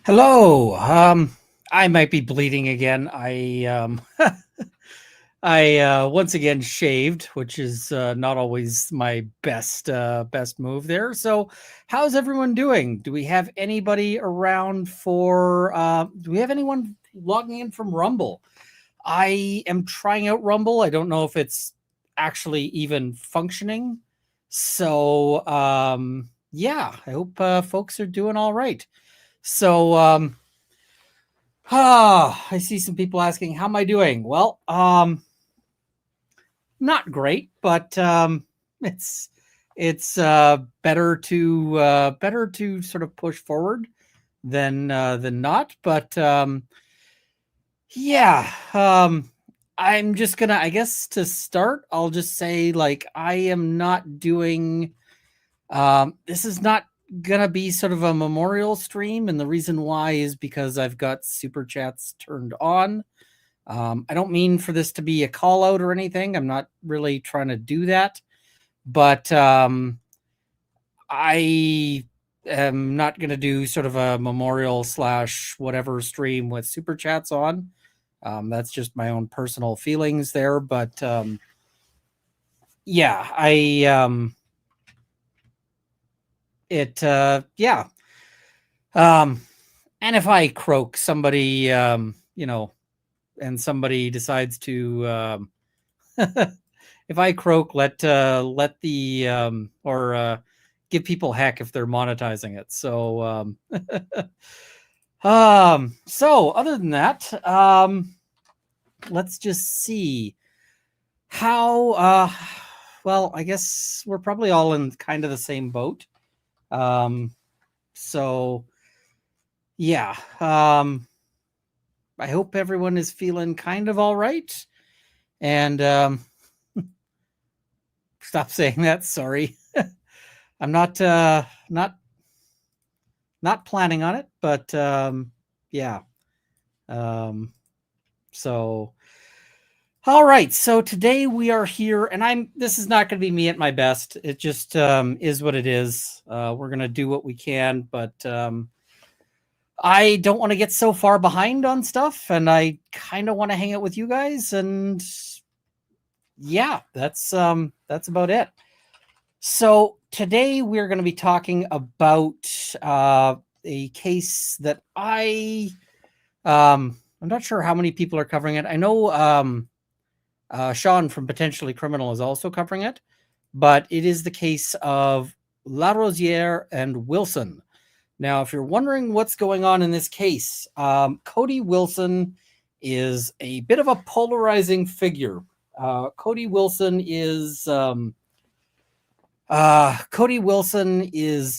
Hello. I might be bleeding again. I once again shaved, which is not always my best move there. So, how's everyone doing? Do we have anybody around for? Do we have anyone logging in from Rumble? I am trying out Rumble. I don't know if it's actually even functioning. So, yeah, I hope folks are doing all right. So, I see some people asking, how am I doing? Well, not great, but it's it's better to sort of push forward than not. But yeah, I'm just gonna, I guess, to start, I'll just say, like, I am not doing. This is not gonna be sort of a memorial stream, and the reason why is because I've got super chats turned on. I don't mean for this to be a call out or anything. I'm not really trying to do that, but I am not going to do sort of a memorial slash whatever stream with super chats on. That's just my own personal feelings there, but yeah, yeah. And if I croak somebody, and somebody decides to if I croak, let the or give people heck if they're monetizing it. So so other than that, let's just see how well, I guess we're probably all in kind of the same boat. So yeah, I hope everyone is feeling kind of all right. And stop saying that. Sorry. I'm not planning on it, but yeah. So all right. So today we are here, and this is not going to be me at my best. It just is what it is. We're going to do what we can, but I don't want to get so far behind on stuff, and I kind of want to hang out with you guys, and yeah, that's about it. So today we're going to be talking about a case that I'm not sure how many people are covering it. I know Sean from Potentially Criminal is also covering it, but it is the case of Larosière and Wilson. Now, if you're wondering what's going on in this case, Cody Wilson is a bit of a polarizing figure. Cody Wilson is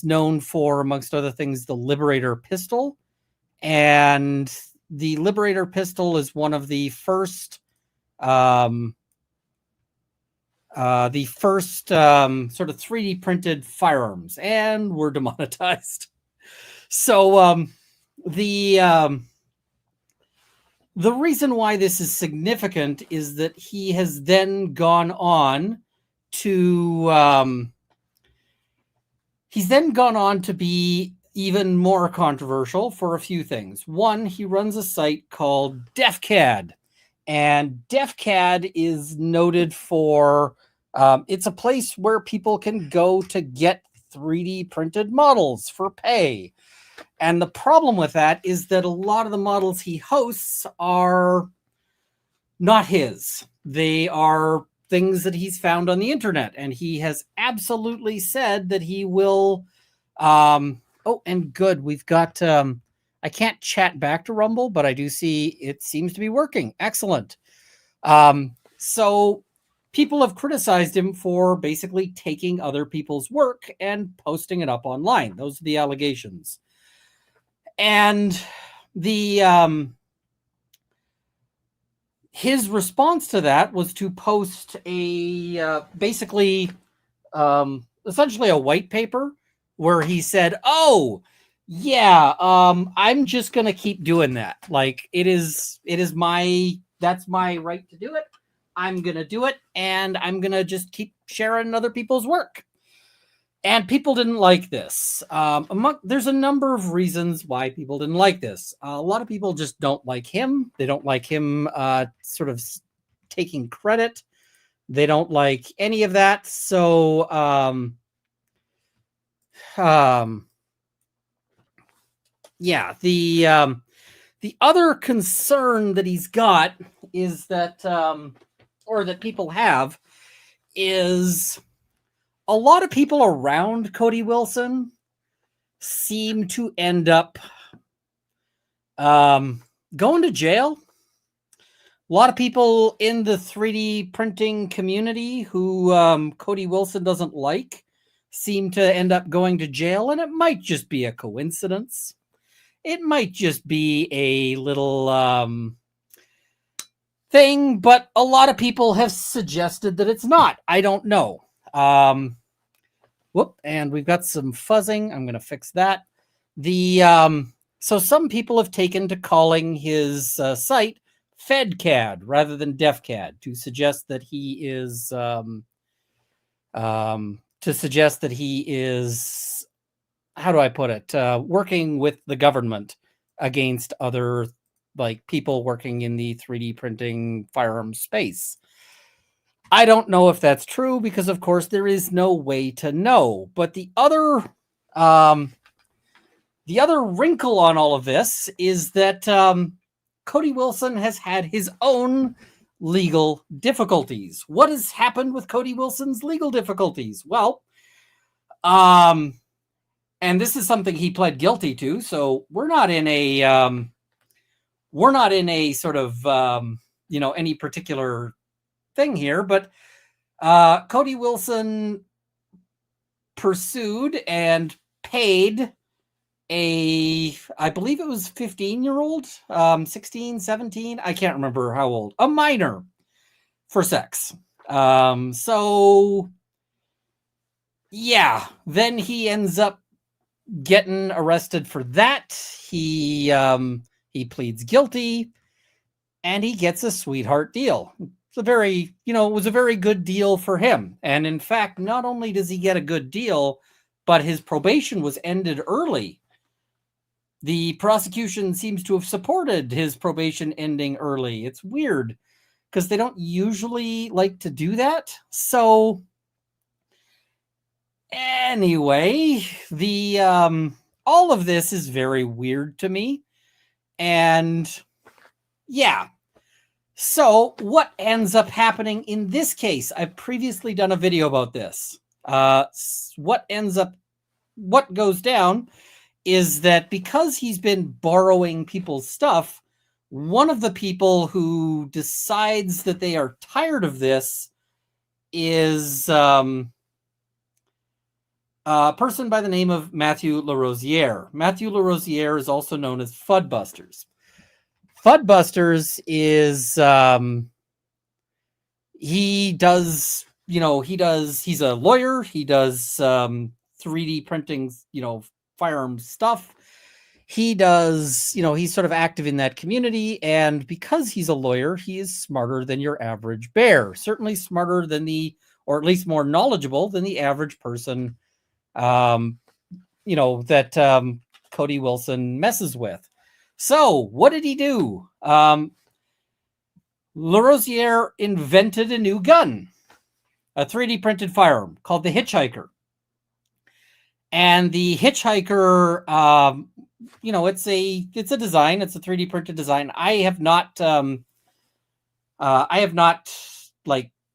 known for, amongst other things, the Liberator pistol, and the Liberator pistol is one of the first sort of 3D printed firearms, and were demonetized. So the reason why this is significant is that he has then gone on to be even more controversial for a few things. One, he runs a site called DefCAD, and DefCAD is noted for it's a place where people can go to get 3D printed models for pay. And the problem with that is that a lot of the models he hosts are not his. They are things that he's found on the internet, and he has absolutely said that he will oh, and good, we've got I can't chat back to Rumble, but I do see it seems to be working. Excellent. So people have criticized him for basically taking other people's work and posting it up online. Those are the allegations. And the his response to that was to post a basically essentially a white paper where he said, "Oh, yeah, I'm just gonna keep doing that. Like that's my right to do it. I'm gonna do it, and I'm gonna just keep sharing other people's work." And people didn't like this. There's a number of reasons why people didn't like this. A lot of people just don't like him. They don't like him sort of taking credit. They don't like any of that. So, yeah, the other concern that he's got is that, or that people have, is a lot of people around Cody Wilson seem to end up going to jail. A lot of people in the 3D printing community who Cody Wilson doesn't like seem to end up going to jail, and it might just be a coincidence. It might just be a little thing, but a lot of people have suggested that it's not. I don't know. Whoop, and we've got some fuzzing. I'm going to fix that. So some people have taken to calling his site FedCAD rather than DefCAD to suggest that he is how do I put it? Working with the government against other people working in the 3D printing firearm space. I don't know if that's true because, of course, there is no way to know. But the other wrinkle on all of this is that Cody Wilson has had his own legal difficulties. What has happened with Cody Wilson's legal difficulties? Well, and this is something he pled guilty to, so we're not in a sort of any particular thing here, but Cody Wilson pursued and paid I believe it was 15-year-old, 16, 17, I can't remember how old, a minor, for sex. So yeah, then he ends up getting arrested for that. He pleads guilty and he gets a sweetheart deal. It's it was a very good deal for him. And in fact, not only does he get a good deal, but his probation was ended early. The prosecution seems to have supported his probation ending early. It's weird because they don't usually like to do that. So anyway, all of this is very weird to me. And yeah. So what ends up happening in this case? I've previously done a video about this. What goes down is that because he's been borrowing people's stuff, one of the people who decides that they are tired of this is a person by the name of Matthew LaRosiere. Matthew LaRosiere is also known as Fuddbusters. Fuddbusters is he's a lawyer. He does 3D printing, firearm stuff. He does, he's sort of active in that community. And because he's a lawyer, he is smarter than your average bear, certainly smarter than or at least more knowledgeable than the average person, that Cody Wilson messes with. So what did he do? LaRosiere invented a new gun, a 3D printed firearm called the Hitchhiker. And the Hitchhiker, it's a design. It's a 3D printed design. I have not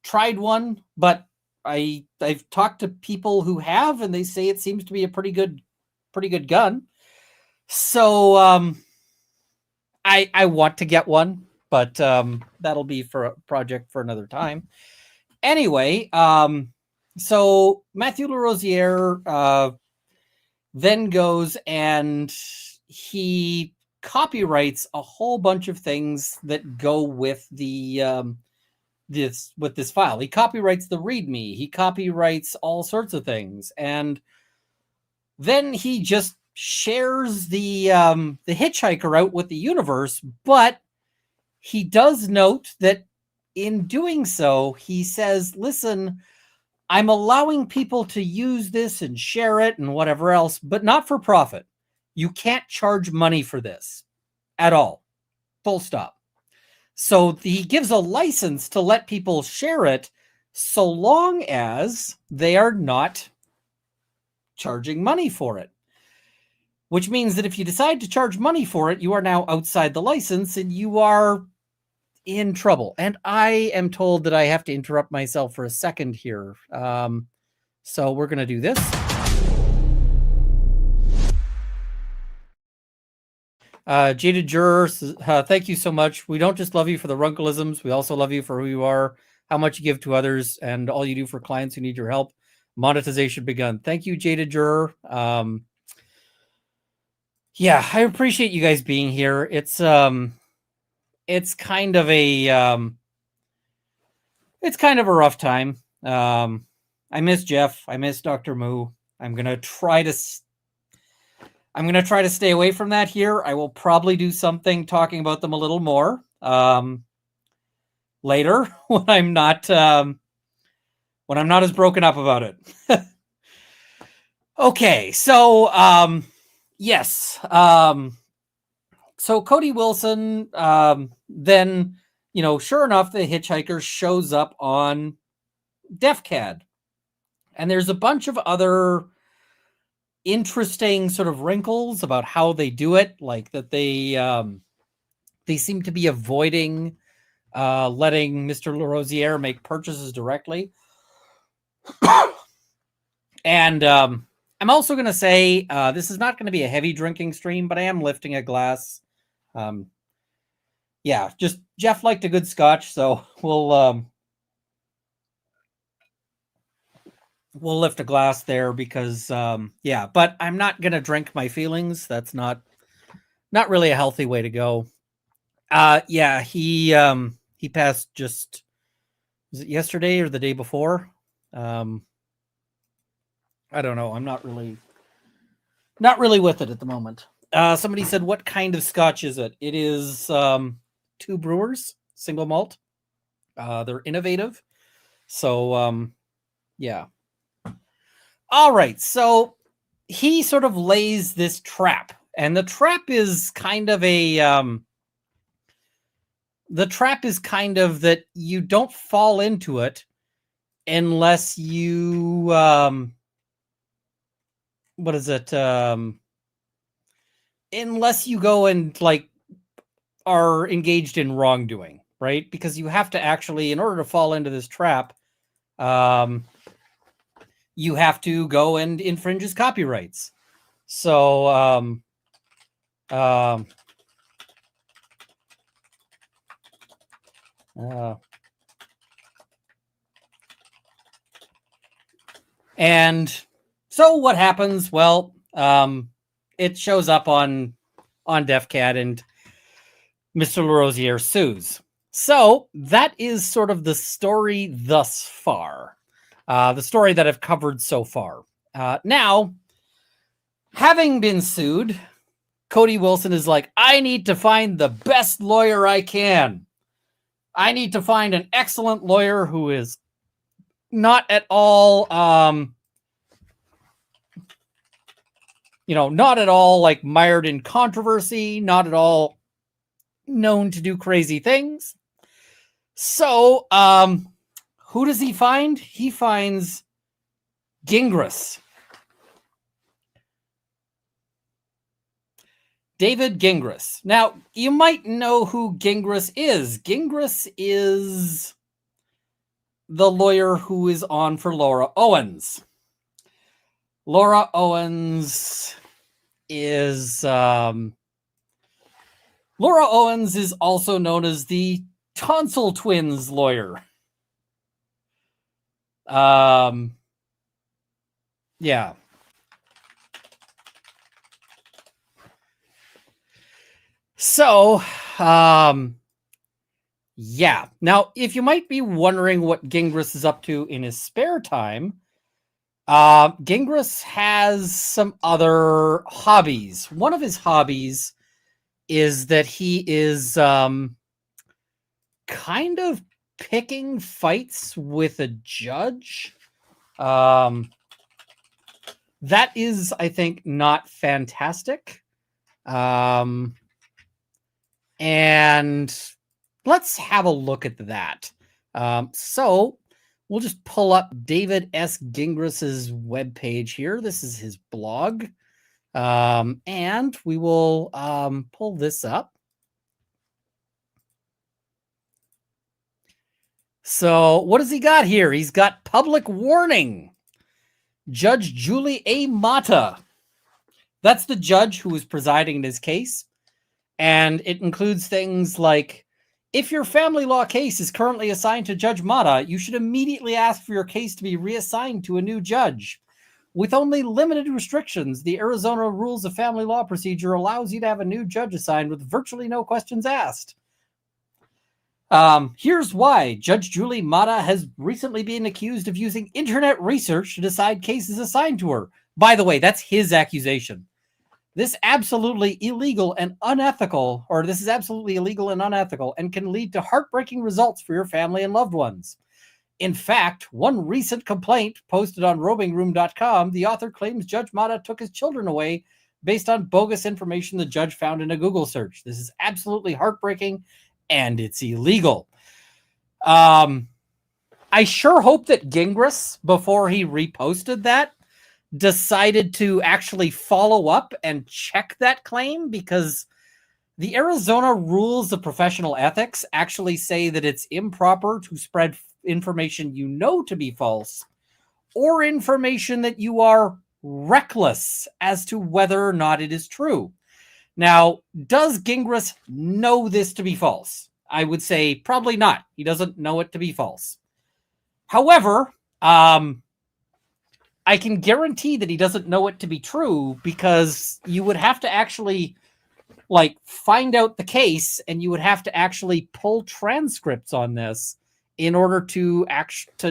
tried one, but I've talked to people who have, and they say it seems to be a pretty good gun. So I want to get one, but that'll be for a project for another time. Anyway, so Matthew LaRosiere then goes and he copyrights a whole bunch of things that go with this file. He copyrights the README. He copyrights all sorts of things, and then he just shares the Hitchhiker out with the universe. But he does note that in doing so, he says, "Listen, I'm allowing people to use this and share it and whatever else, but not for profit. You can't charge money for this at all. Full stop. So he gives a license to let people share it so long as they are not charging money for it. Which means that if you decide to charge money for it, you are now outside the license and you are in trouble. And I am told that I have to interrupt myself for a second here. So we're going to do this. Jaded Juror, thank you so much. We don't just love you for the runkleisms. We also love you for who you are, how much you give to others, and all you do for clients who need your help. Monetization begun. Thank you, Jaded Juror. Yeah, I appreciate you guys being here. It's kind of a rough time. I miss Jeff. I miss Dr. Moo. I'm gonna try to stay away from that here. I will probably do something talking about them a little more later when I'm not as broken up about it. Okay, so yes. So Cody Wilson, then, sure enough, the hitchhiker shows up on DefCAD. And there's a bunch of other interesting sort of wrinkles about how they do it, like that they seem to be avoiding letting Mr. LaRosiere make purchases directly. And I'm also going to say this is not going to be a heavy drinking stream, but I am lifting a glass. Yeah, just Jeff liked a good scotch, so we'll lift a glass there because yeah, but I'm not going to drink my feelings. That's not really a healthy way to go. Yeah, he passed just, was it yesterday or the day before? I don't know. I'm not really with it at the moment. Somebody said, what kind of scotch is it? It is Two Brewers, single malt. They're innovative. So, yeah. All right. So he sort of lays this trap, and the trap is kind of that you don't fall into it unless you, unless you go and are engaged in wrongdoing, right? Because you have to actually, in order to fall into this trap, you have to go and infringe his copyrights. So, and so what happens? Well, it shows up on DefCAD, and Mr. LaRosiere sues. So that is sort of the story thus far. The story that I've covered so far. Now, having been sued, Cody Wilson is like, I need to find the best lawyer I can. I need to find an excellent lawyer who is not at all, not at all mired in controversy, not at all known to do crazy things. So, who does he find? He finds Gingras. David Gingras. Now, you might know who Gingras is. Gingras is the lawyer who is on for Laura Owens. Laura Owens is also known as the Tonsil Twins lawyer. Yeah. So, yeah. Now, if you might be wondering what Gingras is up to in his spare time, Gingras has some other hobbies. One of his hobbies is that he is kind of picking fights with a judge That is, I think, not fantastic. And let's have a look at that. So we'll just pull up David S. Gingriss's webpage here. This is his blog. And we will pull this up. So what has he got here? He's got public warning. Judge Julie A. Mata. That's the judge who is presiding in his case. And it includes things like, if your family law case is currently assigned to Judge Mata, you should immediately ask for your case to be reassigned to a new judge. With only limited restrictions, the Arizona Rules of Family Law procedure allows you to have a new judge assigned with virtually no questions asked. Here's why. Judge Julie Mata has recently been accused of using internet research to decide cases assigned to her. By the way, that's his accusation. This is absolutely illegal and unethical and can lead to heartbreaking results for your family and loved ones. In fact, one recent complaint posted on roamingroom.com, the author claims Judge Mata took his children away based on bogus information the judge found in a Google search. This is absolutely heartbreaking, and it's illegal. I sure hope that Gingras, before he reposted that, decided to actually follow up and check that claim, because the Arizona Rules of Professional Ethics actually say that it's improper to spread information you know to be false or information that you are reckless as to whether or not it is true. Now, does Gingras know this to be false? I would say probably not. He doesn't know it to be false. However, I can guarantee that he doesn't know it to be true, because you would have to actually find out the case, and you would have to actually pull transcripts on this in order to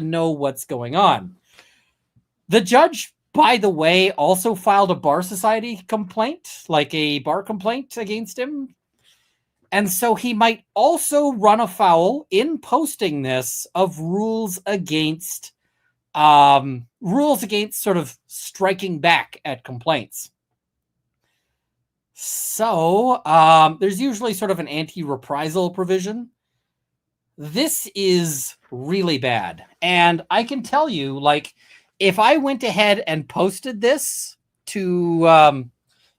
know what's going on. The judge, by the way, also filed a bar society complaint, like a bar complaint against him. And so he might also run afoul in posting this of rules against sort of striking back at complaints. So there's usually sort of an anti-reprisal provision. This is really bad. And I can tell you, if I went ahead and posted this to,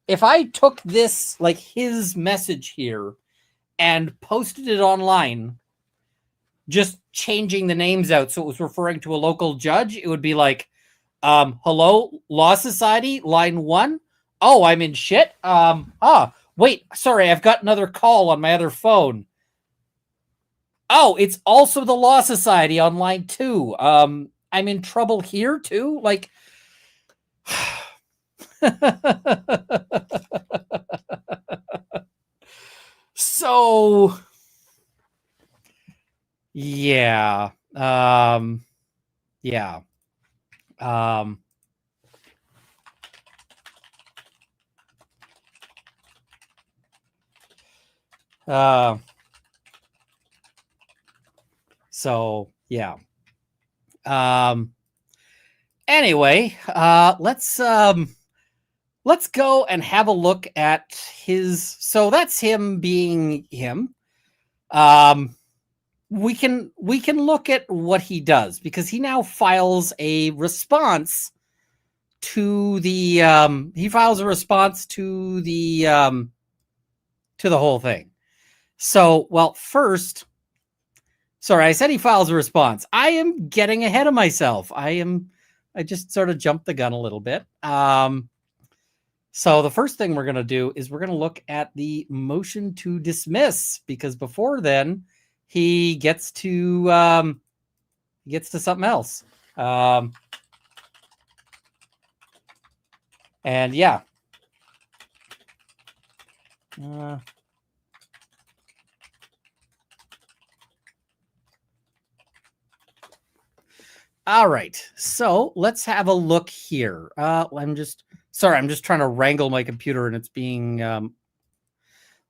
if I took this, his message here, and posted it online, just changing the names out so it was referring to a local judge, it would be like, hello, Law Society, line 1. Oh, I'm in shit. Wait, sorry, I've got another call on my other phone. Oh, it's also the Law Society on line 2. I'm in trouble here too. So, yeah. Yeah. So, yeah. Anyway, let's go and have a look at his. So that's him being him. We can look at what he does, because he now files a response to the whole thing. So, well, first, sorry, I said he files a response. I am getting ahead of myself. I just sort of jumped the gun a little bit. So the first thing we're going to do is we're going to look at the motion to dismiss, because before then he gets to something else. And yeah. All right, so let's have a look here. I'm just trying to wrangle my computer, and it's being...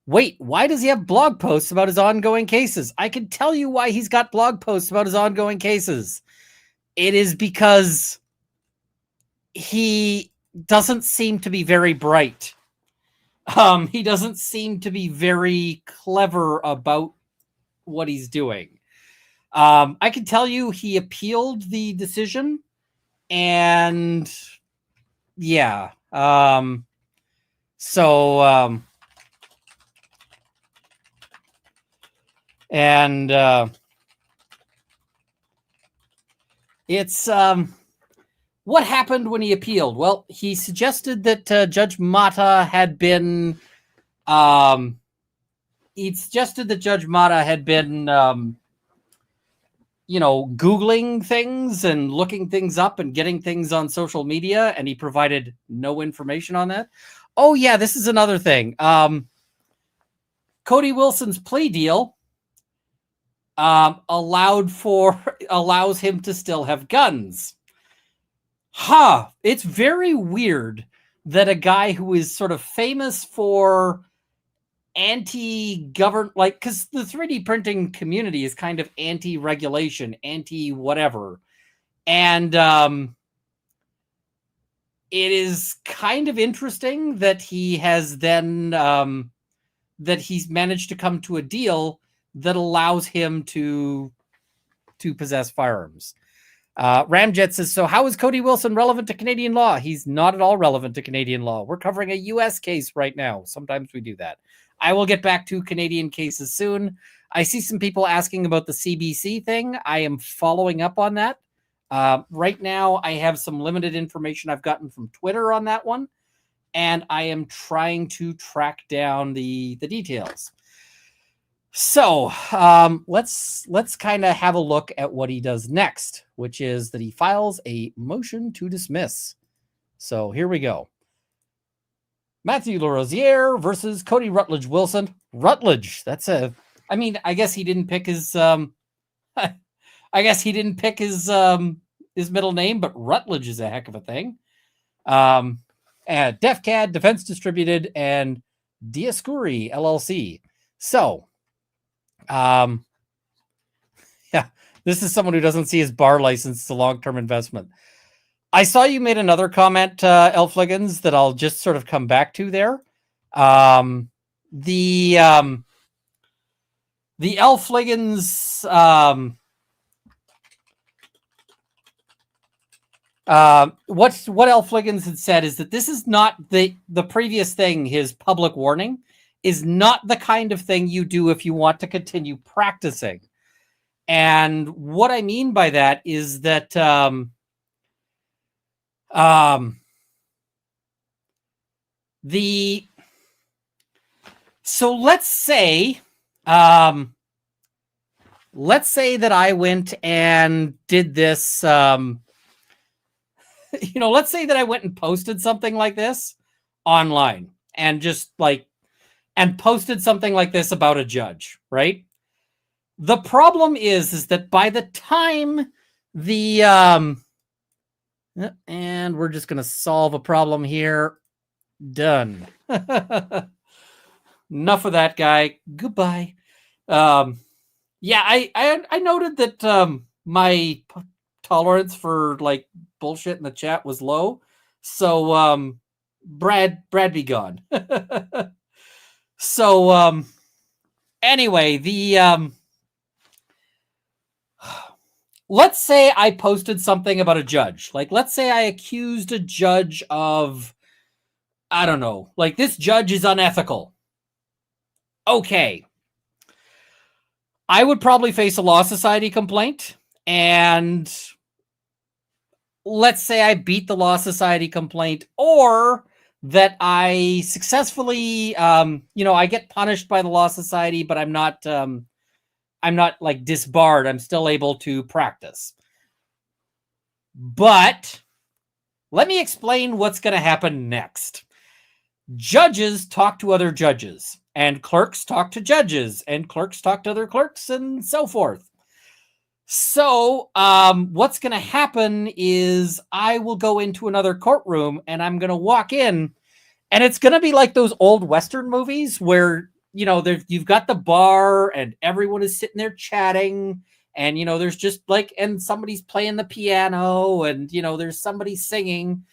Wait, why does he have blog posts about his ongoing cases? I can tell you why he's got blog posts about his ongoing cases. It is because he doesn't seem to be very bright. He doesn't seem to be very clever about what he's doing. I can tell you he appealed the decision, and yeah. It's what happened when he appealed? Well, he suggested that Judge Mata had been Googling things and looking things up and getting things on social media, and he provided no information on that. Oh yeah, this is another thing. Cody Wilson's plea deal allows him to still have guns. It's very weird that a guy who is sort of famous for anti-government, because the 3D printing community is kind of anti-regulation, anti-whatever. And it is kind of interesting that he has then, that he's managed to come to a deal that allows him to possess firearms. Ramjet says, so how is Cody Wilson relevant to Canadian law? He's not at all relevant to Canadian law. We're covering a U.S. case right now. Sometimes we do that. I will get back to Canadian cases soon. I see some people asking about the CBC thing. I am following up on that. Right now, I have some limited information I've gotten from Twitter on that one, and I am trying to track down the details. So let's kind of have a look at what he does next, which is that he files a motion to dismiss. So here we go. Matthew LaRosiere versus Cody Rutledge Wilson. Rutledge, I guess he didn't pick his his middle name, but Rutledge is a heck of a thing. DefCAD, Defense Distributed, and Diascuri LLC. So, this is someone who doesn't see his bar license as a long-term investment. I saw you made another comment, Elfligans, that I'll just sort of come back to there. The Elfligans, what Elfligans had said is that this is not the previous thing, his public warning, is not the kind of thing you do if you want to continue practicing. And what I mean by that is that so let's say that I went and did this, let's say that I went and posted something like this online and just posted something like this about a judge, right? The problem is that by the time and we're just going to solve a problem here. Done. Enough of that guy. Goodbye. I noted that my tolerance for bullshit in the chat was low. So Brad be gone. So anyway, let's say I posted something about a judge. Let's say I accused a judge of, I don't know, this judge is unethical. Okay. I would probably face a Law Society complaint, and let's say I beat the Law Society complaint, or that I successfully, I get punished by the Law Society, but I'm not disbarred. I'm still able to practice. But let me explain what's going to happen next. Judges talk to other judges, and clerks talk to judges, and clerks talk to other clerks, and so forth. So what's going to happen is I will go into another courtroom, and I'm going to walk in, and it's going to be like those old Western movies where you've got the bar and everyone is sitting there chatting, and there's just and somebody's playing the piano, and there's somebody singing,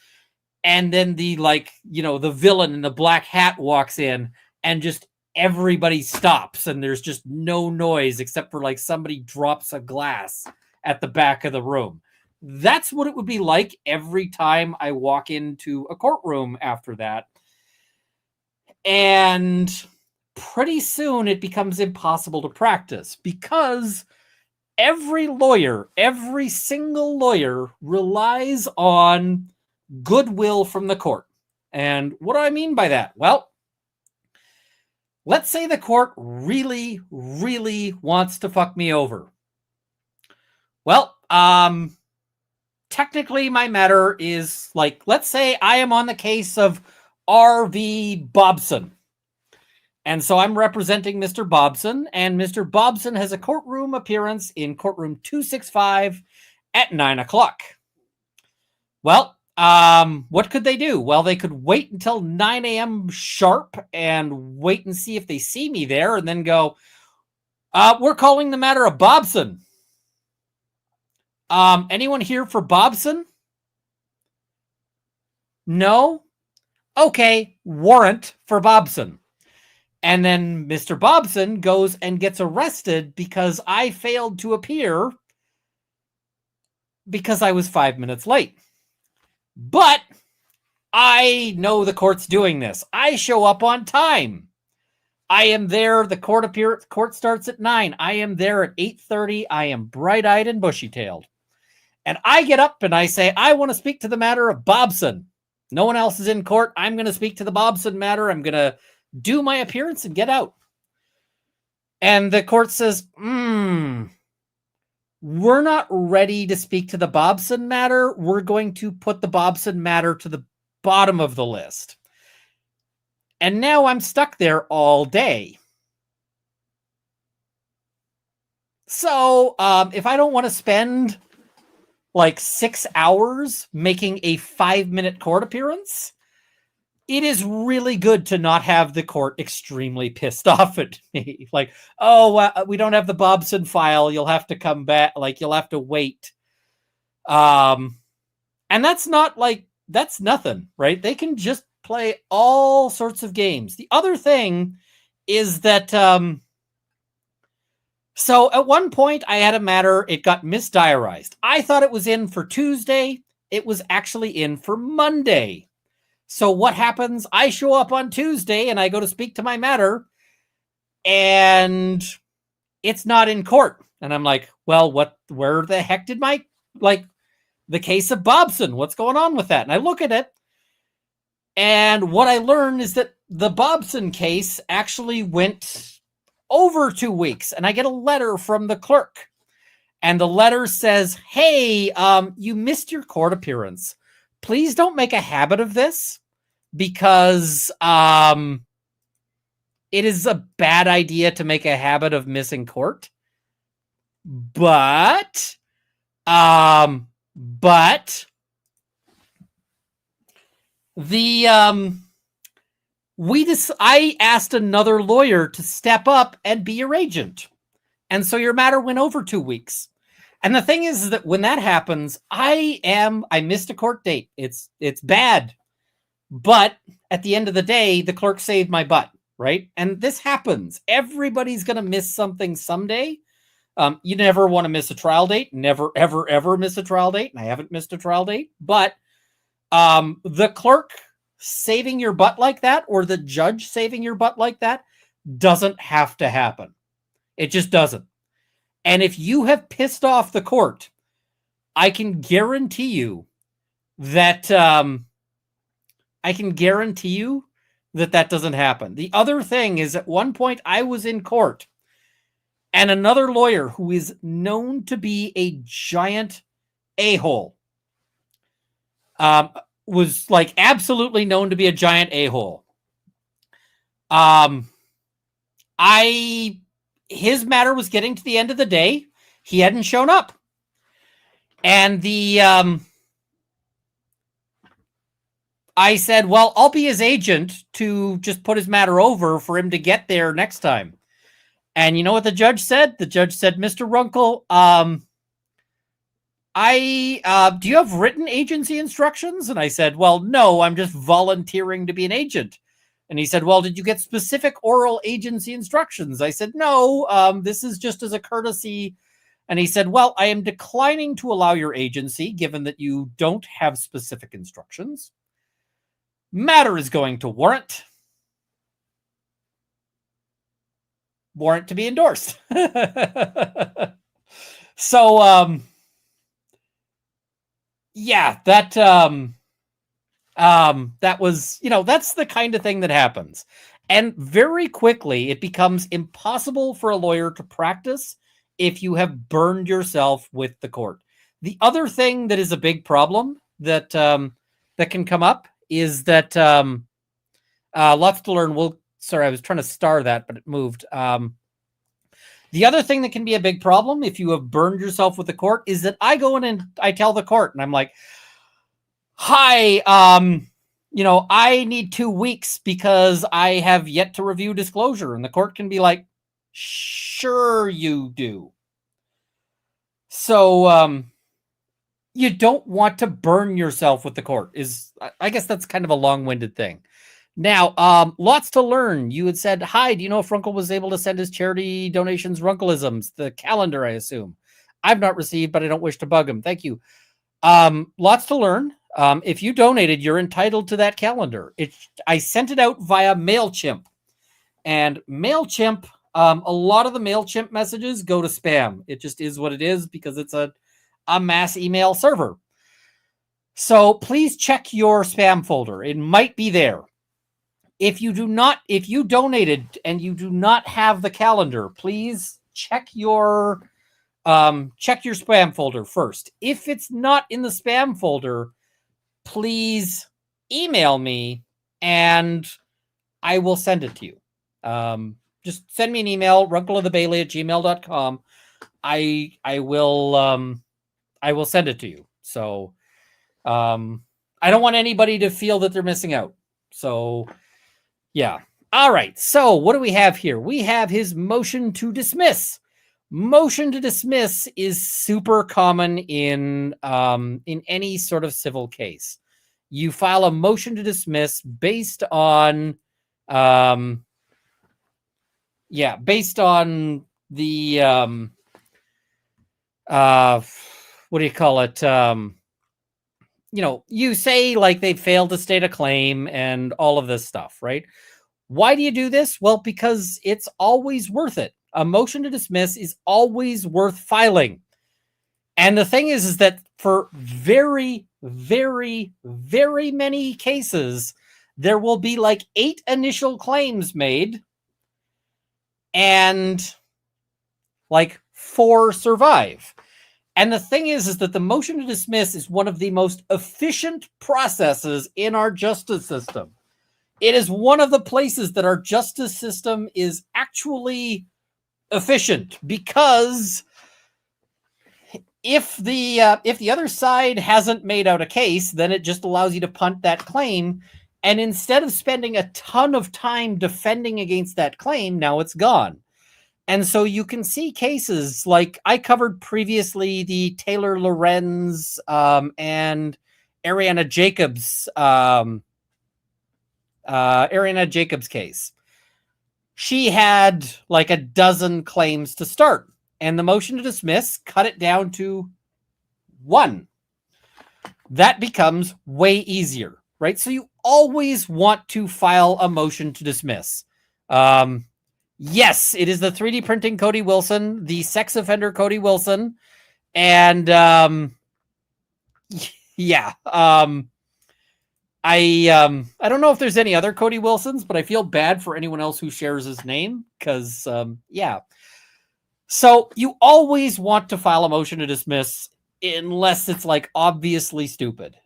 And then the the villain in the black hat walks in and just everybody stops and there's just no noise except for like somebody drops a glass at the back of the room. That's what it would be like every time I walk into a courtroom after that. And pretty soon it becomes impossible to practice because every single lawyer relies on goodwill from the court. And what do I mean by that? Well, let's say the court really, really wants to fuck me over. Well, technically my matter is like, let's say I am on the case of R.V. Bobson. And so I'm representing Mr. Bobson, and Mr. Bobson has a courtroom appearance in courtroom 265 at 9 o'clock. Well, what could they do? Well, they could wait until 9 a.m. sharp and wait and see if they see me there and then go, we're calling the matter of Bobson. Anyone here for Bobson? No? Okay, warrant for Bobson. And then Mr. Bobson goes and gets arrested because I failed to appear because I was 5 minutes late. But I know the court's doing this. I show up on time. I am there. The court starts at 9. I am there at 8:30. I am bright-eyed and bushy-tailed. And I get up and I say, I want to speak to the matter of Bobson. No one else is in court. I'm going to speak to the Bobson matter. I'm going to do my appearance and get out. And the court says, we're not ready to speak to the Bobson matter. We're going to put the Bobson matter to the bottom of the list. And now I'm stuck there all day. So if I don't want to spend like 6 hours making a 5-minute court appearance, it is really good to not have the court extremely pissed off at me. Like, we don't have the Bobson file. You'll have to come back. Like, you'll have to wait. And that's nothing, right? They can just play all sorts of games. The other thing is that, so at one point I had a matter, it got misdiarized. I thought it was in for Tuesday. It was actually in for Monday. So what happens? I show up on Tuesday and I go to speak to my matter and it's not in court. And I'm like, well, where the heck did the case of Bobson, what's going on with that? And I look at it and what I learned is that the Bobson case actually went over 2 weeks and I get a letter from the clerk and the letter says, hey, you missed your court appearance. Please don't make a habit of this because it is a bad idea to make a habit of missing court. But I asked another lawyer to step up and be your agent. And so your matter went over 2 weeks. And the thing is that when that happens, I missed a court date. It's bad. But at the end of the day, the clerk saved my butt, right? And this happens. Everybody's going to miss something someday. You never want to miss a trial date. Never, ever, ever miss a trial date. And I haven't missed a trial date. But the clerk saving your butt like that or the judge saving your butt like that doesn't have to happen. It just doesn't. And if you have pissed off the court, I can guarantee you that that doesn't happen. The other thing is at one point I was in court and another lawyer who is known to be a giant a-hole was like absolutely known to be a giant a-hole. His matter was getting to the end of the day. He hadn't shown up. And I said, well, I'll be his agent to just put his matter over for him to get there next time. And you know what the judge said? The judge said, Mr. Runkle, do you have written agency instructions? And I said, well, no, I'm just volunteering to be an agent. And he said, well, did you get specific oral agency instructions? I said, no, this is just as a courtesy. And he said, well, I am declining to allow your agency, given that you don't have specific instructions. Matter is going to warrant. Warrant to be endorsed. So, yeah, that was, that's the kind of thing that happens. And very quickly, it becomes impossible for a lawyer to practice if you have burned yourself with the court. The other thing that is a big problem that that can come up is that lots to learn. Sorry, I was trying to star that, but it moved. The other thing that can be a big problem if you have burned yourself with the court is that I go in and I tell the court, and I'm like, hi, I need 2 weeks because I have yet to review disclosure. And the court can be like, sure you do. So you don't want to burn yourself with the court. I guess that's kind of a long-winded thing. Now, lots to learn. You had said, hi, do you know if Runkle was able to send his charity donations, Runkleisms, the calendar, I assume? I've not received, but I don't wish to bug him. Thank you. Lots to learn. If you donated, you're entitled to that calendar. I sent it out via MailChimp. And MailChimp, a lot of the MailChimp messages go to spam. It just is what it is because it's a mass email server. So please check your spam folder. It might be there. If you donated and you do not have the calendar, please check your spam folder first. If it's not in the spam folder, please email me and I will send it to you. Just send me an email, runkleofthebailey@gmail.com. I will send it to you. So I don't want anybody to feel that they're missing out. So yeah. All right. So what do we have here? We have his motion to dismiss. Motion to dismiss is super common in any sort of civil case. You file a motion to dismiss based on the what do you call it? You say like they failed to state a claim and all of this stuff, right? Why do you do this? Well, because it's always worth it. A motion to dismiss is always worth filing. And the thing is that for very, very, very many cases, there will be like 8 initial claims made and like 4 survive. And the thing is that the motion to dismiss is one of the most efficient processes in our justice system. It is one of the places that our justice system is actually efficient because if the other side hasn't made out a case, then it just allows you to punt that claim. And instead of spending a ton of time defending against that claim, now it's gone. And so you can see cases like I covered previously the Taylor Lorenz and Ariana Jacobs case. She had like a dozen claims to start, and the motion to dismiss cut it down to 1. That becomes way easier, right? So you always want to file a motion to dismiss. Yes, it is the 3D printing Cody Wilson, the sex offender Cody Wilson. And yeah, I don't know if there's any other Cody Wilsons, but I feel bad for anyone else who shares his name because, yeah. So you always want to file a motion to dismiss unless it's like obviously stupid.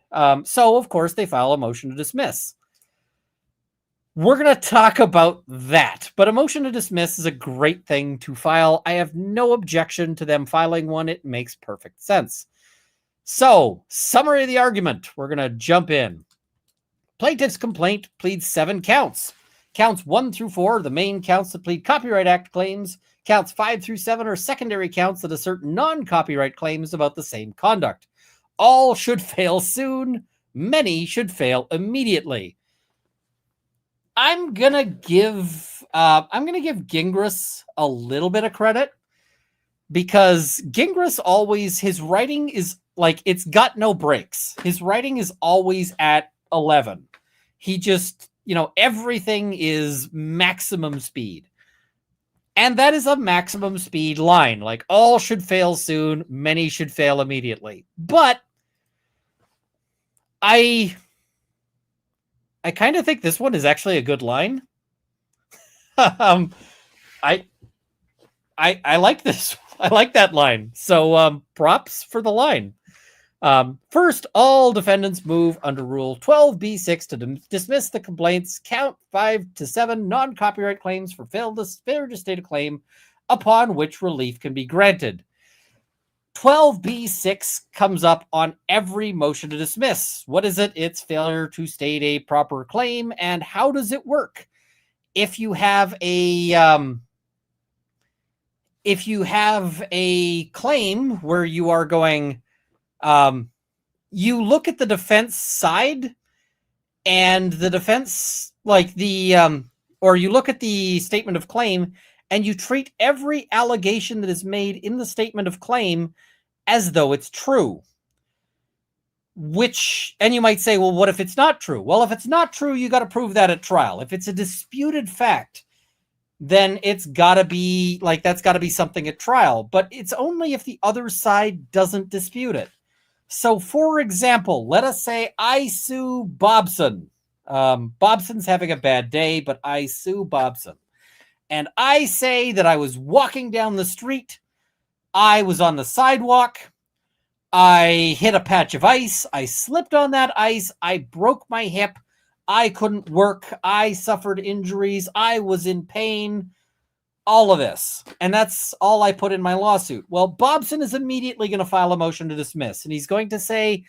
So of course they file a motion to dismiss. We're going to talk about that, but a motion to dismiss is a great thing to file. I have no objection to them filing one. It makes perfect sense. So, summary of the argument. We're going to jump in. Plaintiff's complaint pleads 7 counts. Counts 1 through 4, the main counts that plead Copyright Act claims. Counts 5 through 7 are secondary counts that assert non-copyright claims about the same conduct. All should fail soon. Many should fail immediately. I'm gonna give Gingras a little bit of credit, because Gingras always, his writing is like, it's got no breaks. His writing is always at 11. He just, everything is maximum speed. And that is a maximum speed line. Like, all should fail soon, many should fail immediately. But I kind of think this one is actually a good line. I like this. I like that line. So props for the line. First, all defendants move under Rule 12b6 to dismiss the complaints. Count 5 to 7 non-copyright claims for failure to state a claim upon which relief can be granted. 12b6 comes up on every motion to dismiss. What is it? It's failure to state a proper claim. And how does it work? If you have a claim where you are going, you look at the defense side, and the defense, like or you look at the statement of claim, and you treat every allegation that is made in the statement of claim as though it's true. And you might say, well, what if it's not true? Well, if it's not true, you got to prove that at trial. If it's a disputed fact, then it's got to be, like, that's got to be something at trial. But it's only if the other side doesn't dispute it. So, for example, let us say I sue Bobson. Bobson's having a bad day, but I sue Bobson. And I say that I was walking down the street, I was on the sidewalk, I hit a patch of ice, I slipped on that ice, I broke my hip, I couldn't work, I suffered injuries, I was in pain, all of this. And that's all I put in my lawsuit. Well, Bobson is immediately going to file a motion to dismiss, and he's going to say,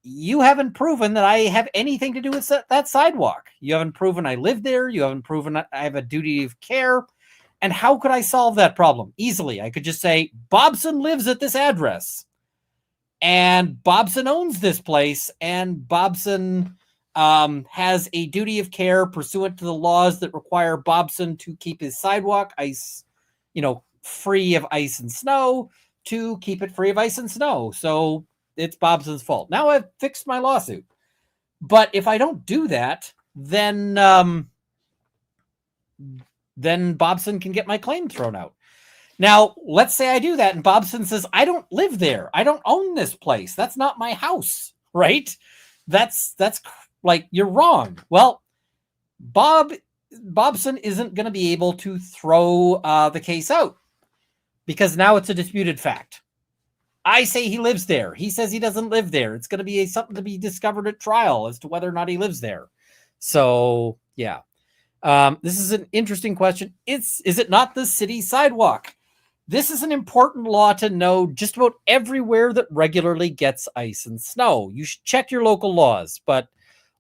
you haven't proven that I have anything to do with that sidewalk. You haven't proven I live there. You haven't proven I have a duty of care. And how could I solve that problem? Easily. I could just say, Bobson lives at this address, and Bobson owns this place, and Bobson has a duty of care pursuant to the laws that require Bobson to keep his sidewalk free of ice and snow, to keep it free of ice and snow. So it's Bobson's fault. Now I've fixed my lawsuit. But if I don't do that, then Bobson can get my claim thrown out. Now, let's say I do that, and Bobson says, I don't live there. I don't own this place. That's not my house, right? That's like, you're wrong. Well, Bobson isn't going to be able to throw the case out, because now it's a disputed fact. I say he lives there. He says he doesn't live there. It's going to be something to be discovered at trial as to whether or not he lives there. So, yeah. This is an interesting question. Is it not the city sidewalk? This is an important law to know just about everywhere that regularly gets ice and snow. You should check your local laws, but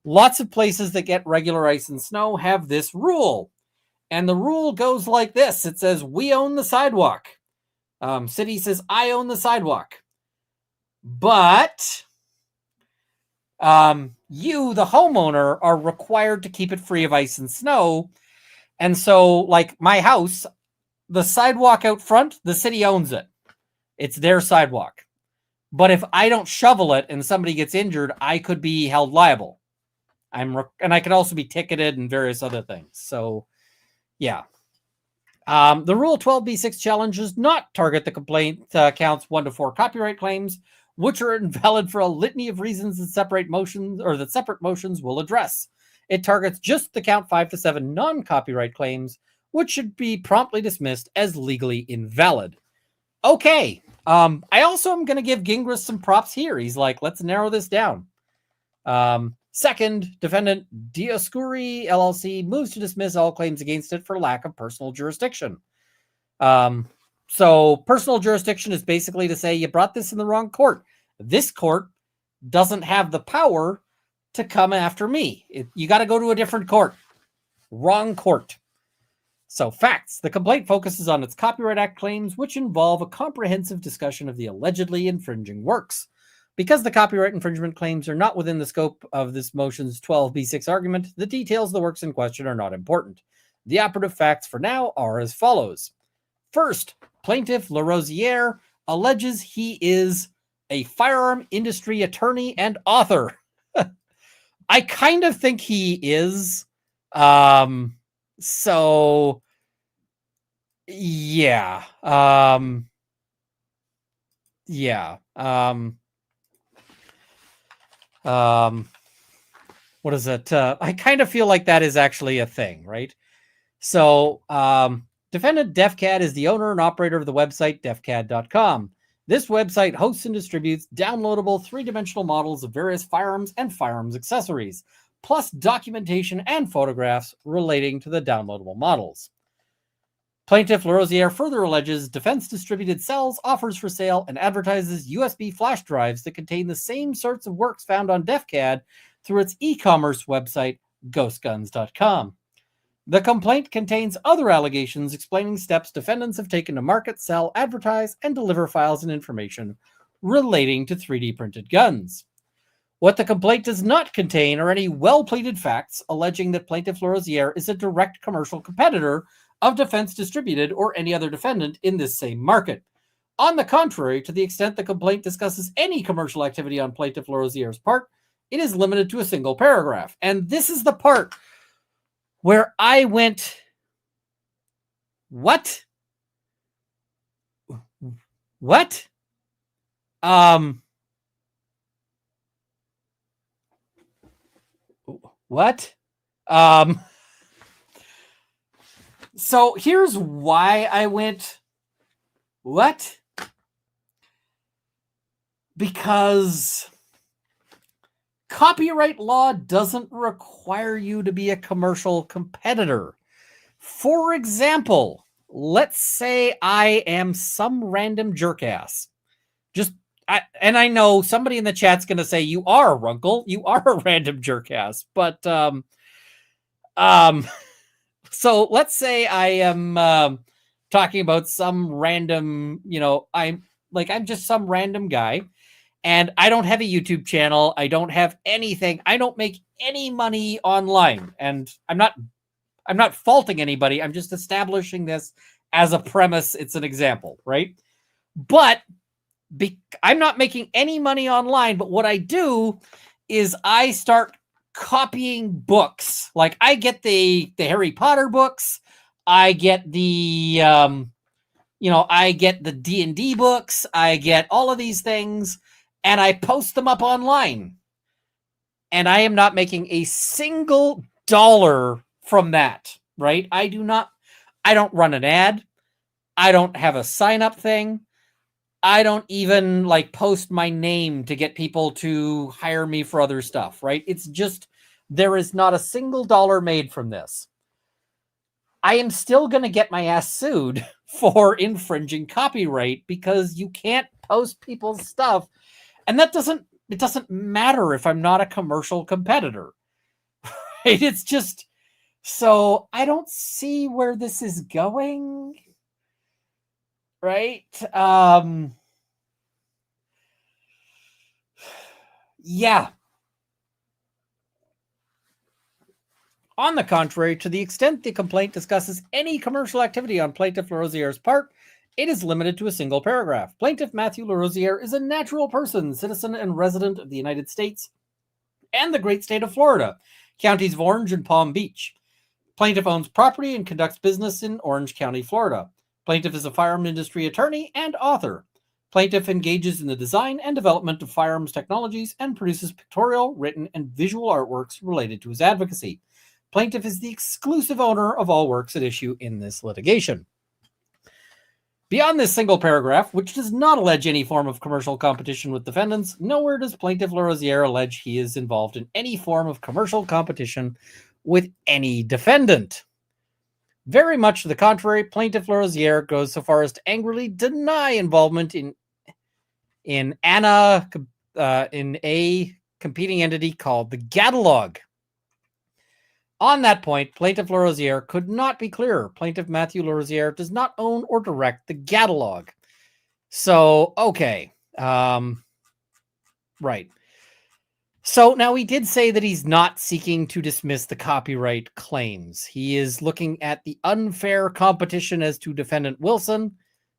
lots of places that get regular ice and snow have this rule. And the rule goes like this. It says, we own the sidewalk. City says, I own the sidewalk. But you, the homeowner, are required to keep it free of ice and snow. And so, like my house, the sidewalk out front, the city owns it. It's their sidewalk. But if I don't shovel it and somebody gets injured, I could be held liable. And I could also be ticketed and various other things. So, yeah. The Rule 12b6 challenge does not target the complaint counts 1 to 4 copyright claims, which are invalid for a litany of reasons that separate motions, or that separate motions will address. It targets just the count 5 to 7 non-copyright claims, which should be promptly dismissed as legally invalid. Okay. I also am going to give Gingras some props here. He's like, let's narrow this down. Second, defendant Dioscuri LLC moves to dismiss all claims against it for lack of personal jurisdiction. So personal jurisdiction is basically to say you brought this in the wrong court. This court doesn't have the power to come after me. You got to go to a different court. Wrong court. So, facts. The complaint focuses on its Copyright Act claims, which involve a comprehensive discussion of the allegedly infringing works. Because the copyright infringement claims are not within the scope of this motion's 12b6 argument, the details of the works in question are not important. The operative facts for now are as follows. First, plaintiff LaRosiere alleges he is a firearm industry attorney and author. I kind of think he is. So yeah. What is it? I kind of feel like that is actually a thing, right? So, defendant DefCAD is the owner and operator of the website defcad.com. This website hosts and distributes downloadable three-dimensional models of various firearms and firearms accessories, plus documentation and photographs relating to the downloadable models. Plaintiff LaRosiere further alleges Defense Distributed sells, offers for sale, and advertises USB flash drives that contain the same sorts of works found on DefCAD through its e-commerce website, ghostguns.com. The complaint contains other allegations explaining steps defendants have taken to market, sell, advertise, and deliver files and information relating to 3D printed guns. What the complaint does not contain are any well-pleaded facts alleging that Plaintiff LaRosiere is a direct commercial competitor of Defense Distributed or any other defendant in this same market. On the contrary, to the extent the complaint discusses any commercial activity on Plaintiff LaRosiere's part, it is limited to a single paragraph. And this is the part where I went, what? What? What? So here's why I went, what? Because copyright law doesn't require you to be a commercial competitor. For example, let's say I am some random jerkass. And I know somebody in the chat's going to say, you are, Runkle. You are a random jerkass. But, so let's say I am talking about some random, I'm just some random guy. And I don't have a YouTube channel. I don't have anything. I don't make any money online. And I'm not faulting anybody. I'm just establishing this as a premise. It's an example, right? But I'm not making any money online. But what I do is I start copying books. Like I get the Harry Potter books. I get the, I get the D&D books. I get all of these things. And I post them up online. And I am not making a single dollar from that, right? I don't run an ad. I don't have a sign-up thing. I don't even post my name to get people to hire me for other stuff, right? It's just, there is not a single dollar made from this. I am still going to get my ass sued for infringing copyright because you can't post people's stuff. And it doesn't matter if I'm not a commercial competitor. Right? It's just, so I don't see where this is going. Right? Yeah. On the contrary, to the extent the complaint discusses any commercial activity on Plaintiff LaRosiere's part, it is limited to a single paragraph. Plaintiff Matthew LaRosiere is a natural person, citizen, and resident of the United States and the great state of Florida, counties of Orange and Palm Beach. Plaintiff owns property and conducts business in Orange County, Florida. Plaintiff is a firearm industry attorney and author. Plaintiff engages in the design and development of firearms technologies and produces pictorial, written, and visual artworks related to his advocacy. Plaintiff is the exclusive owner of all works at issue in this litigation. Beyond this single paragraph, which does not allege any form of commercial competition with defendants, nowhere does Plaintiff LaRosiere allege he is involved in any form of commercial competition with any defendant. Very much to the contrary, Plaintiff LaRosiere goes so far as to angrily deny involvement in a competing entity called the Catalog. On that point, Plaintiff Larosière could not be clearer. Plaintiff Matthew Larosière does not own or direct the catalog. So, okay. Right. So now he did say that he's not seeking to dismiss the copyright claims. He is looking at the unfair competition as to defendant Wilson.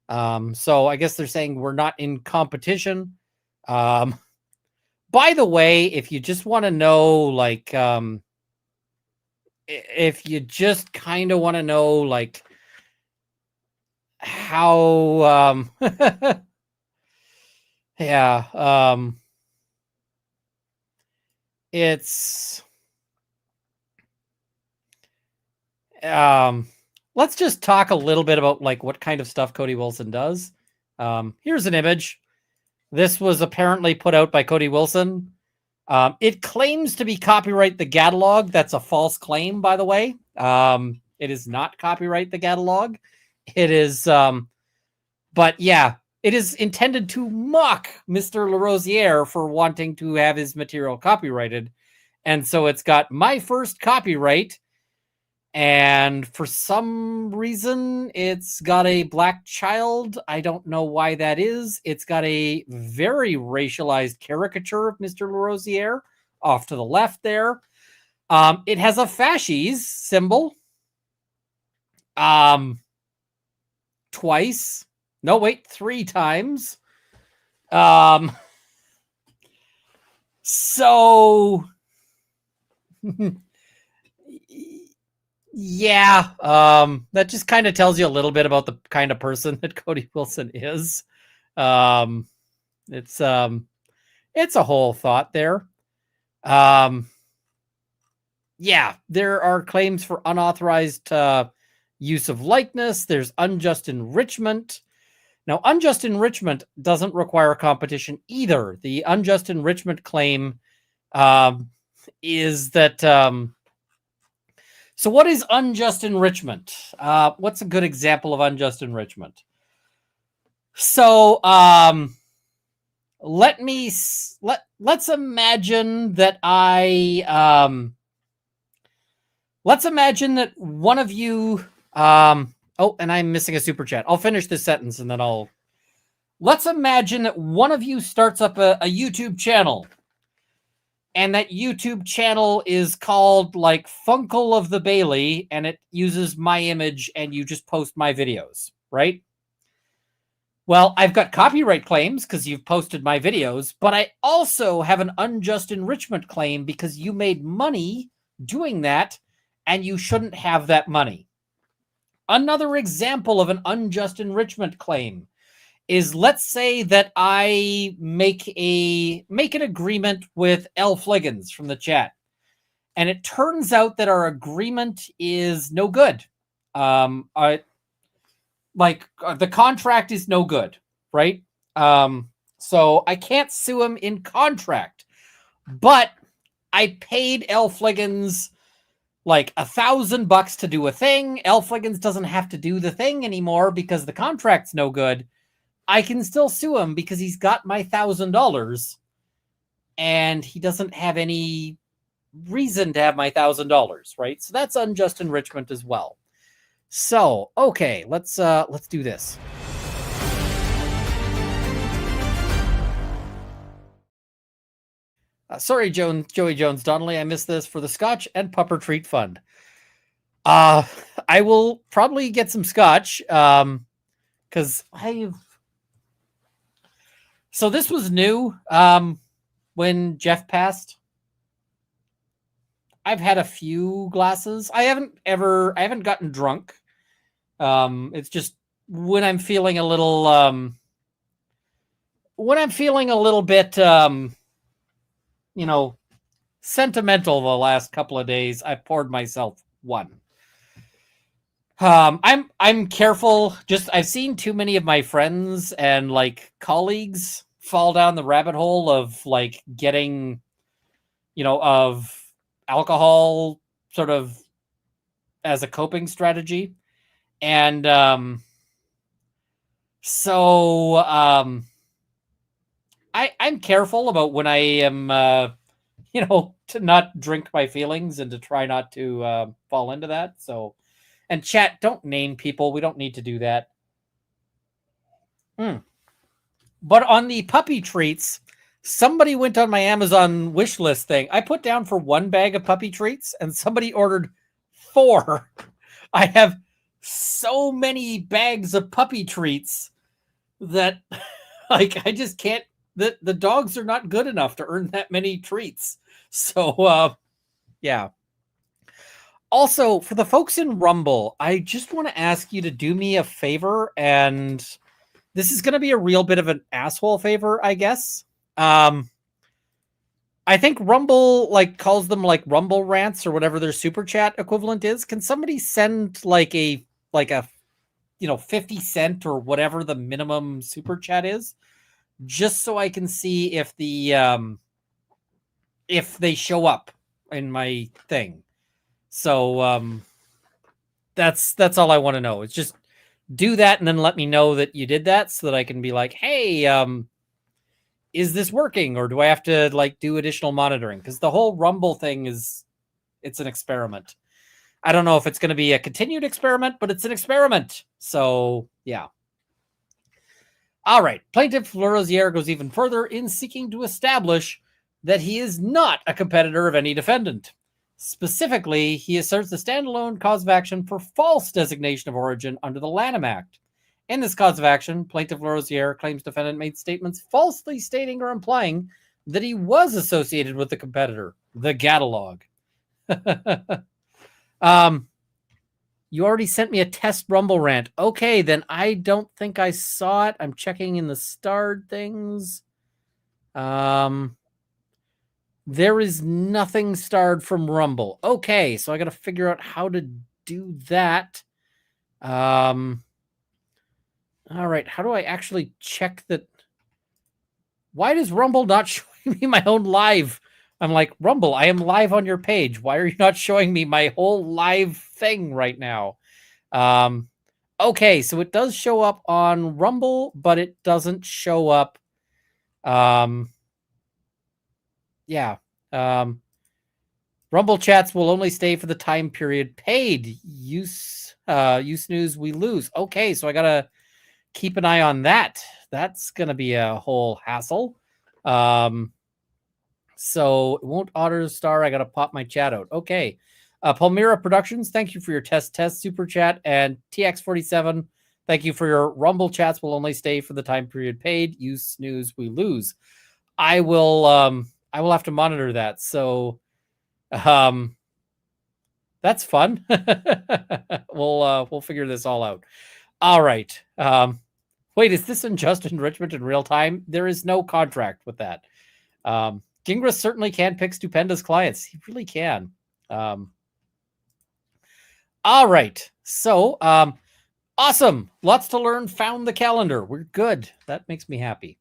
So I guess they're saying we're not in competition. By the way, if you just want to know, like, if you just kind of want to know, like, how, yeah, it's, let's just talk a little bit about like what kind of stuff Cody Wilson does. Here's an image. This was apparently put out by Cody Wilson. It claims to be copyright the catalog. That's a false claim, by the way. It is not copyright the catalog. It is, but yeah, it is intended to mock Mr. Larosière for wanting to have his material copyrighted. And so it's got my first copyright. And for some reason, it's got a black child. I don't know why that is. It's got a very racialized caricature of Mr. Larosière off to the left there. It has a fasces symbol. Twice. No, wait, 3 times. So... yeah, that just kind of tells you a little bit about the kind of person that Cody Wilson is. It's a whole thought there. Yeah, there are claims for unauthorized use of likeness. There's unjust enrichment. Now, unjust enrichment doesn't require competition either. The unjust enrichment claim is that... So what is unjust enrichment? What's a good example of unjust enrichment? So let's imagine that let's imagine that one of you oh, and I'm missing a super chat. I'll finish this sentence and then let's imagine that one of you starts up a YouTube channel. And that YouTube channel is called like Funkle of the Bailey, and it uses my image, and you just post my videos, right? Well, I've got copyright claims because you've posted my videos, but I also have an unjust enrichment claim because you made money doing that, and you shouldn't have that money. Another example of an unjust enrichment claim is, let's say that I make an agreement with L. Fliggins from the chat, and it turns out that our agreement is no good. The contract is no good, right? So I can't sue him in contract, but I paid L. Fliggins like $1,000 to do a thing. L. Fliggins doesn't have to do the thing anymore because the contract's no good. I can still sue him because he's got my $1,000 and he doesn't have any reason to have my $1,000, right? So that's unjust enrichment as well. So, okay, let's do this. Sorry, Joey Jones Donnelly, I missed this for the Scotch and Pupper Treat Fund. I will probably get some Scotch because So this was new when Jeff passed. I've had a few glasses. I haven't gotten drunk. It's just when I'm feeling a little bit sentimental the last couple of days, I poured myself one. I'm careful. Just I've seen too many of my friends and like colleagues fall down the rabbit hole of like getting, of alcohol sort of as a coping strategy. And I'm careful about when I am to not drink my feelings and to try not to fall into that. So, and chat, don't name people. We don't need to do that. But on the puppy treats, somebody went on my Amazon wish list thing. I put down for 1 bag of puppy treats and somebody ordered 4. I have so many bags of puppy treats that I just can't, the dogs are not good enough to earn that many treats. So, yeah. Also, for the folks in Rumble, I just want to ask you to do me a favor, and this is going to be a real bit of an asshole favor, I guess. I think Rumble calls them Rumble rants or whatever their super chat equivalent is. Can somebody send a 50 cent or whatever the minimum super chat is, just so I can see if they show up in my thing. So that's all I want to know. It's just do that and then let me know that you did that so that I can be like, hey, is this working, or do I have to do additional monitoring? Because the whole Rumble thing it's an experiment. I don't know if it's going to be a continued experiment, but it's an experiment. So yeah. All right. Plaintiff Rosier goes even further in seeking to establish that he is not a competitor of any defendant. Specifically, he asserts a standalone cause of action for false designation of origin under the Lanham Act. In this cause of action, Plaintiff Rosier claims defendant made statements falsely stating or implying that he was associated with the competitor, the Gatalog. You already sent me a test Rumble rant. Okay, then I don't think I saw it. I'm checking in the starred things. There is nothing starred from Rumble. Okay, so I got to figure out how to do that. All right, how do I actually check that? Why does Rumble not showing me my own live? I'm like, Rumble, I am live on your page. Why are you not showing me my whole live thing right now? Okay, so it does show up on Rumble, but it doesn't show up. Yeah. Rumble chats will only stay for the time period paid. You snooze, we lose. Okay, so I gotta keep an eye on that. That's gonna be a whole hassle. So it won't auto star. I gotta pop my chat out. Okay. Palmyra Productions, thank you for your test super chat, and TX47, thank you for your Rumble chats. Will only stay for the time period paid. You snooze, we lose. I will have to monitor that. So, that's fun. We'll figure this all out. All right. Wait, is this unjust enrichment in real time? There is no contract with that. Gingras certainly can pick stupendous clients. He really can. All right. So, awesome. Lots to learn. Found the calendar. We're good. That makes me happy.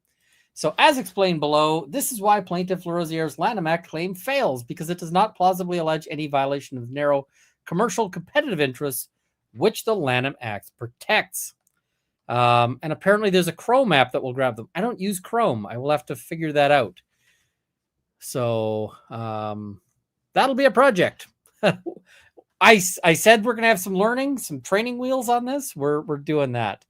So as explained below, this is why Plaintiff Rosier's Lanham Act claim fails, because it does not plausibly allege any violation of narrow commercial competitive interests, which the Lanham Act protects. And apparently there's a Chrome app that will grab them. I don't use Chrome. I will have to figure that out. So that'll be a project. I said we're going to have some learning, some training wheels on this. We're doing that.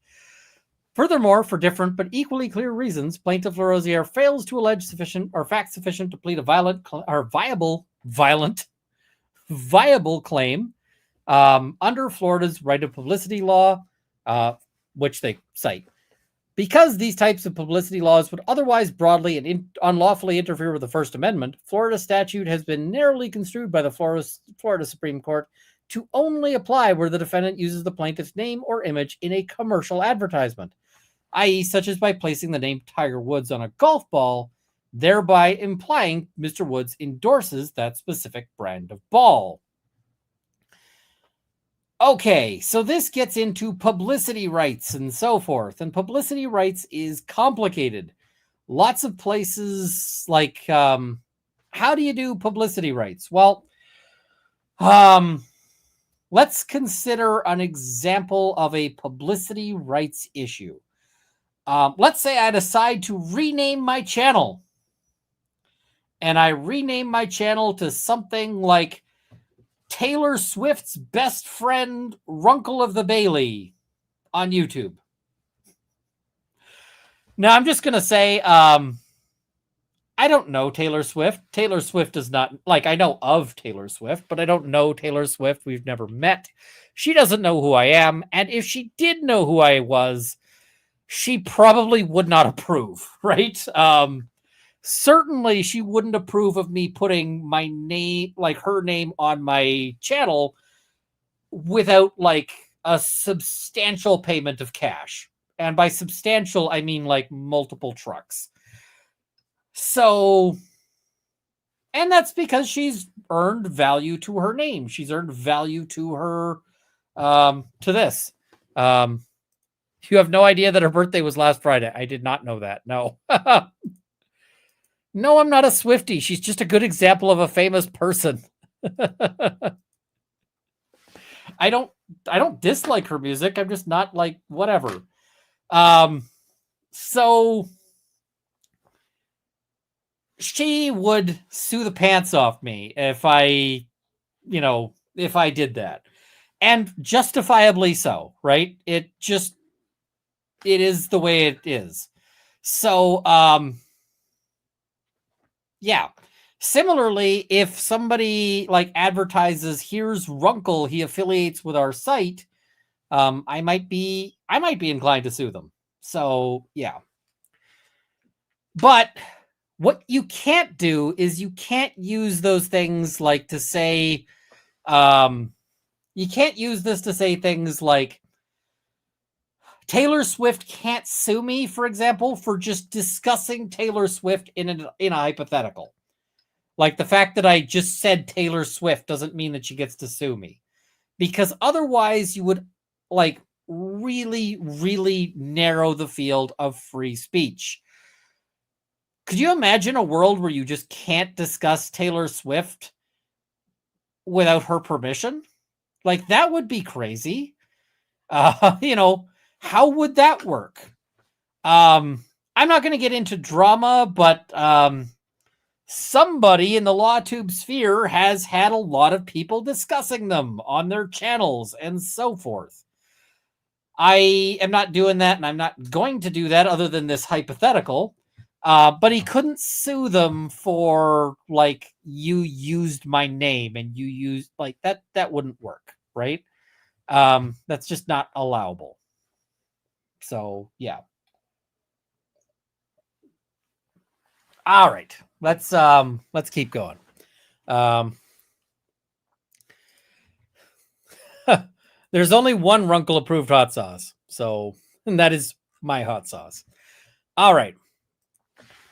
Furthermore, for different but equally clear reasons, Plaintiff Rosier fails to allege sufficient or facts sufficient to plead a viable claim under Florida's right of publicity law, which they cite. Because these types of publicity laws would otherwise broadly and unlawfully interfere with the First Amendment, Florida statute has been narrowly construed by the Florida Supreme Court to only apply where the defendant uses the plaintiff's name or image in a commercial advertisement, i.e., such as by placing the name Tiger Woods on a golf ball, thereby implying Mr. Woods endorses that specific brand of ball. Okay, so this gets into publicity rights and so forth, and publicity rights is complicated. Lots of places how do you do publicity rights? Well, let's consider an example of a publicity rights issue. Let's say I decide to rename my channel. and I rename my channel to something like Taylor Swift's Best Friend Runkle of the Bailey on YouTube. Now, I'm just going to say, I don't know Taylor Swift. Taylor Swift does not, like, I know of Taylor Swift, but I don't know Taylor Swift. We've never met. She doesn't know who I am. And if she did know who I was, she probably would not approve, right? Certainly she wouldn't approve of me putting my name, like her name, on my channel without like a substantial payment of cash. And by substantial, I mean like multiple trucks. So, and that's because she's earned value to her name. She's earned value to her, to this. You have no idea that her birthday was last Friday. I did not know that. No. No, I'm not a Swiftie. She's just a good example of a famous person. I don't dislike her music. I'm just not like whatever. So she would sue the pants off me if I did that. And justifiably so, right? It is the way it is. So, yeah. Similarly, if somebody like advertises, here's Runkle, he affiliates with our site, I might be inclined to sue them. So, yeah. But what you can't do is you can't use those things like to say, you can't use this to say things like Taylor Swift can't sue me, for example, for just discussing Taylor Swift in a hypothetical. Like the fact that I just said Taylor Swift doesn't mean that she gets to sue me. Because otherwise you would like really, really narrow the field of free speech. Could you imagine a world where you just can't discuss Taylor Swift without her permission? Like that would be crazy. How would that work? I'm not going to get into drama, but somebody in the LawTube sphere has had a lot of people discussing them on their channels and so forth. I am not doing that, and I'm not going to do that other than this hypothetical. But he couldn't sue them for, like, you used my name and you used, like, that wouldn't work, right? That's just not allowable. So, yeah. All right. Let's keep going. There's only one Runkle approved hot sauce. So, and that is my hot sauce. All right.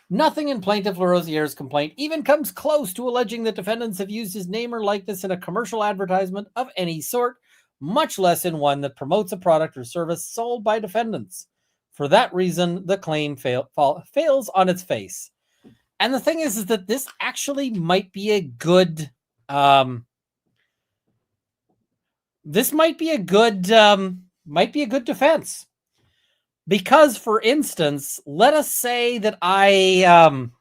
Nothing in Plaintiff LaRosierre's complaint even comes close to alleging that defendants have used his name or likeness in a commercial advertisement of any sort, much less in one that promotes a product or service sold by defendants. For that reason, the claim fails on its face. And the thing is that this actually might be a good, defense. Because, for instance, let us say that I am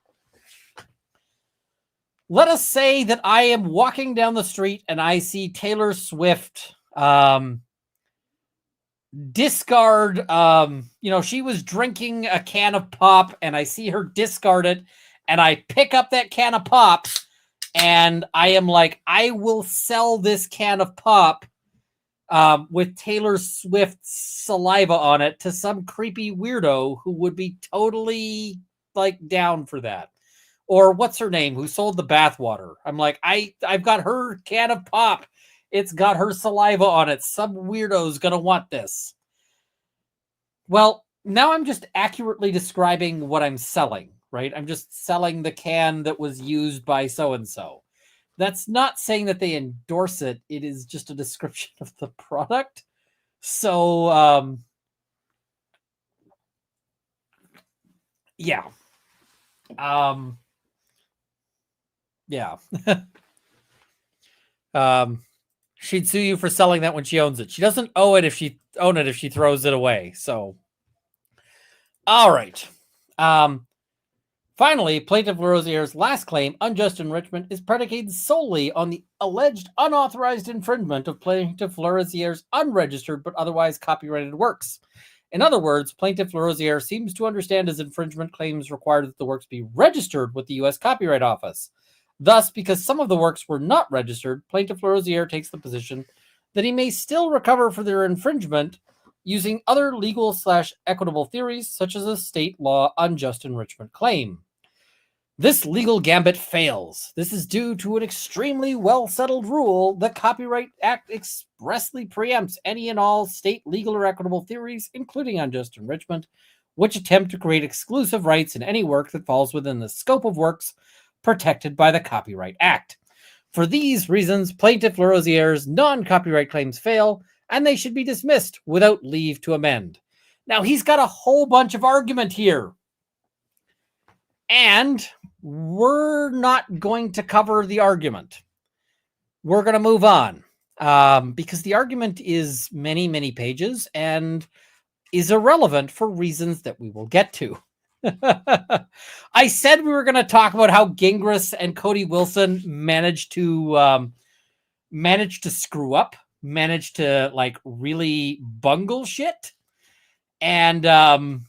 walking down the street and I see Taylor Swift discard, she was drinking a can of pop and I see her discard it and I pick up that can of pop and I am like, I will sell this can of pop with Taylor Swift's saliva on it to some creepy weirdo who would be totally like down for that. Or what's her name who sold the bathwater? I'm like, I've got her can of pop. It's got her saliva on it. Some weirdo's going to want this. Well, now I'm just accurately describing what I'm selling, right? I'm just selling the can that was used by so-and-so. That's not saying that they endorse it. It is just a description of the product. So, yeah. Yeah. She'd sue you for selling that when she owns it. She doesn't own it if she throws it away. So, all right. Finally, Plaintiff Larosier's last claim, unjust enrichment, is predicated solely on the alleged unauthorized infringement of Plaintiff Larosier's unregistered but otherwise copyrighted works. In other words, Plaintiff Larosier seems to understand his infringement claims require that the works be registered with the U.S. Copyright Office. Thus, because some of the works were not registered, Plaintiff Larosier takes the position that he may still recover for their infringement using other legal/equitable theories, such as a state law unjust enrichment claim. This legal gambit fails. This is due to an extremely well-settled rule. The Copyright Act expressly preempts any and all state legal or equitable theories, including unjust enrichment, which attempt to create exclusive rights in any work that falls within the scope of works protected by the Copyright Act. For these reasons, Plaintiff Larosier's non-copyright claims fail, and they should be dismissed without leave to amend. Now, he's got a whole bunch of argument here. And we're not going to cover the argument. We're going to move on because the argument is many, many pages and is irrelevant for reasons that we will get to. I said we were going to talk about how Gingras and Cody Wilson managed to screw up, managed to like really bungle shit. And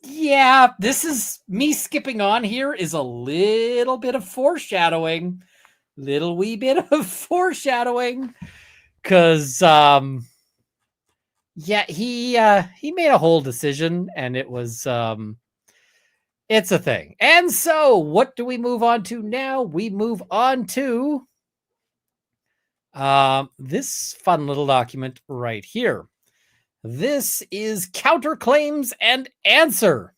yeah, this is me skipping on here is a little bit of foreshadowing, little wee bit of foreshadowing, because yeah, he made a whole decision, and it was it's a thing. And so, what do we move on to now? We move on to this fun little document right here. This is Counterclaims and Answer.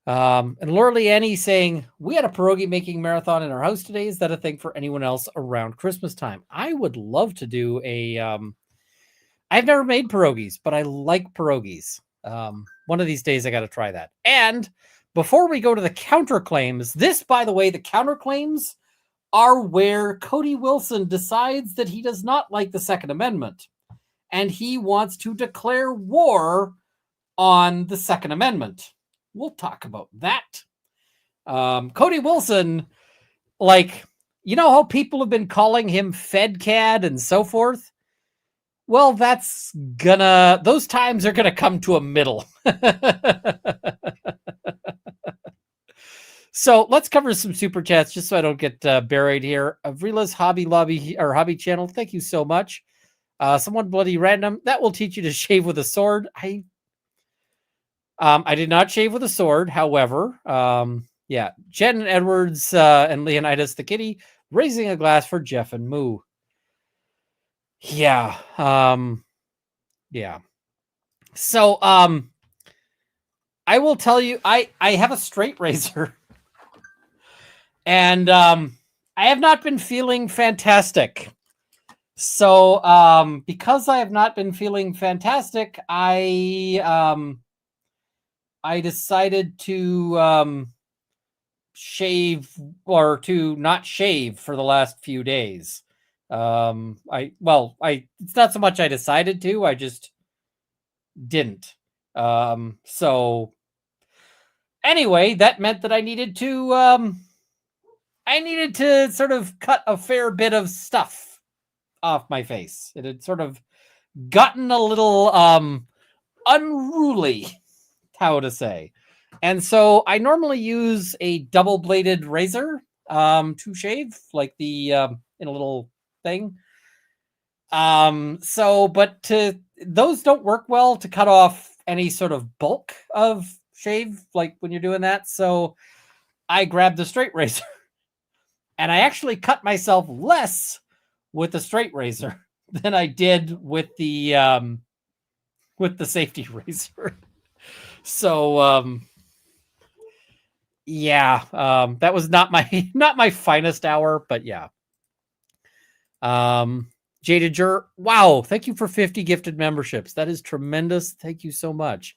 And Lorley Annie saying, we had a pierogi making marathon in our house today. Is that a thing for anyone else around Christmas time? I would love to do a, I've never made pierogies, but I like pierogies. One of these days I got to try that. And before we go to the counterclaims, this, by the way, the counterclaims are where Cody Wilson decides that he does not like the Second Amendment. And he wants to declare war on the Second Amendment. We'll talk about that. Cody Wilson, like, you know how people have been calling him FedCad and so forth? Well, those times are gonna come to a middle. So let's cover some super chats just so I don't get buried here. Avrila's Hobby Lobby or Hobby Channel, thank you so much. Someone bloody random, that will teach you to shave with a sword. I did not shave with a sword, however. Yeah, Jen Edwards and Leonidas the Kitty raising a glass for Jeff and Moo. Yeah. Yeah. So I will tell you, I have a straight razor. And I have not been feeling fantastic. So, because I have not been feeling fantastic, I decided to shave or to not shave for the last few days. It's not so much I decided to, I just didn't. So anyway, that meant that I needed to sort of cut a fair bit of stuff off my face. It had sort of gotten a little unruly, how to say. And so I normally use a double-bladed razor to shave, like the in a little thing. But those don't work well to cut off any sort of bulk of shave, like when you're doing that. So I grabbed the straight razor, and I actually cut myself less with the straight razor than I did with the safety razor. So yeah, that was not my finest hour, but yeah. Jada Jur, wow, thank you for 50 gifted memberships. That is tremendous. Thank you so much.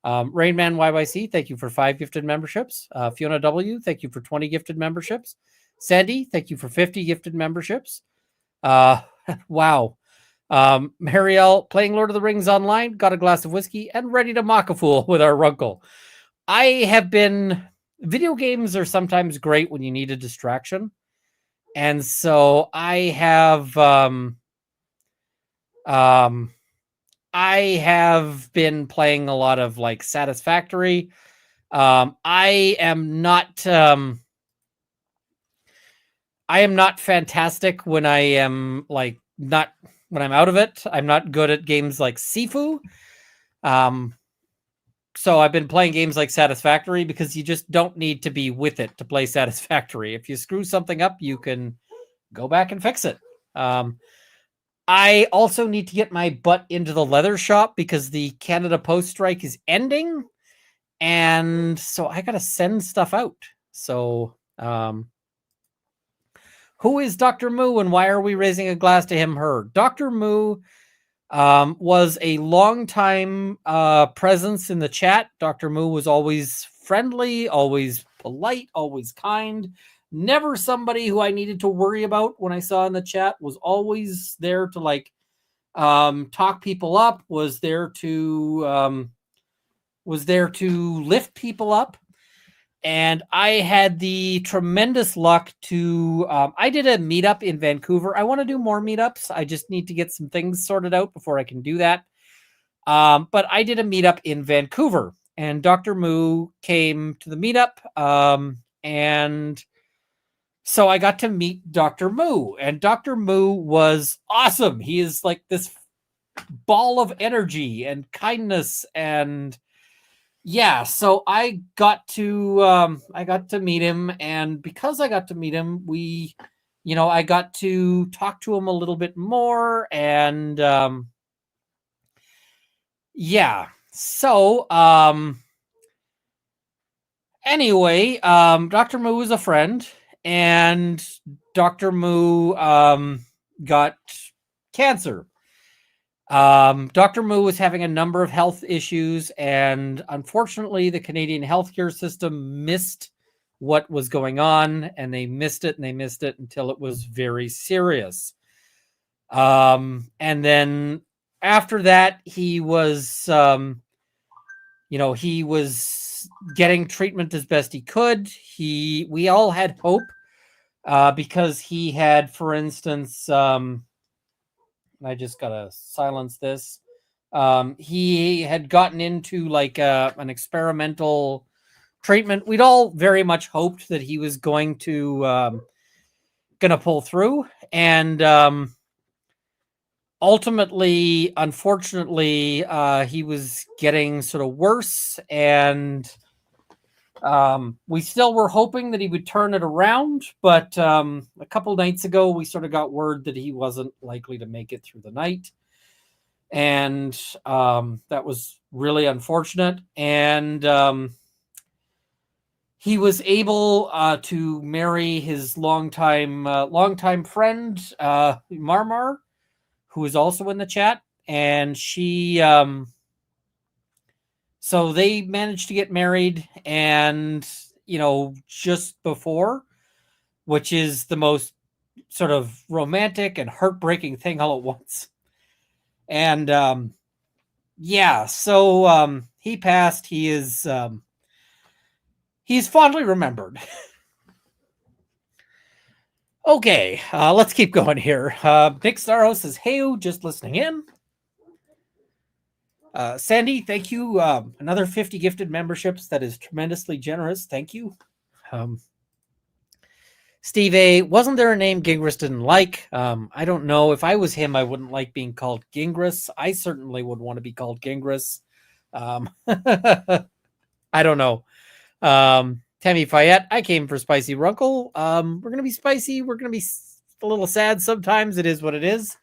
Rainman YYC, thank you for 5 gifted memberships. Fiona W, thank you for 20 gifted memberships. Sandy, thank you for 50 gifted memberships. Wow. Marielle, playing Lord of the Rings online, got a glass of whiskey and ready to mock a fool with our Runkle. video games are sometimes great when you need a distraction. And so I have been playing a lot of like Satisfactory. I am not fantastic when I am like not when I'm out of it. I'm not good at games like Sifu. So I've been playing games like Satisfactory because you just don't need to be with it to play Satisfactory. If you screw something up, you can go back and fix it. I also need to get my butt into the leather shop because the Canada Post strike is ending. And so I got to send stuff out. So, who is Dr. Moo and why are we raising a glass to him, her? Dr. Moo was a long-time presence in the chat. Dr. Moo was always friendly, always polite, always kind. Never somebody who I needed to worry about when I saw in the chat. Was always there to like talk people up. Was there to lift people up. And I had the tremendous luck to, I did a meetup in Vancouver. I want to do more meetups. I just need to get some things sorted out before I can do that. But I did a meetup in Vancouver and Dr. Moo came to the meetup. And so I got to meet Dr. Moo and Dr. Moo was awesome. He is like this ball of energy and kindness and yeah, so I got to meet him, and because I got to meet him, I got to talk to him a little bit more, and yeah. So anyway, Dr. Moo was a friend, and Dr. Moo got cancer. Dr. Moo was having a number of health issues, and unfortunately, the Canadian healthcare system missed what was going on, and they missed it until it was very serious. And then after that, he was, he was getting treatment as best he could. We all had hope because he had, for instance, I just gotta silence this. He had gotten into like an experimental treatment. We'd all very much hoped that he was going to pull through, and ultimately, unfortunately, he was getting sort of worse, and we still were hoping that he would turn it around, but a couple nights ago, we sort of got word that he wasn't likely to make it through the night. And that was really unfortunate. And he was able to marry his longtime friend, Marmar, who is also in the chat. And she... So they managed to get married, and, just before, which is the most sort of romantic and heartbreaking thing all at once. And, yeah, so he passed. He is, he's fondly remembered. Okay, let's keep going here. Nick Staros says, hey, just listening in. Sandy, thank you. Another 50 gifted memberships. That is tremendously generous. Thank you. Steve A, wasn't there a name Gingras didn't like? I don't know. If I was him, I wouldn't like being called Gingras. I certainly would want to be called Gingras. I don't know. Tammy Fayette, I came for Spicy Runkle. We're going to be spicy. We're going to be a little sad sometimes. It is what it is.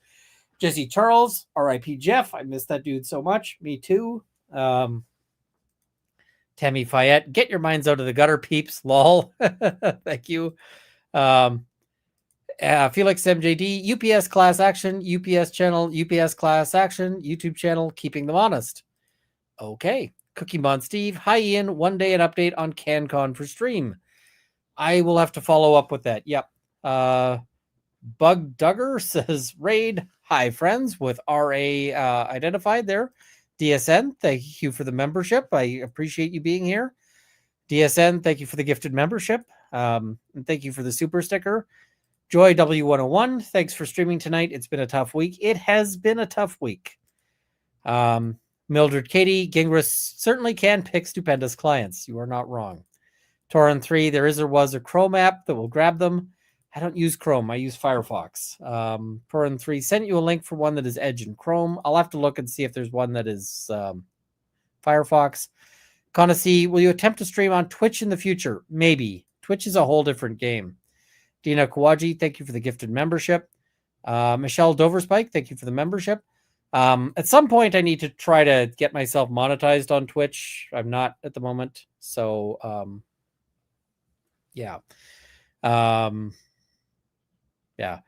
Jesse Charles, R.I.P. Jeff. I miss that dude so much. Me too. Tammy Fayette, get your minds out of the gutter, peeps. Lol. Thank you. Felix MJD, UPS class action, UPS channel, UPS class action, YouTube channel, keeping them honest. Okay. Cookie Mon Steve, hi Ian, one day an update on CanCon for stream. I will have to follow up with that. Yep. Bug Duggar says, raid. Hi, friends, with RA identified there. DSN, thank you for the membership. I appreciate you being here. DSN, thank you for the gifted membership. And thank you for the super sticker. Joy W101, thanks for streaming tonight. It's been a tough week. It has been a tough week. Mildred Katie, Gingras certainly can pick stupendous clients. You are not wrong. Torrent 3, there is or was a Chrome app that will grab them. I don't use Chrome. I use Firefox. Torrent 3 sent you a link for one that is Edge and Chrome. I'll have to look and see if there's one that is Firefox. Conacy, will you attempt to stream on Twitch in the future? Maybe. Twitch is a whole different game. Dina Kawaji, thank you for the gifted membership. Michelle Doverspike, thank you for the membership. At some point, I need to try to get myself monetized on Twitch. I'm not at the moment. So, yeah. Yeah.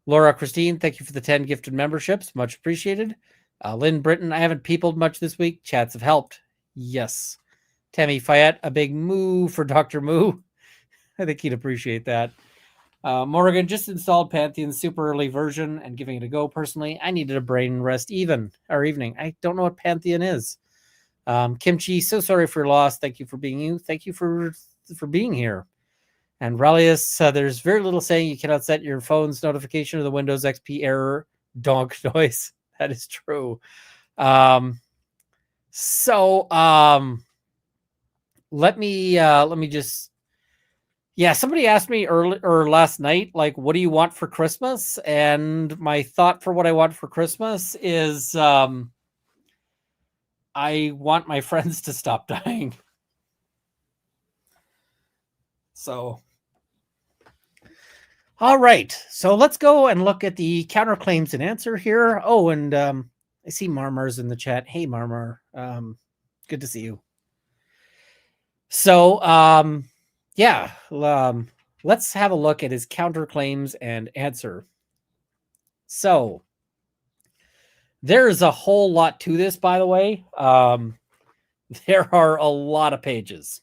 Laura Christine, thank you for the 10 gifted memberships. Much appreciated. Lynn Britton, I haven't peopled much this week. Chats have helped. Yes. Tammy Fayette, a big moo for Dr. Moo. I think he'd appreciate that. Morgan just installed Pantheon's super early version and giving it a go personally. I needed a brain rest evening. I don't know what Pantheon is. Kimchi, so sorry for your loss. Thank you for being you. Thank you for being here. And Rallius, there's very little saying you cannot set your phone's notification of the Windows XP error donk noise. That is true. Let me just. Yeah, somebody asked me last night, like, what do you want for Christmas? And my thought for what I want for Christmas is I want my friends to stop dying. So, all right. So let's go and look at the counterclaims and answer here. Oh, and I see Marmar's in the chat. Hey, Marmar. Good to see you. So, yeah, let's have a look at his counterclaims and answer. So there's a whole lot to this, by the way. There are a lot of pages.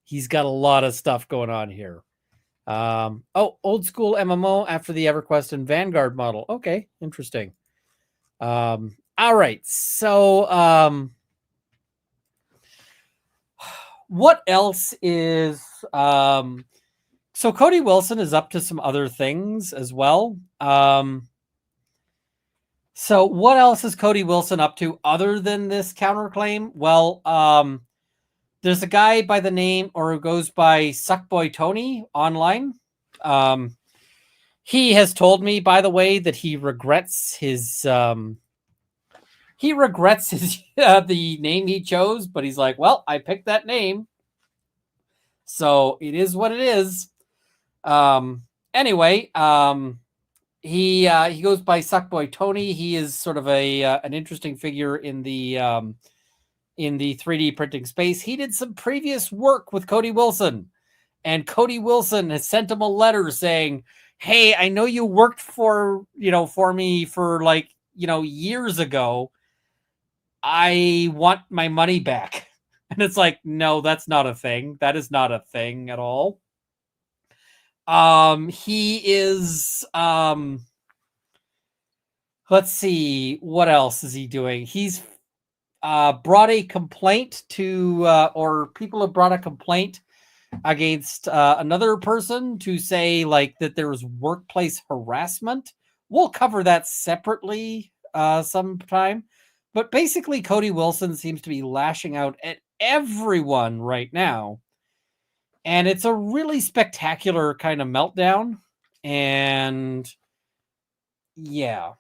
He's got a lot of stuff going on here. Old school MMO after the EverQuest and Vanguard model. Okay, interesting. All right, so what else is so Cody Wilson is up to some other things as well. So what else is Cody Wilson up to other than this counterclaim? Well, there's a guy by the name, or who goes by Suckboy Tony online. He has told me, by the way, that he regrets his the name he chose, but he's like, well, I picked that name, so it is what it is. Anyway, he goes by Suckboy Tony. He is sort of an interesting figure in the 3D printing space. He did some previous work with Cody Wilson, and Cody Wilson has sent him a letter saying, hey, I know you worked for me for years ago. I want my money back. And it's like, no, that's not a thing. That is not a thing at all. He is, let's see, what else is he doing? He's brought a complaint to, or people have brought a complaint against another person to say that there was workplace harassment. We'll cover that separately sometime. But basically, Cody Wilson seems to be lashing out at everyone right now. And it's a really spectacular kind of meltdown. And yeah.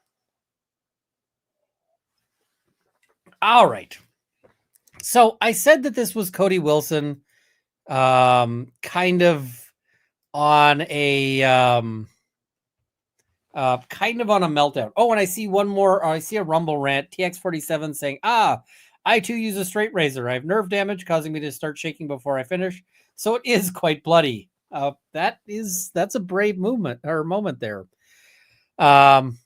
All right. So I said that this was Cody Wilson kind of on a meltdown. Oh, and I see one more. I see a Rumble rant. TX47 saying, I too use a straight razor. I have nerve damage causing me to start shaking before I finish. So it is quite bloody. That's a brave moment there. And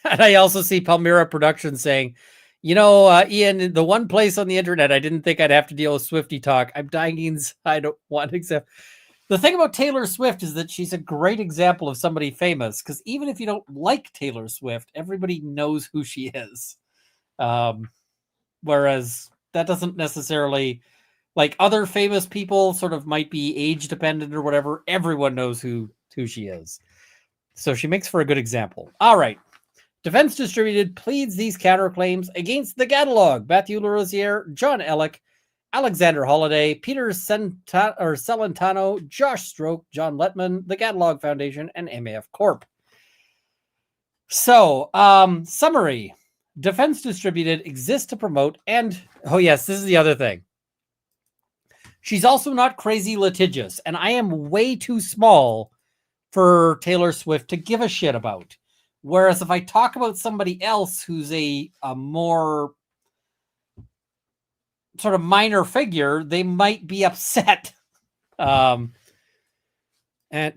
I also see Palmyra Productions saying, Ian, the one place on the internet I didn't think I'd have to deal with Swiftie talk. I'm dying inside one except. The thing about Taylor Swift is that she's a great example of somebody famous, because even if you don't like Taylor Swift, everybody knows who she is. Whereas that doesn't necessarily, like, other famous people sort of might be age dependent or whatever. Everyone knows who she is. So she makes for a good example. All right. Defense Distributed pleads these counterclaims against the catalog. Matthew LaRosiere, John Ellick, Alexander Holiday, Peter Celentano, Josh Stroke, John Letman, the Catalog Foundation, and MAF Corp. So, summary. Defense Distributed exists to promote and... Oh, yes, this is the other thing. She's also not crazy litigious, and I am way too small for Taylor Swift to give a shit about. Whereas if I talk about somebody else who's a more sort of minor figure, they might be upset. And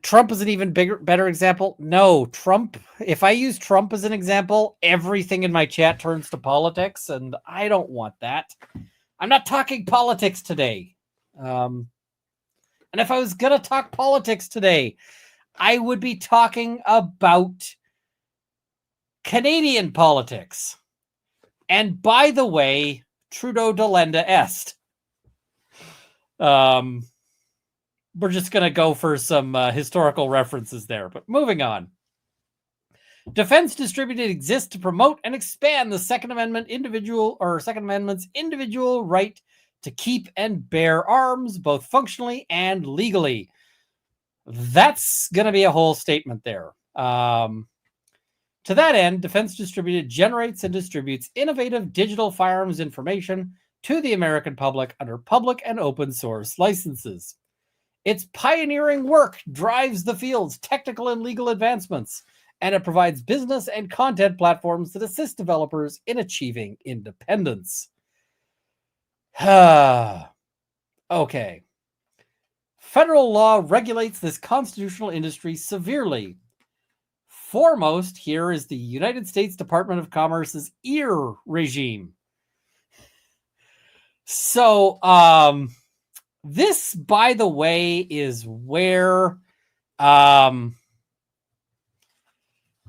Trump is an even better example. No, Trump, if I use Trump as an example, everything in my chat turns to politics, and I don't want that. I'm not talking politics today. And if I was going to talk politics today, I would be talking about Canadian politics. And by the way, Trudeau delenda est. We're just going to go for some historical references there, but moving on. Defense Distributed exists to promote and expand the Second Amendment's individual right to keep and bear arms, both functionally and legally. That's going to be a whole statement there. To that end, Defense Distributed generates and distributes innovative digital firearms information to the American public under public and open source licenses. Its pioneering work drives the field's technical and legal advancements, and it provides business and content platforms that assist developers in achieving independence. Okay. Federal law regulates this constitutional industry severely. Foremost here is the United States Department of Commerce's EAR regime. So, this, by the way, is where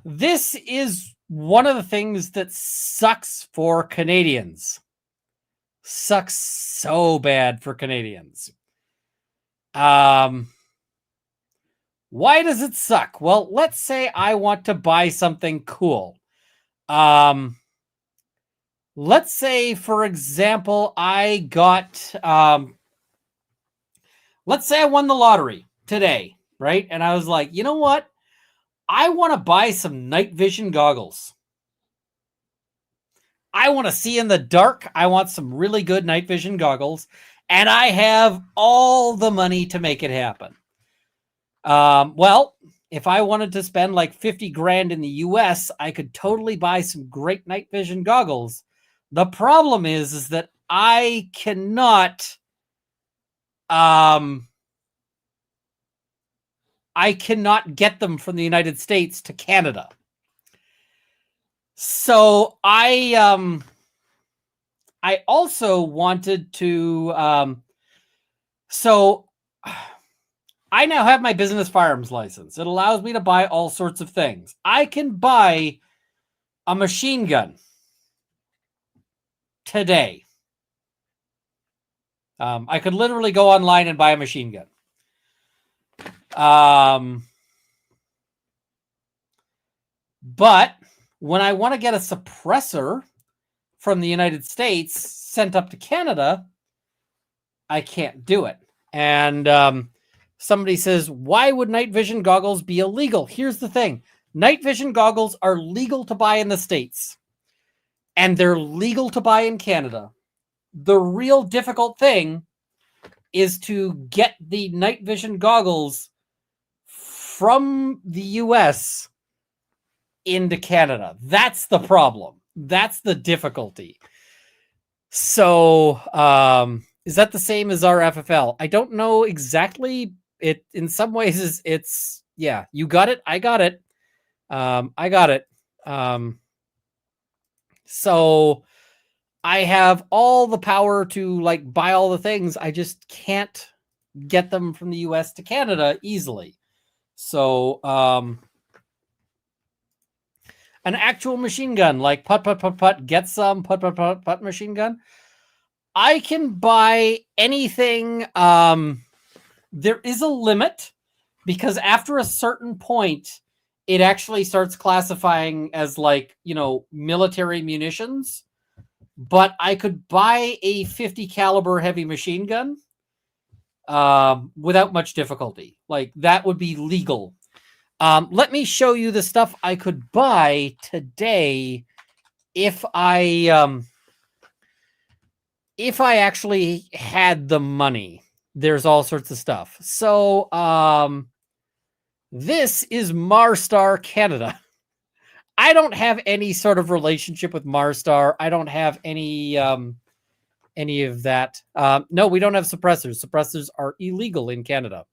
this is one of the things that sucks for Canadians. Sucks so bad for Canadians. Why does it suck? Well, let's say I want to buy something cool. Let's say, for example, let's say I won the lottery today, right? And I was like, you know what? I want to buy some night vision goggles. I want to see in the dark. I want some really good night vision goggles. And I have all the money to make it happen. Well, if I wanted to spend like 50 grand in the US, I could totally buy some great night vision goggles. The problem is that I cannot, get them from the United States to Canada. So I also wanted to, so I now have my business firearms license. It allows me to buy all sorts of things. I can buy a machine gun today. I could literally go online and buy a machine gun. But when I want to get a suppressor from the United States sent up to Canada, I can't do it. And somebody says, why would night vision goggles be illegal? Here's the thing. Night vision goggles are legal to buy in the States. And they're legal to buy in Canada. The real difficult thing is to get the night vision goggles from the US into Canada. That's the problem. That's the difficulty. So, is that the same as our FFL? I don't know exactly. It in some ways it's yeah, you got it. I got it. I got it. So I have all the power to like buy all the things. I just can't get them from the US to Canada easily. So, an actual machine gun, like put, get some, put machine gun. I can buy anything. There is a limit because after a certain point, it actually starts classifying as like, military munitions. But I could buy a 50 caliber heavy machine gun without much difficulty. Like, that would be legal. Let me show you the stuff I could buy today if I actually had the money. There's all sorts of stuff. So this is Marstar Canada. I don't have any sort of relationship with Marstar. I don't have any of that. No, we don't have suppressors. Suppressors are illegal in Canada.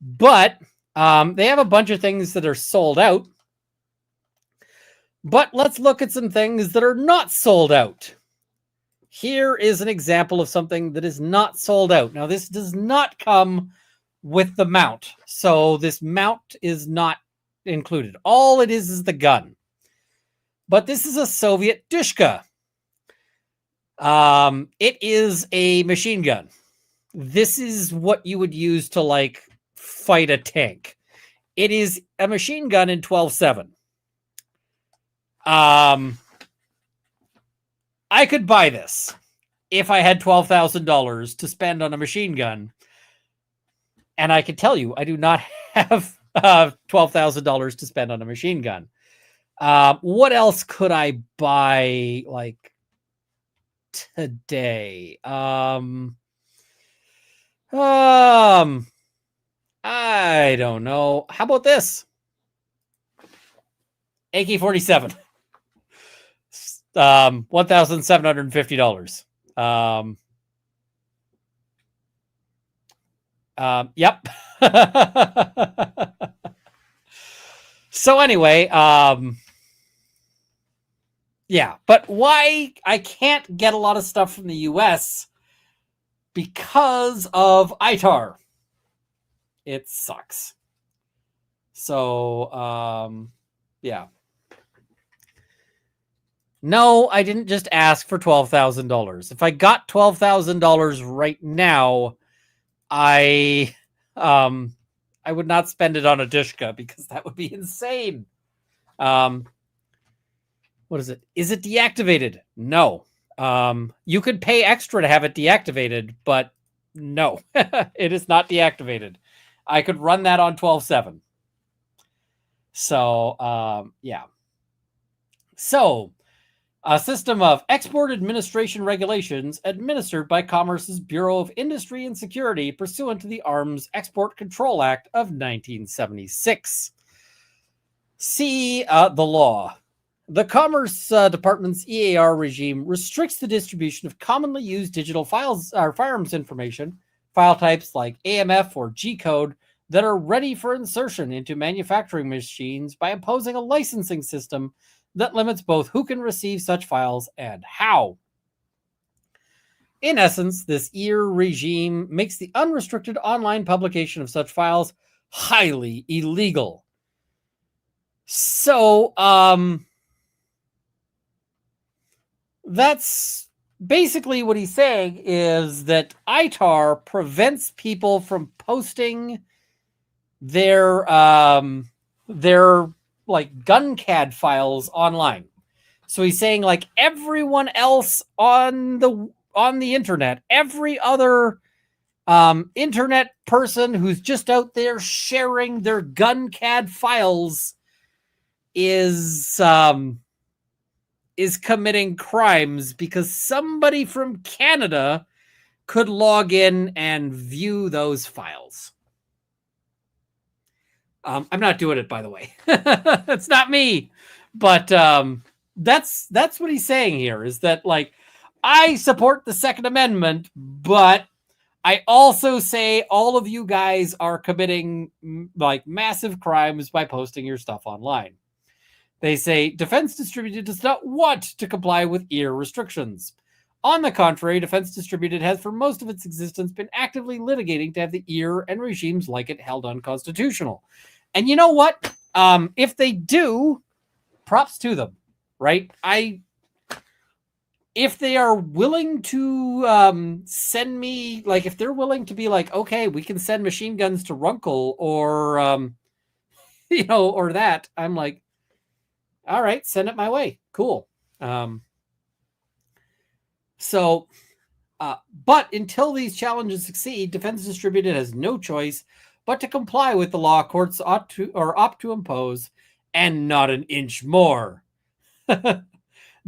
But they have a bunch of things that are sold out. But let's look at some things that are not sold out. Here is an example of something that is not sold out. Now, this does not come with the mount. So this mount is not included. All it is the gun. But this is a Soviet Dushka. It is a machine gun. This is what you would use to, like, fight a tank. It is a machine gun in 12.7. I could buy this if I had $12,000 to spend on a machine gun. And I can tell you, I do not have $12,000 to spend on a machine gun. What else could I buy, like, today? I don't know. How about this? AK-47. $1,750. Yep. So anyway, yeah, but why I can't get a lot of stuff from the US because of ITAR. It sucks. So, yeah. No, I didn't just ask for $12,000. If I got $12,000 right now, I would not spend it on a Dushka because that would be insane. What is it? Is it deactivated? No. You could pay extra to have it deactivated, but no, it is not deactivated. I could run that on 12.7. So, yeah. So, a system of export administration regulations administered by Commerce's Bureau of Industry and Security pursuant to the Arms Export Control Act of 1976. See the law. The Commerce Department's EAR regime restricts the distribution of commonly used digital files or firearms information, file types like AMF or G-code, that are ready for insertion into manufacturing machines by imposing a licensing system that limits both who can receive such files and how. In essence, this EAR regime makes the unrestricted online publication of such files highly illegal. So, that's basically what he's saying, is that ITAR prevents people from posting their like GunCAD files online. So he's saying, like, everyone else on the internet, every other internet person who's just out there sharing their GunCAD files is committing crimes because somebody from Canada could log in and view those files. I'm not doing it, by the way. It's not me. But that's what he's saying here, is that, like, I support the Second Amendment, but I also say all of you guys are committing, like, massive crimes by posting your stuff online. They say Defense Distributed does not want to comply with EAR restrictions. On the contrary, Defense Distributed has for most of its existence been actively litigating to have the EAR and regimes like it held unconstitutional. And you know what? If they do, props to them, right? if they are willing to send me, like, if they're willing to be like, okay, we can send machine guns to Runkle or, or that, I'm like, all right, send it my way. Cool. But until these challenges succeed, Defense Distributed has no choice but to comply with the law courts opt to impose, and not an inch more.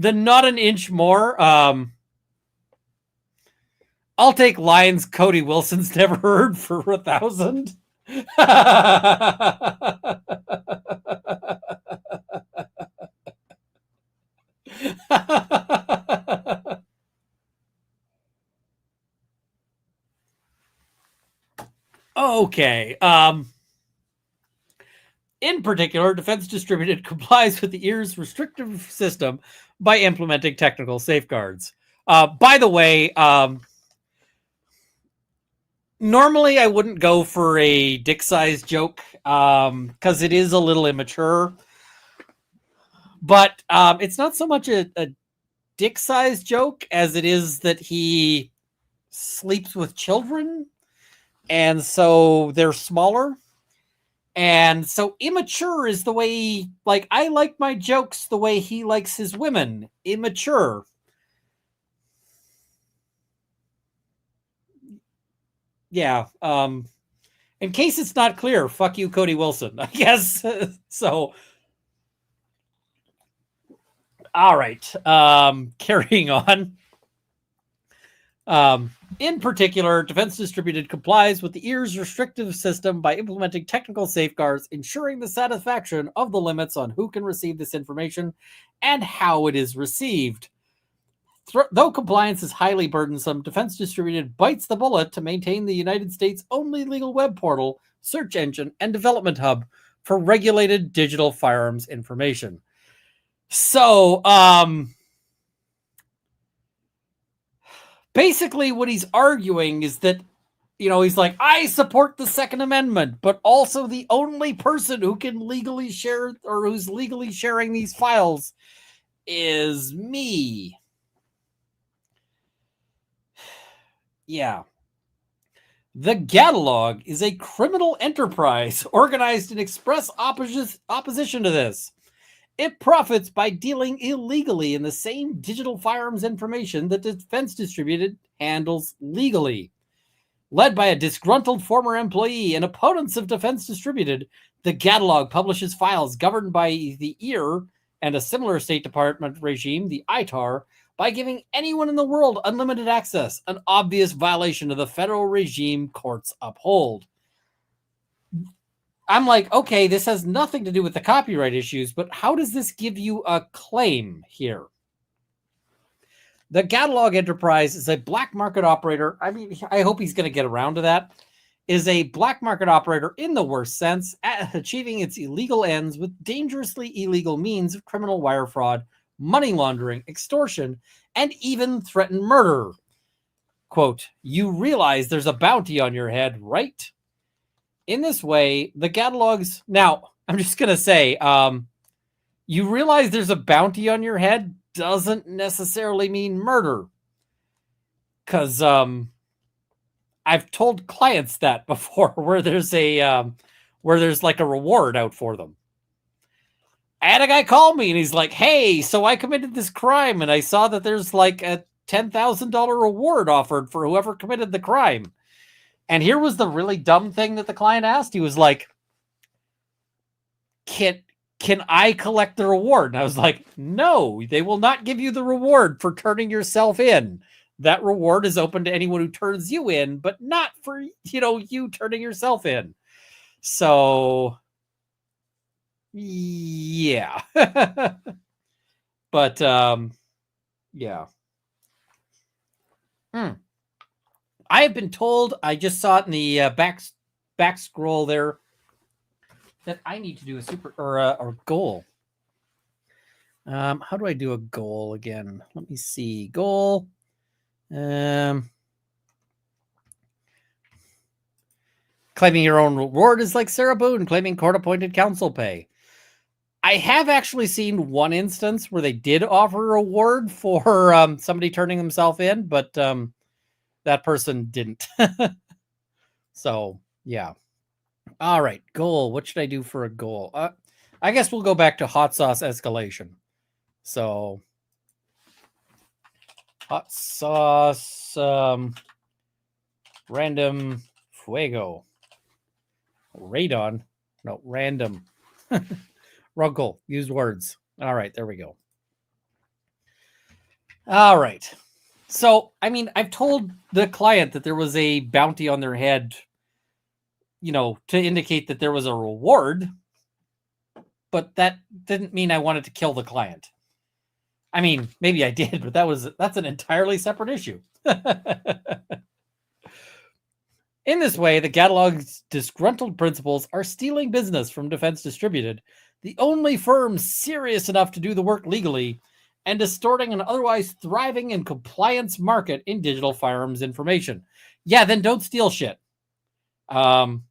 The not an inch more. I'll take lines Cody Wilson's never heard for 1,000. Okay. In particular, Defense Distributed complies with the EAR's restrictive system by implementing technical safeguards. By the way, normally I wouldn't go for a dick-sized joke because it is a little immature. But it's not so much a dick-sized joke as it is that he sleeps with children, and so they're smaller. And so immature is the way, like, I like my jokes the way he likes his women. Immature. Yeah. In case it's not clear, fuck you, Cody Wilson, I guess. So, all right. Carrying on. In particular, Defense Distributed complies with the EAR's restrictive system by implementing technical safeguards, ensuring the satisfaction of the limits on who can receive this information and how it is received. Though compliance is highly burdensome, Defense Distributed bites the bullet to maintain the United States' only legal web portal, search engine, and development hub for regulated digital firearms information. So, basically what he's arguing is that, he's like, I support the Second Amendment, but also the only person who can legally share, or who's legally sharing these files, is me. Yeah. The catalog is a criminal enterprise organized in express opposition to this. It profits by dealing illegally in the same digital firearms information that Defense Distributed handles legally. Led by a disgruntled former employee and opponents of Defense Distributed, the catalog publishes files governed by the EAR and a similar State Department regime, the ITAR, by giving anyone in the world unlimited access, an obvious violation of the federal regime courts uphold. I'm like, okay, this has nothing to do with the copyright issues, but how does this give you a claim here? The catalog enterprise is a black market operator. I mean, I hope he's going to get around to that. Is a black market operator in the worst sense, at achieving its illegal ends with dangerously illegal means of criminal wire fraud, money laundering, extortion, and even threatened murder. Quote, you realize there's a bounty on your head, right? In this way, the catalogs... Now, I'm just going to say, you realize there's a bounty on your head doesn't necessarily mean murder. Because I've told clients that before, where there's like a reward out for them. I had a guy call me and he's like, hey, so I committed this crime and I saw that there's like a $10,000 reward offered for whoever committed the crime. And here was the really dumb thing that the client asked. He was like, can I collect the reward? And I was like, no, they will not give you the reward for turning yourself in. That reward is open to anyone who turns you in, but not for, you turning yourself in. So, yeah. But, yeah. I have been told, I just saw it in the back scroll there, that I need to do a goal. How do I do a goal again? Let me see. Goal. Claiming your own reward is like Sarah Boone claiming court-appointed counsel pay. I have actually seen one instance where they did offer a reward for somebody turning themselves in, but that person didn't. So, yeah. All right, goal. What should I do for a goal? I guess we'll go back to hot sauce escalation. So, hot sauce, random fuego. Radon. No, random. Runkle. Use words. All right, there we go. All right. So, I mean, I've told the client that there was a bounty on their head, to indicate that there was a reward, but that didn't mean I wanted to kill the client. I mean, maybe I did, but that's an entirely separate issue. In this way, the catalog's disgruntled principals are stealing business from Defense Distributed, the only firm serious enough to do the work legally, and distorting an otherwise thriving and compliance market in digital firearms information. Yeah, then don't steal shit. Then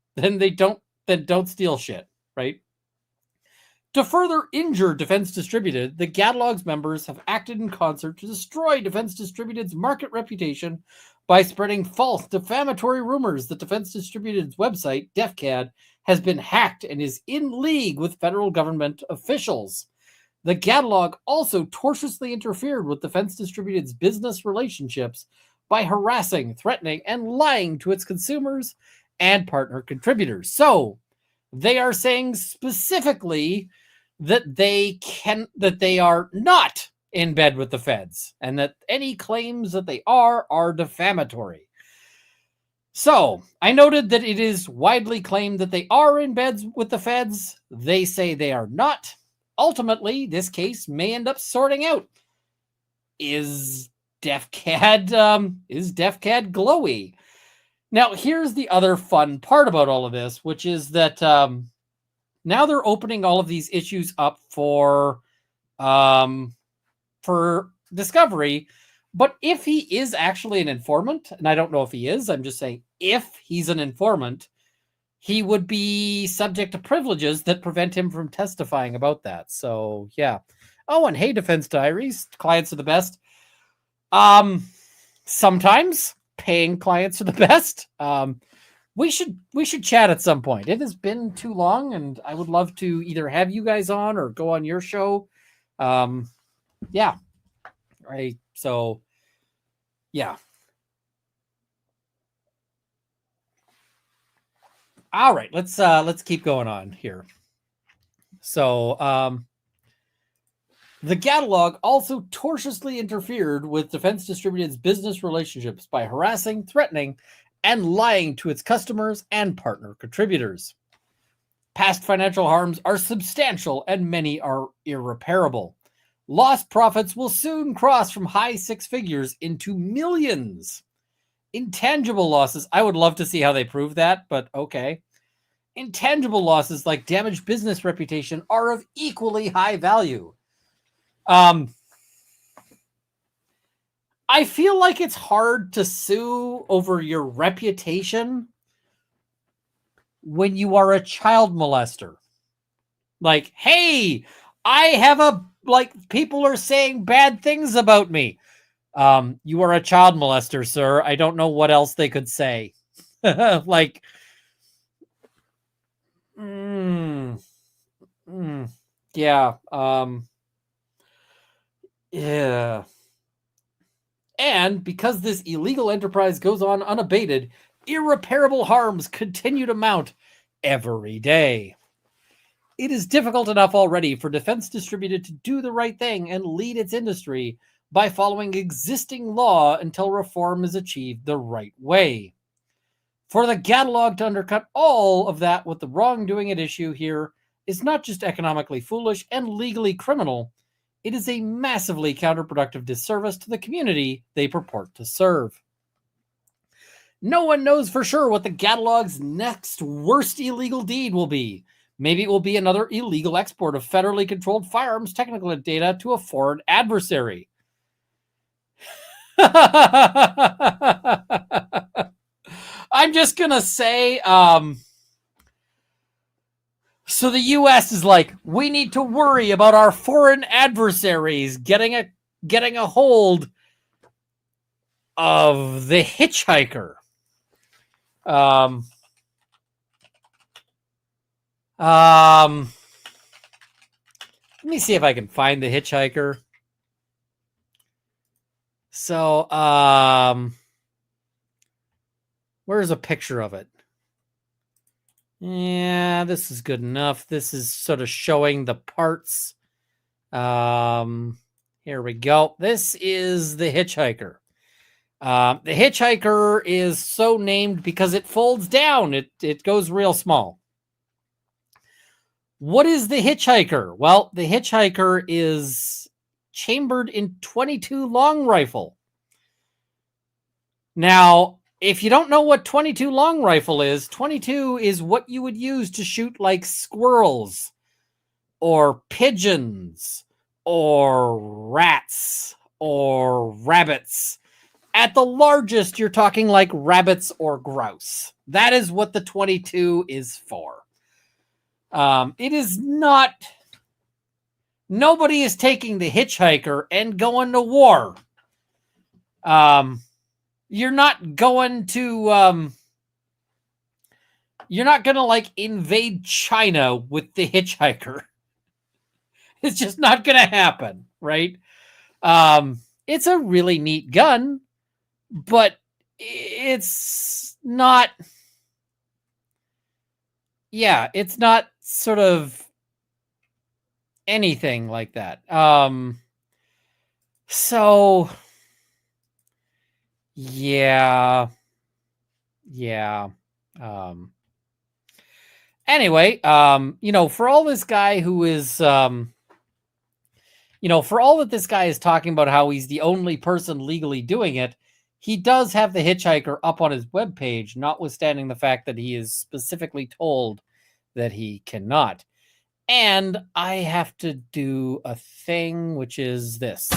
don't steal shit, right? To further injure Defense Distributed, the catalog's members have acted in concert to destroy Defense Distributed's market reputation by spreading false, defamatory rumors that Defense Distributed's website, DefCAD, has been hacked and is in league with federal government officials. The catalog also tortiously interfered with Defense Distributed's business relationships by harassing, threatening, and lying to its consumers and partner contributors. So, they are saying specifically that they are not in bed with the feds, and that any claims that they are defamatory. So, I noted that it is widely claimed that they are in bed with the feds. They say they are not. Ultimately, this case may end up sorting out, is DefCAD glowy? Now, here's the other fun part about all of this, which is that now they're opening all of these issues up for discovery. But if he is actually an informant, and I don't know if he is, I'm just saying if he's an informant, he would be subject to privileges that prevent him from testifying about that. So, yeah. Oh, and hey, Defense Diaries, clients are the best. Sometimes paying clients are the best. We should chat at some point. It has been too long, and I would love to either have you guys on or go on your show. Yeah. Right. So, yeah. All right. Let's keep going on here. So, the catalog also tortiously interfered with Defense Distributed's business relationships by harassing, threatening, and lying to its customers and partner contributors. Past financial harms are substantial and many are irreparable. Lost profits will soon cross from high six figures into millions. Intangible losses, I would love to see how they prove that, but okay. Intangible losses like damaged business reputation are of equally high value. I feel like it's hard to sue over your reputation when you are a child molester. Like, hey, I have people are saying bad things about me. You are a child molester, sir. I don't know what else they could say. Like, yeah. Yeah. And because this illegal enterprise goes on unabated, irreparable harms continue to mount every day. It is difficult enough already for Defense Distributed to do the right thing and lead its industry by following existing law until reform is achieved the right way. For the catalog to undercut all of that with the wrongdoing at issue here is not just economically foolish and legally criminal, it is a massively counterproductive disservice to the community they purport to serve. No one knows for sure what the catalog's next worst illegal deed will be. Maybe it will be another illegal export of federally controlled firearms technical data to a foreign adversary. I'm just going to say, So the U.S. is like, we need to worry about our foreign adversaries getting a hold of the hitchhiker. Let me see if I can find the hitchhiker. So, where's a picture of it? Yeah, this is good enough. This is sort of showing the parts. Here we go. This is the hitchhiker. The hitchhiker is so named because it folds down. It goes real small. What is the hitchhiker? Well, the hitchhiker is chambered in .22 long rifle. Now, if you don't know what .22 long rifle is, .22 is what you would use to shoot like squirrels or pigeons or rats or rabbits. At the largest, you're talking like rabbits or grouse. That is what the .22 is for. It is not... Nobody is taking the hitchhiker and going to war. You're not going to... you're not going to, like, invade China with the hitchhiker. It's just not going to happen, right? It's a really neat gun, but it's not... Yeah, it's not sort of anything like that. So... Yeah. Anyway, for all this guy who is, for all that this guy is talking about how he's the only person legally doing it, he does have the hitchhiker up on his webpage, notwithstanding the fact that he is specifically told that he cannot. And I have to do a thing, which is this.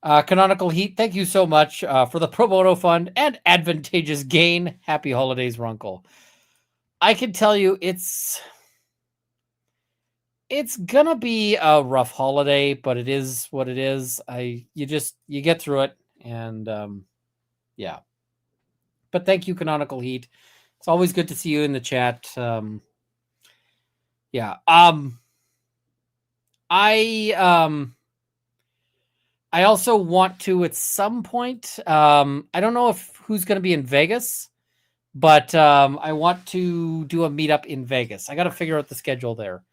Canonical Heat, thank you so much for the pro bono fund and advantageous gain. Happy holidays, Runkle. I can tell you it's gonna be a rough holiday, but it is what it is. You get through it, and yeah. But thank you, Canonical Heat. It's always good to see you in the chat. Yeah. I also want to, at some point, I don't know who's going to be in Vegas, but I want to do a meetup in Vegas. I got to figure out the schedule there.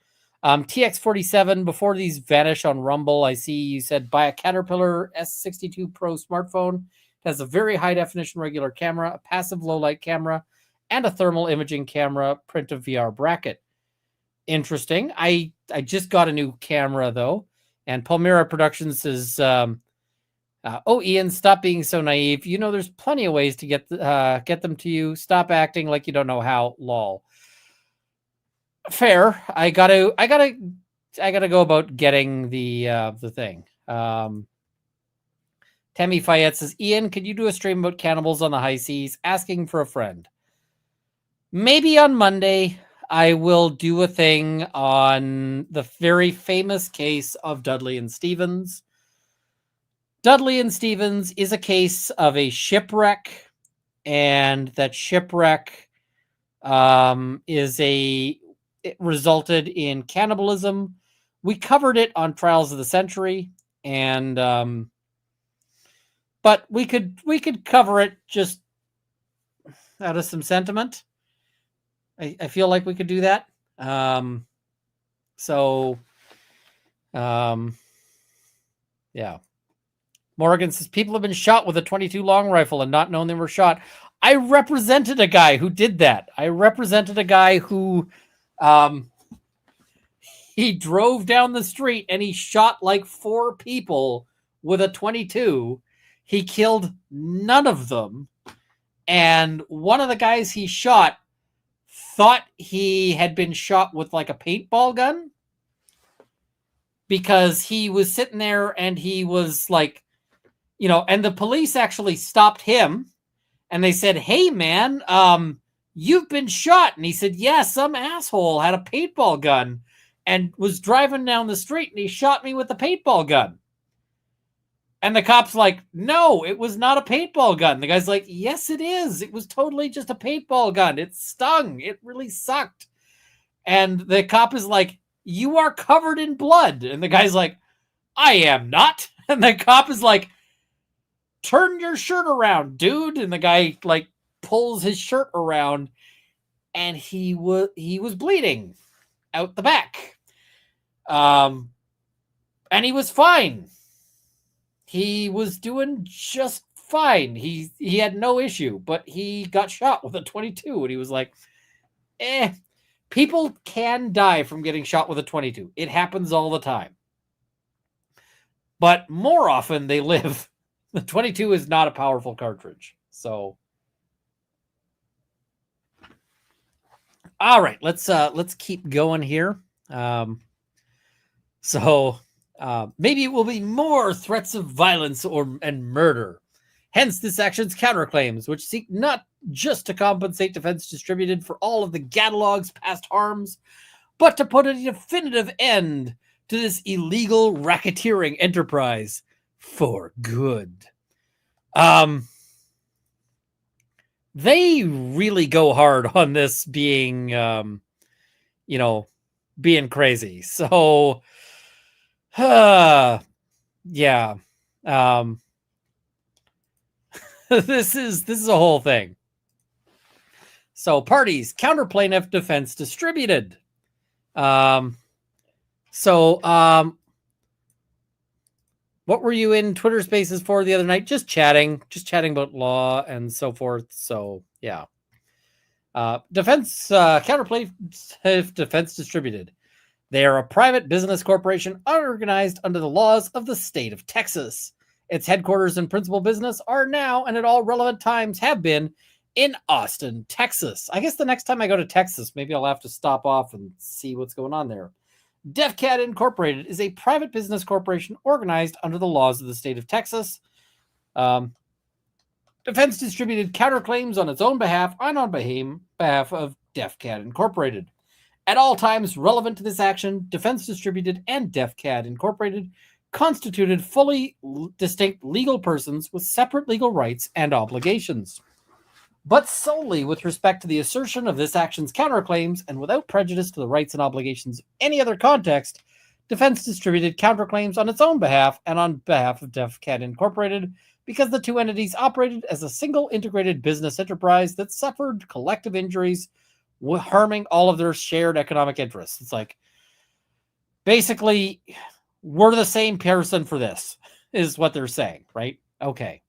TX47, before these vanish on Rumble, I see you said buy a Caterpillar S62 Pro smartphone. It has a very high definition regular camera, a passive low light camera, and a thermal imaging camera, print of VR bracket. Interesting. I just got a new camera though. And Palmyra Productions says, Ian, stop being so naive. There's plenty of ways to get them to you. Stop acting like you don't know how. Lol. Fair. I gotta go about getting the thing. Tammy Fayette says, Ian, could you do a stream about cannibals on the high seas? Asking for a friend. Maybe on Monday. I will do a thing on the very famous case of Dudley and Stevens. Dudley and Stevens is a case of a shipwreck, and that shipwreck it resulted in cannibalism. We covered it on Trials of the Century, and but we could cover it just out of some sentiment. I feel like we could do that. Yeah. Morgan says, people have been shot with a .22 long rifle and not known they were shot. I represented a guy who did that. I represented a guy who he drove down the street and he shot like 4 people with a .22. He killed none of them. And one of the guys he shot thought he had been shot with like a paintball gun, because he was sitting there and he was like, and the police actually stopped him And they said, hey, man, you've been shot. And he said, yeah, some asshole had a paintball gun and was driving down the street and he shot me with a paintball gun. And the cop's like, no, it was not a paintball gun. The guy's like, yes, it is. It was totally just a paintball gun. It stung. It really sucked. And the cop is like, you are covered in blood. And the guy's like, I am not. And the cop is like, turn your shirt around, dude. And the guy like pulls his shirt around and he was bleeding out the back. And he was fine. He was doing just fine. He had no issue, but he got shot with a 22 and he was like, people can die from getting shot with a 22. It happens all the time. But more often they live. The 22 is not a powerful cartridge. So all right, let's keep going here. Maybe it will be more threats of violence and murder. Hence this action's counterclaims, which seek not just to compensate Defense Distributed for all of the catalog's past harms, but to put a definitive end to this illegal racketeering enterprise for good. They really go hard on this being, being crazy. So, yeah. This is a whole thing. So parties, counter plaintiff, Defense Distributed. What were you in Twitter Spaces for the other night? Just chatting about law and so forth. So yeah. Counterplay Defense Distributed. They are a private business corporation organized under the laws of the state of Texas. Its headquarters and principal business are now, and at all relevant times have been, in Austin, Texas. I guess the next time I go to Texas, maybe I'll have to stop off and see what's going on there. DefCat Incorporated is a private business corporation organized under the laws of the state of Texas. Defense Distributed counterclaims on its own behalf and on behalf of DefCat Incorporated. At all times relevant to this action, Defense Distributed and DefCat Incorporated constituted fully distinct legal persons with separate legal rights and obligations. But solely with respect to the assertion of this action's counterclaims and without prejudice to the rights and obligations of any other context, Defense Distributed counterclaims on its own behalf and on behalf of DefCat Incorporated because the two entities operated as a single integrated business enterprise that suffered collective injuries, harming all of their shared economic interests. It's like, basically, we're the same person for this, is what they're saying, right? Okay.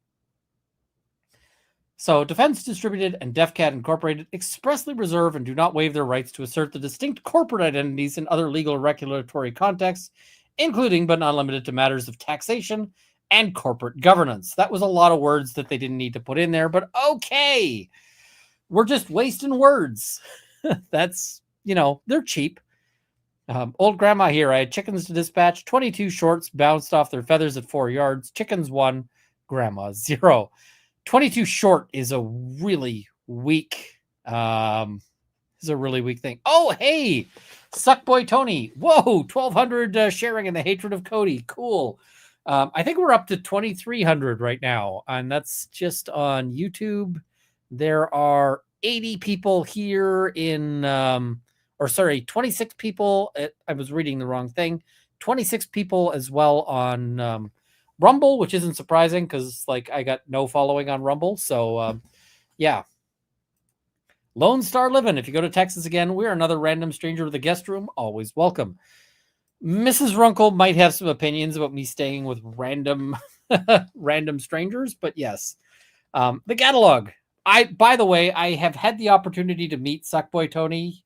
So Defense Distributed and DefCat Incorporated expressly reserve and do not waive their rights to assert the distinct corporate identities in other legal regulatory contexts, including but not limited to matters of taxation and corporate governance. That was a lot of words that they didn't need to put in there, but okay. We're just wasting words. That's, they're cheap. Old grandma here. I had chickens to dispatch. 22 shorts bounced off their feathers at 4 yards. Chickens 1, grandma 0. 22 short is a really weak, thing. Oh, hey, Suckboy Tony. Whoa, 1,200 sharing in the hatred of Cody. Cool. I think we're up to 2,300 right now, and that's just on YouTube. There are 80 people here 26 people. I was reading the wrong thing. 26 people as well on Rumble, which isn't surprising because I got no following on Rumble. So yeah. Lone Star Living. If you go to Texas again, we're another random stranger to the guest room. Always welcome. Mrs. Runkle might have some opinions about me staying with random strangers, but yes. The catalog. By the way, I have had the opportunity to meet Suckboy Tony.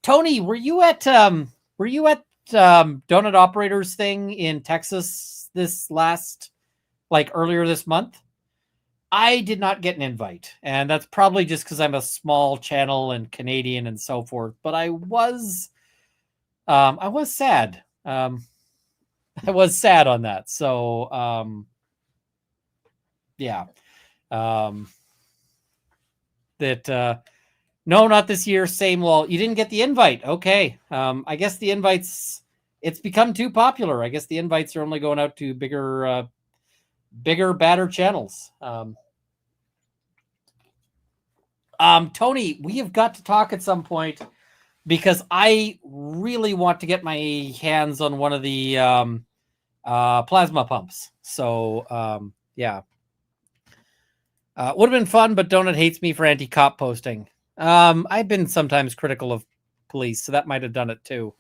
Tony, were you at Donut Operators thing in Texas this last, earlier this month? I did not get an invite, and that's probably just because I'm a small channel and Canadian and so forth. But I was sad. I was sad on that. So, yeah. that, no, not this year. Same. Well, you didn't get the invite. Okay. I guess the invites, it's become too popular. I guess the invites are only going out to bigger, badder channels. Tony, we have got to talk at some point because I really want to get my hands on one of the plasma pumps. So, yeah. Would have been fun, but Donut hates me for anti-cop posting. I've been sometimes critical of police, so that might have done it too.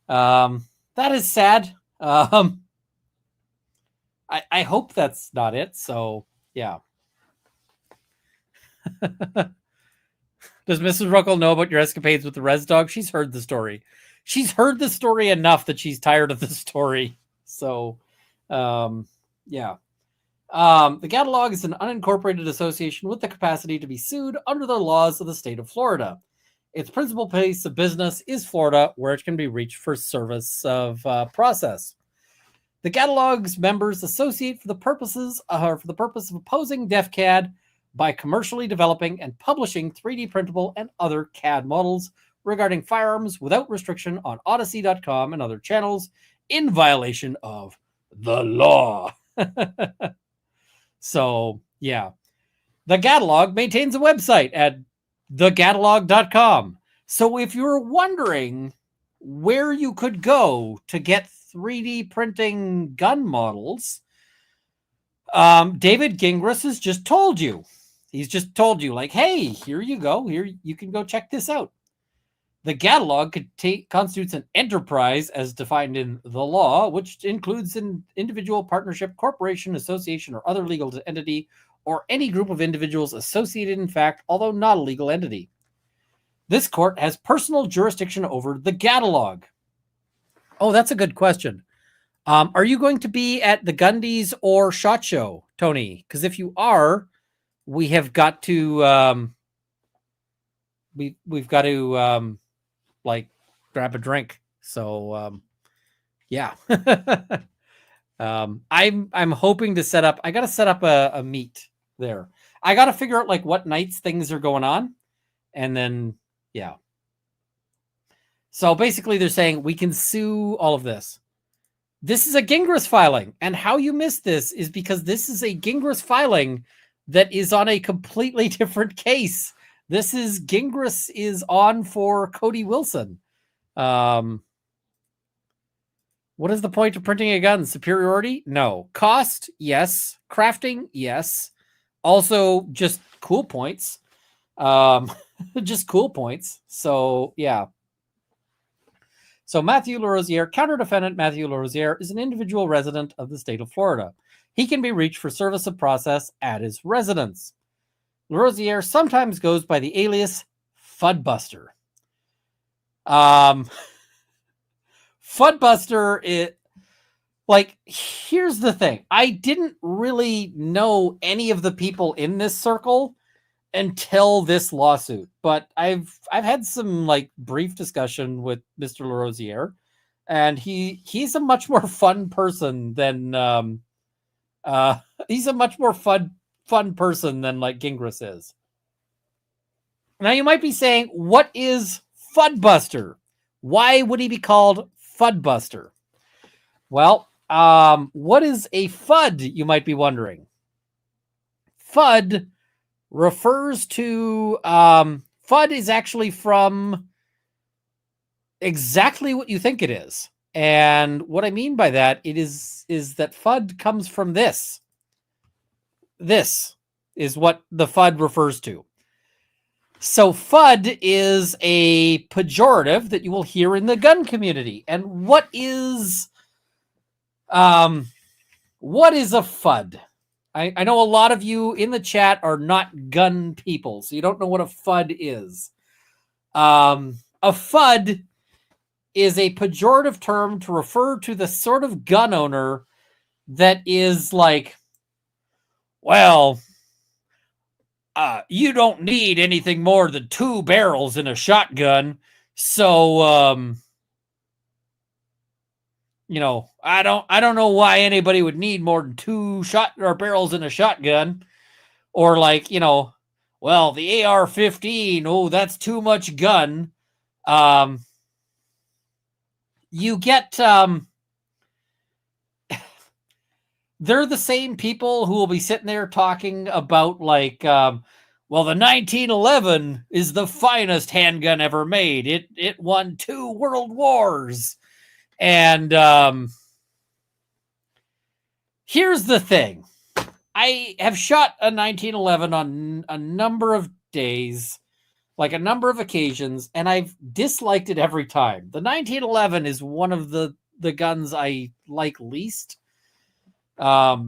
That is sad. I hope that's not it. So, yeah. Does Mrs. Ruckle know about your escapades with the res dog? She's heard the story. She's heard the story enough that she's tired of the story. So, yeah. The catalog is an unincorporated association with the capacity to be sued under the laws of the state of Florida. Its principal place of business is Florida, where it can be reached for service of process. The catalog's members associate for the purpose of opposing DefCAD by commercially developing and publishing 3D printable and other CAD models regarding firearms without restriction on Odyssey.com and other channels in violation of the law. So, yeah. The catalog maintains a website at thecatalog.com. So if you're wondering where you could go to get 3D printing gun models, David Gingras has just told you. He's just told you, like, hey, here you go. Here, you can go check this out. The catalog constitutes an enterprise as defined in the law, which includes an individual, partnership, corporation, association, or other legal entity, or any group of individuals associated in fact, although not a legal entity. This court has personal jurisdiction over the catalog. Oh, that's a good question. Are you going to be at the Gundies or SHOT Show, Tony? Because if you are, we have got to we've got to like grab a drink. So yeah. I'm hoping to set up. I got to set up a meet there. I got to figure out like what nights things are going on, and then yeah. So basically, they're saying we can sue all of this. This is a Gingras filing, and how you missed this is because this is a Gingras filing that is on a completely different case. This is Gingras is on for Cody Wilson. What is the point of printing a gun? Superiority? No. Cost? Yes. Crafting? Yes. Also, just cool points. Just cool points. So, yeah. So, Matthew LaRosiere, counter-defendant Matthew LaRosiere, is an individual resident of the state of Florida. He can be reached for service of process at his residence. LaRosiere sometimes goes by the alias Fuddbuster. Fuddbuster, here's the thing. I didn't really know any of the people in this circle until this lawsuit, but I've had some like brief discussion with Mr. LaRosiere, and he's a much more fun person than he's a much more fun person than like Gingras is. Now you might be saying, what is Fuddbuster? Why would he be called Fuddbuster? Well, what is a FUD, you might be wondering? FUD refers to, FUD is actually from exactly what you think it is. And what I mean by that, is that FUD comes from this. This is what the FUD refers to. So FUD is a pejorative that you will hear in the gun community. And what is a FUD? I know a lot of you in the chat are not gun people, so you don't know what a FUD is. A FUD is a pejorative term to refer to the sort of gun owner that is like, well, you don't need anything more than 2 barrels in a shotgun. So, you know, I don't know why anybody would need more than 2 barrels in a shotgun. Or like, you know, well, the AR-15, oh, that's too much gun. You get, they're the same people who will be sitting there talking about like, well, the 1911 is the finest handgun ever made. It won 2 world wars. And here's the thing. I have shot a 1911 on a number of days, like a number of occasions, and I've disliked it every time. The 1911 is one of the guns I like least. I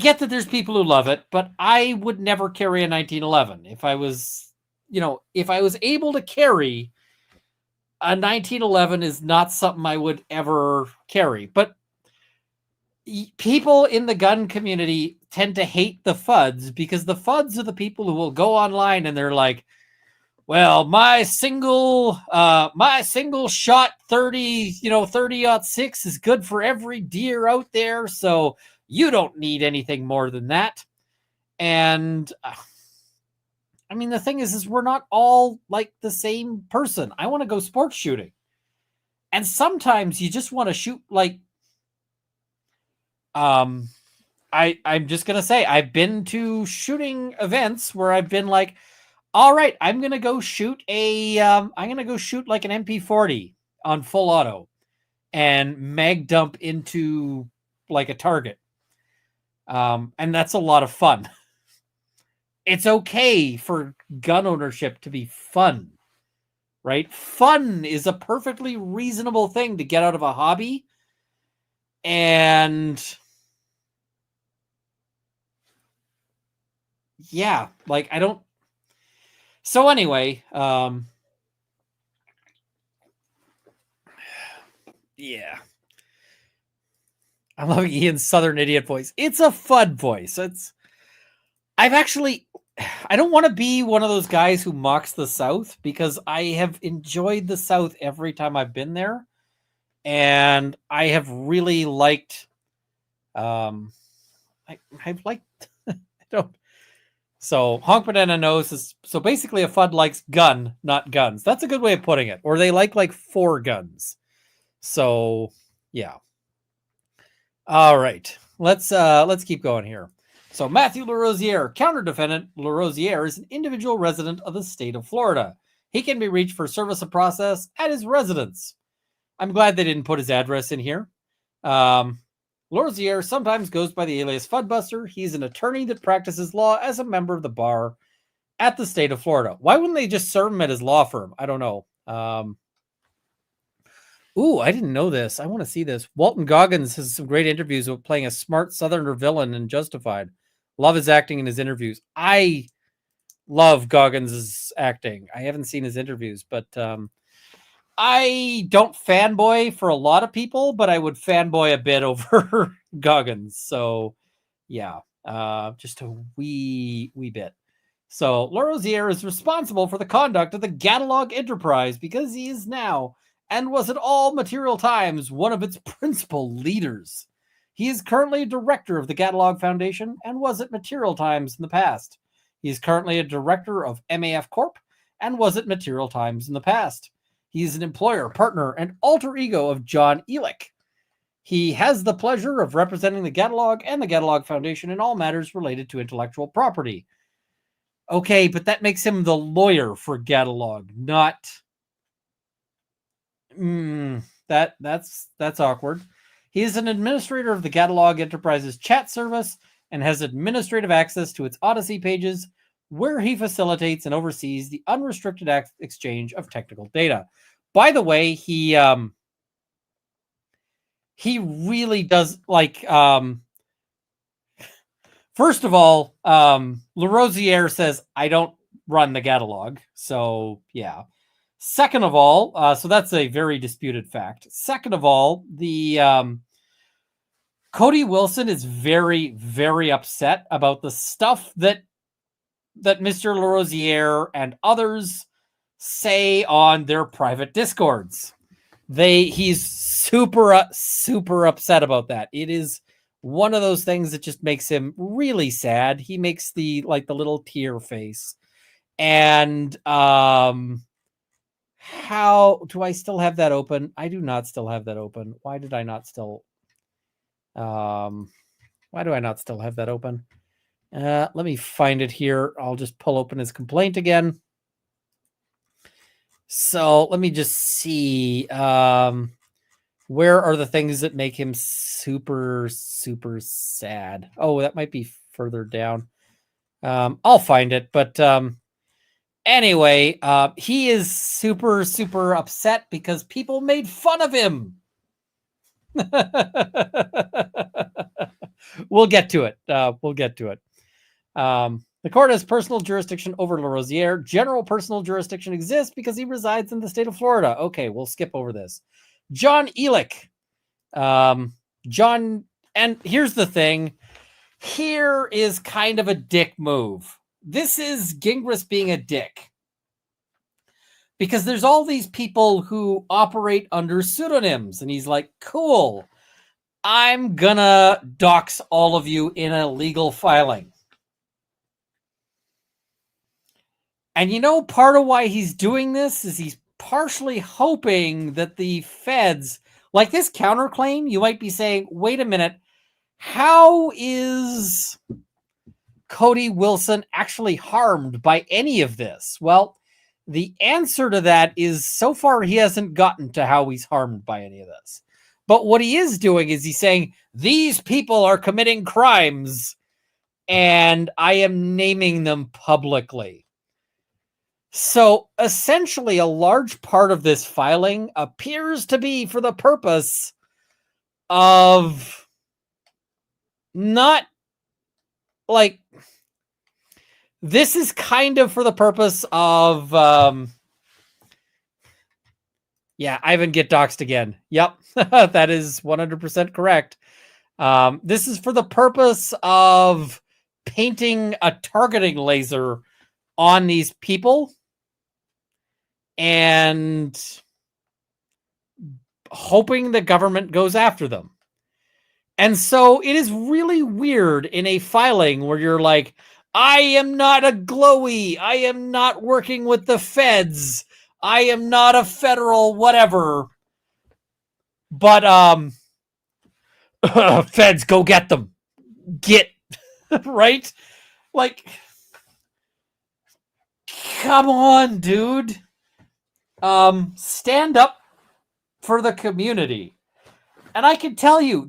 get that there's people who love it, but I would never carry a 1911. If I was able to carry a 1911 is not something I would ever carry. But people in the gun community tend to hate the FUDs because the FUDs are the people who will go online and they're like, well, my single shot 30-06 is good for every deer out there. So you don't need anything more than that. And I mean, the thing is we're not all like the same person. I want to go sports shooting. And sometimes you just want to shoot like, I'm just going to say, I've been to shooting events where I've been like, all right, I'm going to go shoot I'm going to go shoot like an MP40 on full auto and mag dump into like a target. And that's a lot of fun. It's okay for gun ownership to be fun, right? Fun is a perfectly reasonable thing to get out of a hobby. And yeah, like I don't. So anyway, yeah. I'm loving Ian's Southern idiot voice. It's a FUD voice. I don't want to be one of those guys who mocks the South because I have enjoyed the South every time I've been there. And I have really liked, I've liked, I don't. So Honk Banana knows so basically a FUD likes gun, not guns. That's a good way of putting it. Or they like 4 guns. So yeah. All right. Let's keep going here. So Matthew LaRosiere, counter-defendant. LaRosiere is an individual resident of the state of Florida. He can be reached for service of process at his residence. I'm glad they didn't put his address in here. LaRosiere sometimes goes by the alias Fuddbuster. He's an attorney that practices law as a member of the bar at the state of Florida. Why wouldn't they just serve him at his law firm? I don't know. Ooh, I didn't know this. I want to see this. Walton Goggins has some great interviews with playing a smart Southerner villain in Justified. Love his acting in his interviews. I love Goggins' acting. I haven't seen his interviews, but I don't fanboy for a lot of people, but I would fanboy a bit over Goggins. So yeah, just a wee bit. So LaRosiere is responsible for the conduct of the Catalog enterprise because he is now and was at all material times one of its principal leaders. He is currently a director of the Catalog Foundation and was at Material Times in the past. He is currently a director of MAF Corp and was at Material Times in the past. He is an employer, partner, and alter ego of John Elick. He has the pleasure of representing the Catalog and the Catalog Foundation in all matters related to intellectual property. Okay, but that makes him the lawyer for Catalog, not... That's awkward. He is an administrator of the Catalog Enterprise's chat service and has administrative access to its Odyssey pages, where he facilitates and oversees the unrestricted exchange of technical data. By the way, he really does like. First of all, LaRosiere says I don't run the Catalog, so yeah. Second of all, so that's a very disputed fact. Second of all, the Cody Wilson is very, very upset about the stuff that Mr. LaRosiere and others say on their private discords. He's super upset about that. It is one of those things that just makes him really sad. He makes the little tear face. And how do I still have that open? I do not still have that open. Why did I not still why do I not still have that open? Let me find it here. I'll just pull open his complaint again. So let me just see. Where are the things that make him super, super sad? Oh, that might be further down. I'll find it. But anyway, he is super, super upset because people made fun of him. We'll get to it. The court has personal jurisdiction over LaRosiere. General personal jurisdiction exists because he resides in the state of Florida. Okay, we'll skip over this. John Elick. John, and here's the thing. Here is kind of a dick move. This is Gingras being a dick. Because there's all these people who operate under pseudonyms. And he's like, cool. I'm gonna dox all of you in a legal filing. And you know, part of why he's doing this is he's partially hoping that the feds, like this counterclaim, you might be saying, wait a minute, how is Cody Wilson actually harmed by any of this? Well, the answer to that is so far he hasn't gotten to how he's harmed by any of this. But what he is doing is he's saying, these people are committing crimes and I am naming them publicly. So essentially, a large part of this filing appears to be for the purpose of not like, this is kind of for the purpose of, yeah, Ivan get doxed again. Yep, that is 100% correct. This is for the purpose of painting a targeting laser on these people and hoping the government goes after them. And so it is really weird in a filing where you're like, I am not a glowy. I am not working with the feds. I am not a federal whatever. But feds, go get them. Get, right? Like, come on, dude. Stand up for the community. And I can tell you,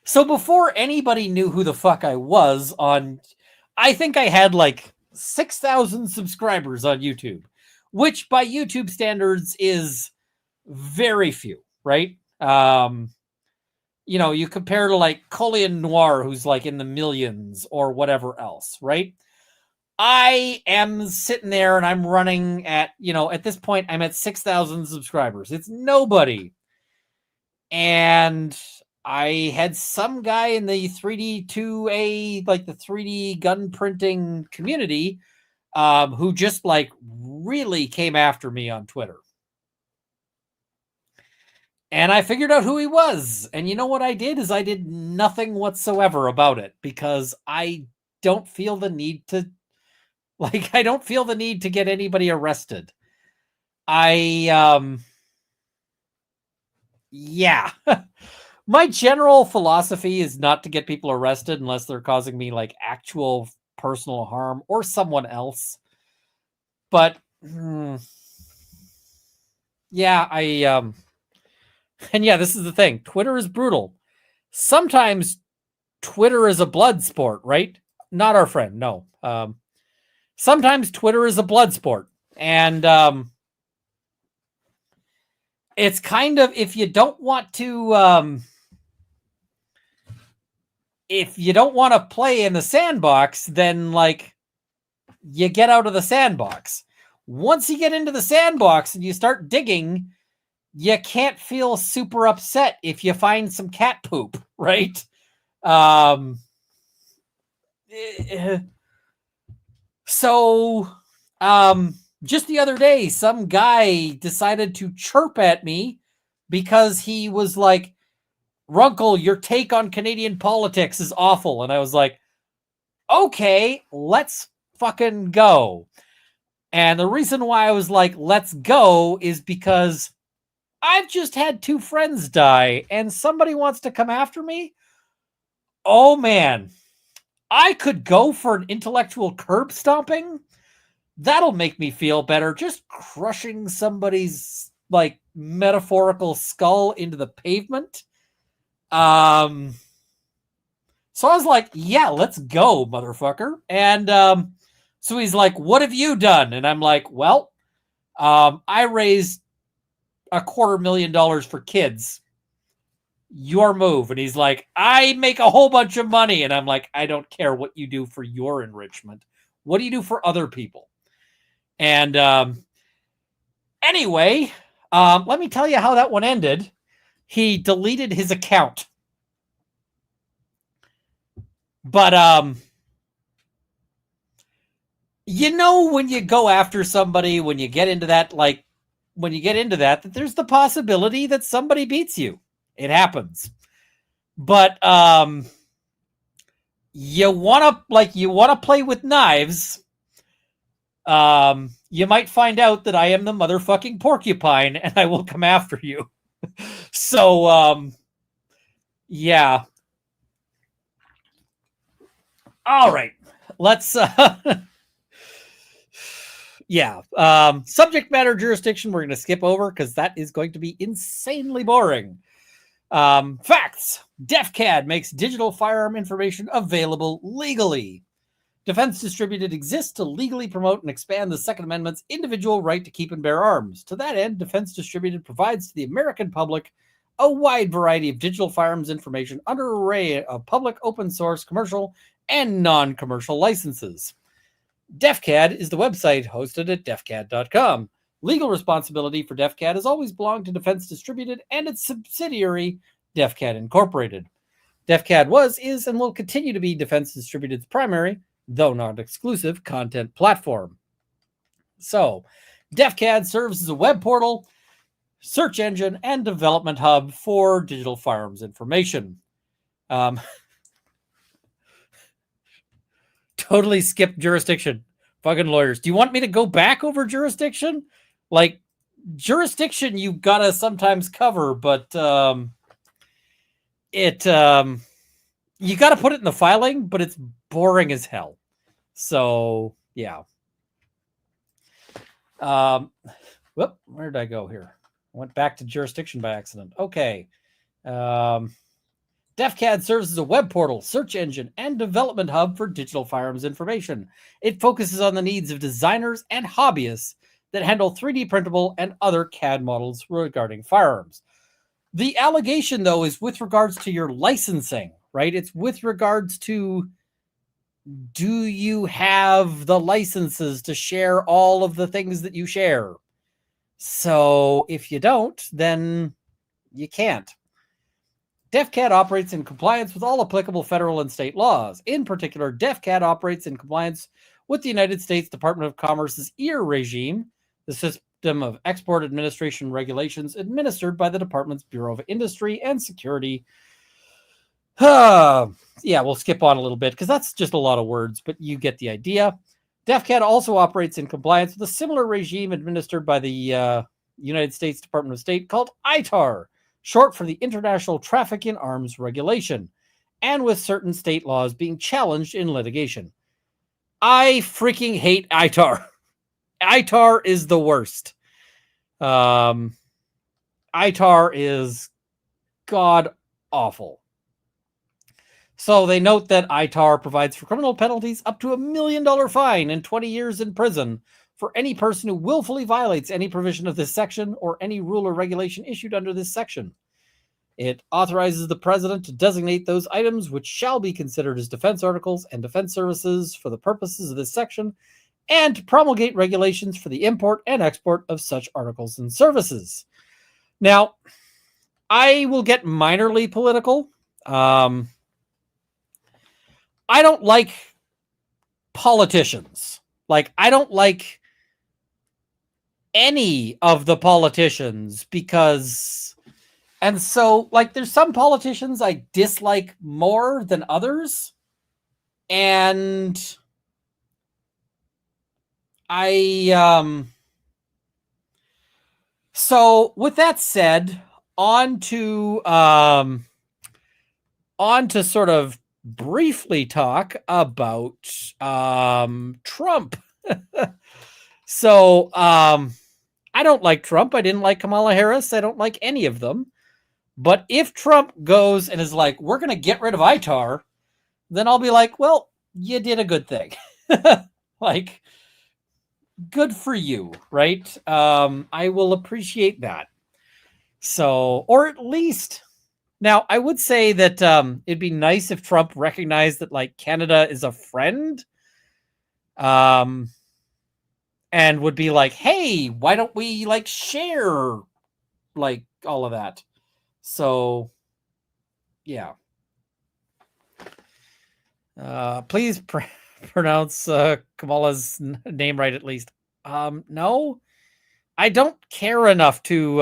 so before anybody knew who the fuck I was I think I had like 6,000 subscribers on YouTube, which by YouTube standards is very few, right? You know, you compare to like Colian Noir, who's like in the millions or whatever else, right? I am sitting there and I'm running at, at this point, I'm at 6,000 subscribers. It's nobody. And I had some guy in the 3D2A, like the 3D gun printing community, who just like really came after me on Twitter. And I figured out who he was. And you know what I did is I did nothing whatsoever about it because I don't feel the need to get anybody arrested. Yeah. My general philosophy is not to get people arrested unless they're causing me like actual personal harm or someone else. But yeah, and yeah, this is the thing. Twitter is brutal. Sometimes Twitter is a blood sport, right? Not our friend, no. Sometimes Twitter is a blood sport. And it's kind of, if you don't want to play in the sandbox, then like you get out of the sandbox. Once you get into the sandbox and you start digging, you can't feel super upset if you find some cat poop, right? So, just the other day, some guy decided to chirp at me because he was like, Runkle, your take on Canadian politics is awful. And I was like, okay, let's fucking go. And the reason why I was like, let's go is because I've just had 2 friends die and somebody wants to come after me. Oh man, I could go for an intellectual curb stomping. That'll make me feel better. Just crushing somebody's like metaphorical skull into the pavement. So I was like, yeah, let's go, motherfucker. And so he's like, what have you done? And I'm like, well, I raised $250,000 for kids. Your move. And he's like, I make a whole bunch of money. And I'm like, I don't care what you do for your enrichment. What do you do for other people? And anyway, let me tell you how that one ended. He deleted his account. But you know, when you go after somebody, when you get into that, that there's the possibility that somebody beats you. It happens. But you want to play with knives. You might find out that I am the motherfucking porcupine and I will come after you. So yeah. All right. Let's yeah. Subject matter jurisdiction we're going to skip over because that is going to be insanely boring. Facts. DefCAD makes digital firearm information available legally. Defense Distributed exists to legally promote and expand the Second Amendment's individual right to keep and bear arms. To that end, Defense Distributed provides to the American public a wide variety of digital firearms information under an array of public, open source, commercial, and non-commercial licenses. DefCAD is the website hosted at defcad.com. Legal responsibility for DefCAD has always belonged to Defense Distributed and its subsidiary, DefCAD Incorporated. DefCAD was, is, and will continue to be Defense Distributed's primary, though not exclusive, content platform. So, DefCAD serves as a web portal, search engine, and development hub for digital firearms information. Totally skipped jurisdiction. Fucking lawyers. Do you want me to go back over jurisdiction? Like, jurisdiction you gotta sometimes cover, but you gotta put it in the filing, but it's boring as hell. So yeah. Whoop, where did I go here? I went back to jurisdiction by accident. Okay. DefCAD serves as a web portal, search engine, and development hub for digital firearms information. It focuses on the needs of designers and hobbyists that handle 3D printable and other CAD models regarding firearms. The allegation, though, is with regards to your licensing, right? It's with regards to, do you have the licenses to share all of the things that you share? So if you don't, then you can't. DefCAD operates in compliance with all applicable federal and state laws. In particular, DefCAD operates in compliance with the United States Department of Commerce's EAR regime, the System of Export Administration regulations administered by the department's Bureau of Industry and Security. Yeah, we'll skip on a little bit because that's just a lot of words, but you get the idea. DefCAD also operates in compliance with a similar regime administered by the United States Department of State called ITAR, short for the International Traffic in Arms Regulation, and with certain state laws being challenged in litigation. I freaking hate ITAR. ITAR is the worst. ITAR is god awful. So they note that ITAR provides for criminal penalties up to $1 million fine and 20 years in prison for any person who willfully violates any provision of this section or any rule or regulation issued under this section. It authorizes the president to designate those items which shall be considered as defense articles and defense services for the purposes of this section, and to promulgate regulations for the import and export of such articles and services. Now, I will get minorly political. I don't like politicians. Like, I don't like any of the politicians because And so, like, there's some politicians I dislike more than others. And so with that said, on to sort of briefly talk about Trump. So I don't like Trump. I didn't like Kamala Harris. I don't like any of them. But if Trump goes and is like, we're going to get rid of ITAR, then I'll be like, well, you did a good thing. Like, good for you, right? I will appreciate that. So, or at least, now I would say that it'd be nice if Trump recognized that, like, Canada is a friend, and would be like, hey, why don't we, like, share, like, all of that? So, yeah. Please pronounce Kamala's name right, at least. No, I don't care enough to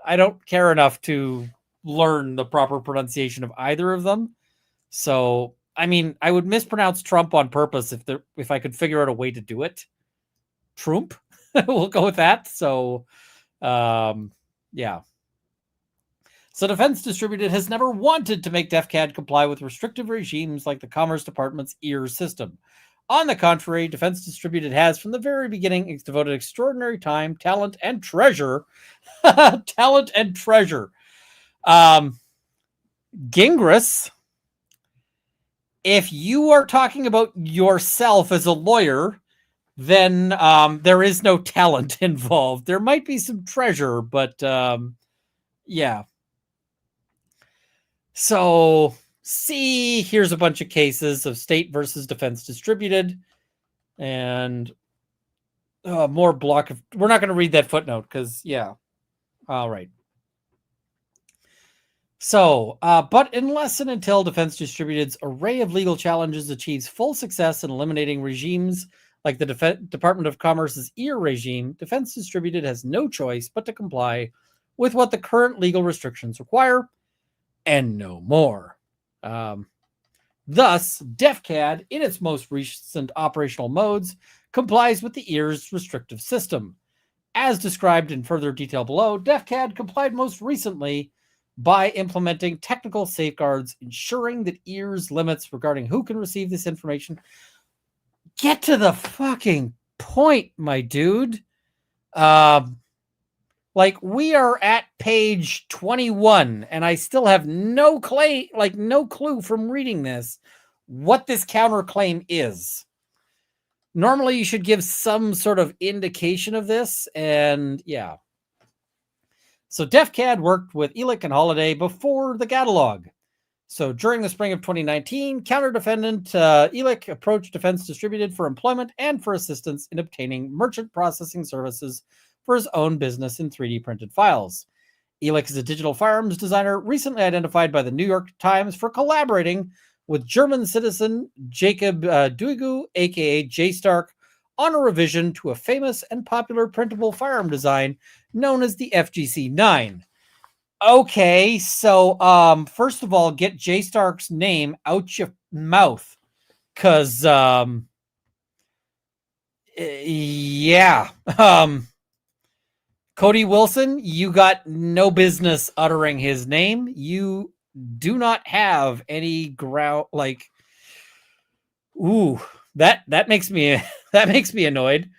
I don't care enough to learn the proper pronunciation of either of them. So, I mean, I would mispronounce Trump on purpose if I could figure out a way to do it. Trump, we'll go with that. So, yeah. So Defense Distributed has never wanted to make DefCAD comply with restrictive regimes like the Commerce Department's EARS system. On the contrary, Defense Distributed has, from the very beginning, devoted extraordinary time, talent, and treasure. Talent and treasure. Gingras, if you are talking about yourself as a lawyer, then there is no talent involved. There might be some treasure, but yeah. So, see, here's a bunch of cases of state versus Defense Distributed. And more block of... We're not going to read that footnote because, yeah. All right. So, but unless and until Defense Distributed's array of legal challenges achieves full success in eliminating regimes like the Department of Commerce's EAR regime, Defense Distributed has no choice but to comply with what the current legal restrictions require, and no more. Thus, DefCAD, in its most recent operational modes, complies with the EARS restrictive system. As described in further detail below, DefCAD complied most recently by implementing technical safeguards, ensuring that EARS limits regarding who can receive this information. Get to the fucking point, my dude. Like, we are at page 21, and I still have no clue from reading this what this counterclaim is. Normally, you should give some sort of indication of this, and yeah. So DefCAD worked with Elick and Holiday before the catalog. So during the spring of 2019, counter-defendant Elick approached Defense Distributed for employment and for assistance in obtaining merchant processing services for his own business in 3D printed files. Elick is a digital firearms designer recently identified by the New York Times for collaborating with German citizen Jacob Duigu, aka J Stark, on a revision to a famous and popular printable firearm design known as the FGC-9. Okay, so first of all, get J Stark's name out your mouth, because yeah. Cody Wilson, you got no business uttering his name. You do not have any ground, like, ooh, that makes me annoyed.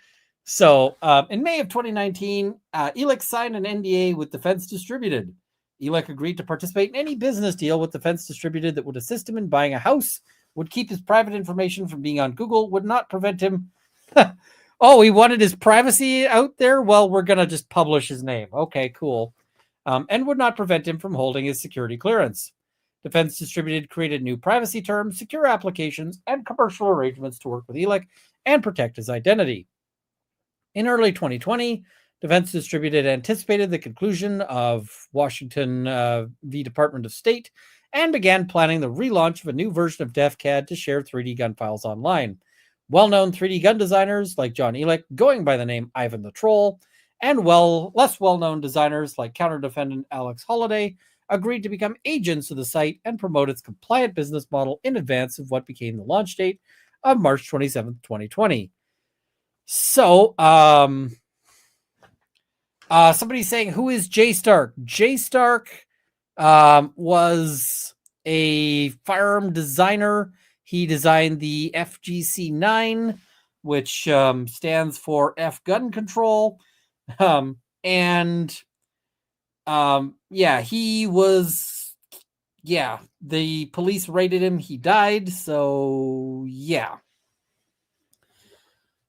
So, in May of 2019, Elick signed an NDA with Defense Distributed. Elick agreed to participate in any business deal with Defense Distributed that would assist him in buying a house, would keep his private information from being on Google, would not prevent him. Oh, he wanted his privacy out there? Well, we're going to just publish his name. Okay, cool. And would not prevent him from holding his security clearance. Defense Distributed created new privacy terms, secure applications, and commercial arrangements to work with Elick and protect his identity. In early 2020, Defense Distributed anticipated the conclusion of Washington v. Department of State and began planning the relaunch of a new version of DefCAD to share 3D gun files online. Well-known 3D gun designers like John Elick, going by the name Ivan the Troll, and less well-known designers like counter-defendant Alex Holiday agreed to become agents of the site and promote its compliant business model in advance of what became the launch date of March 27th, 2020. So, somebody's saying, who is Jay Stark? Jay Stark was a firearm designer. He designed the FGC-9, which stands for F gun control. He was, the police raided him. He died. So, yeah.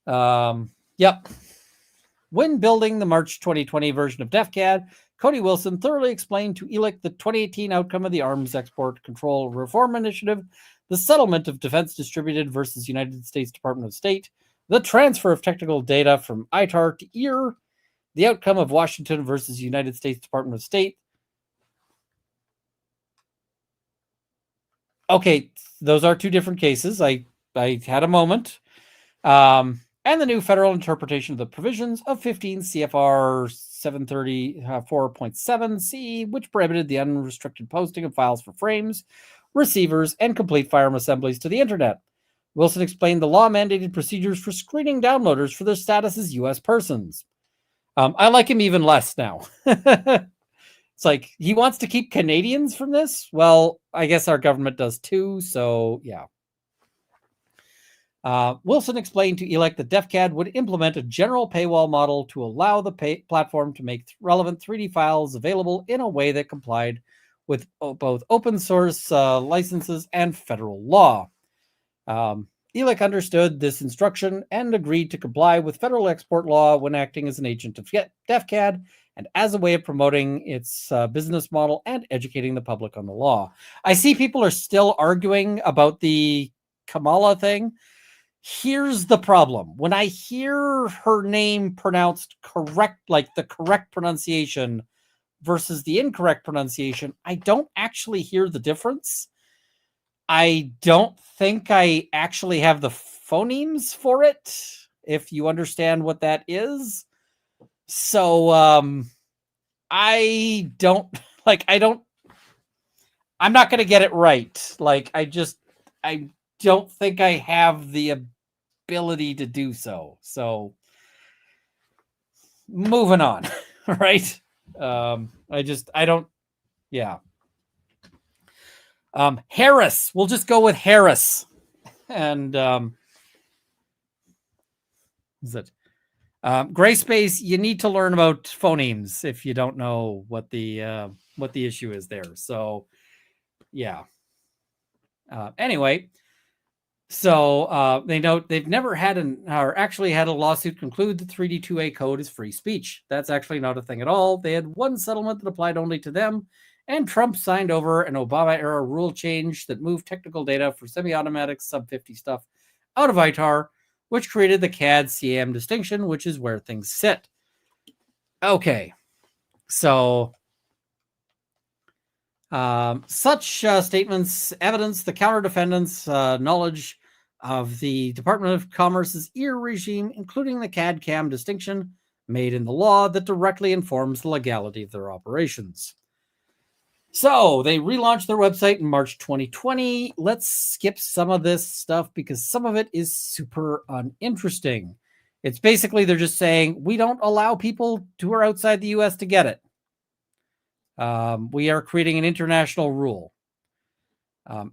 Yep. When building the March 2020 version of DefCAD, Cody Wilson thoroughly explained to ELIC the 2018 outcome of the Arms Export Control Reform Initiative, the settlement of Defense Distributed versus United States Department of State, the transfer of technical data from ITAR to EAR, the outcome of Washington versus United States Department of State. Okay, those are two different cases. I had a moment. And the new federal interpretation of the provisions of 15 CFR 734.7C, which prohibited the unrestricted posting of files for frames, receivers, and complete firearm assemblies to the internet. Wilson explained the law-mandated procedures for screening downloaders for their status as U.S. persons. I like him even less now. It's like he wants to keep Canadians from this. Well, I guess our government does too. So, yeah. Wilson explained to ELEC that DefCAD would implement a general paywall model to allow the platform to make relevant 3D files available in a way that complied with both open source licenses and federal law. ELEC understood this instruction and agreed to comply with federal export law when acting as an agent of DefCAD and as a way of promoting its business model and educating the public on the law. I see people are still arguing about the Kamala thing. Here's the problem. When I hear her name pronounced correct, like the correct pronunciation versus the incorrect pronunciation, I don't actually hear the difference. I don't think I actually have the phonemes for it, if you understand what that is. So, I'm not going to get it right. I don't think I have the ability to do so. So moving on, right? Harris. We'll just go with Harris. And is it Gray Space? You need to learn about phonemes if you don't know what the issue is there. So yeah. Anyway. So they note they've never had actually had a lawsuit conclude that 3D2A code is free speech. That's actually not a thing at all. They had one settlement that applied only to them, and Trump signed over an Obama-era rule change that moved technical data for semi-automatic sub-50 stuff out of ITAR, which created the CAD-CAM distinction, which is where things sit. Okay, so such statements evidence the counter-defendants' knowledge of the Department of Commerce's EAR regime, including the CAD-CAM distinction made in the law that directly informs the legality of their operations. So they relaunched their website in March 2020. Let's skip some of this stuff because some of it is super uninteresting. It's basically they're just saying, we don't allow people who are outside the U.S. to get it. We are creating an international rule.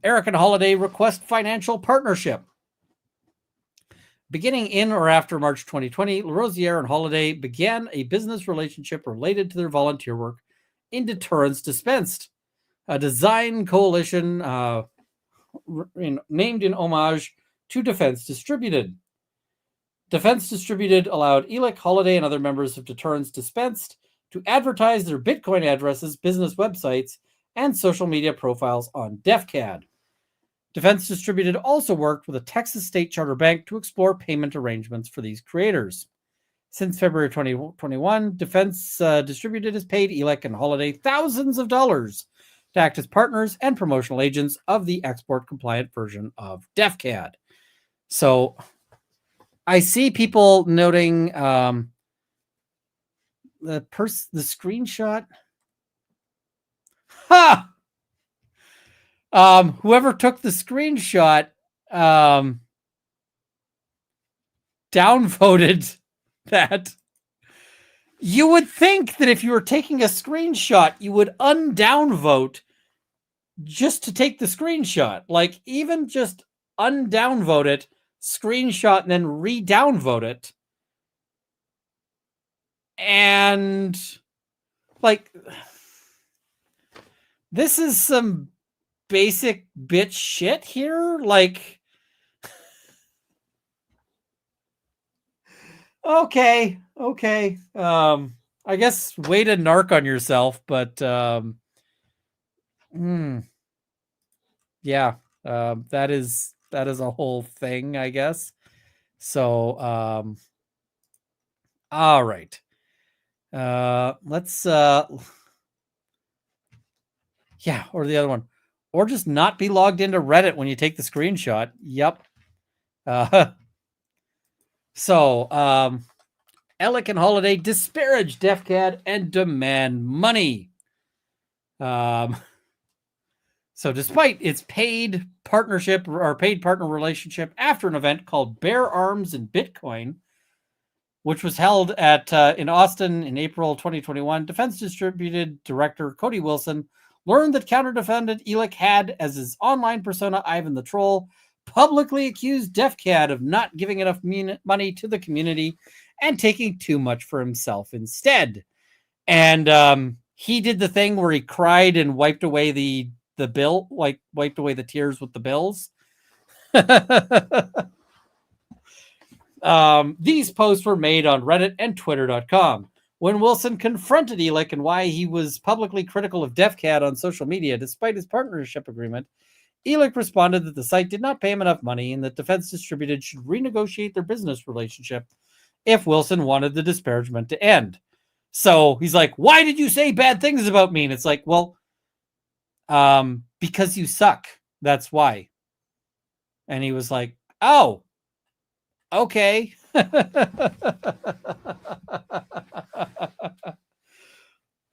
Eric and Holiday request financial partnership. Beginning in or after March 2020, LaRosière and Holiday began a business relationship related to their volunteer work in Deterrence Dispensed, a design coalition named in homage to Defense Distributed. Defense Distributed allowed ELEC, Holiday, and other members of Deterrence Dispensed to advertise their Bitcoin addresses, business websites, and social media profiles on DefCAD. Defense Distributed also worked with a Texas state charter bank to explore payment arrangements for these creators. Since February 2021, Defense Distributed has paid ELEC and Holiday thousands of dollars to act as partners and promotional agents of the export-compliant version of DefCAD. So I see people noting the screenshot. Ha! Whoever took the screenshot downvoted that. You would think that if you were taking a screenshot, you would undownvote just to take the screenshot. Like, even just undownvote it, screenshot, and then re-downvote it. And, like, this is some basic bitch shit here. Like, okay. I guess way to narc on yourself, but yeah, that is a whole thing, I guess. So all right. Let's yeah, or the other one. Or just not be logged into Reddit when you take the screenshot. Yep. So Alec and Holiday disparage DefCAD and demand money. So despite its paid partnership or paid partner relationship after an event called Bear Arms and Bitcoin, which was held at in Austin in April 2021, Defense Distributed Director Cody Wilson learned that counter-defendant Elick had, as his online persona Ivan the Troll, publicly accused DefCAD of not giving enough money to the community and taking too much for himself instead. And he did the thing where he cried and wiped away the bill, like wiped away the tears with the bills. These posts were made on Reddit and Twitter.com. When Wilson confronted Elick and why he was publicly critical of DefCAD on social media despite his partnership agreement, Elick responded that the site did not pay him enough money and that Defense Distributed should renegotiate their business relationship if Wilson wanted the disparagement to end. So he's like, why did you say bad things about me? And it's like, well, because you suck. That's why. And he was like, oh, okay.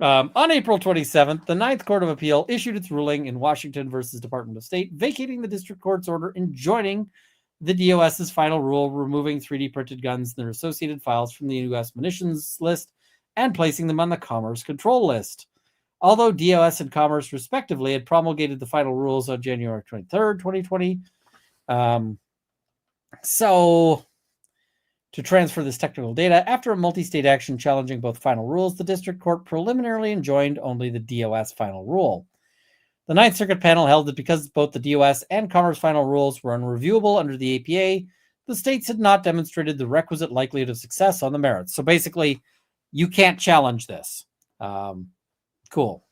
On April 27th, the Ninth Court of Appeal issued its ruling in Washington versus Department of State, vacating the district court's order enjoining the DOS's final rule, removing 3D printed guns and their associated files from the U.S. munitions list and placing them on the Commerce Control List. Although DOS and Commerce, respectively, had promulgated the final rules on January 23rd, 2020. So, to transfer this technical data, after a multi-state action challenging both final rules, the district court preliminarily enjoined only the DOS final rule. The Ninth Circuit panel held that because both the DOS and Commerce final rules were unreviewable under the APA, the states had not demonstrated the requisite likelihood of success on the merits. So basically, you can't challenge this. Cool.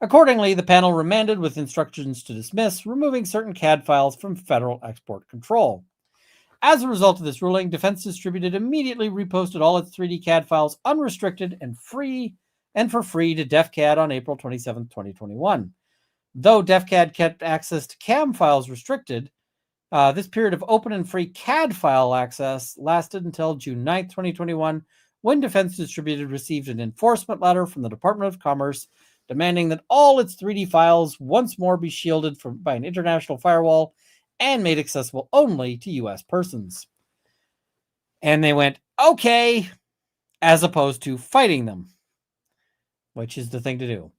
Accordingly, the panel remanded with instructions to dismiss, removing certain CAD files from federal export control. As a result of this ruling, Defense Distributed immediately reposted all its 3D CAD files unrestricted and for free to DefCAD on April 27, 2021. Though DefCAD kept access to CAM files restricted, this period of open and free CAD file access lasted until June 9, 2021, when Defense Distributed received an enforcement letter from the Department of Commerce demanding that all its 3D files once more be shielded by an international firewall and made accessible only to U.S. persons. And they went, okay, as opposed to fighting them, which is the thing to do.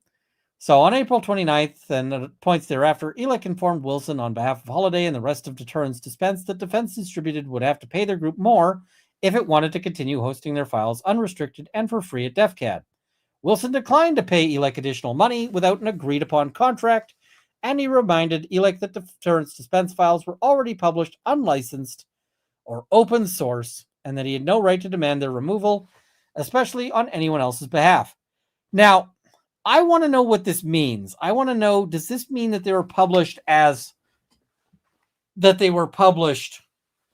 So on April 29th and points thereafter, Elick informed Wilson on behalf of Holiday and the rest of Deterrence Dispense that Defense Distributed would have to pay their group more if it wanted to continue hosting their files unrestricted and for free at DefCAD. Wilson declined to pay Elick additional money without an agreed-upon contract, and he reminded Elick that Deterrence Dispense files were already published unlicensed or open source, and that he had no right to demand their removal, especially on anyone else's behalf. Now, I want to know what this means. I want to know, does this mean that they were published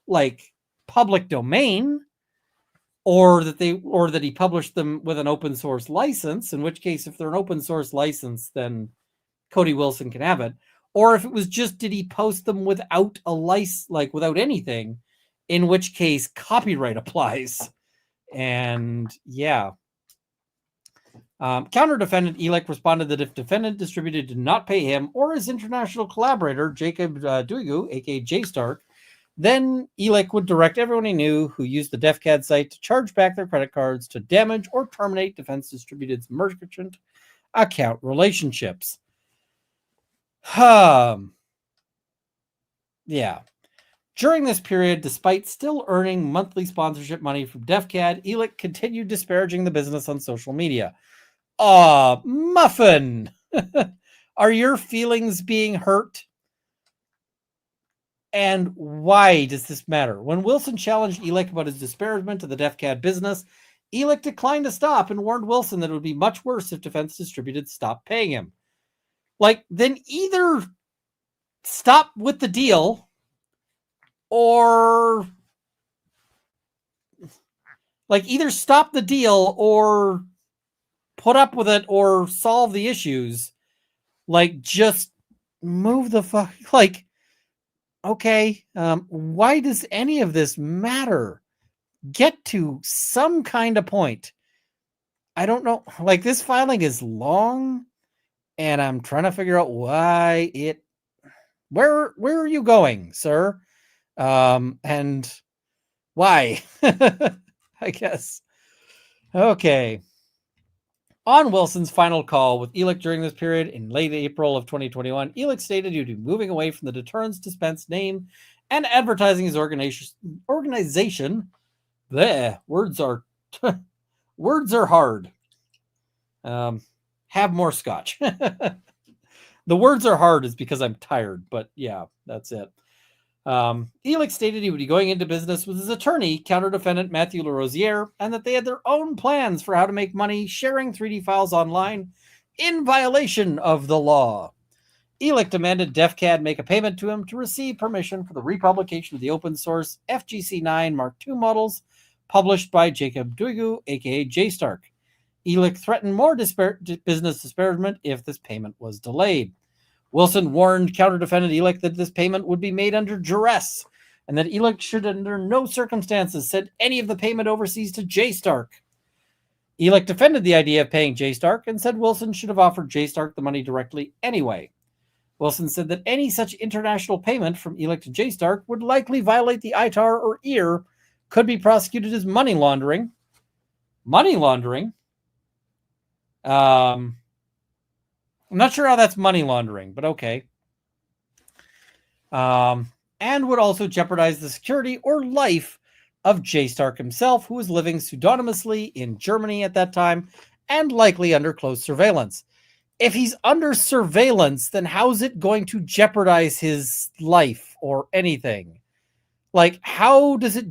like public domain, or that he published them with an open source license, in which case, if they're an open source license, then Cody Wilson can have it. Or if it was just, did he post them without a license, like without anything, in which case copyright applies. And yeah. Counter-defendant Elek responded that if defendant distributor did not pay him or his international collaborator, Jacob Duigu, aka J Stark, then Elek would direct everyone he knew who used the DefCAD site to charge back their credit cards to damage or terminate Defense Distributed's merchant account relationships. Yeah. During this period, despite still earning monthly sponsorship money from DefCAD, Elek continued disparaging the business on social media. Muffin! Are your feelings being hurt? And why does this matter? When Wilson challenged Elek about his disparagement of the DefCAD business, Elek declined to stop and warned Wilson that it would be much worse if Defense Distributed stopped paying him. Then either stop with the deal or either stop the deal or put up with it or solve the issues. Just move the fuck. Okay, why does any of this matter? Get to some kind of point. I don't know. This filing is long, and I'm trying to figure out why it. Where are you going, sir? And why? I guess. Okay. On Wilson's final call with Elek during this period in late April of 2021, Elek stated he would be moving away from the Deterrence Dispense name and advertising his organization. Bleh, words are hard. Have more scotch. The words are hard is because I'm tired, but yeah, that's it. Elek stated he would be going into business with his attorney, counter-defendant Matthew LaRosiere, and that they had their own plans for how to make money sharing 3D files online in violation of the law. Elek demanded DefCAD make a payment to him to receive permission for the republication of the open-source FGC9 Mark II models published by Jacob Duigu, aka J Stark. Elek threatened more business disparagement if this payment was delayed. Wilson warned counter-defendant Elek that this payment would be made under duress, and that Elek should under no circumstances send any of the payment overseas to J Stark. Elek defended the idea of paying J Stark and said Wilson should have offered J Stark the money directly anyway. Wilson said that any such international payment from Elek to J Stark would likely violate the ITAR or EAR, could be prosecuted as money laundering. Money laundering? I'm not sure how that's money laundering, but okay. And would also jeopardize the security or life of J Stark himself, who was living pseudonymously in Germany at that time and likely under close surveillance. If he's under surveillance, then how's it going to jeopardize his life or anything? How does it...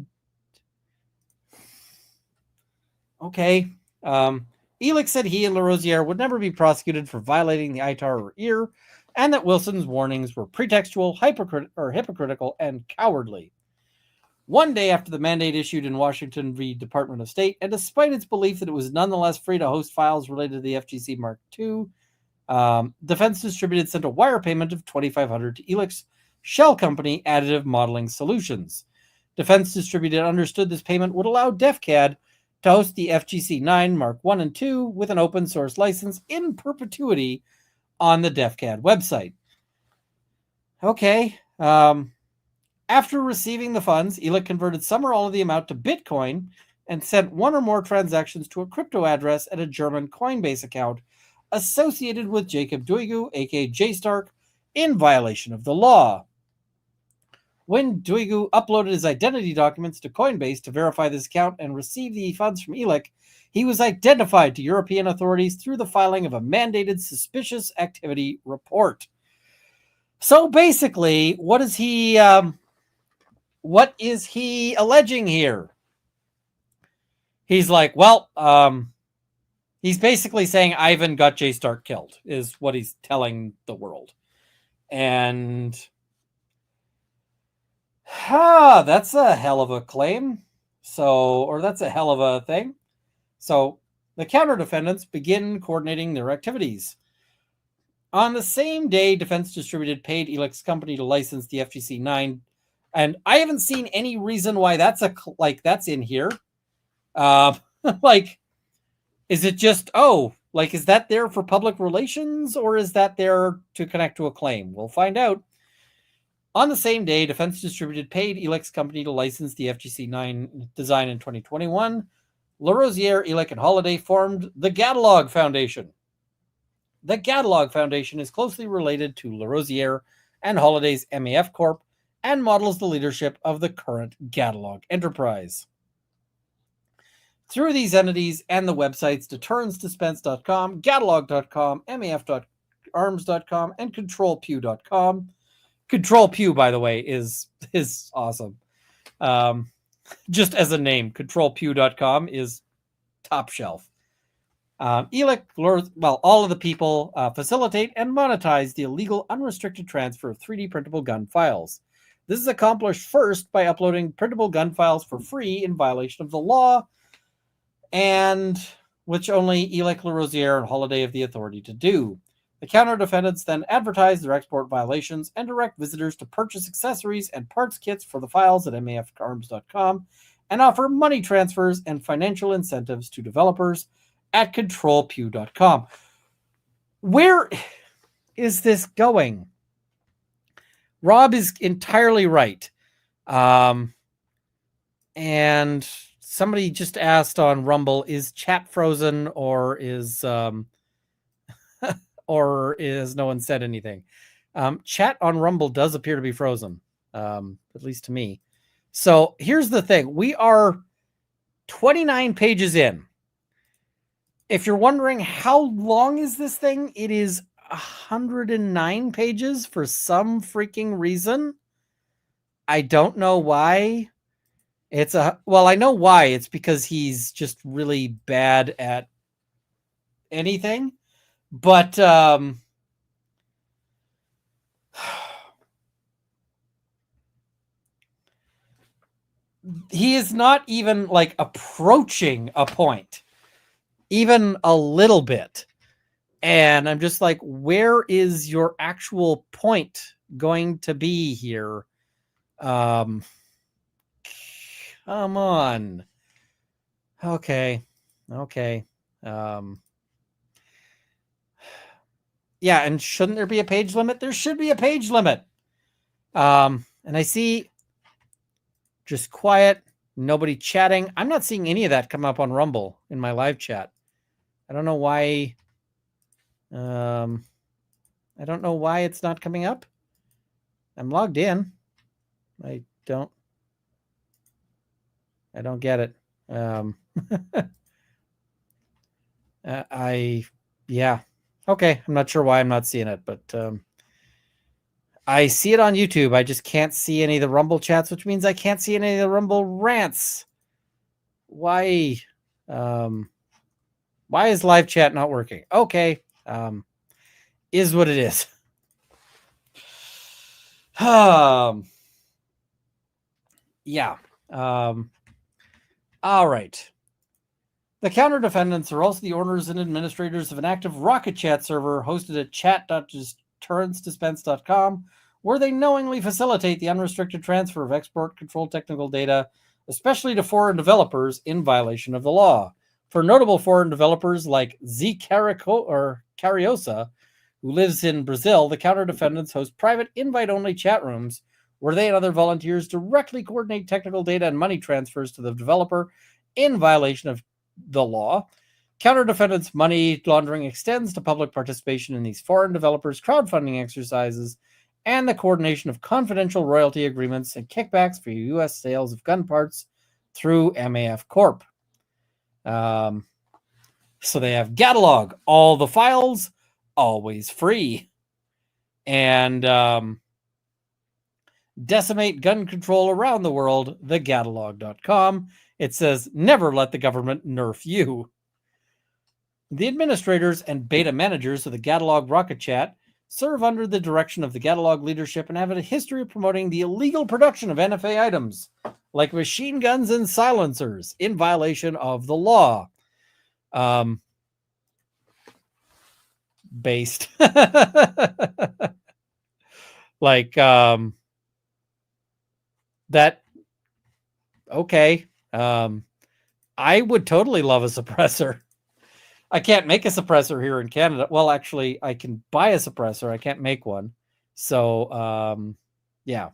Okay. Elek said he and LaRosiere would never be prosecuted for violating the ITAR or EAR, and that Wilson's warnings were pretextual, hypocritical, and cowardly. One day after the mandate issued in Washington v. Department of State, and despite its belief that it was nonetheless free to host files related to the FGC Mark II, Defense Distributed sent a wire payment of $2,500 to Elek's shell company, Additive Modeling Solutions. Defense Distributed understood this payment would allow DefCAD to host the FGC9 Mark I and II with an open source license in perpetuity on the DefCAD website. Okay. After receiving the funds, Elek converted some or all of the amount to Bitcoin and sent one or more transactions to a crypto address at a German Coinbase account associated with Jacob Duigu, aka J Stark, in violation of the law. When Duigu uploaded his identity documents to Coinbase to verify this account and receive the funds from Elek, he was identified to European authorities through the filing of a mandated suspicious activity report. So basically, what is he alleging here? He's like, he's basically saying Ivan got J Stark killed, is what he's telling the world. And that's a hell of a claim. Or that's a hell of a thing. So the counter defendants begin coordinating their activities. On the same day, Defense Distributed paid Elek's company to license the FGC9, and I haven't seen any reason why that's in here. Like, is it just, is that there for public relations, or is that there to connect to a claim? We'll find out. On the same day, Defense Distributed paid Elix Company to license the FGC-9 design in 2021. Larosière, Elix, and Holiday formed the Catalog Foundation. The Catalog Foundation is closely related to Larosière and Holiday's MAF Corp. And models the leadership of the current Catalog enterprise. Through these entities and the websites deterrencedispense.com, catalog.com, maf.arms.com, and controlpew.com. Control Pew, by the way, is awesome. Just as a name, controlpew.com is top shelf. Elix, all of the people facilitate and monetize the illegal unrestricted transfer of 3D printable gun files. This is accomplished first by uploading printable gun files for free in violation of the law, and which only Elix, Larosière, and Holiday have the authority to do. The counter-defendants then advertise their export violations and direct visitors to purchase accessories and parts kits for the files at mafarms.com and offer money transfers and financial incentives to developers at controlpew.com. Where is this going? Rob is entirely right. And somebody just asked on Rumble, is chat frozen, or is no one said anything? Chat on Rumble does appear to be frozen, at least to me. So here's the thing. We are 29 pages in. If you're wondering how long is this thing, it is 109 pages for some freaking reason. I don't know why. I know why. It's because he's just really bad at anything. But he is not even like approaching a point, even a little bit. And I'm just like, where is your actual point going to be here? Come on. Okay. Yeah, and shouldn't there be a page limit? There should be a page limit. And I see just quiet, nobody chatting. I'm not seeing any of that come up on Rumble in my live chat. I don't know why. I don't know why it's not coming up. I'm logged in. I don't get it. Yeah. Okay. I'm not sure why I'm not seeing it, but I see it on YouTube. I just can't see any of the Rumble chats, which means I can't see any of the Rumble rants. Why? Why is live chat not working? Okay. Is what it is. Yeah. All right. The counter-defendants are also the owners and administrators of an active Rocket Chat server hosted at chat.deterrencedispense.com, where they knowingly facilitate the unrestricted transfer of export control technical data, especially to foreign developers, in violation of the law. For notable foreign developers like Z Cariosa, who lives in Brazil, the counter-defendants host private invite-only chat rooms where they and other volunteers directly coordinate technical data and money transfers to the developer in violation of the law. Counter-defendants' money laundering extends to public participation in these foreign developers' crowdfunding exercises and the coordination of confidential royalty agreements and kickbacks for U.S. sales of gun parts through MAF Corp. So they have catalog, all the files, always free. And decimate gun control around the world, thegatalog.com. It says, never let the government nerf you. The administrators and beta managers of the Catalog Rocket Chat serve under the direction of the Catalog leadership and have a history of promoting the illegal production of NFA items, like machine guns and silencers, in violation of the law. Based. That, okay. I would totally love a suppressor. I can't make a suppressor here in Canada. Well, actually, I can buy a suppressor. I can't make one. So, yeah.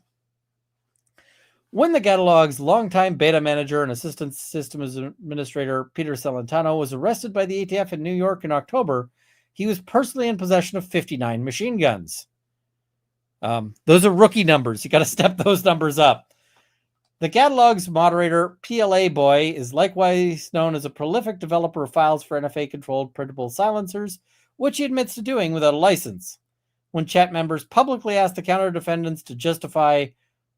When the catalog's longtime beta manager and assistant systems administrator Peter Celentano was arrested by the ATF in New York in October, he was personally in possession of 59 machine guns. Those are rookie numbers. You got to step those numbers up. The catalog's moderator, PLA Boy, is likewise known as a prolific developer of files for NFA-controlled printable silencers, which he admits to doing without a license. When chat members publicly ask the counter-defendants to justify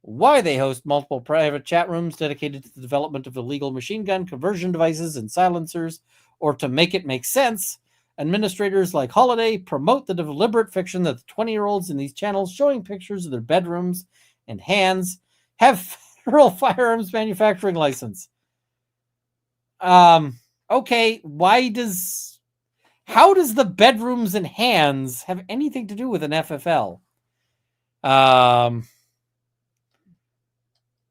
why they host multiple private chat rooms dedicated to the development of illegal machine gun conversion devices and silencers, or to make it make sense, administrators like Holiday promote the deliberate fiction that the 20-year-olds in these channels showing pictures of their bedrooms and hands have federal firearms manufacturing license. Okay, how does the bedrooms and hands have anything to do with an FFL?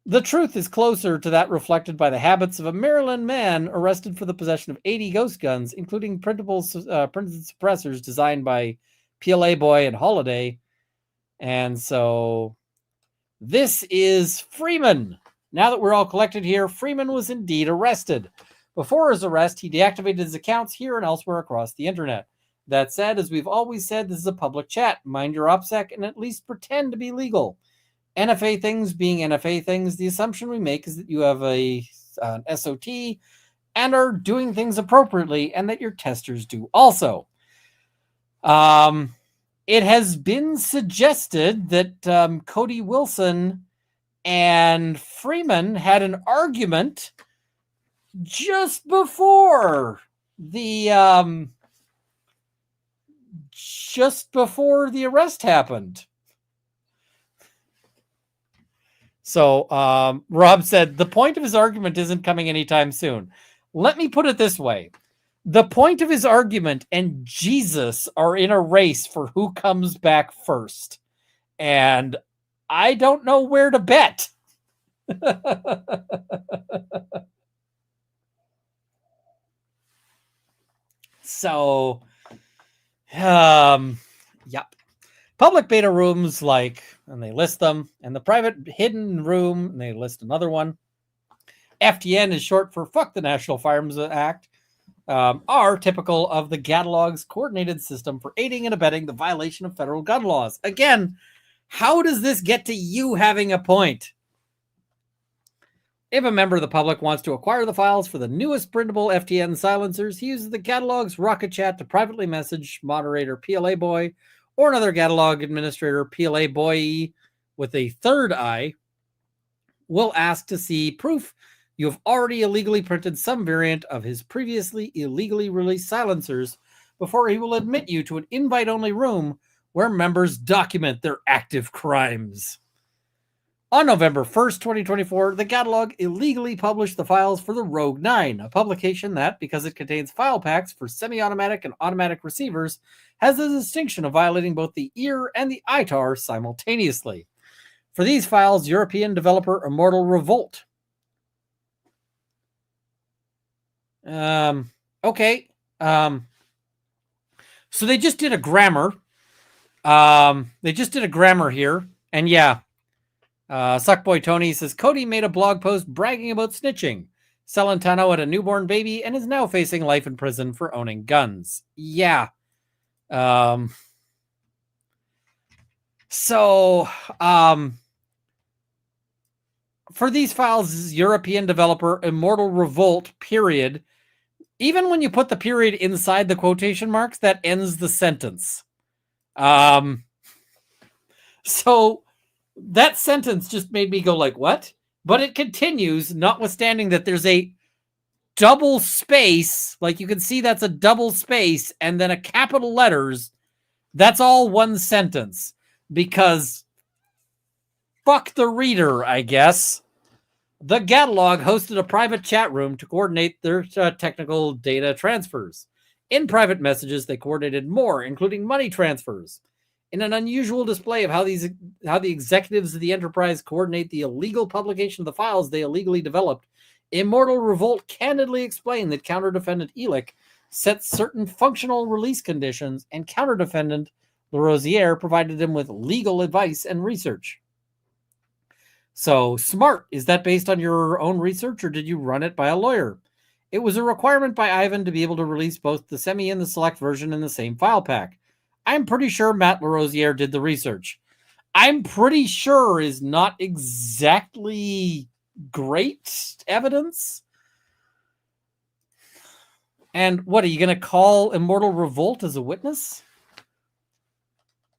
The truth is closer to that reflected by the habits of a Maryland man arrested for the possession of 80 ghost guns, including printed suppressors designed by PLA Boy and Holiday. And so this is Freeman. Now that we're all collected here, Freeman was indeed arrested. Before his arrest, he deactivated his accounts here and elsewhere across the internet. That said, as we've always said, this is a public chat. Mind your OPSEC and at least pretend to be legal. NFA things being NFA things, the assumption we make is that you have an SOT and are doing things appropriately, and that your testers do also. It has been suggested that Cody Wilson and Freeman had an argument just before the arrest happened. So Rob said, the point of his argument isn't coming anytime soon. Let me put it this way. The point of his argument and Jesus are in a race for who comes back first. And I don't know where to bet. So, yep. Public beta rooms and they list them, and the private hidden room, and they list another one. FTN is short for Fuck the National Firearms Act, are typical of the catalog's coordinated system for aiding and abetting the violation of federal gun laws. Again, how does this get to you having a point? If a member of the public wants to acquire the files for the newest printable FTN silencers, he uses the catalog's rocket chat to privately message moderator PLA Boy or another catalog administrator, PLA Boy with a third eye, will ask to see proof you have already illegally printed some variant of his previously illegally released silencers before he will admit you to an invite-only room where members document their active crimes. On November 1st, 2024, the catalog illegally published the files for the Rogue 9, a publication that, because it contains file packs for semi-automatic and automatic receivers, has the distinction of violating both the EAR and the ITAR simultaneously. For these files, European developer Immortal Revolt. Okay. So they just did a grammar. Here. And yeah. Suckboy Tony says, Cody made a blog post bragging about snitching. Celentano had a newborn baby and is now facing life in prison for owning guns. Yeah. For these files, European developer Immortal Revolt, period. Even when you put the period inside the quotation marks, that ends the sentence. So that sentence just made me go like, what? But it continues, notwithstanding that there's a double space. Like you can see that's a double space and then a capital letters. That's all one sentence because fuck the reader, I guess. The catalog hosted a private chat room to coordinate their technical data transfers. In private messages, they coordinated more, including money transfers. In an unusual display of how the executives of the enterprise coordinate the illegal publication of the files they illegally developed, Immortal Revolt candidly explained that counter-defendant Elick set certain functional release conditions, and counter-defendant Larosiere provided him with legal advice and research. So, smart. Is that based on your own research, or did you run it by a lawyer? It was a requirement by Ivan to be able to release both the semi and the select version in the same file pack. I'm pretty sure Matt Larosiere did the research. I'm pretty sure is not exactly great evidence. And what, are you going to call Immortal Revolt as a witness?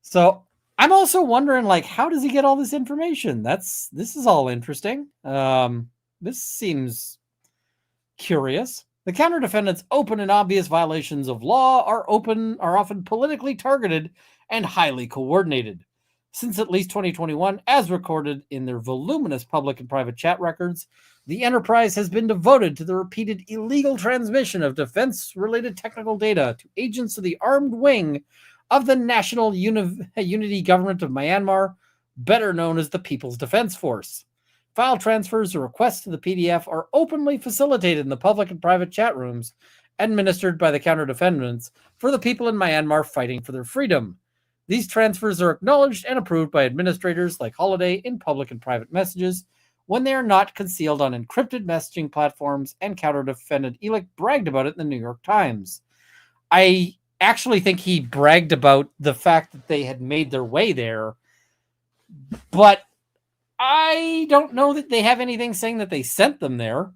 So I'm also wondering, like, how does he get all this information? This is all interesting. This seems curious. The counter defendants' open and obvious violations of law are often politically targeted and highly coordinated. Since at least 2021, as recorded in their voluminous public and private chat records, the enterprise has been devoted to the repeated illegal transmission of defense-related technical data to agents of the armed wing of the National Unity Government of Myanmar, better known as the People's Defense Force. File transfers or requests to the PDF are openly facilitated in the public and private chat rooms administered by the counter-defendants for the people in Myanmar fighting for their freedom. These transfers are acknowledged and approved by administrators like Holiday in public and private messages when they are not concealed on encrypted messaging platforms, and counter-defendant Elick bragged about it in the New York Times. I actually think he bragged about the fact that they had made their way there, but I don't know that they have anything saying that they sent them there.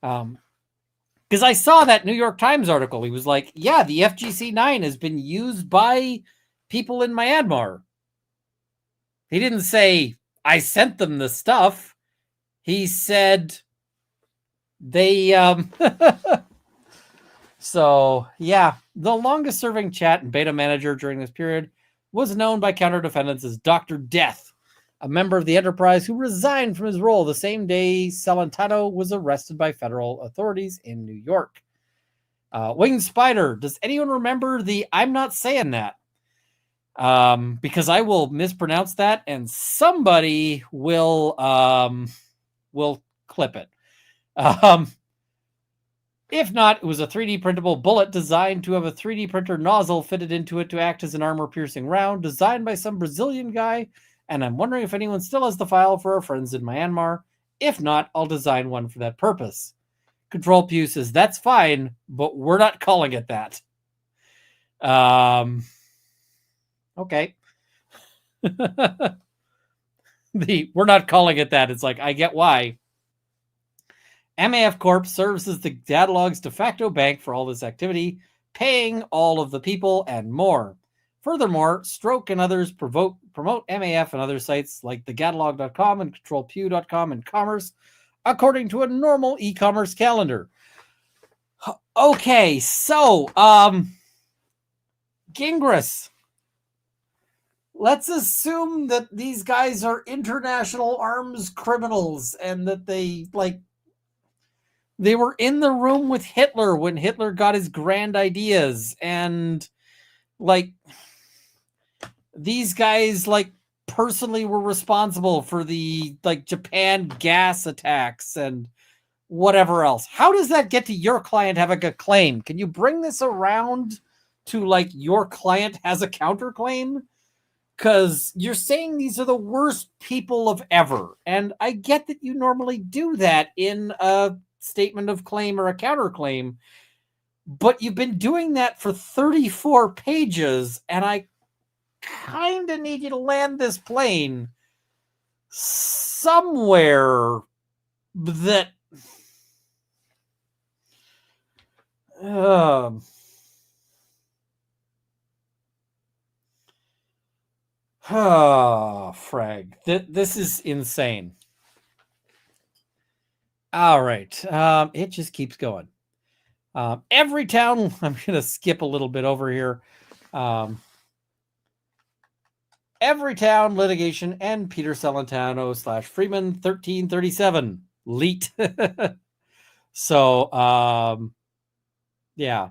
Because I saw that New York Times article. He was like, yeah, the FGC-9 has been used by people in Myanmar. He didn't say, I sent them the stuff. He said they... So, yeah, the longest serving chat and beta manager during this period was known by counter defendants as Dr. Death, a member of the enterprise who resigned from his role the same day Celentano was arrested by federal authorities in New York. Winged Spider, does anyone remember the I'm not saying that? Because I will mispronounce that and somebody will clip it. If not, it was a 3D printable bullet designed to have a 3D printer nozzle fitted into it to act as an armor-piercing round, designed by some Brazilian guy, and I'm wondering if anyone still has the file for our friends in Myanmar. If not, I'll design one for that purpose. Control Pew says, that's fine, but we're not calling it that. Okay. We're not calling it that. It's like, I get why. MAF Corp serves as the Datalog's de facto bank for all this activity, paying all of the people and more. Furthermore, Stroke and others promote MAF and other sites like thegatalog.com and controlpew.com in commerce, according to a normal e-commerce calendar. Okay, so, Gingras. Let's assume that these guys are international arms criminals and that they were in the room with Hitler when Hitler got his grand ideas, and these guys personally were responsible for the Japan gas attacks and whatever else. How does that get to your client having a claim? Can you bring this around to your client has a counterclaim? Because you're saying these are the worst people of ever. And I get that you normally do that in a statement of claim or a counterclaim, but you've been doing that for 34 pages, and I kind of need you to land this plane somewhere that frag. This is insane. All right. It just keeps going. Every town, I'm going to skip a little bit over here. Every town litigation and Peter Celentano / Freeman 1337 leet. So, yeah.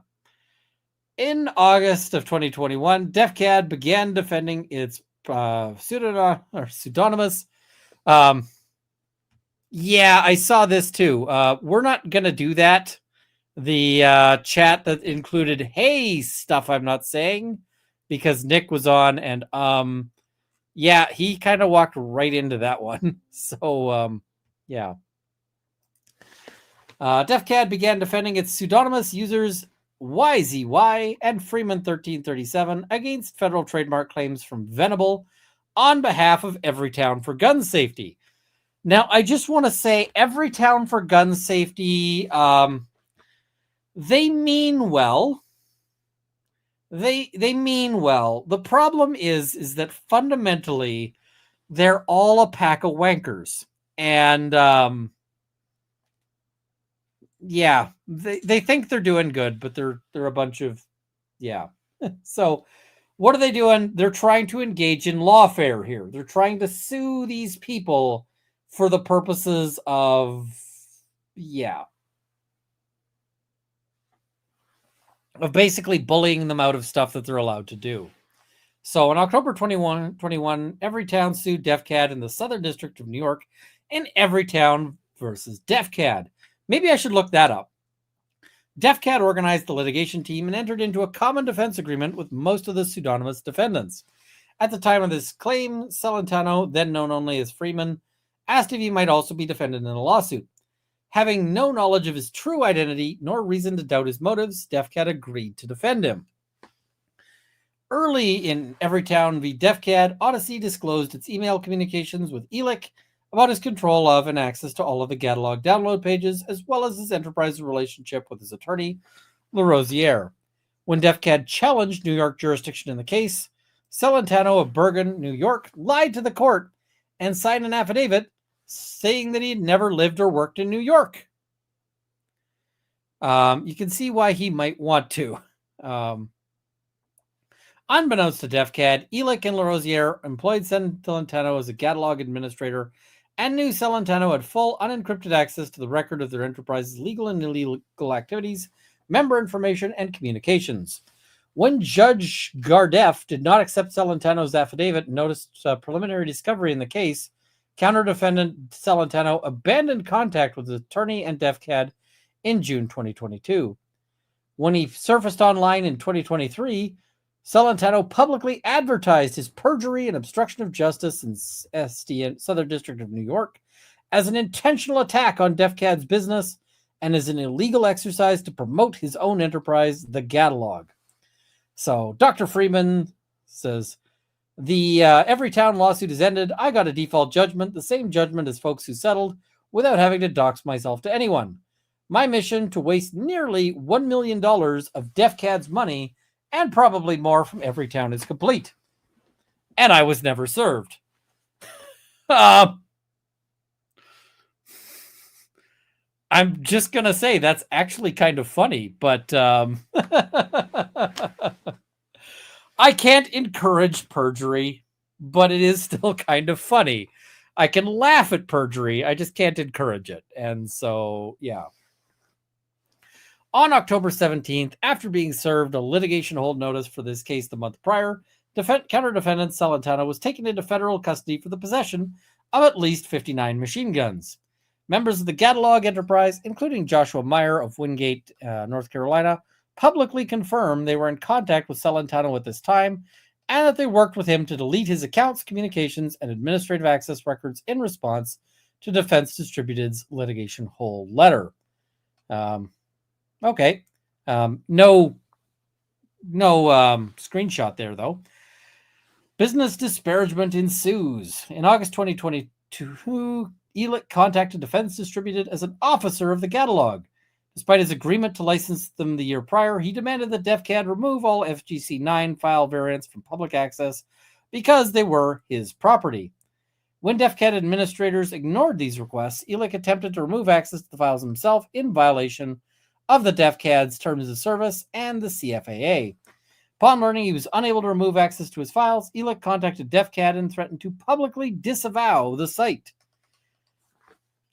In August of 2021, DefCAD began defending its pseudonymous Yeah, I saw this too. We're not going to do that. The chat that included, hey, stuff I'm not saying, because Nick was on, and yeah, he kind of walked right into that one. So, yeah. DefCAD began defending its pseudonymous users YZY and Freeman1337 against federal trademark claims from Venable on behalf of Everytown for gun safety. Now, I just want to say, Everytown for gun safety, they mean well. They mean well. The problem is that fundamentally, they're all a pack of wankers, and yeah, they think they're doing good, but they're a bunch of, yeah. So what are they doing? They're trying to engage in lawfare here. They're trying to sue these people for the purposes of, yeah, of basically bullying them out of stuff that they're allowed to do. So in October 2021, Everytown sued DefCAD in the Southern District of New York in Everytown versus DefCAD. Maybe I should look that up. DefCAD organized the litigation team and entered into a common defense agreement with most of the pseudonymous defendants. At the time of this claim, Celentano, then known only as Freeman, asked if he might also be defended in a lawsuit. Having no knowledge of his true identity nor reason to doubt his motives, DefCAD agreed to defend him. Early in Everytown v. DefCAD, Odyssey disclosed its email communications with Elick about his control of and access to all of the catalog download pages, as well as his enterprise relationship with his attorney, LaRosiere. When DefCAD challenged New York jurisdiction in the case, Celentano of Bergen, New York, lied to the court and signed an affidavit saying that he had never lived or worked in New York. You can see why he might want to. Unbeknownst to DefCAD, Elick and LaRosiere employed Celentano as a catalog administrator and knew Celentano had full unencrypted access to the record of their enterprise's legal and illegal activities, member information, and communications. When Judge Gardef did not accept Celentano's affidavit and noticed preliminary discovery in the case, counter-defendant Celentano abandoned contact with his attorney and DefCAD in June 2022. When he surfaced online in 2023, Celentano publicly advertised his perjury and obstruction of justice in Southern District of New York as an intentional attack on DefCAD's business and as an illegal exercise to promote his own enterprise, the Catalog. So Dr. Freeman says, the Everytown lawsuit is ended. I got a default judgment, the same judgment as folks who settled, without having to dox myself to anyone. My mission to waste nearly $1 million of DefCAD's money and probably more from Everytown is complete. And I was never served. I'm just going to say that's actually kind of funny, but I can't encourage perjury, but it is still kind of funny. I can laugh at perjury. I just can't encourage it. And so, yeah. On October 17th, after being served a litigation hold notice for this case the month prior, counter-defendant Celentano was taken into federal custody for the possession of at least 59 machine guns. Members of the Catalog enterprise, including Joshua Meyer of Wingate, North Carolina, publicly confirmed they were in contact with Celentano at this time and that they worked with him to delete his accounts, communications, and administrative access records in response to Defense Distributed's litigation hold letter. Okay. No screenshot there, though. Business disparagement ensues. In August 2022, Elick contacted Defense Distributed as an officer of the Catalog. Despite his agreement to license them the year prior, he demanded that DefCAD remove all FGC9 file variants from public access because they were his property. When DefCAD administrators ignored these requests, Elick attempted to remove access to the files himself in violation of the DefCAD's terms of service and the CFAA. Upon learning he was unable to remove access to his files, Elick contacted DefCAD and threatened to publicly disavow the site.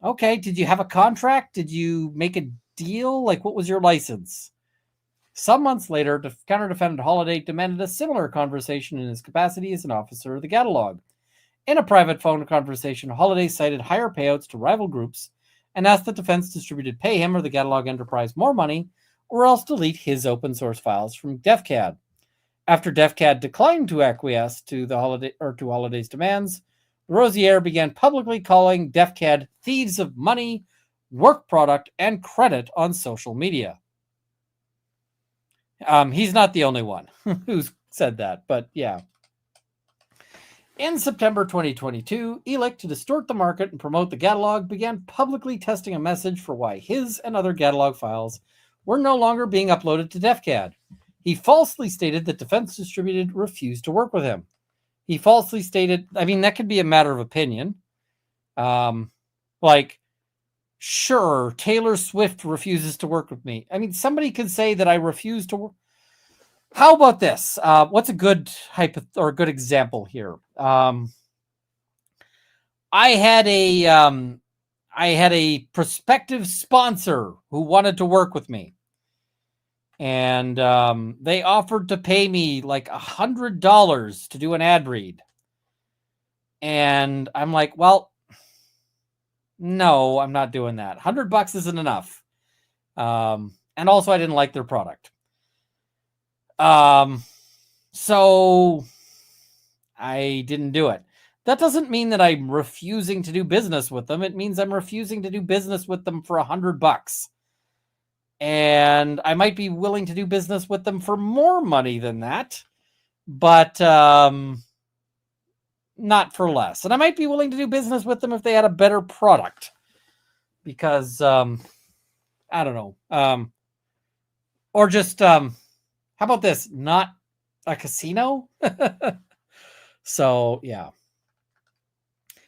Okay, did you have a contract? Did you make a deal? Like, what was your license? Some months later, counter-defendant Holliday demanded a similar conversation in his capacity as an officer of the Catalog. In a private phone conversation, Holiday cited higher payouts to rival groups and asked the defense distributed pay him or the catalog enterprise more money or else delete his open source files from DefCAD. After DefCAD declined to acquiesce to Holiday's demands, Rosier began publicly calling DefCAD thieves of money, work product, and credit on social media. He's not the only one who's said that, but yeah. In September 2022, ELIC, to distort the market and promote the catalog, began publicly testing a message for why his and other catalog files were no longer being uploaded to DefCAD. He falsely stated that Defense Distributed refused to work with him. He falsely stated, I mean, that could be a matter of opinion. Like, sure, Taylor Swift refuses to work with me. I mean, somebody could say that I refuse to work. How about this? What's a good good example here? I had a prospective sponsor who wanted to work with me, and they offered to pay me like $100 to do an ad read, and I'm like, well, no, I'm not doing that. $100 isn't enough, and also I didn't like their product. So I didn't do it. That doesn't mean that I'm refusing to do business with them. It means I'm refusing to do business with them for $100. And I might be willing to do business with them for more money than that, but not for less. And I might be willing to do business with them if they had a better product, because I don't know. Or just how about this? Not a casino? So, yeah.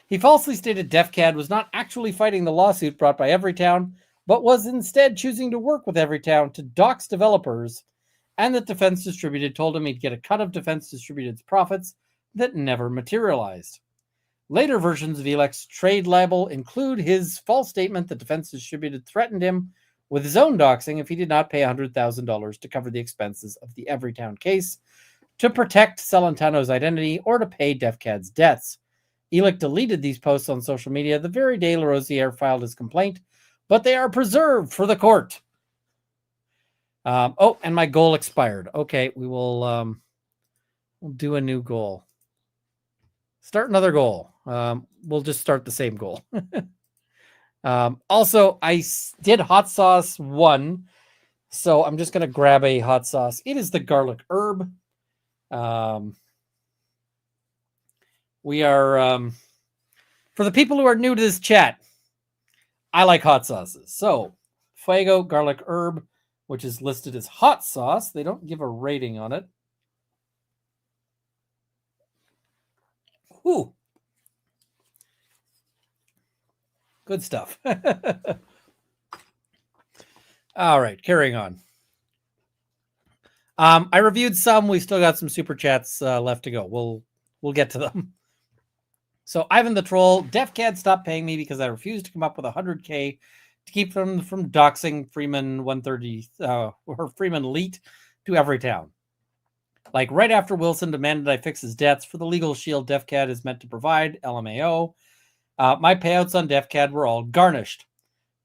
He falsely stated DefCAD was not actually fighting the lawsuit brought by Everytown, but was instead choosing to work with Everytown to dox developers, and that Defense Distributed told him he'd get a cut of Defense Distributed's profits that never materialized. Later versions of ELEC's trade libel include his false statement that Defense Distributed threatened him with his own doxing if he did not pay $100,000 to cover the expenses of the Everytown case, to protect Celentano's identity, or to pay DefCAD's debts. ELIC deleted these posts on social media the very day Larosière filed his complaint, but they are preserved for the court. Oh, and my goal expired. Okay, we will we'll do a new goal. Start another goal. We'll just start the same goal. Also, I did hot sauce 1, so I'm just going to grab a hot sauce. It is the garlic herb. We are, for the people who are new to this chat, I like hot sauces. So, Fuego garlic herb, which is listed as hot sauce. They don't give a rating on it. Ooh. Good stuff. All right, carrying on. I reviewed some. We still got some super chats left to go. We'll get to them. So Ivan the Troll, DefCAD stopped paying me because I refused to come up with $100K to keep them from doxing Freeman 130 or Freeman Leet to Everytown. Like right after Wilson demanded I fix his debts for the legal shield DefCAD is meant to provide, LMAO, my payouts on DefCAD were all garnished.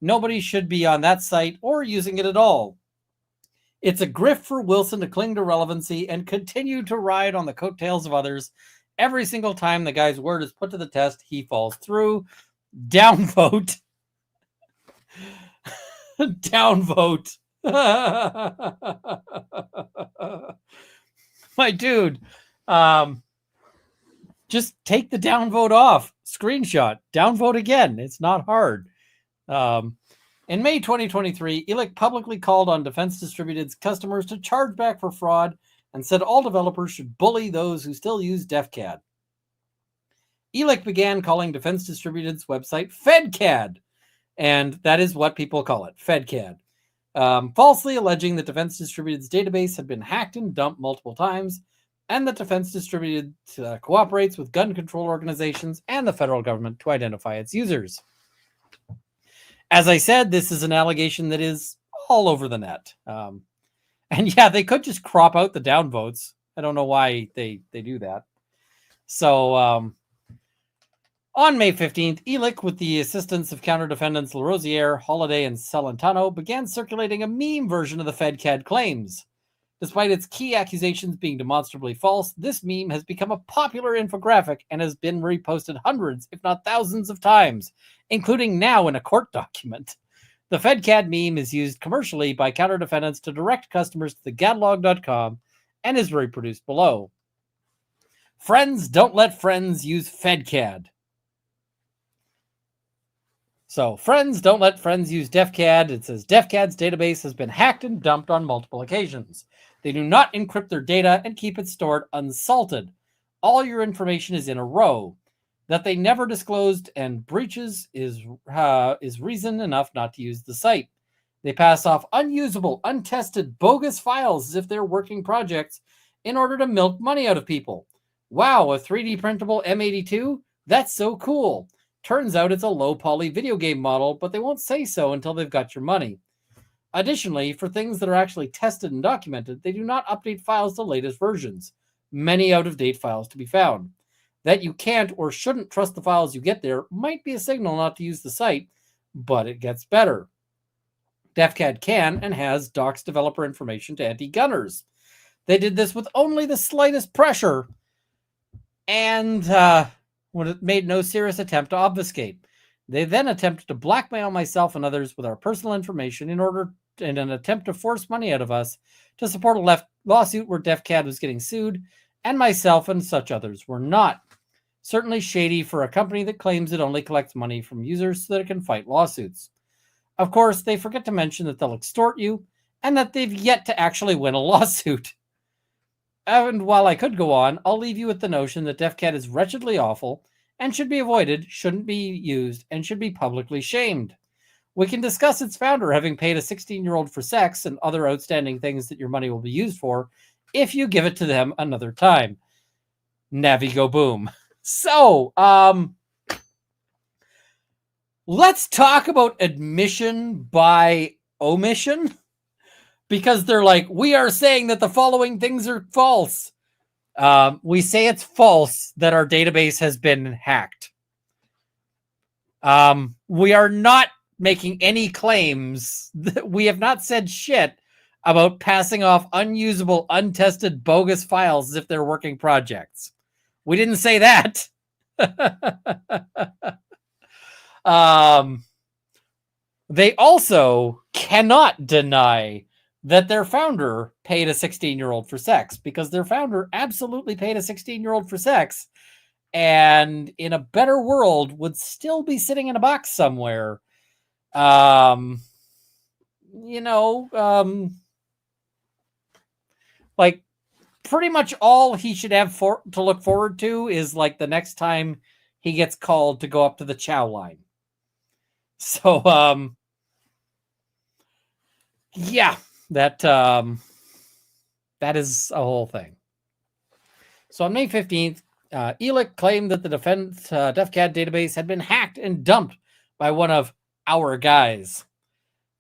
Nobody should be on that site or using it at all. It's a grift for Wilson to cling to relevancy and continue to ride on the coattails of others. Every single time the guy's word is put to the test, he falls through. Downvote. Downvote. My dude. Just take the downvote off. Screenshot. Downvote again. It's not hard. In May 2023, ELIC publicly called on Defense Distributed's customers to charge back for fraud and said all developers should bully those who still use DefCAD. ELIC began calling Defense Distributed's website FedCAD, and that is what people call it, FedCAD, falsely alleging that Defense Distributed's database had been hacked and dumped multiple times, and that Defense Distributed cooperates with gun control organizations and the federal government to identify its users. As I said, this is an allegation that is all over the net. And yeah, they could just crop out the downvotes. I don't know why they do that. So On May 15th, ELIC, with the assistance of counter-defendants LaRosiere, Holiday, and Celentano, began circulating a meme version of the FedCAD claims. Despite its key accusations being demonstrably false, this meme has become a popular infographic and has been reposted hundreds, if not thousands of times, including now in a court document. The FedCAD meme is used commercially by counter-defendants to direct customers to thegatalog.com and is reproduced below. Friends don't let friends use FedCAD. So, friends don't let friends use DefCAD. It says DefCAD's database has been hacked and dumped on multiple occasions. They do not encrypt their data and keep it stored unsalted. All your information is in a row. That they never disclosed and breaches is reason enough not to use the site. They pass off unusable, untested, bogus files as if they're working projects in order to milk money out of people. Wow, a 3D printable M82? That's so cool. Turns out it's a low-poly video game model, but they won't say so until they've got your money. Additionally, for things that are actually tested and documented, they do not update files to latest versions. Many out-of-date files to be found. That you can't or shouldn't trust the files you get there might be a signal not to use the site, but it gets better. DefCAD can and has doxed developer information to anti-gunners. They did this with only the slightest pressure and when it made no serious attempt to obfuscate. They then attempted to blackmail myself and others with our personal information in an attempt to force money out of us to support a lawsuit where DefCAD was getting sued, and myself and such others were not. Certainly shady for a company that claims it only collects money from users so that it can fight lawsuits. Of course, they forget to mention that they'll extort you and that they've yet to actually win a lawsuit. And while I could go on, I'll leave you with the notion that DefCAD is wretchedly awful and should be avoided, shouldn't be used, and should be publicly shamed. We can discuss its founder having paid a 16-year-old for sex and other outstanding things that your money will be used for if you give it to them another time. Navigo boom. So, let's talk about admission by omission. Because they're like, we are saying that the following things are false. We say it's false that our database has been hacked. We are not making any claims. We have not said shit about passing off unusable, untested, bogus files as if they're working projects. We didn't say that. They also cannot deny that their founder paid a 16-year-old for sex, because their founder absolutely paid a 16-year-old for sex, and in a better world would still be sitting in a box somewhere. Like pretty much all he should have to look forward to is like the next time he gets called to go up to the chow line. So, yeah. That is a whole thing. So on May 15th, ELIC claimed that the DefCAD database had been hacked and dumped by one of our guys.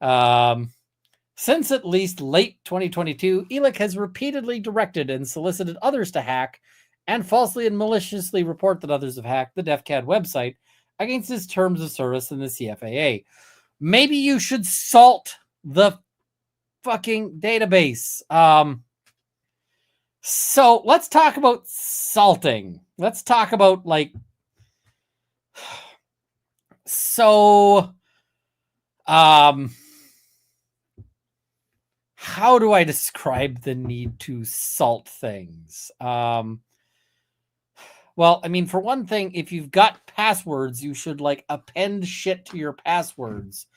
Since at least late 2022, ELIC has repeatedly directed and solicited others to hack and falsely and maliciously report that others have hacked the DefCAD website against its terms of service in the CFAA. Maybe you should salt the fucking database. So let's talk about salting. Let's talk about how do I describe the need to salt things? Well, I mean, for one thing, if you've got passwords, you should append shit to your passwords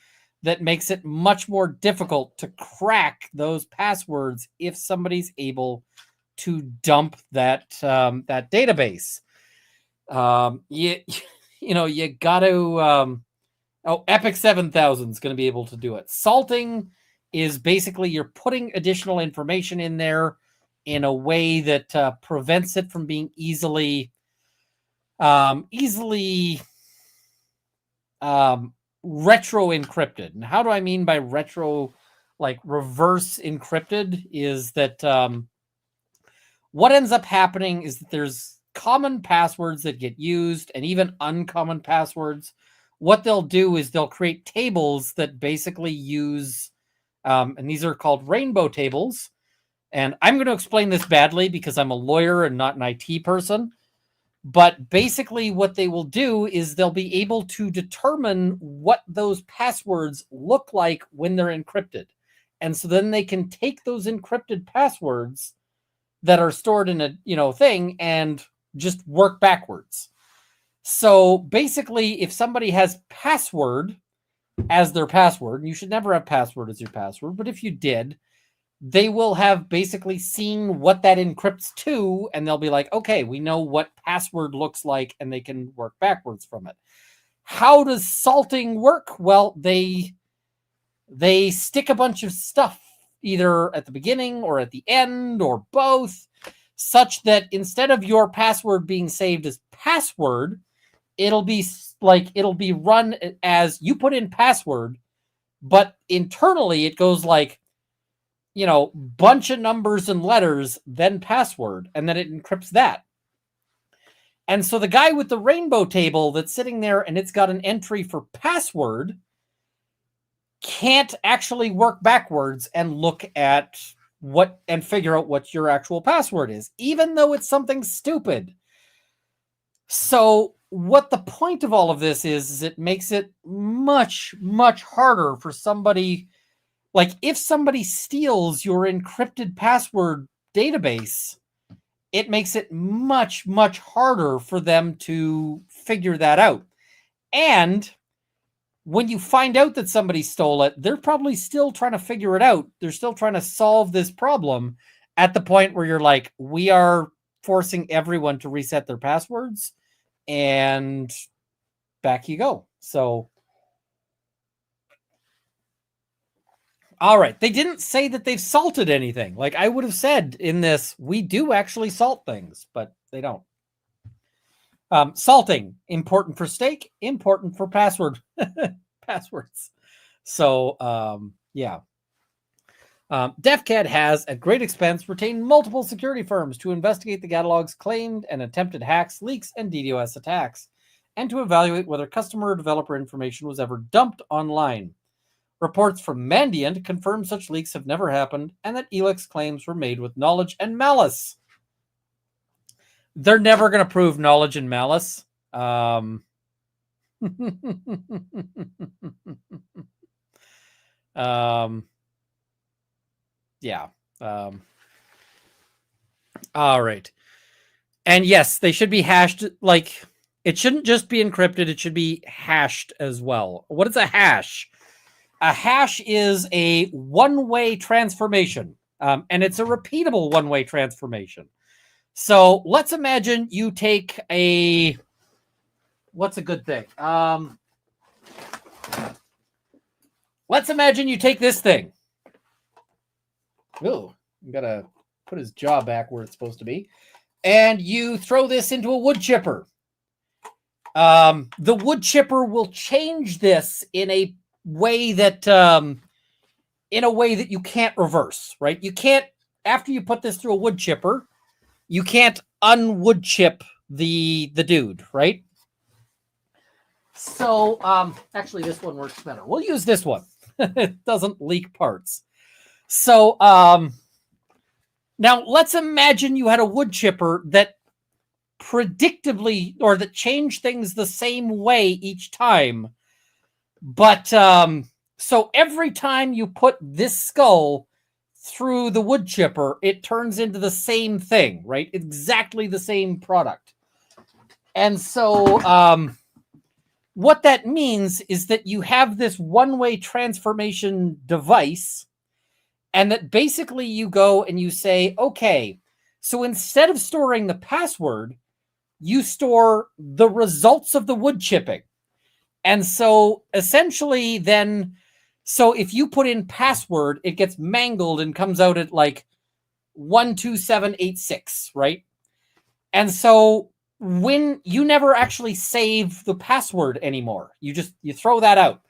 that makes it much more difficult to crack those passwords if somebody's able to dump that that database. You got to. Epic 7000 is going to be able to do it. Salting is basically you're putting additional information in there in a way that prevents it from being easily retro encrypted. And how do I mean by retro? Reverse encrypted is that what ends up happening is that there's common passwords that get used and even uncommon passwords. What they'll do is they'll create tables that basically use, and these are called rainbow tables. And I'm going to explain this badly because I'm a lawyer and not an IT person. But basically what they will do is they'll be able to determine what those passwords look like when they're encrypted. And so then they can take those encrypted passwords that are stored in a thing and just work backwards. So basically, if somebody has password as their password, and you should never have password as your password, but if you did, they will have basically seen what that encrypts to, and they'll be like, okay, we know what password looks like, and they can work backwards from it. How does salting work? Well, they stick a bunch of stuff either at the beginning or at the end or both, such that instead of your password being saved as password, it'll be run as you put in password, but internally it goes like, bunch of numbers and letters, then password, and then it encrypts that. And so the guy with the rainbow table that's sitting there and it's got an entry for password can't actually work backwards and look at and figure out what your actual password is, even though it's something stupid. So what the point of all of this is it makes it much, much harder for somebody. Like, if somebody steals your encrypted password database, it makes it much, much harder for them to figure that out. And when you find out that somebody stole it, they're probably still trying to figure it out. They're still trying to solve this problem at the point where you're like, we are forcing everyone to reset their passwords, and back you go. So, all right. They didn't say that they've salted anything. Like I would have said in this, we do actually salt things, but they don't. Salting, important for stake, important for passwords. So, yeah. DefCAD has, at great expense, retained multiple security firms to investigate the catalog's claimed and attempted hacks, leaks, and DDoS attacks, and to evaluate whether customer or developer information was ever dumped online. Reports from Mandiant confirm such leaks have never happened and that Elix claims were made with knowledge and malice. They're never going to prove knowledge and malice. Yeah. All right. And yes, they should be hashed. Like, it shouldn't just be encrypted. It should be hashed as well. What is a hash? A hash is a one-way transformation, and it's a repeatable one-way transformation. So let's imagine you take what's a good thing? Let's imagine you take this thing. Oh, I'm going to put his jaw back where it's supposed to be. And you throw this into a wood chipper. The wood chipper will change this in a way that you can't reverse, right? You can't, after you put this through a wood chipper, you can't unwood chip the dude, right? So, actually this one works better. We'll use this one. It doesn't leak parts. So, now let's imagine you had a wood chipper that predictably, or that changed things the same way each time. But, so every time you put this skull through the wood chipper, it turns into the same thing, right? Exactly the same product. And so, what that means is that you have this one-way transformation device, and that basically you go and you say, okay, so instead of storing the password, you store the results of the wood chipping. And so essentially then, so if you put in password, it gets mangled and comes out at like 12786, right? And so when you never actually save the password anymore, you throw that out.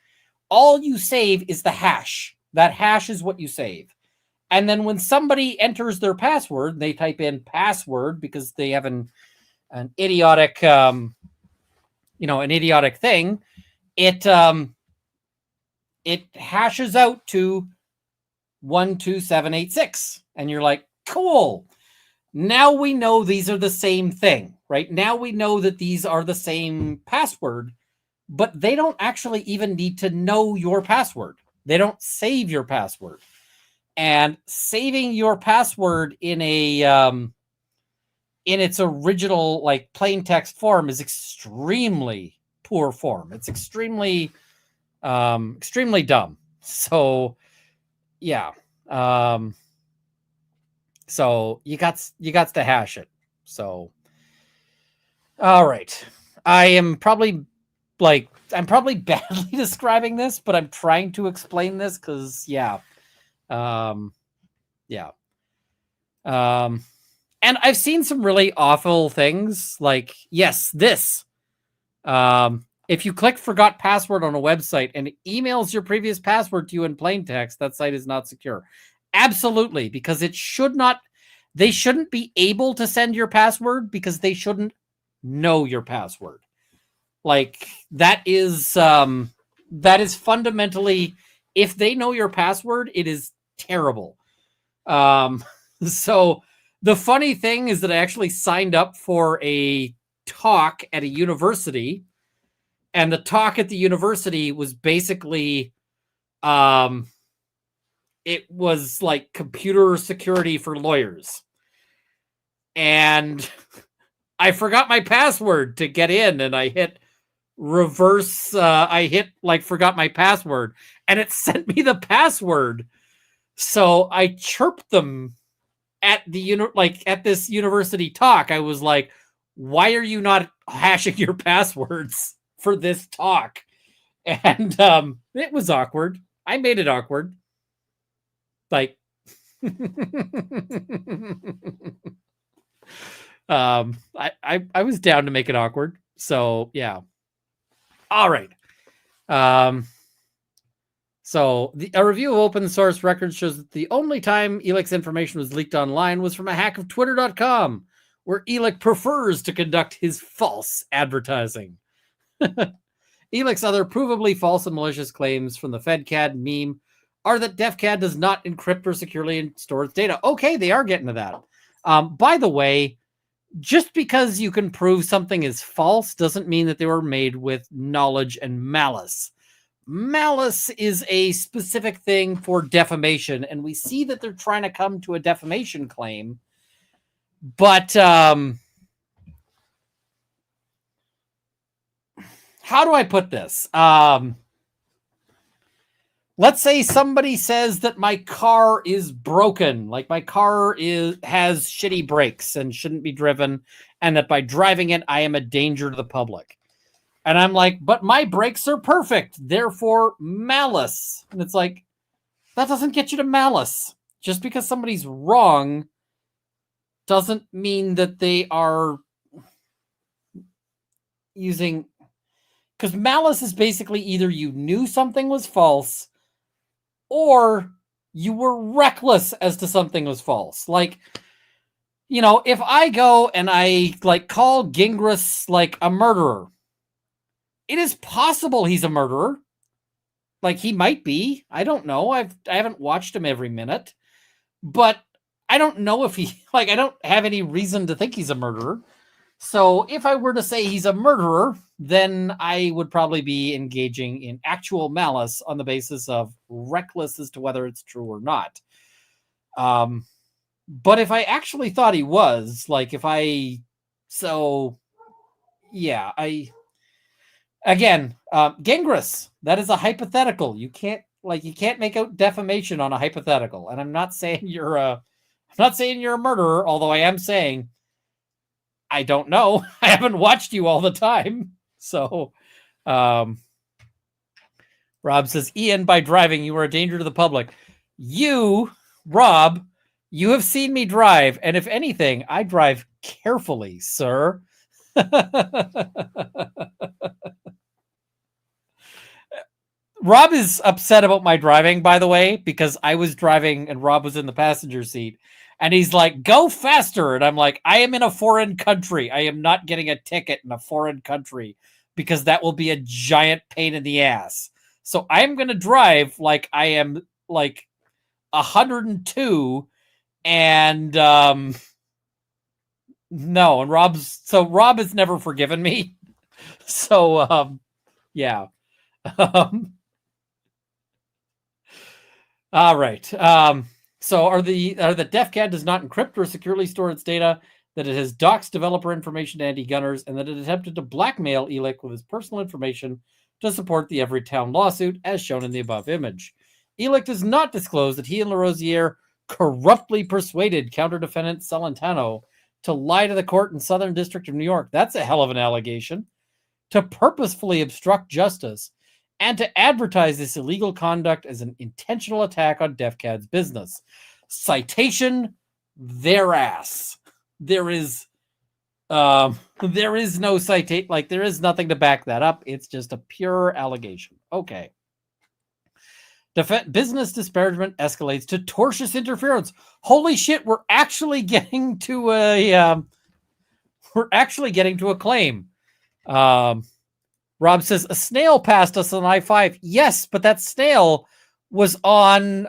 All you save is the hash. That hash is what you save. And then when somebody enters their password, they type in password because they have an an idiotic, an idiotic thing, it hashes out to 12786, and you're like, cool. Now we know these are the same thing, right? Now we know that these are the same password, but they don't actually even need to know your password. They don't save your password. And saving your password in a in its original like plain text form is extremely poor form. It's extremely dumb. So yeah. So you got to hash it. So all right. I'm probably badly describing this, but I'm trying to explain this because yeah. And I've seen some really awful things like, yes, this. If you click forgot password on a website and it emails your previous password to you in plain text, that site is not secure. Absolutely, because they shouldn't be able to send your password because they shouldn't know your password. Like that is fundamentally, if they know your password, it is terrible. So the funny thing is that I actually signed up for a talk at a university, and the talk at the university was basically, it was like computer security for lawyers. And I forgot my password to get in, and I hit reverse. I hit like forgot my password, and it sent me the password. So I chirped them at the at this university talk. I was like, why are you not hashing your passwords for this talk? And it was awkward. I made it awkward. Like I was down to make it awkward. So yeah. All right. So a review of open source records shows that the only time Elix information was leaked online was from a hack of twitter.com, where Elix prefers to conduct his false advertising. Elix's other provably false and malicious claims from the FedCAD meme are that DefCAD does not encrypt or securely store its data. Okay, they are getting to that. By the way, just because you can prove something is false doesn't mean that they were made with knowledge and malice. Malice is a specific thing for defamation, and we see that they're trying to come to a defamation claim. But how do I put this? Let's say somebody says that my car is broken, like my car has shitty brakes and shouldn't be driven, and that by driving it, I am a danger to the public. And I'm like, but my brakes are perfect, therefore malice. And it's like, that doesn't get you to malice. Just because somebody's wrong doesn't mean that they are using... Because malice is basically either you knew something was false or you were reckless as to something was false. Like, if I go and I call Gingras a murderer, it is possible he's a murderer. Like, he might be. I don't know. I haven't watched him every minute. But I don't know if he... I don't have any reason to think he's a murderer. So if I were to say he's a murderer, then I would probably be engaging in actual malice on the basis of reckless as to whether it's true or not. But if I actually thought he was, Again, Gingras, that is a hypothetical. You can't make out defamation on a hypothetical. And I'm not saying you're a murderer, although I am saying I don't know. I haven't watched you all the time. So Rob says, Ian, by driving, you are a danger to the public. You, Rob, you have seen me drive, and if anything, I drive carefully, sir. Rob is upset about my driving, by the way, because I was driving and Rob was in the passenger seat. And he's like, go faster. And I'm like, I am in a foreign country. I am not getting a ticket in a foreign country because that will be a giant pain in the ass. So I'm going to drive like I am like 102. And no, and Rob has never forgiven me. So yeah. All right. So the DefCAD does not encrypt or securely store its data, that it has doxed developer information to anti-gunners, and that it attempted to blackmail ELIC with his personal information to support the Everytown lawsuit, as shown in the above image. ELIC does not disclose that he and LaRosiere corruptly persuaded counter-defendant Celentano to lie to the court in Southern District of New York. That's a hell of an allegation. To purposefully obstruct justice and to advertise this illegal conduct as an intentional attack on DefCAD's business. Citation, their ass. There is no citation, like there is nothing to back that up. It's just a pure allegation. Okay. Business disparagement escalates to tortious interference. Holy shit, we're actually getting to a claim. Rob says a snail passed us on I-5. Yes, but that snail was on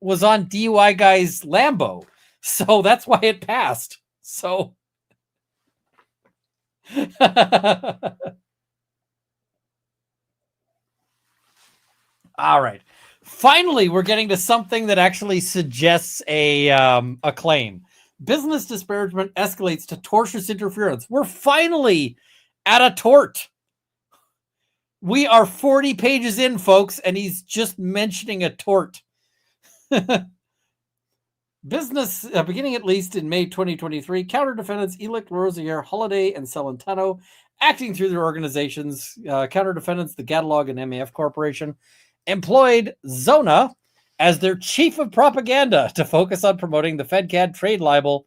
DUI guy's Lambo, so that's why it passed. So, all right. Finally, we're getting to something that actually suggests a claim. Business disparagement escalates to tortious interference. We're finally at a tort. We are 40 pages in, folks, and he's just mentioning a tort. Business, beginning at least in May 2023, counter-defendants ELIC, LaRosiere, Holiday, and Celentano, acting through their organizations, counter-defendants, the Catalog and MAF Corporation, employed Zona as their chief of propaganda to focus on promoting the FedCAD trade libel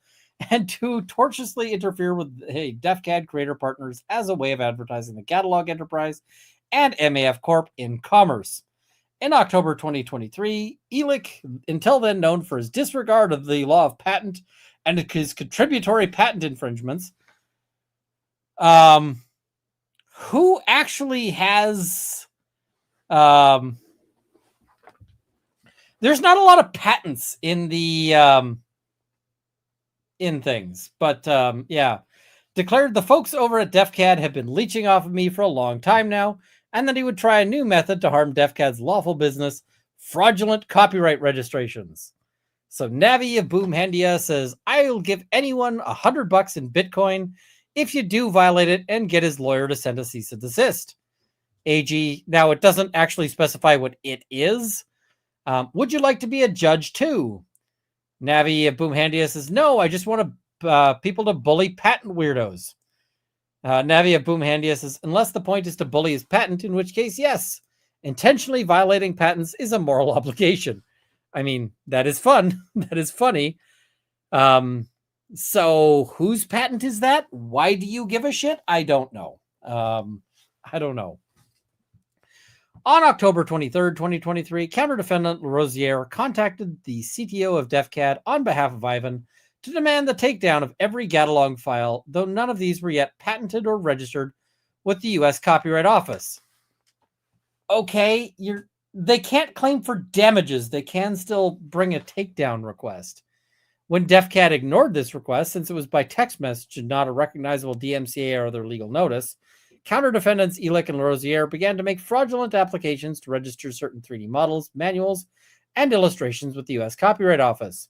and to tortiously interfere with DefCAD creator partners as a way of advertising the Catalog enterprise and MAF Corp in commerce. In October 2023, ELIC, until then known for his disregard of the law of patent and his contributory patent infringements, who actually has... there's not a lot of patents in the... in things, but yeah, declared the folks over at DefCAD have been leeching off of me for a long time now, and that he would try a new method to harm DefCAD's lawful business, fraudulent copyright registrations. So Navi of Boomhandia says, I'll give anyone $100 in Bitcoin if you do violate it, and get his lawyer to send a cease and desist. AG, now it doesn't actually specify what it is. Would you like to be a judge too? Navi of Boomhandia says, no, I just want people to bully patent weirdos. Navi of Boomhandia says, unless the point is to bully his patent, in which case, yes, intentionally violating patents is a moral obligation. I mean, that is fun. That is funny. So whose patent is that? Why do you give a shit? I don't know. I don't know. On October 23rd, 2023, counter-defendant LaRosiere contacted the CTO of DefCAD on behalf of Ivan to demand the takedown of every catalog file, though none of these were yet patented or registered with the U.S. Copyright Office. Okay, they can't claim for damages. They can still bring a takedown request. When DefCAD ignored this request, since it was by text message and not a recognizable DMCA or other legal notice, counter-defendants ELIC and LaRosiere began to make fraudulent applications to register certain 3D models, manuals, and illustrations with the U.S. Copyright Office.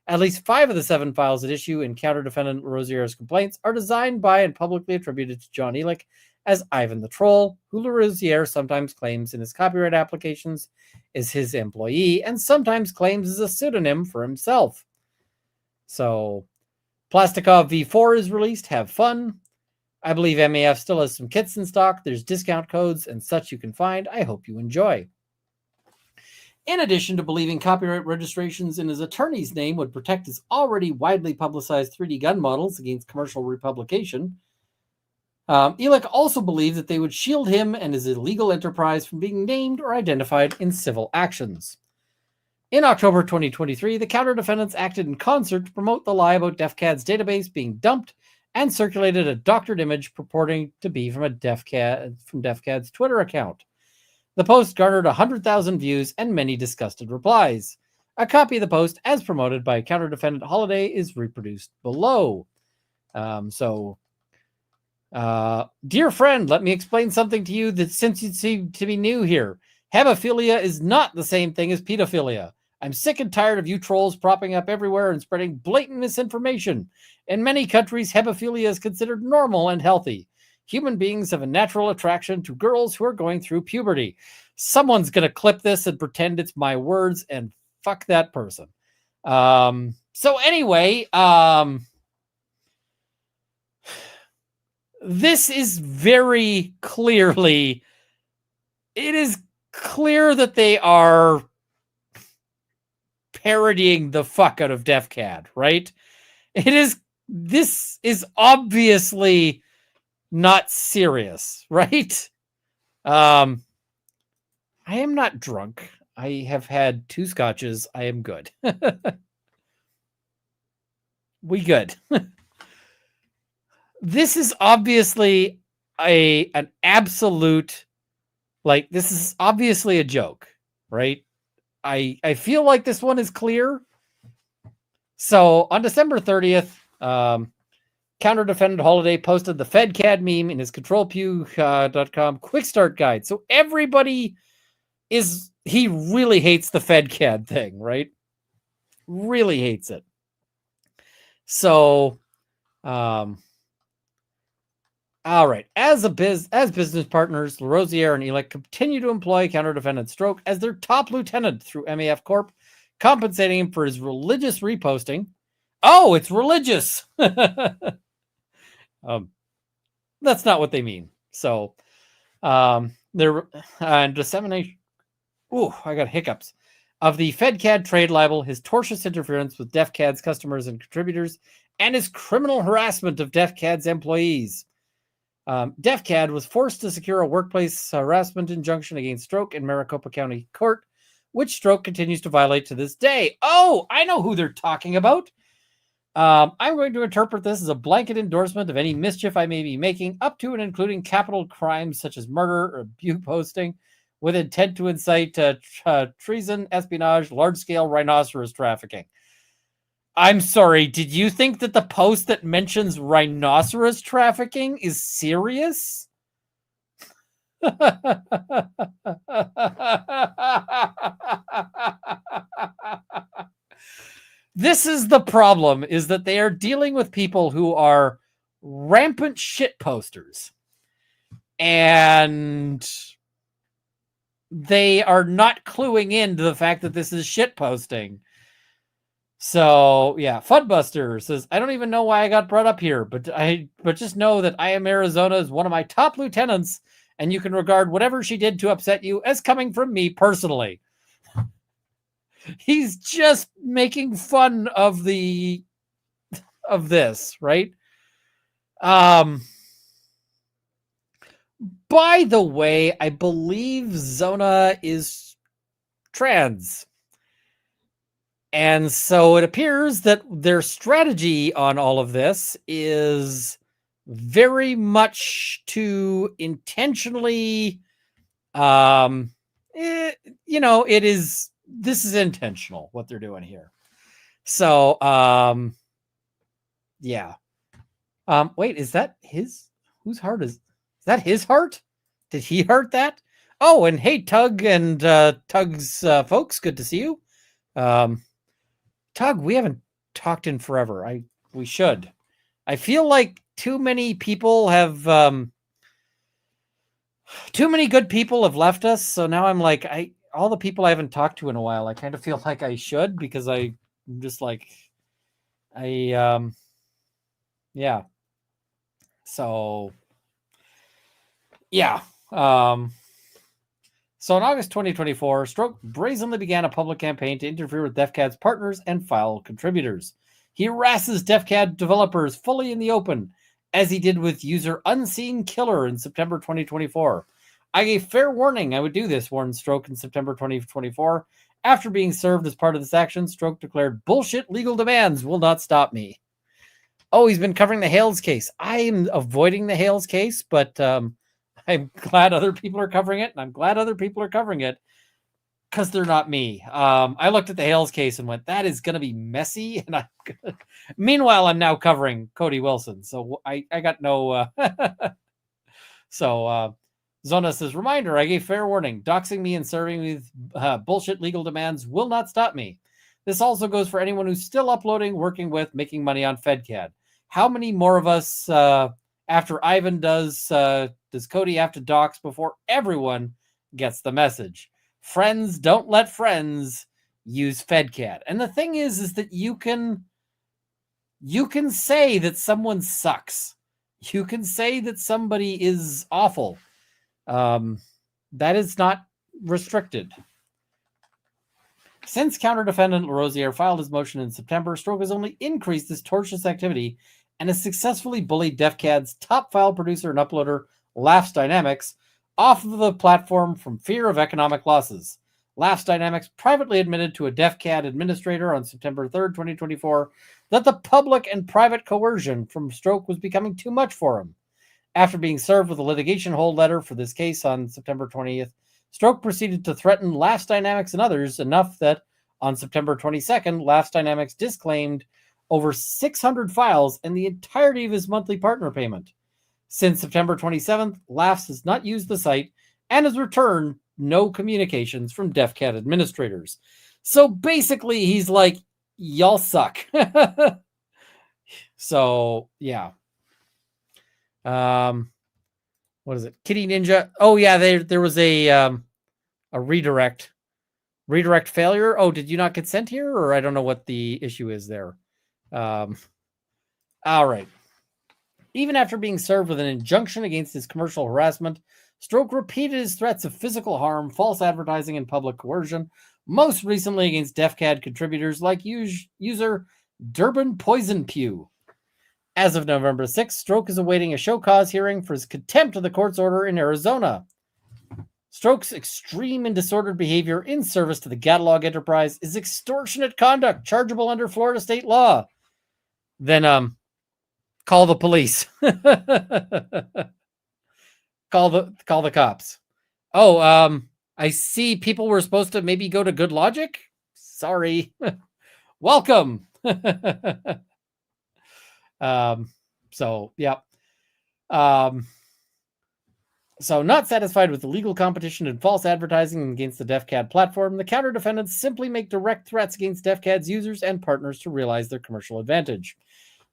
At least 5 of the 7 files at issue in counter-defendant LaRosiere's complaints are designed by and publicly attributed to John ELIC as Ivan the Troll, who LaRosiere sometimes claims in his copyright applications is his employee and sometimes claims as a pseudonym for himself. So, Plastikov V4 is released. Have fun. I believe MAF still has some kits in stock. There's discount codes and such you can find. I hope you enjoy. In addition to believing copyright registrations in his attorney's name would protect his already widely publicized 3D gun models against commercial republication, ELIC also believed that they would shield him and his illegal enterprise from being named or identified in civil actions. In October 2023, the counter-defendants acted in concert to promote the lie about DefCAD's database being dumped and circulated a doctored image purporting to be from DefCAD's Twitter account. The post garnered 100,000 views and many disgusted replies. A copy of the post, as promoted by counter-defendant Holiday, is reproduced below. Dear friend, let me explain something to you that since you seem to be new here. Hebephilia is not the same thing as pedophilia. I'm sick and tired of you trolls propping up everywhere and spreading blatant misinformation. In many countries, hebephilia is considered normal and healthy. Human beings have a natural attraction to girls who are going through puberty. Someone's going to clip this and pretend it's my words and fuck that person. So anyway, this is very clearly, it is clear that they are parodying the fuck out of DefCAD, right? This is obviously not serious, right? I am not drunk. I have had 2 scotches. I am good. We good. This is obviously an absolute, like, this is obviously a joke, right? I feel like this one is clear. So on December 30th, counter-defendant Holiday posted the FedCAD meme in his controlpew.com quick start guide. So everybody he really hates the FedCAD thing, right? Really hates it. So, all right. As business partners, LaRosiere and Elec continue to employ counter-defendant Stroke as their top lieutenant through MAF Corp, compensating him for his religious reposting. Oh, it's religious. That's not what they mean. So, they're dissemination. Ooh, I got hiccups. Of the FedCAD trade libel, his tortious interference with DefCAD's customers and contributors, and his criminal harassment of DefCAD's employees. DefCAD was forced to secure a workplace harassment injunction against Stroke in Maricopa County Court, which Stroke continues to violate to this day. Oh, I know who they're talking about. I'm going to interpret this as a blanket endorsement of any mischief I may be making, up to and including capital crimes such as murder or abuse posting, with intent to incite treason, espionage, large-scale rhinoceros trafficking. I'm sorry, did you think that the post that mentions rhinoceros trafficking is serious? This is the problem, is that they are dealing with people who are rampant shit posters. And they are not cluing in to the fact that this is shit posting. So yeah, Fuddbusters says, I don't even know why I got brought up here, but just know that I Am Arizona is one of my top lieutenants, and you can regard whatever she did to upset you as coming from me personally. He's just making fun of this, right? By the way, I believe Zona is trans. And so it appears that their strategy on all of this is very much to intentionally, this is intentional what they're doing here. So, yeah. Wait, is that whose heart is that his heart? Did he heart that? Oh, and hey, Tug and Tug's folks, good to see you. Tug, we haven't talked in forever. We should. I feel like too many people have too many good people have left us, so now I'm like, all the people I haven't talked to in a while, I kind of feel like I should, because I'm just like, yeah. So yeah. So in August 2024, Stroke brazenly began a public campaign to interfere with DefCAD's partners and file contributors. He harasses DefCAD developers fully in the open, as he did with user Unseen Killer in September 2024. I gave fair warning I would do this, warned Stroke in September 2024, After being served as part of this action, Stroke declared, "Bullshit legal demands will not stop me." Oh, he's been covering the Hales case. I'm avoiding the Hales case, but I'm glad other people are covering it, and I'm glad other people are covering it because they're not me. I looked at the Hales case and went, that is going to be messy. And meanwhile, I'm now covering Cody Wilson. So I got no... Zona says, reminder, I gave fair warning. Doxing me and serving me with bullshit legal demands will not stop me. This also goes for anyone who's still uploading, working with, making money on FedCAD. How many more of us, after Ivan does Cody have to dox before everyone gets the message? Friends don't let friends use FedCAD. And the thing is that you can say that someone sucks. You can say that somebody is awful. That is not restricted. Since counter-defendant LaRosiere filed his motion in September, Stroke has only increased this tortious activity and has successfully bullied DefCAD's top file producer and uploader, Laughs Dynamics, off of the platform from fear of economic losses. Laughs Dynamics privately admitted to a DefCAD administrator on September 3rd, 2024, that the public and private coercion from Stroke was becoming too much for him. After being served with a litigation hold letter for this case on September 20th, Stroke proceeded to threaten Laughs Dynamics and others enough that on September 22nd, Laughs Dynamics disclaimed over 600 files and the entirety of his monthly partner payment. Since September 27th, Laughs has not used the site and has returned no communications from DefCAD administrators. So basically, he's like, y'all suck. So, yeah. What is it? Kitty Ninja. Oh, yeah, there was a redirect failure. Oh, did you not consent here? Or I don't know what the issue is there. All right. Even after being served with an injunction against his commercial harassment, Stroke repeated his threats of physical harm, false advertising, and public coercion, most recently against DefCAD contributors like user Durban Poison Pew. As of November 6th, Stroke is awaiting a show cause hearing for his contempt of the court's order in Arizona. Stroke's extreme and disordered behavior in service to the catalog enterprise is extortionate conduct chargeable under Florida state law. Then call the police. Call the cops. Oh, I see people were supposed to maybe go to Good Logic. Sorry. Welcome. So, yeah. So not satisfied with the legal competition and false advertising against the DefCAD platform, the counter-defendants simply make direct threats against DefCAD's users and partners to realize their commercial advantage.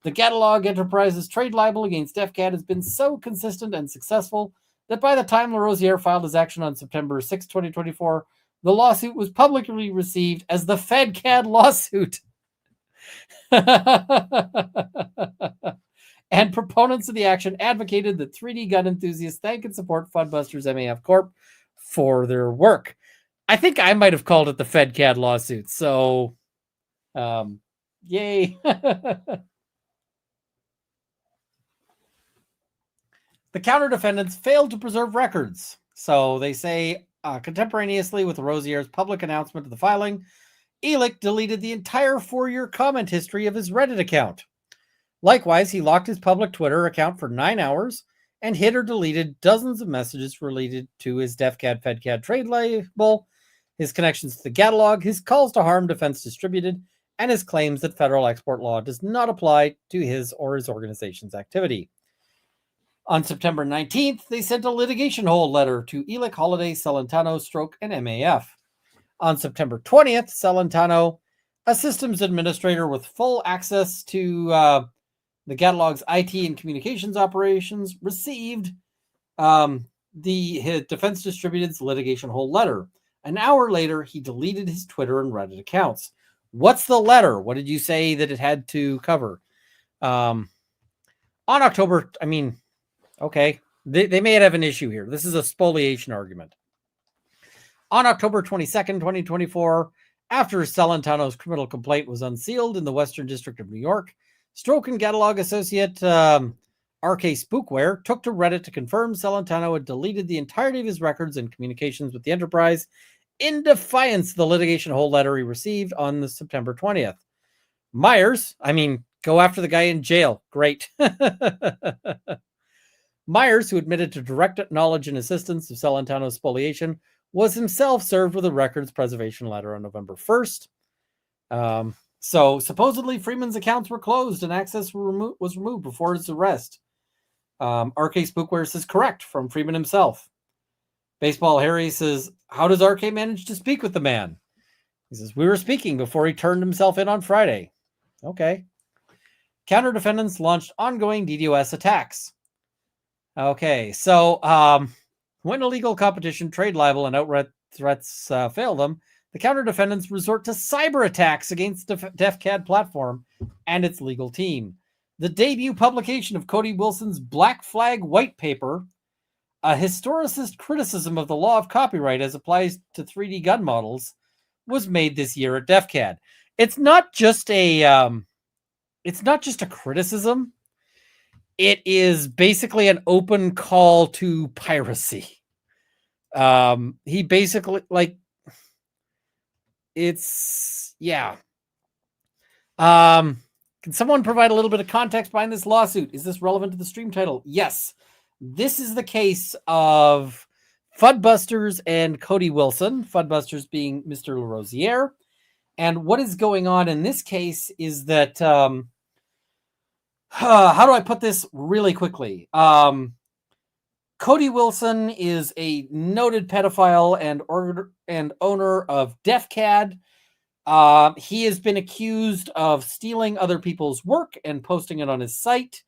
The catalog enterprise's trade libel against DefCAD has been so consistent and successful that by the time LaRosiere filed his action on September 6, 2024, the lawsuit was publicly received as the FedCAD lawsuit. And proponents of the action advocated that 3D gun enthusiasts thank and support Fuddbusters MAF Corp for their work. I think I might have called it the FedCAD lawsuit. So, yay. The counter-defendants failed to preserve records. So they say, contemporaneously with LaRosiere's public announcement of the filing, Elick deleted the entire 4-year comment history of his Reddit account. Likewise, he locked his public Twitter account for 9 hours and hid or deleted dozens of messages related to his DefCAD FedCAD trade label, his connections to the catalog, his calls to harm Defense Distributed, and his claims that federal export law does not apply to his or his organization's activity. On September 19th, they sent a litigation hold letter to Elick, Holiday, Celentano, Stroke, and MAF. On September 20th, Celentano, a systems administrator with full access to the catalog's IT and communications operations, received the Defense Distributed's litigation hold letter. An hour later, he deleted his Twitter and Reddit accounts. What's the letter? What did you say that it had to cover? On October, okay, they may have an issue here. This is a spoliation argument. On October 22nd, 2024, after Celentano's criminal complaint was unsealed in the Western District of New York, Stroke and catalog associate RK Spookware took to Reddit to confirm Celentano had deleted the entirety of his records and communications with the enterprise in defiance of the litigation hold letter he received on the September 20th. Myers, go after the guy in jail. Great. Myers, who admitted to direct knowledge and assistance of Celentano's spoliation, was himself served with a records preservation letter on November 1st. So supposedly Freeman's accounts were closed and access was removed before his arrest. RK Spookware says correct from Freeman himself. Baseball Harry says, how does RK manage to speak with the man? He says, we were speaking before he turned himself in on Friday. Okay. Counter defendants launched ongoing DDoS attacks. Okay, so when illegal competition, trade libel, and outright threats fail them, the counter defendants resort to cyber attacks against the DefCAD platform and its legal team. The debut publication of Cody Wilson's Black Flag White Paper, a historicist criticism of the law of copyright as applies to 3D gun models, was made this year at DefCAD. It's not just a criticism. It is basically an open call to piracy. He basically, yeah. Can someone provide a little bit of context behind this lawsuit? Is this relevant to the stream title? Yes. This is the case of Fuddbusters and Cody Wilson, Fuddbusters being Mr. LaRosiere. And what is going on in this case is that, how do I put this really quickly? Cody Wilson is a noted pedophile and owner of DefCAD. He has been accused of stealing other people's work and posting it on his site.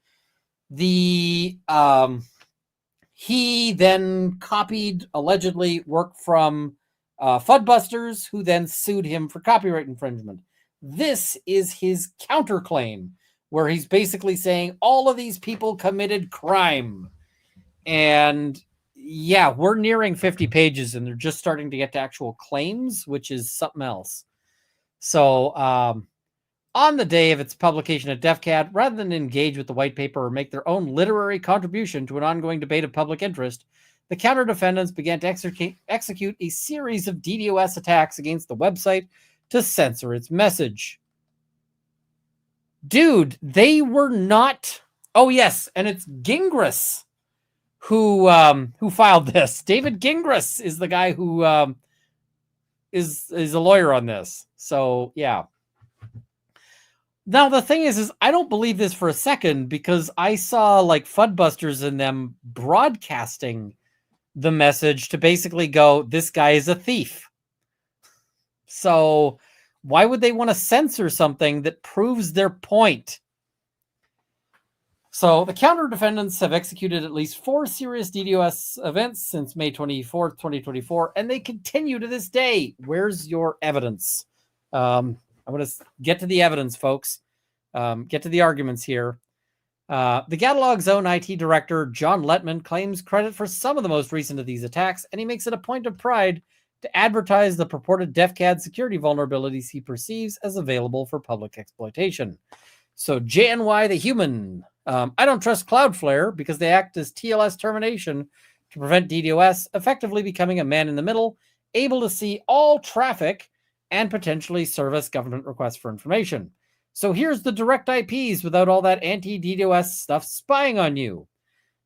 He then copied, allegedly, work from Fuddbusters, who then sued him for copyright infringement. This is his counterclaim, where he's basically saying all of these people committed crime. And yeah, we're nearing 50 pages and they're just starting to get to actual claims, which is something else. So on the day of its publication at DefCAD, rather than engage with the white paper or make their own literary contribution to an ongoing debate of public interest, the counter defendants began to execute a series of DDoS attacks against the website to censor its message. Dude, they were not. Oh yes, and it's Gingras who filed this. David Gingras is the guy who is a lawyer on this. So yeah. Now the thing is I don't believe this for a second, because I saw Fuddbusters and them broadcasting the message to basically go, this guy is a thief. So why would they want to censor something that proves their point? So the counter defendants have executed at least 4 serious DDoS events since May 24th, 2024, and they continue to this day. Where's your evidence? I'm going to get to the evidence, folks. Get to the arguments here. The Catalog's own IT director, John Letman, claims credit for some of the most recent of these attacks, and he makes it a point of pride to advertise the purported DefCAD security vulnerabilities he perceives as available for public exploitation. So JNY the Human, I don't trust Cloudflare because they act as TLS termination to prevent DDoS, effectively becoming a man in the middle, able to see all traffic and potentially service government requests for information. So here's the direct IPs without all that anti-DDoS stuff spying on you.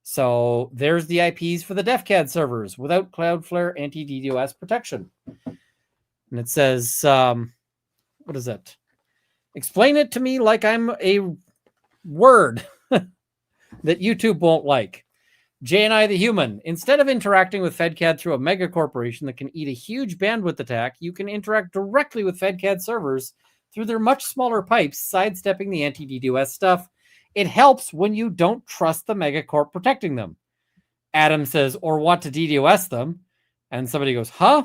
So there's the IPs for the DefCAD servers without Cloudflare anti-DDoS protection. And it says, what is it? Explain it to me like I'm a word that YouTube won't like. JNI the Human. Instead of interacting with FedCAD through a mega corporation that can eat a huge bandwidth attack, you can interact directly with FedCAD servers through their much smaller pipes, sidestepping the anti-DDoS stuff. It helps when you don't trust the megacorp protecting them. Adam says, or want to DDoS them. And somebody goes, huh?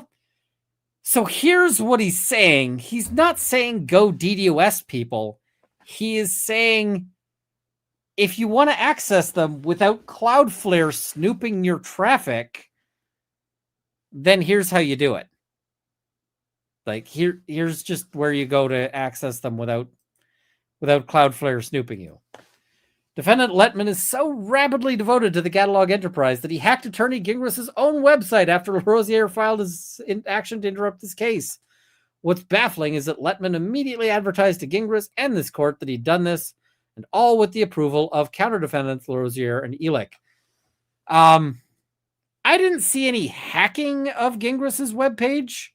So here's what he's saying. He's not saying go DDoS people. He is saying if you want to access them without Cloudflare snooping your traffic, then here's how you do it. Here's just where you go to access them without Cloudflare snooping you. Defendant Letman is so rapidly devoted to the catalog enterprise that he hacked attorney Gingras' own website after Larosiere filed his action to interrupt this case. What's baffling is that Letman immediately advertised to Gingras and this court that he'd done this, and all with the approval of counter-defendants Larosiere and Elick. I didn't see any hacking of Gingras' webpage.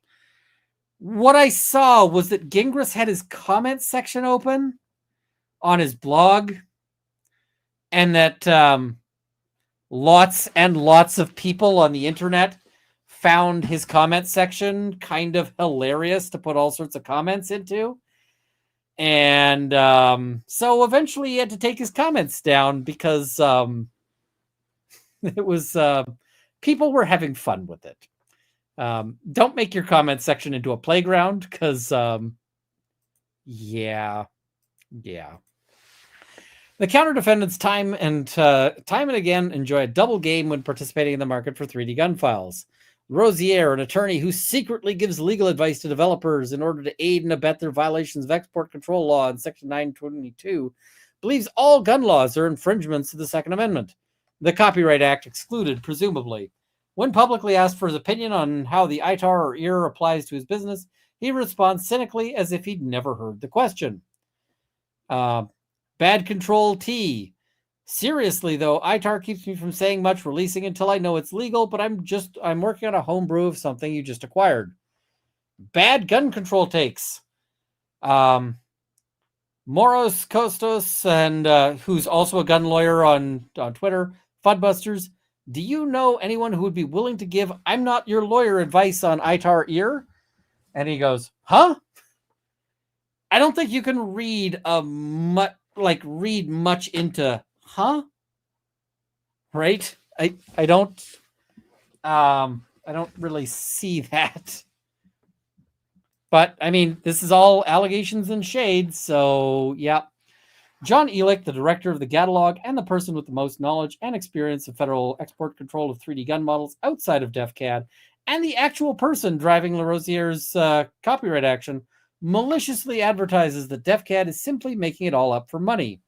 What I saw was that Gingras had his comments section open on his blog, and that lots and lots of people on the internet found his comment section kind of hilarious to put all sorts of comments into. And so eventually he had to take his comments down because it was people were having fun with it. Don't make your comment section into a playground because yeah. The counter defendants time and again enjoy a double game when participating in the market for 3D gun files. Rosier, an attorney who secretly gives legal advice to developers in order to aid and abet their violations of export control law in Section 922, believes all gun laws are infringements of the Second Amendment, the Copyright Act excluded, presumably. When publicly asked for his opinion on how the ITAR or EAR applies to his business, he responds cynically as if he'd never heard the question. Bad Control T. Seriously, though, ITAR keeps me from saying much releasing until I know it's legal, but I'm working on a homebrew of something you just acquired. Bad Gun Control Takes. Moros Costos, and who's also a gun lawyer on Twitter, Fuddbusters. Do you know anyone who would be willing to give I'm not your lawyer advice on ITAR EAR? And he goes, huh? I don't think you can read much into huh? Right? I don't really see that. But I mean, this is all allegations and shades, so yeah. John Elick, the director of the catalog and the person with the most knowledge and experience of federal export control of 3D gun models outside of DefCAD, and the actual person driving Larosier's copyright action, maliciously advertises that DefCAD is simply making it all up for money.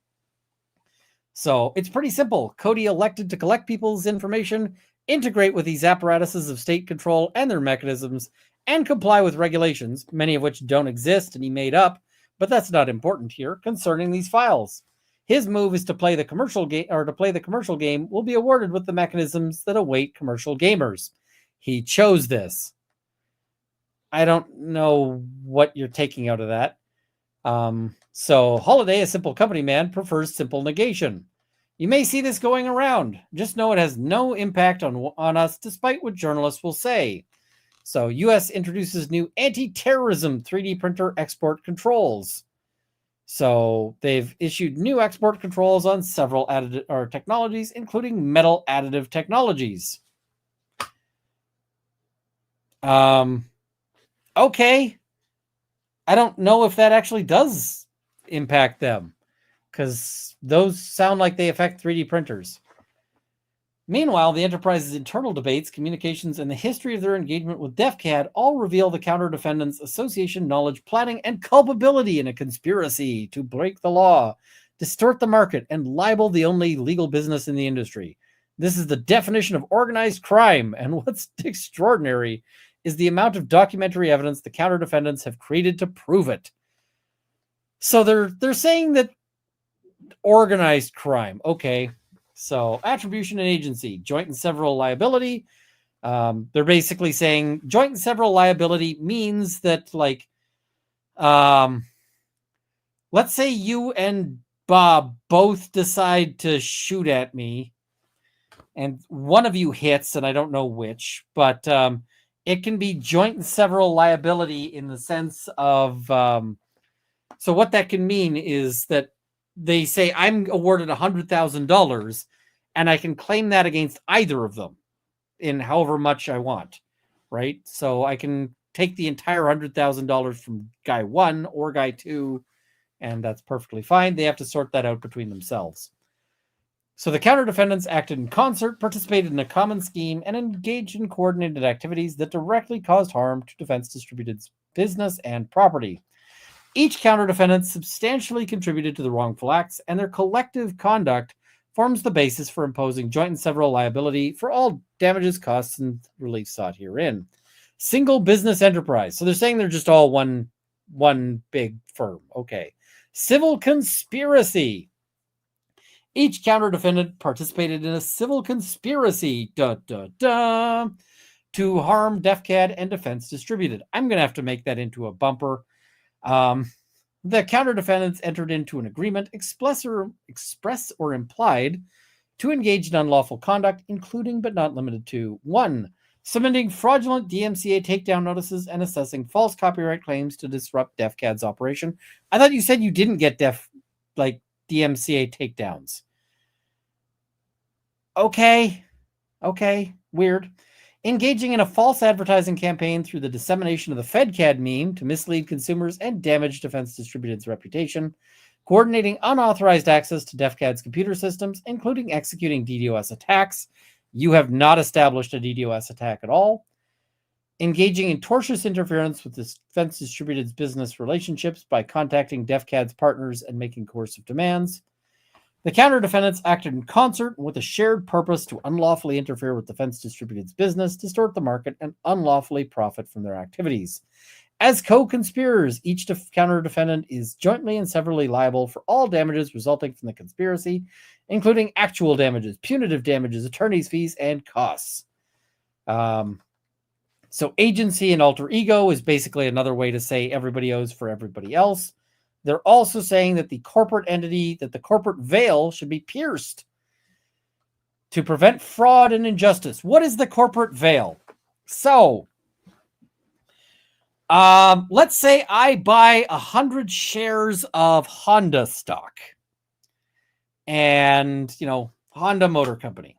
So it's pretty simple. Cody elected to collect people's information, integrate with these apparatuses of state control and their mechanisms, and comply with regulations, many of which don't exist and he made up, but that's not important here, concerning these files. His move is to play the commercial game, or to play the commercial game will be awarded with the mechanisms that await commercial gamers. He chose this. I don't know what you're taking out of that. So Holiday, a simple company man, prefers simple negation. You may see this going around. Just know it has no impact on us, despite what journalists will say. So U.S. introduces new anti-terrorism 3D printer export controls. So they've issued new export controls on several technologies, including metal additive technologies. Okay. I don't know if that actually does impact them, because those sound like they affect 3D printers. Meanwhile, the enterprise's internal debates, communications, and the history of their engagement with DefCAD all reveal the counter-defendants' association, knowledge, planning, and culpability in a conspiracy to break the law, distort the market, and libel the only legal business in the industry. This is the definition of organized crime, and what's extraordinary is the amount of documentary evidence the counter-defendants have created to prove it. So they're saying that organized crime. Okay. So attribution and agency, joint and several liability. They're basically saying joint and several liability means that, like, let's say you and Bob both decide to shoot at me, and one of you hits, and I don't know which, but it can be joint and several liability in the sense of, so what that can mean is that they say I'm awarded $100,000 and I can claim that against either of them in however much I want, right? So I can take the entire $100,000 from guy one or guy two, and that's perfectly fine. They have to sort that out between themselves. So the counter-defendants acted in concert, participated in a common scheme, and engaged in coordinated activities that directly caused harm to Defense Distributed's business and property. Each counter-defendant substantially contributed to the wrongful acts, and their collective conduct forms the basis for imposing joint and several liability for all damages, costs, and relief sought herein. Single business enterprise. So they're saying they're just all one big firm. Okay. Civil conspiracy. Each counter-defendant participated in a civil conspiracy to harm DefCAD and Defense Distributed. I'm going to have to make that into a bumper. The counter-defendants entered into an agreement, express or implied, to engage in unlawful conduct, including but not limited to 1. Submitting fraudulent DMCA takedown notices and assessing false copyright claims to disrupt DefCAD's operation. I thought you said you didn't get DMCA takedowns. Okay, weird. Engaging in a false advertising campaign through the dissemination of the FedCAD meme to mislead consumers and damage Defense Distributed's reputation. Coordinating unauthorized access to DefCAD's computer systems, including executing DDoS attacks. You have not established a DDoS attack at all. Engaging in tortious interference with the Defense Distributed's business relationships by contacting DefCAD's partners and making coercive demands. The counter-defendants acted in concert with a shared purpose to unlawfully interfere with Defense Distributed's business, distort the market, and unlawfully profit from their activities. As co-conspirators, each counter-defendant is jointly and severally liable for all damages resulting from the conspiracy, including actual damages, punitive damages, attorney's fees, and costs. So agency and alter ego is basically another way to say everybody owes for everybody else. They're also saying that the corporate entity, that the corporate veil should be pierced to prevent fraud and injustice. What is the corporate veil? So, let's say I buy 100 shares of Honda stock. And, Honda Motor Company.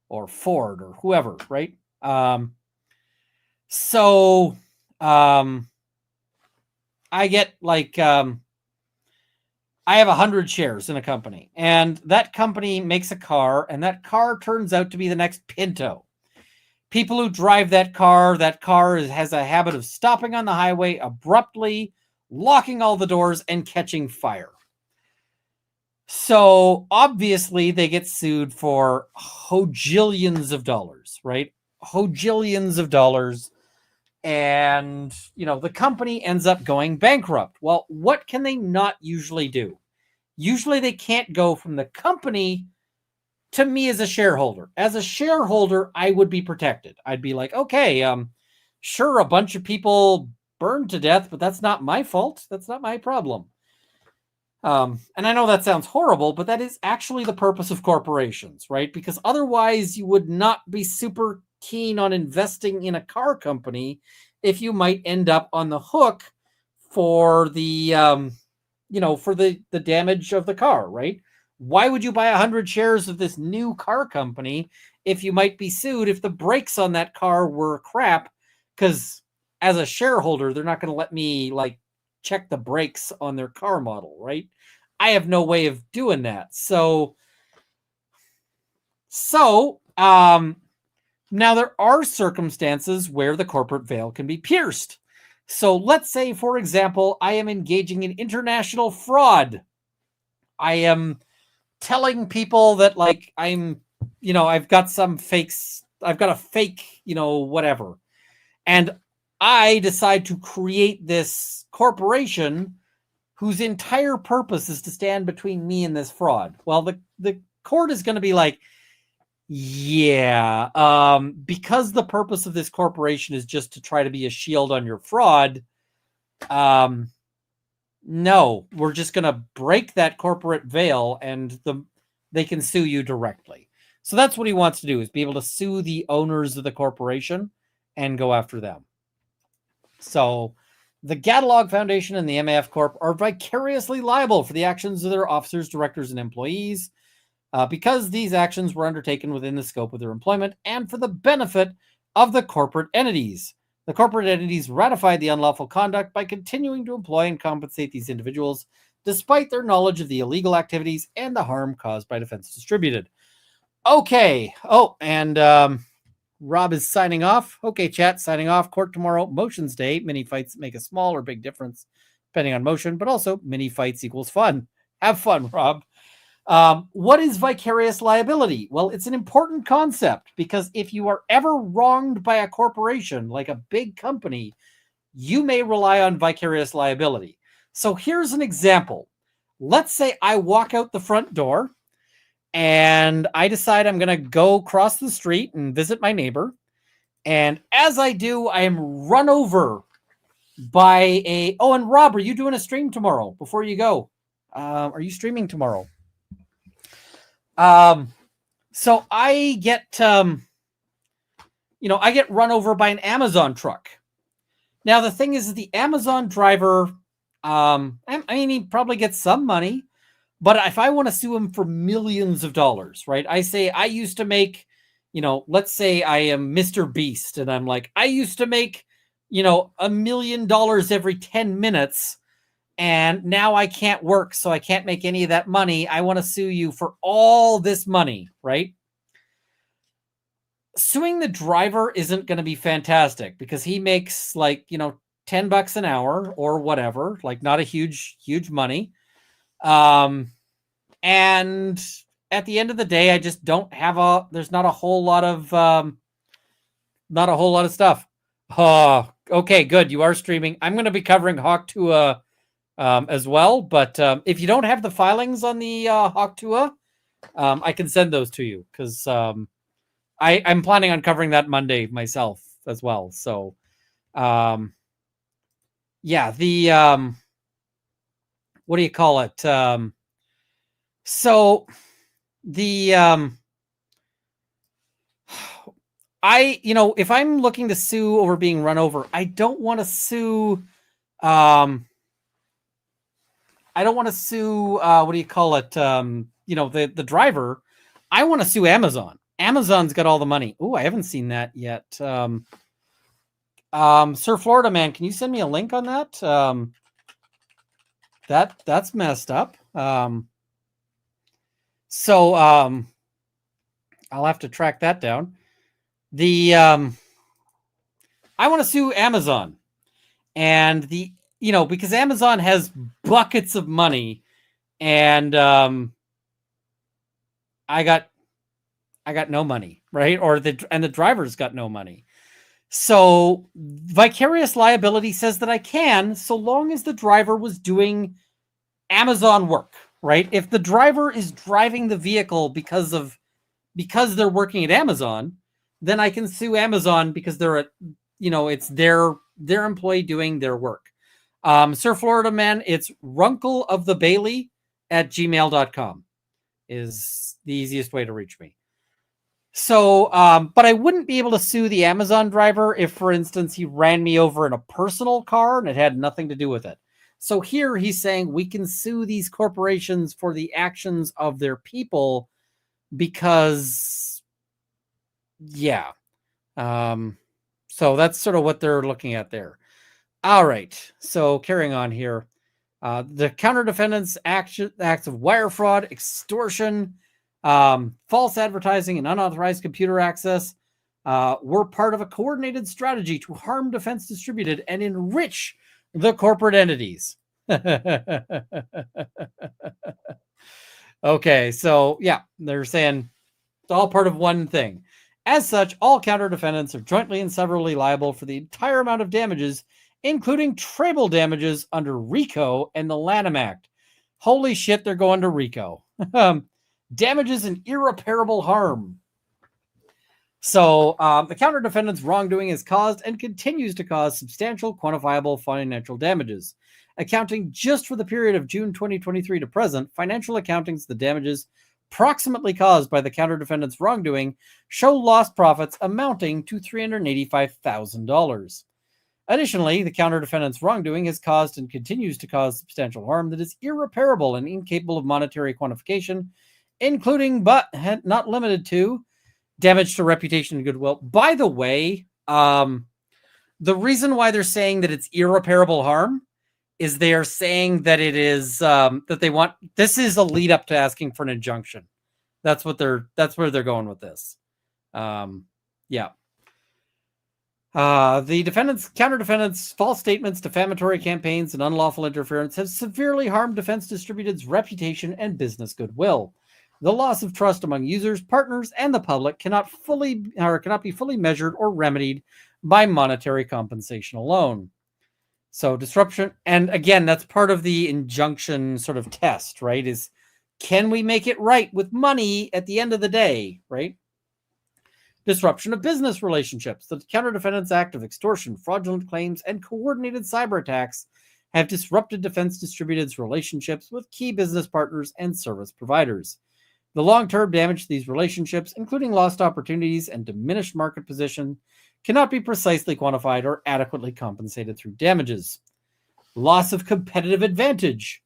Or Ford or whoever, right? I get I have 100 shares in a company, and that company makes a car, and that car turns out to be the next Pinto. People who drive that car has a habit of stopping on the highway abruptly, locking all the doors, and catching fire. So obviously they get sued for hojillions of dollars, right? Hojillions of dollars. And, the company ends up going bankrupt. Well, what can they not usually do? Usually they can't go from the company to me as a shareholder. As a shareholder, I would be protected. I'd be like, okay, sure, a bunch of people burned to death, but that's not my fault. That's not my problem. And I know that sounds horrible, but that is actually the purpose of corporations, right? Because otherwise you would not be super keen on investing in a car company if you might end up on the hook for the the damage of the car, right? Why would you buy 100 shares of this new car company if you might be sued if the brakes on that car were crap? Because as a shareholder, they're not going to let me check the brakes on their car model, right? I have no way of doing that. So now there are circumstances where the corporate veil can be pierced. So let's say, for example, I am engaging in international fraud. I am telling people that I've got a fake, whatever. And I decide to create this corporation whose entire purpose is to stand between me and this fraud. Well, the court is going to be like, yeah, because the purpose of this corporation is just to try to be a shield on your fraud. No, we're just going to break that corporate veil and they can sue you directly. So that's what he wants to do, is be able to sue the owners of the corporation and go after them. So the Catalog Foundation and the MAF Corp are vicariously liable for the actions of their officers, directors, and employees because these actions were undertaken within the scope of their employment and for the benefit of the corporate entities. The corporate entities ratified the unlawful conduct by continuing to employ and compensate these individuals despite their knowledge of the illegal activities and the harm caused by Defense Distributed. Okay. Oh, and Rob is signing off. Okay, chat, signing off. Court tomorrow. Motions day. Many fights make a small or big difference. depending on motion, but also mini fights equals fun. Have fun, Rob. What is vicarious liability? Well, it's an important concept because if you are ever wronged by a corporation, like a big company, you may rely on vicarious liability. So here's an example. Let's say I walk out the front door and I decide I'm going to go cross the street and visit my neighbor. And as I do, I am run over by a... Oh, and Rob, are you doing a stream tomorrow before you go? Are you streaming tomorrow? So I get, I get run over by an Amazon truck. Now, the thing is, the Amazon driver, he probably gets some money, but if I want to sue him for millions of dollars, right? I say I used to make, let's say I am Mr. Beast, and I'm like, I used to make, $1 million every 10 minutes. And now I can't work, so I can't make any of that money. I want to sue you for all this money, right? Suing the driver isn't going to be fantastic because he makes like, $10 an hour or whatever, like not a huge money. And at the end of the day, I just don't have there's not a whole lot of stuff. Oh, okay, good. You are streaming. I'm going to be covering Hawk Tua as well, but if you don't have the filings on the Hawk Tua, I can send those to you because I'm planning on covering that Monday myself as well. So, what do you call it? If I'm looking to sue over being run over, I don't want to sue. I don't want to sue, the driver. I want to sue Amazon. Amazon's got all the money. Oh, I haven't seen that yet. Sir Florida Man, can you send me a link on that? That's messed up. I'll have to track that down. I want to sue Amazon. And because Amazon has buckets of money, and I got no money, right? The driver's got no money. So vicarious liability says that I can, so long as the driver was doing Amazon work, right? If the driver is driving the vehicle because they're working at Amazon, then I can sue Amazon because it's their employee doing their work. Sir Florida Man, it's runkleofthebailey@gmail.com is the easiest way to reach me. So, but I wouldn't be able to sue the Amazon driver if, for instance, he ran me over in a personal car and it had nothing to do with it. So here he's saying we can sue these corporations for the actions of their people because, yeah. So that's sort of what they're looking at there. All right, so carrying on here. The counter defendants' acts of wire fraud, extortion, false advertising, and unauthorized computer access were part of a coordinated strategy to harm Defense Distributed and enrich the corporate entities. Okay, so yeah, they're saying it's all part of one thing. As such, all counter defendants are jointly and severally liable for the entire amount of damages, including treble damages under Rico and the Lanham Act. Holy shit, they're going to Rico. Damages and irreparable harm. So the counter defendant's wrongdoing has caused and continues to cause substantial quantifiable financial damages. Accounting just for the period of June 2023 to present, financial accountings, the damages proximately caused by the counter defendant's wrongdoing show lost profits amounting to $385,000. Additionally, the counter defendant's wrongdoing has caused and continues to cause substantial harm that is irreparable and incapable of monetary quantification, including but not limited to damage to reputation and goodwill. By the way, the reason why they're saying that it's irreparable harm is they are saying that it is that they want, this is a lead up to asking for an injunction. That's where they're going with this. Yeah. The counter-defendants, false statements, defamatory campaigns, and unlawful interference have severely harmed Defense Distributed's reputation and business goodwill. The loss of trust among users, partners, and the public cannot be fully measured or remedied by monetary compensation alone. So disruption, and again, that's part of the injunction sort of test, right? Is can we make it right with money at the end of the day, right? Disruption of business relationships. The Counter-Defendants Act of extortion, fraudulent claims, and coordinated cyber attacks have disrupted Defense Distributed's relationships with key business partners and service providers. The long-term damage to these relationships, including lost opportunities and diminished market position, cannot be precisely quantified or adequately compensated through damages. Loss of competitive advantage.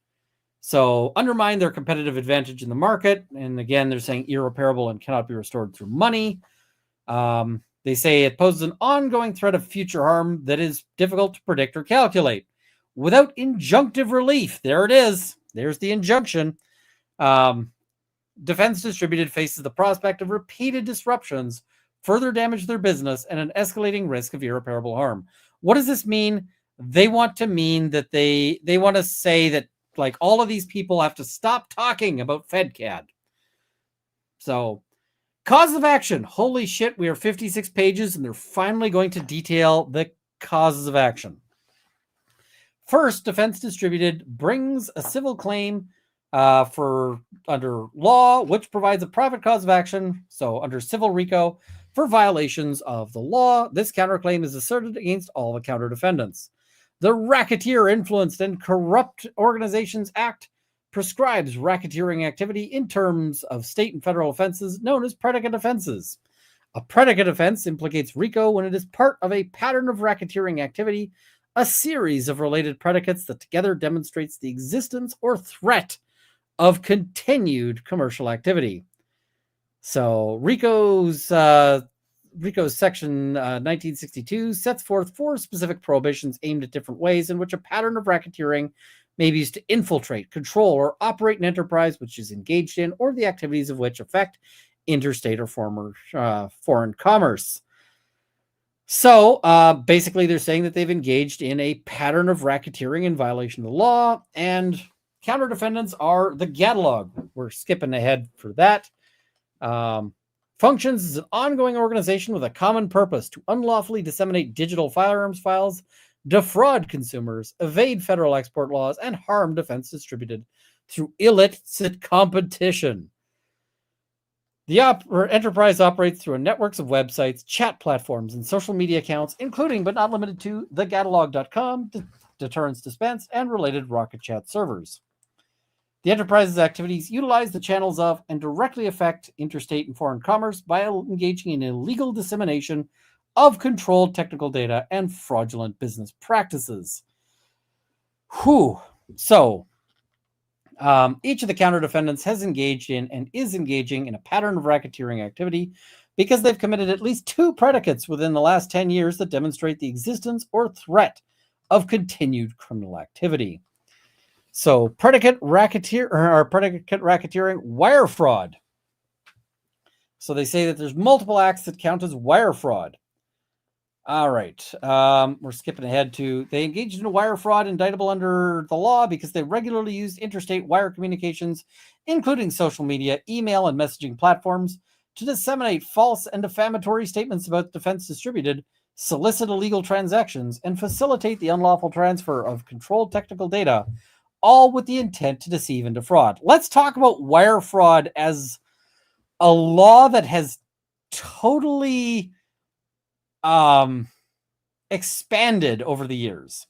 So undermine their competitive advantage in the market. And again, they're saying irreparable and cannot be restored through money. They say it poses an ongoing threat of future harm that is difficult to predict or calculate. Without injunctive relief, there it is. There's the injunction. Defense Distributed faces the prospect of repeated disruptions, further damage their business, and an escalating risk of irreparable harm. What does this mean? They want to mean that they want to say that like all of these people have to stop talking about FedCAD. So cause of action. Holy shit, we are 56 pages and they're finally going to detail the causes of action. First, Defense Distributed brings a civil claim for under law, which provides a private cause of action. So under civil Rico for violations of the law, this counterclaim is asserted against all the counter defendants. The Racketeer Influenced and Corrupt Organizations Act prescribes racketeering activity in terms of state and federal offenses known as predicate offenses. A predicate offense implicates Rico when it is part of a pattern of racketeering activity, a series of related predicates that together demonstrates the existence or threat of continued commercial activity. So Rico's section 1962 sets forth 4 specific prohibitions aimed at different ways in which a pattern of racketeering may be used to infiltrate, control, or operate an enterprise which is engaged in, or the activities of which affect interstate or foreign commerce. So basically they're saying that they've engaged in a pattern of racketeering in violation of the law, and counter defendants are the catalog. We're skipping ahead for that. Functions as an ongoing organization with a common purpose to unlawfully disseminate digital firearms files, defraud consumers, evade federal export laws, and harm Defense Distributed through illicit competition. The enterprise operates through a networks of websites, chat platforms, and social media accounts, including but not limited to thegatalog.com, Deterrence Dispense, and related Rocket Chat servers. The enterprise's activities utilize the channels of and directly affect interstate and foreign commerce by engaging in illegal dissemination of controlled technical data and fraudulent business practices. So, each of the counter defendants has engaged in and is engaging in a pattern of racketeering activity because they've committed at least 2 predicates within the last 10 years that demonstrate the existence or threat of continued criminal activity. So predicate racketeering, wire fraud. So they say that there's multiple acts that count as wire fraud. All right. We're skipping ahead to they engaged in a wire fraud indictable under the law because they regularly used interstate wire communications, including social media, email, and messaging platforms, to disseminate false and defamatory statements about Defense Distributed, solicit illegal transactions, and facilitate the unlawful transfer of controlled technical data, all with the intent to deceive and defraud. Let's talk about wire fraud as a law that has totally expanded over the years.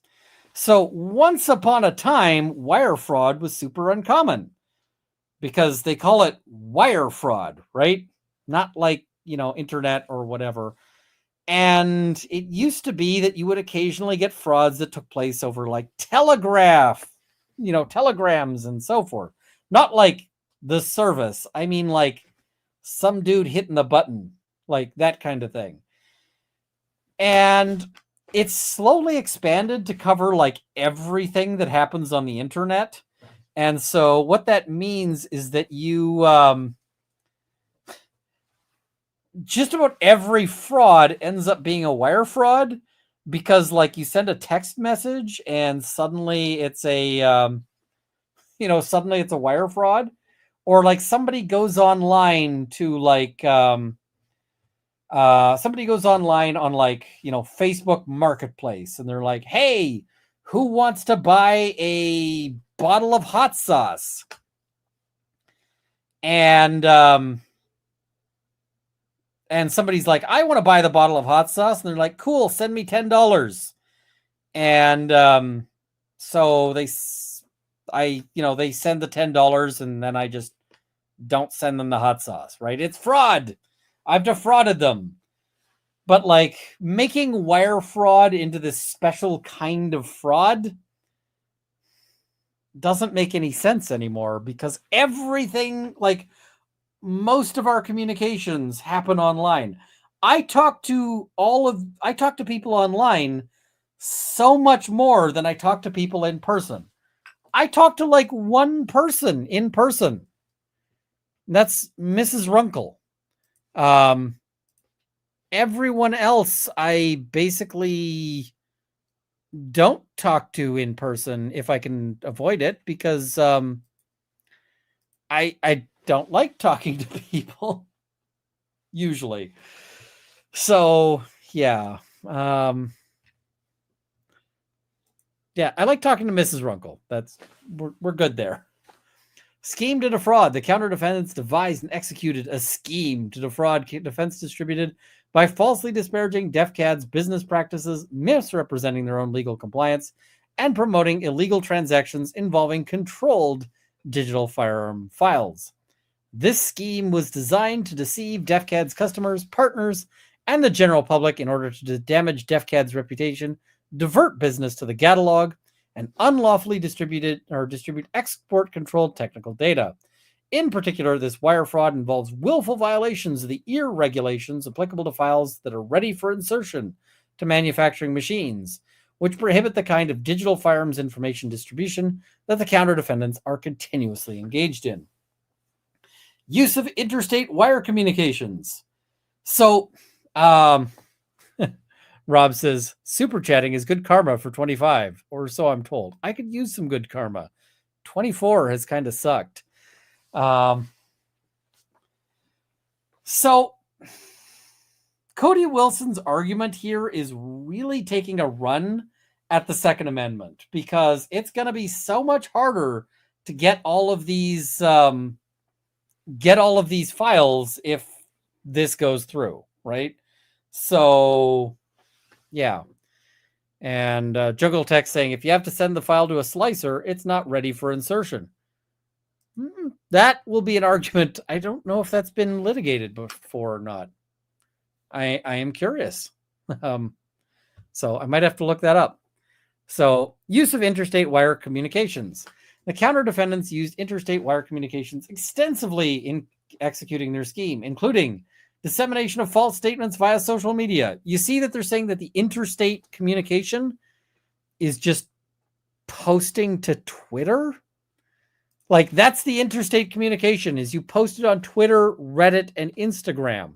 So once upon a time, wire fraud was super uncommon because they call it wire fraud, right? Not like, internet or whatever. And it used to be that you would occasionally get frauds that took place over like telegrams and so forth. Not like the service. I mean, like some dude hitting the button, like that kind of thing. And it's slowly expanded to cover like everything that happens on the internet. And so what that means is that you just about every fraud ends up being a wire fraud because, like, you send a text message and suddenly it's a, suddenly it's a wire fraud, or like somebody goes online to somebody goes online on Facebook Marketplace and they're like, hey, who wants to buy a bottle of hot sauce? And somebody's like, I want to buy the bottle of hot sauce. And they're like, cool, send me $10. And so they send the $10 and then I just don't send them the hot sauce, right? It's fraud. I've defrauded them. But like making wire fraud into this special kind of fraud doesn't make any sense anymore because everything, like most of our communications happen online. I talk to people online so much more than I talk to people in person. I talk to like one person in person. That's Mrs. Runkle. Everyone else I basically don't talk to in person if I can avoid it because I don't like talking to people usually. So yeah. Yeah, I like talking to Mrs. Runkle. We're good there. Scheme to defraud. The counter defendants devised and executed a scheme to defraud defense distributed by falsely disparaging DefCAD's business practices, misrepresenting their own legal compliance, and promoting illegal transactions involving controlled digital firearm files. This scheme was designed to deceive DefCAD's customers, partners, and the general public in order to damage DefCAD's reputation, divert business to the catalog, and unlawfully distribute export-controlled technical data. In particular, this wire fraud involves willful violations of the EAR regulations applicable to files that are ready for insertion to manufacturing machines, which prohibit the kind of digital firearms information distribution that the counter-defendants are continuously engaged in. Use of interstate wire communications. So, Rob says, super chatting is good karma for 25, or so I'm told. I could use some good karma. 24 has kind of sucked. So Cody Wilson's argument here is really taking a run at the Second Amendment because it's going to be so much harder to get all of these files if this goes through, right? So yeah. And Juggle Tech saying, if you have to send the file to a slicer, it's not ready for insertion. That will be an argument. I don't know if that's been litigated before or not. I am curious. So I might have to look that up. So use of interstate wire communications. The counter defendants used interstate wire communications extensively in executing their scheme, including dissemination of false statements via social media. You see that they're saying that the interstate communication is just posting to Twitter? Like, that's the interstate communication, is you post it on Twitter, Reddit, and Instagram.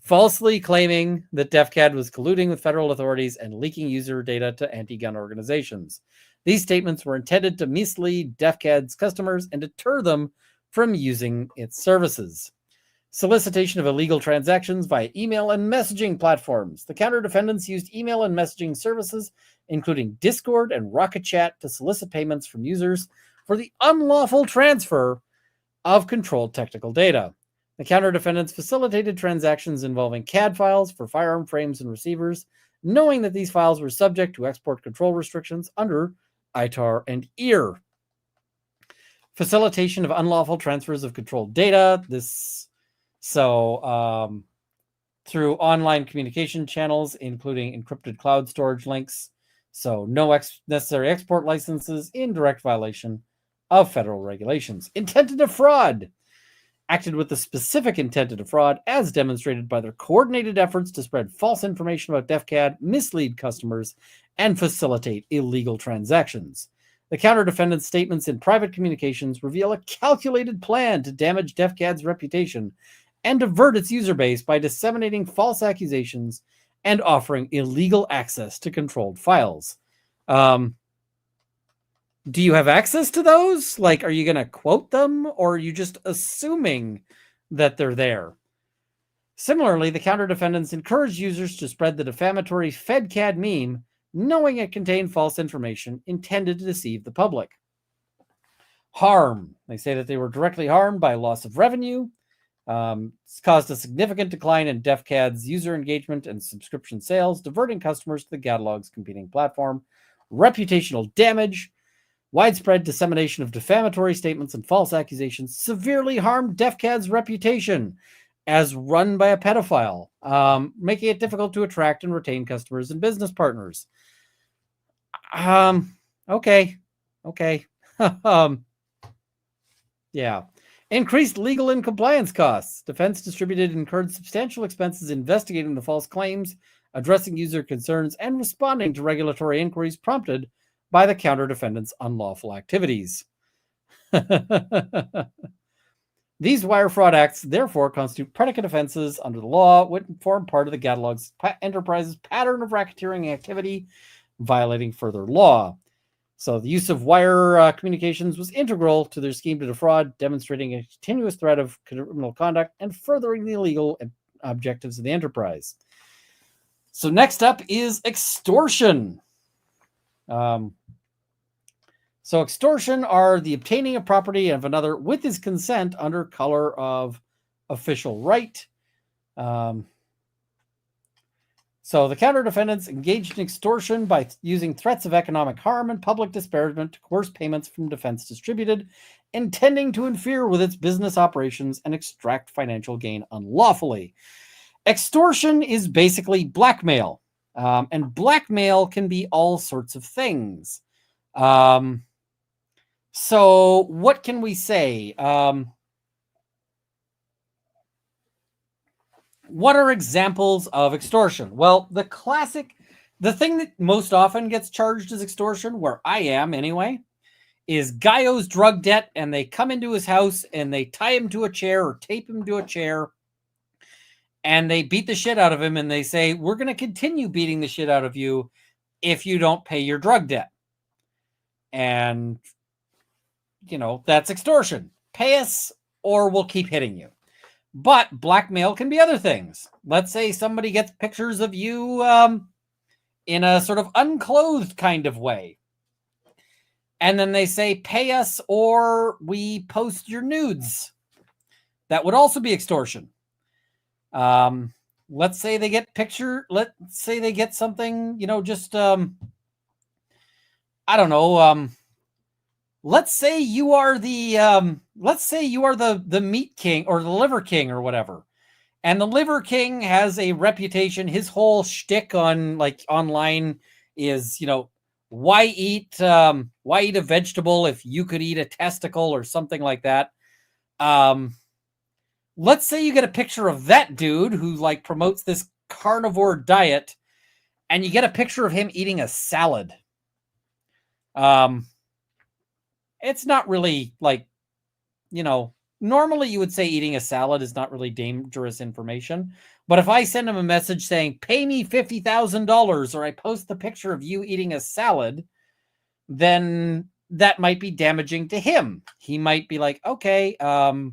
Falsely claiming that DefCAD was colluding with federal authorities and leaking user data to anti-gun organizations. These statements were intended to mislead DefCAD's customers and deter them from using its services. Solicitation of illegal transactions via email and messaging platforms. The counter defendants used email and messaging services, including Discord and Rocket Chat, to solicit payments from users for the unlawful transfer of controlled technical data. The counter defendants facilitated transactions involving CAD files for firearm frames and receivers, knowing that these files were subject to export control restrictions under ITAR and EAR. Facilitation of unlawful transfers of controlled data. Through online communication channels, including encrypted cloud storage links. So no necessary export licenses, in direct violation of federal regulations. Intent to defraud. Acted with the specific intent to defraud, as demonstrated by their coordinated efforts to spread false information about DefCAD, mislead customers, and facilitate illegal transactions. The counter-defendant's statements in private communications reveal a calculated plan to damage DefCAD's reputation and divert its user base by disseminating false accusations and offering illegal access to controlled files. Do you have access to those? Like, are you going to quote them, or are you just assuming that they're there? Similarly, the counter defendants encourage users to spread the defamatory FedCAD meme, knowing it contained false information intended to deceive the public. Harm. They say that they were directly harmed by loss of revenue. It's caused a significant decline in DefCAD's user engagement and subscription sales, diverting customers to the catalog's competing platform. Reputational damage. Widespread dissemination of defamatory statements and false accusations severely harmed DefCAD's reputation as run by a pedophile, making it difficult to attract and retain customers and business partners. Okay. Yeah. Increased legal and compliance costs. Defense Distributed incurred substantial expenses investigating the false claims, addressing user concerns, and responding to regulatory inquiries prompted by the counter defendants' unlawful activities. These wire fraud acts therefore constitute predicate offenses under the law, which form part of the catalog's enterprise's pattern of racketeering activity, violating further law. So the use of wire communications was integral to their scheme to defraud, demonstrating a continuous threat of criminal conduct and furthering the illegal objectives of the enterprise. So next up is extortion. So extortion are the obtaining of property of another with his consent under color of official right. So the counter defendants engaged in extortion by using threats of economic harm and public disparagement to coerce payments from Defense Distributed, intending to interfere with its business operations and extract financial gain unlawfully. Extortion is basically blackmail, and blackmail can be all sorts of things. So what can we say? What are examples of extortion? Well, the thing that most often gets charged as extortion, where I am anyway, is guy owes drug debt and they come into his house and they tie him to a chair or tape him to a chair and they beat the shit out of him and they say, we're going to continue beating the shit out of you if you don't pay your drug debt. And, that's extortion. Pay us or we'll keep hitting you. But blackmail can be other things. Let's say somebody gets pictures of you in a sort of unclothed kind of way. And then they say, pay us or we post your nudes. That would also be extortion. Let's say they get something, I don't know. Let's say you are the meat king or the liver king or whatever. And the liver king has a reputation. His whole shtick on online is, why eat a vegetable if you could eat a testicle or something like that. Let's say you get a picture of that dude who promotes this carnivore diet and you get a picture of him eating a salad. It's not really normally you would say eating a salad is not really dangerous information. But if I send him a message saying, pay me $50,000 or I post the picture of you eating a salad, then that might be damaging to him. He might be like, okay, I'll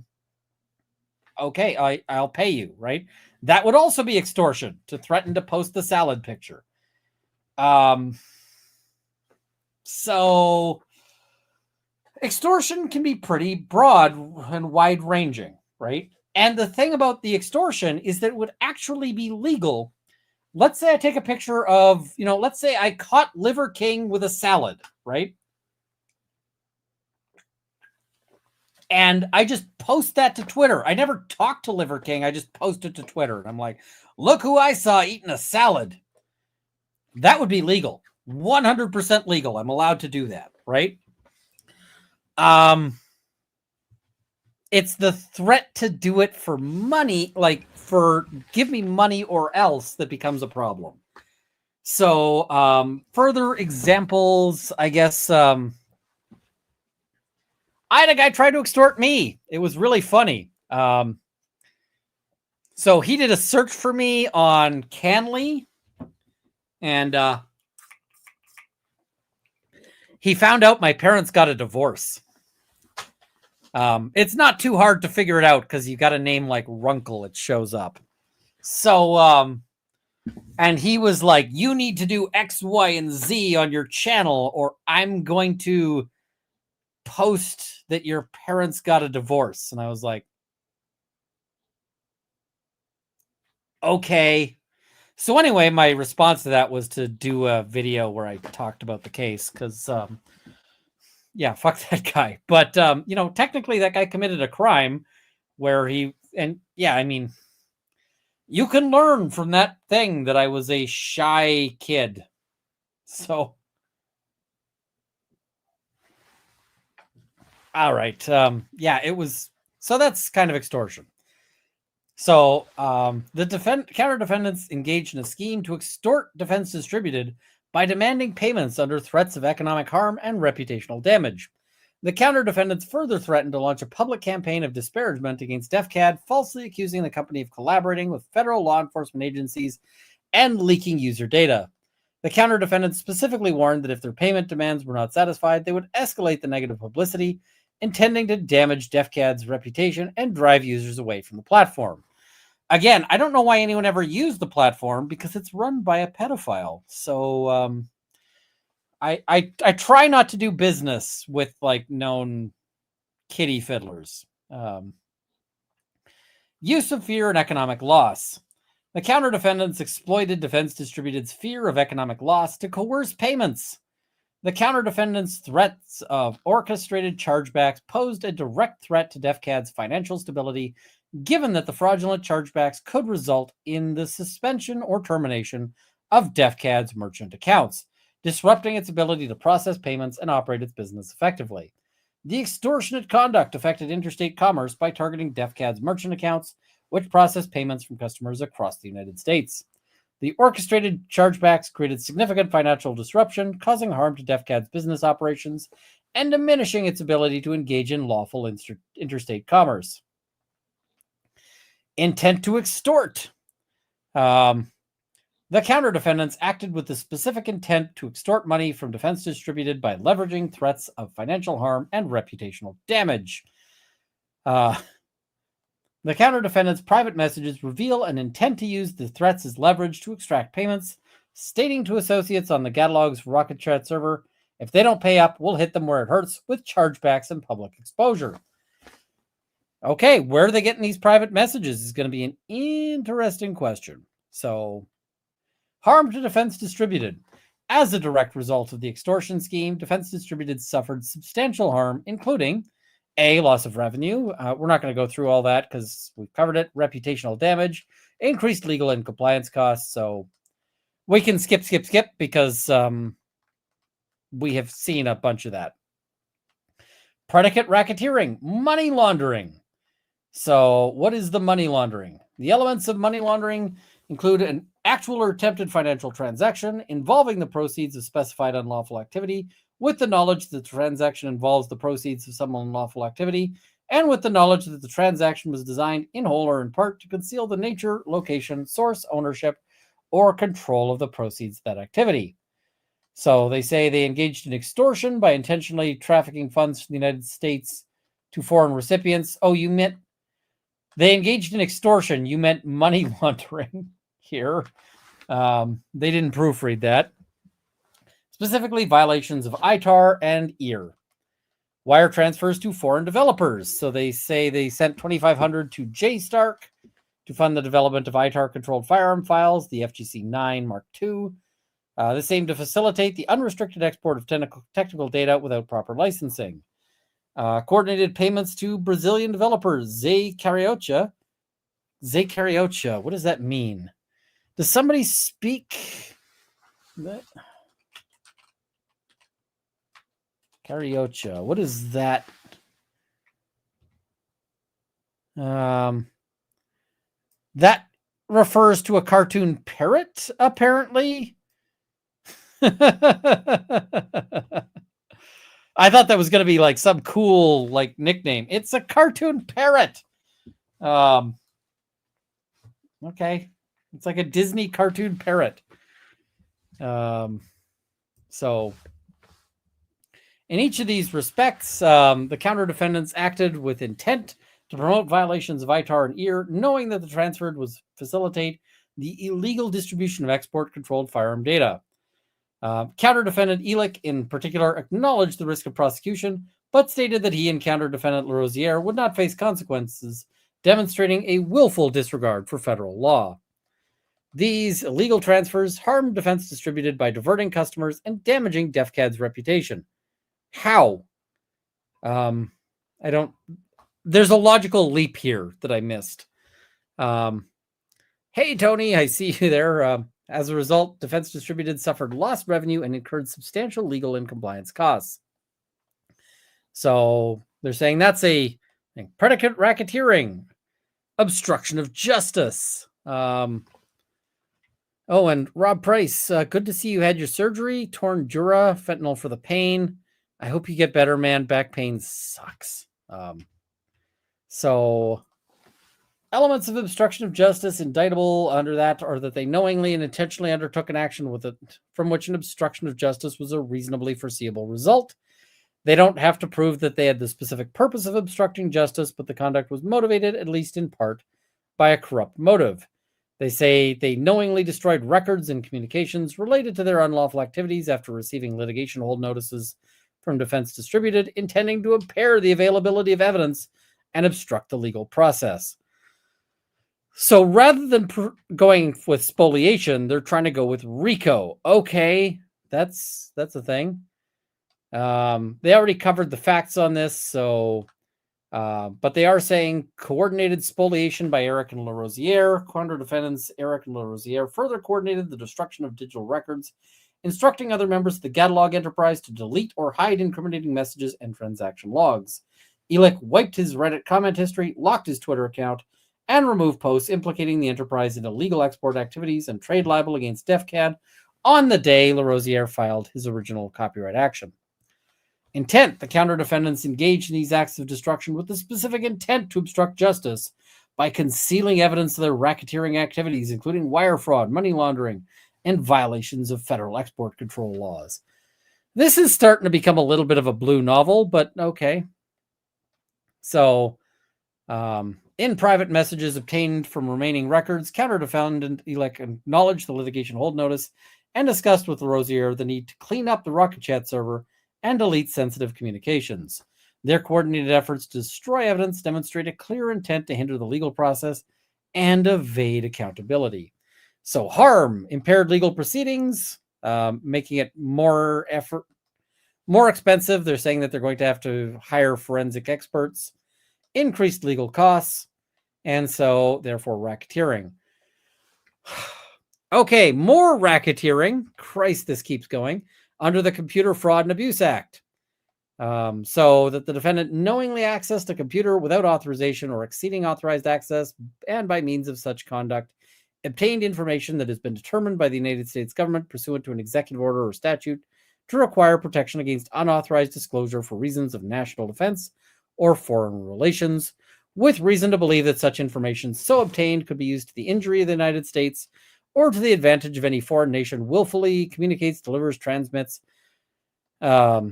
pay you, right? That would also be extortion, to threaten to post the salad picture. So extortion can be pretty broad and wide-ranging, right? And the thing about the extortion is that it would actually be legal. Let's say I take a picture of, let's say I caught Liver King with a salad, right? And I just post that to Twitter. I never talked to Liver King. I just posted to Twitter. And I'm like, look who I saw eating a salad. That would be legal. 100% legal. I'm allowed to do that, right? It's the threat to do it for money, for give me money or else, that becomes a problem. So, further examples, I guess, I had a guy try to extort me. It was really funny. So he did a search for me on Canly, and he found out my parents got a divorce. It's not too hard to figure it out because you got a name like Runkle, it shows up. So, and he was like, you need to do X, Y, and Z on your channel, or I'm going to post that your parents got a divorce. And I was like, okay. So anyway, my response to that was to do a video where I talked about the case because, yeah, fuck that guy. But, technically that guy committed a crime where you can learn from that thing that I was a shy kid. So, all right. It was, so that's kind of extortion. So, the counter defendants engaged in a scheme to extort Defense Distributed by demanding payments under threats of economic harm and reputational damage. The counter defendants further threatened to launch a public campaign of disparagement against DefCAD, falsely accusing the company of collaborating with federal law enforcement agencies and leaking user data. The counter defendants specifically warned that if their payment demands were not satisfied, they would escalate the negative publicity, intending to damage DefCAD's reputation and drive users away from the platform. Again, I don't know why anyone ever used the platform because it's run by a pedophile. So I try not to do business with like known kitty fiddlers. Use of fear and economic loss. The counter defendants exploited Defense Distributed's fear of economic loss to coerce payments. The counter defendants' threats of orchestrated chargebacks posed a direct threat to DefCAD's financial stability, given that the fraudulent chargebacks could result in the suspension or termination of DefCAD's merchant accounts, disrupting its ability to process payments and operate its business effectively. The extortionate conduct affected interstate commerce by targeting DefCAD's merchant accounts, which process payments from customers across the United States. The orchestrated chargebacks created significant financial disruption, causing harm to DefCAD's business operations and diminishing its ability to engage in lawful interstate commerce. Intent to extort. The counter defendants acted with the specific intent to extort money from Defense Distributed by leveraging threats of financial harm and reputational damage. The counter defendants' private messages reveal an intent to use the threats as leverage to extract payments, stating to associates on the Catalog's Rocket Chat server, if they don't pay up, we'll hit them where it hurts with chargebacks and public exposure. Okay, where are they getting these private messages is going to be an interesting question. So, harm to Defense Distributed. As a direct result of the extortion scheme, Defense Distributed suffered substantial harm, including A, loss of revenue. We're not going to go through all that because we've covered it. Reputational damage, increased legal and compliance costs. So we can skip because we have seen a bunch of that. Predicate racketeering, money laundering. So what is the money laundering? The elements of money laundering include an actual or attempted financial transaction involving the proceeds of specified unlawful activity, with the knowledge that the transaction involves the proceeds of some unlawful activity, and with the knowledge that the transaction was designed in whole or in part to conceal the nature, location, source, ownership, or control of the proceeds of that activity. So they say they engaged in extortion by intentionally trafficking funds from the United States to foreign recipients. Oh, you meant they engaged in extortion. You meant money laundering here. They didn't proofread that. Specifically, violations of ITAR and EAR. Wire transfers to foreign developers. So they say they sent $2,500 to JStark to fund the development of ITAR-controlled firearm files, the FGC-9 Mark II. This aimed to facilitate the unrestricted export of technical data without proper licensing. Coordinated payments to Brazilian developers, Zé Carioca. What does that mean? Does somebody speak that? Carioca. What is that? That refers to a cartoon parrot, apparently. I thought that was going to be like some cool like nickname. It's a cartoon parrot. Okay. It's like a Disney cartoon parrot. So in each of these respects, the counter defendants acted with intent to promote violations of ITAR and EAR, knowing that the transfer was facilitate the illegal distribution of export-controlled firearm data. Counter-defendant Elick, in particular, acknowledged the risk of prosecution, but stated that he and counter-defendant Larosière would not face consequences, demonstrating a willful disregard for federal law. These illegal transfers harmed defense distributed by diverting customers and damaging DefCAD's reputation. How? There's a logical leap here that I missed. Hey, Tony, I see you there. As a result, Defense Distributed suffered lost revenue and incurred substantial legal and compliance costs. So they're saying that's a predicate racketeering, obstruction of justice. Oh, and Rob Price, good to see you had your surgery. Torn dura, fentanyl for the pain. I hope you get better, man. Back pain sucks. So elements of obstruction of justice indictable under that are that they knowingly and intentionally undertook an action with it from which an obstruction of justice was a reasonably foreseeable result. They don't have to prove that they had the specific purpose of obstructing justice, but the conduct was motivated, at least in part, by a corrupt motive. They say they knowingly destroyed records and communications related to their unlawful activities after receiving litigation hold notices from Defense Distributed, intending to impair the availability of evidence and obstruct the legal process. So rather than going with spoliation, they're trying to go with Rico. Okay, that's a thing. They already covered the facts on this, so but they are saying coordinated spoliation by Eric and Larosière. Counter defendants Eric and Larosière further coordinated the destruction of digital records, instructing other members of the catalog enterprise to delete or hide incriminating messages and transaction logs. Elick wiped his Reddit comment history, locked his Twitter account, and removed posts implicating the enterprise in illegal export activities and trade libel against DefCAD on the day Larosière filed his original copyright action. Intent. The counter-defendants engaged in these acts of destruction with the specific intent to obstruct justice by concealing evidence of their racketeering activities, including wire fraud, money laundering, and violations of federal export control laws. This is starting to become a little bit of a blue novel, but okay. So, in private messages obtained from remaining records, counter-defendant Elick acknowledged the litigation hold notice and discussed with Larosière the need to clean up the Rocket Chat server and delete sensitive communications. Their coordinated efforts to destroy evidence demonstrate a clear intent to hinder the legal process and evade accountability. So harm, impaired legal proceedings, making it more expensive. They're saying that they're going to have to hire forensic experts, increased legal costs, and so therefore racketeering. Okay, more racketeering. Christ, this keeps going. Under the Computer Fraud and Abuse Act. So that the defendant knowingly accessed a computer without authorization or exceeding authorized access, and by means of such conduct, obtained information that has been determined by the United States government pursuant to an executive order or statute to require protection against unauthorized disclosure for reasons of national defense or foreign relations, with reason to believe that such information so obtained could be used to the injury of the United States or to the advantage of any foreign nation, willfully communicates, delivers, transmits, or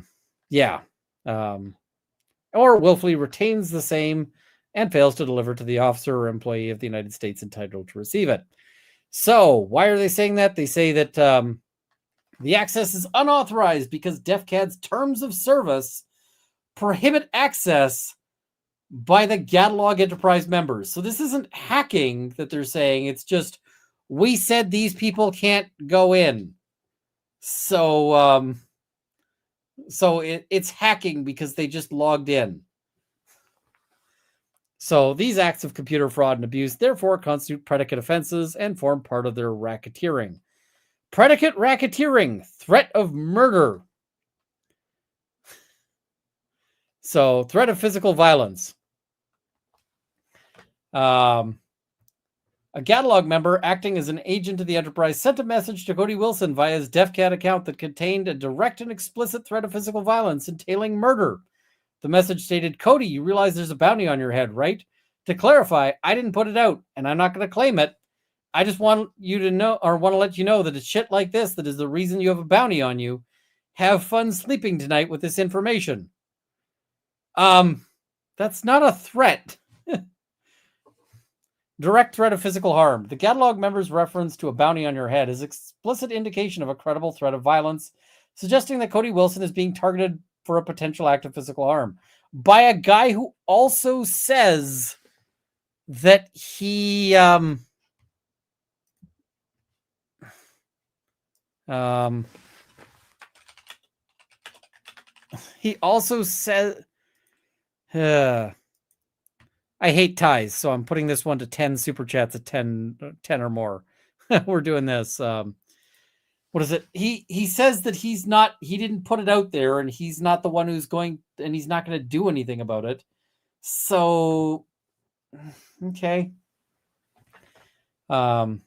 willfully retains the same and fails to deliver to the officer or employee of the United States entitled to receive it. So why are they saying that? They say that the access is unauthorized because DefCAD's terms of service prohibit access by the catalog enterprise members. So this isn't hacking that they're saying. It's just, we said these people can't go in. So, it's hacking because they just logged in. So these acts of computer fraud and abuse therefore constitute predicate offenses and form part of their racketeering. Predicate racketeering, threat of murder. So threat of physical violence. A catalog member acting as an agent of the enterprise sent a message to Cody Wilson via his DefCAD account that contained a direct and explicit threat of physical violence entailing murder. The message stated, Cody, you realize there's a bounty on your head, right? To clarify, I didn't put it out, and I'm not going to claim it. I just want you to know, or want to let you know, that it's shit like this that is the reason you have a bounty on you. Have fun sleeping tonight with this information. That's not a threat. Direct threat of physical harm. The catalog member's reference to a bounty on your head is explicit indication of a credible threat of violence, suggesting that Cody Wilson is being targeted for a potential act of physical harm by a guy who also says that he he also says I hate ties, so I'm putting this one to 10 super chats at 10 or more. We're doing this. What is it? He says that he didn't put it out there, and he's not the one who's going, and he's not going to do anything about it. So, okay.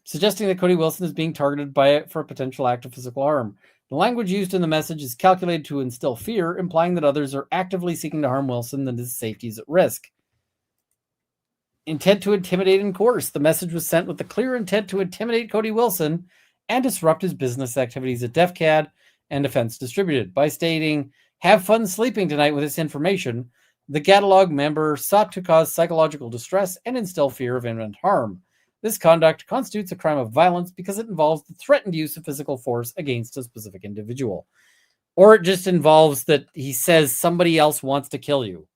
Suggesting that Cody Wilson is being targeted by it for a potential act of physical harm. The language used in the message is calculated to instill fear, implying that others are actively seeking to harm Wilson and his safety is at risk. Intent to intimidate and coerce. The message was sent with the clear intent to intimidate Cody Wilson and disrupt his business activities at DefCAD and Defense Distributed. By stating, have fun sleeping tonight with this information, the catalog member sought to cause psychological distress and instill fear of imminent harm. This conduct constitutes a crime of violence because it involves the threatened use of physical force against a specific individual. Or it just involves that he says somebody else wants to kill you.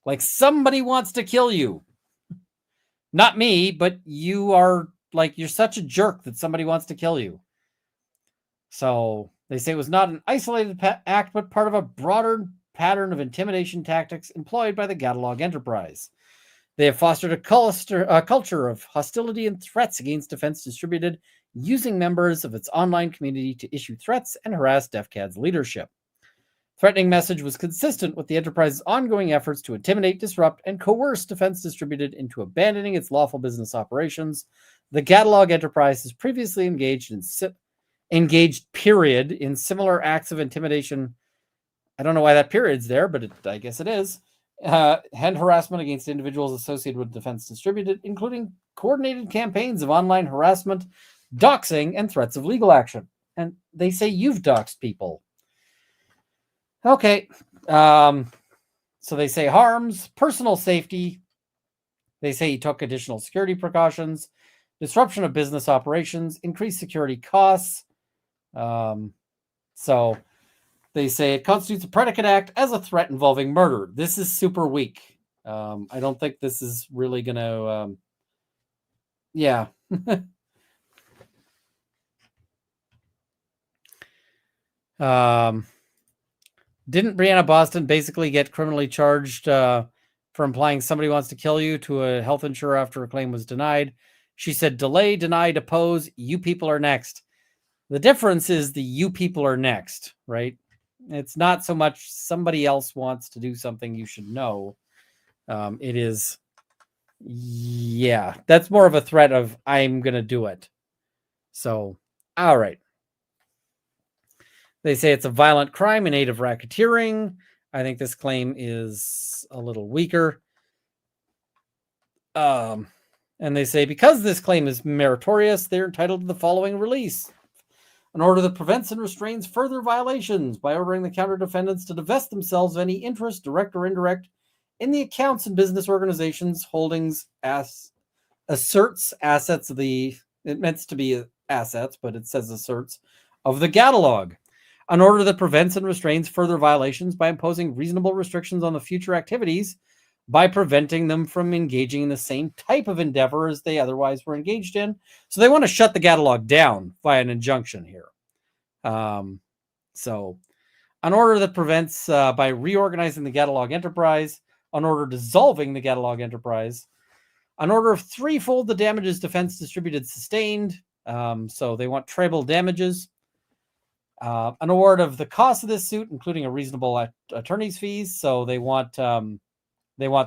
Like, somebody wants to kill you. Not me, but you are, like, you're such a jerk that somebody wants to kill you. So they say it was not an isolated act, but part of a broader pattern of intimidation tactics employed by the catalog enterprise. They have fostered a culture of hostility and threats against Defense Distributed, using members of its online community to issue threats and harass DefCAD's leadership. Threatening message was consistent with the enterprise's ongoing efforts to intimidate, disrupt, and coerce Defense Distributed into abandoning its lawful business operations. The catalog enterprise has previously engaged in similar acts of intimidation. I don't know why that period's there, but I guess it is. And harassment against individuals associated with Defense Distributed, including coordinated campaigns of online harassment, doxing, and threats of legal action. And they say you've doxed people. Okay. So they say harms, personal safety. They say he took additional security precautions, disruption of business operations, increased security costs. So they say it constitutes a predicate act as a threat involving murder. This is super weak. I don't think this is really going to... yeah. Didn't Brianna Boston basically get criminally charged for implying somebody wants to kill you to a health insurer after a claim was denied? She said, delay, deny, depose, you people are next. The difference is the you people are next, right? It's not so much somebody else wants to do something you should know. It is, yeah, that's more of a threat of I'm going to do it. So, all right. They say it's a violent crime in aid of racketeering. I think this claim is a little weaker. And they say because this claim is meritorious, they're entitled to the following release. An order that prevents and restrains further violations by ordering the counter defendants to divest themselves of any interest, direct or indirect, in the accounts and business organizations, holdings, asserts, assets of the, it meant to be assets, but it says asserts, of the catalog. An order that prevents and restrains further violations by imposing reasonable restrictions on the future activities by preventing them from engaging in the same type of endeavor as they otherwise were engaged in. So they want to shut the catalog down via an injunction here. So an order that prevents by reorganizing the catalog enterprise, an order dissolving the catalog enterprise, an order of threefold the damages Defense Distributed sustained. So they want treble damages. An award of the cost of this suit, including a reasonable attorney's fees. So they want the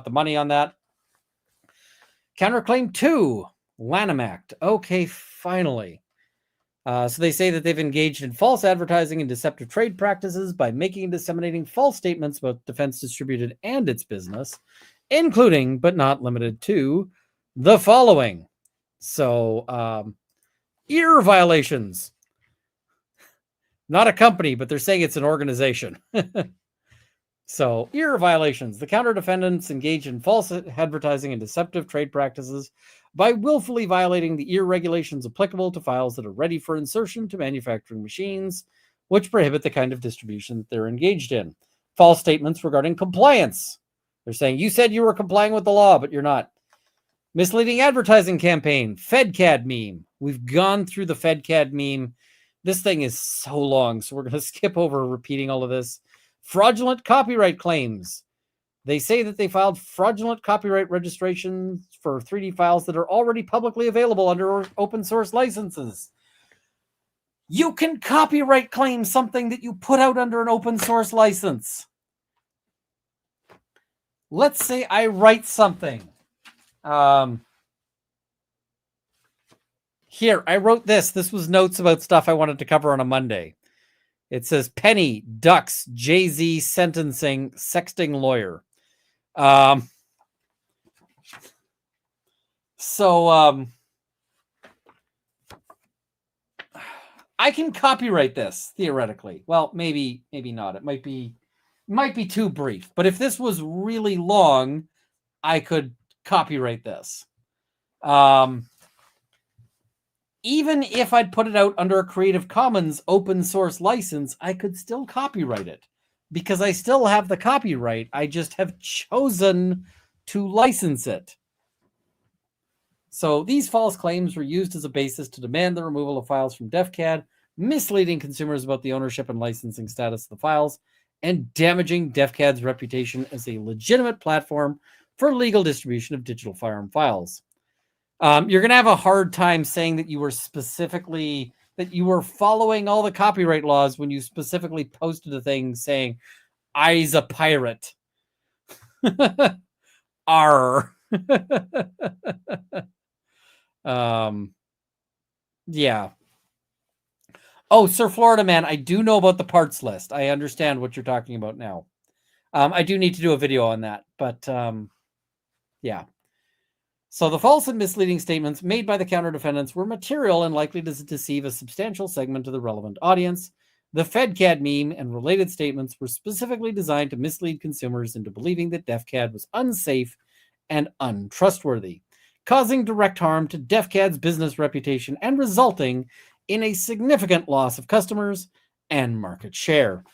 money on that. Counterclaim 2, Lanham Act. Okay, finally. So they say that they've engaged in false advertising and deceptive trade practices by making and disseminating false statements about Defense Distributed and its business, including, but not limited to, the following. So Ear violations. Not a company, but they're saying it's an organization. So, ear violations. The counter defendants engage in false advertising and deceptive trade practices by willfully violating the ear regulations applicable to files that are ready for insertion to manufacturing machines, which prohibit the kind of distribution that they're engaged in. False statements regarding compliance. They're saying, you said you were complying with the law, but you're not. Misleading advertising campaign. FedCAD meme. We've gone through the FedCAD meme. This thing is so long, so we're going to skip over repeating all of this. Fraudulent copyright claims. They say that they filed fraudulent copyright registrations for 3D files that are already publicly available under open source licenses. You can copyright claim something that you put out under an open source license. Let's say I write something. Here, I wrote this. This was notes about stuff I wanted to cover on a Monday. It says Penny, Ducks, Jay-Z sentencing, sexting lawyer. I can copyright this theoretically. Well, maybe not. It might be too brief. But if this was really long, I could copyright this. Even if I'd put it out under a Creative Commons open source license, I could still copyright it because I still have the copyright. I just have chosen to license it. So these false claims were used as a basis to demand the removal of files from DefCAD, misleading consumers about the ownership and licensing status of the files, and damaging DefCAD's reputation as a legitimate platform for legal distribution of digital firearm files. You're going to have a hard time saying that you were following all the copyright laws when you specifically posted a thing saying, I's a pirate. Arr. Yeah. Oh, Sir Florida Man, I do know about the parts list. I understand what you're talking about now. I do need to do a video on that, but yeah. So the false and misleading statements made by the counter defendants were material and likely to deceive a substantial segment of the relevant audience. The FedCAD meme and related statements were specifically designed to mislead consumers into believing that DefCAD was unsafe and untrustworthy, causing direct harm to DefCAD's business reputation and resulting in a significant loss of customers and market share.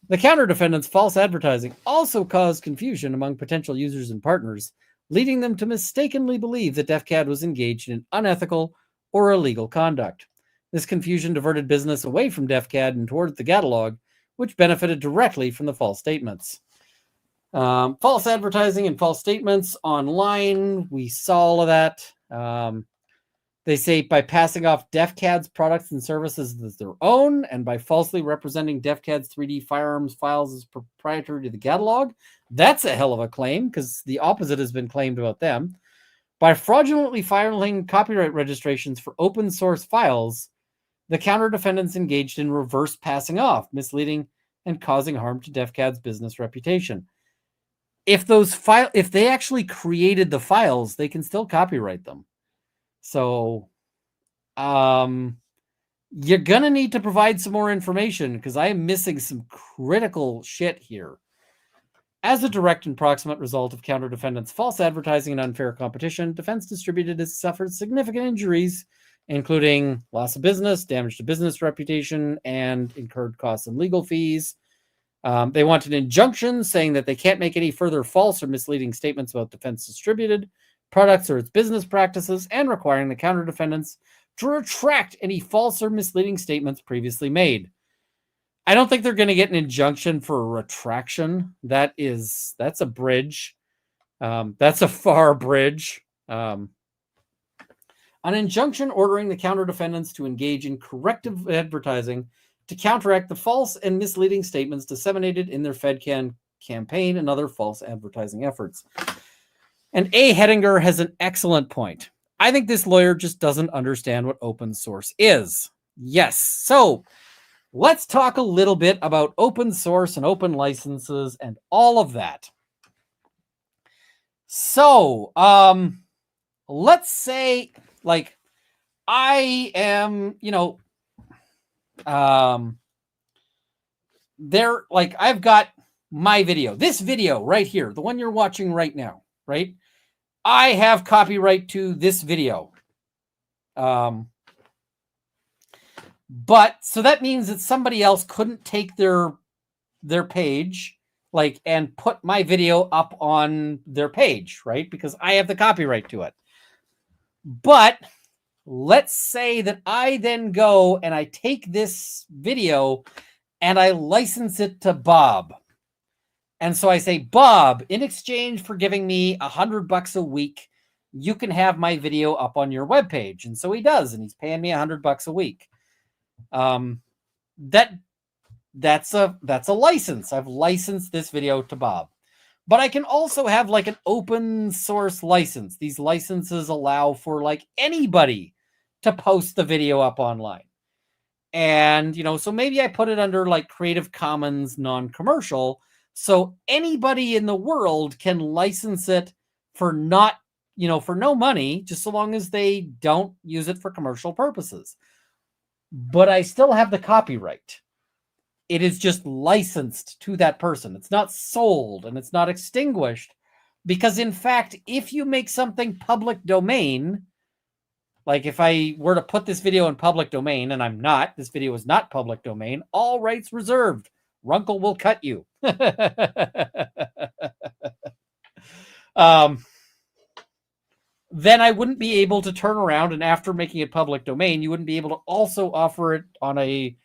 The counter defendants' false advertising also caused confusion among potential users and partners, leading them to mistakenly believe that DefCAD was engaged in unethical or illegal conduct. This confusion diverted business away from DefCAD and towards the catalog, which benefited directly from the false statements. False advertising and false statements online, we saw all of that. They say by passing off DefCAD's products and services as their own, and by falsely representing DefCAD's 3D firearms files as proprietary to the catalog. That's a hell of a claim, because the opposite has been claimed about them. By fraudulently filing copyright registrations for open source files, the counter defendants engaged in reverse passing off, misleading and causing harm to DefCAD's business reputation. If they actually created the files, they can still copyright them. So, you're gonna need to provide some more information because I am missing some critical shit here. As a direct and proximate result of counter defendants' false advertising and unfair competition, Defense Distributed has suffered significant injuries, including loss of business, damage to business reputation, and incurred costs and legal fees. They want an injunction saying that they can't make any further false or misleading statements about Defense Distributed products or its business practices, and requiring the counter defendants to retract any false or misleading statements previously made. I don't think they're going to get an injunction for a retraction. That's a bridge. That's a far bridge. An injunction ordering the counter defendants to engage in corrective advertising to counteract the false and misleading statements disseminated in their FedCAD campaign and other false advertising efforts. And A. Hettinger has an excellent point. I think this lawyer just doesn't understand what open source is. Yes. So let's talk a little bit about open source and open licenses and all of that. So let's say, like, I am, there, like, I've got my video, this video right here, the one you're watching right now, right? I have copyright to this video. But so that means that somebody else couldn't take their page, like, and put my video up on their page, right? Because I have the copyright to it. But let's say that I then go and I take this video and I license it to Bob. And so I say, Bob, in exchange for giving me $100 a week, you can have my video up on your webpage. And so he does, and he's paying me $100 a week. That's a license. I've licensed this video to Bob. But I can also have like an open source license. These licenses allow for like anybody to post the video up online. And, so maybe I put it under like Creative Commons non-commercial, so anybody in the world can license it for not, for no money, just so long as they don't use it for commercial purposes. But I still have the copyright. It is just licensed to that person. It's not sold and it's not extinguished, because in fact, if you make something public domain, like if I were to put this video in public domain, and I'm not, this video is not public domain, all rights reserved. Runkle will cut you. Then I wouldn't be able to turn around, and after making it public domain, you wouldn't be able to also offer it on a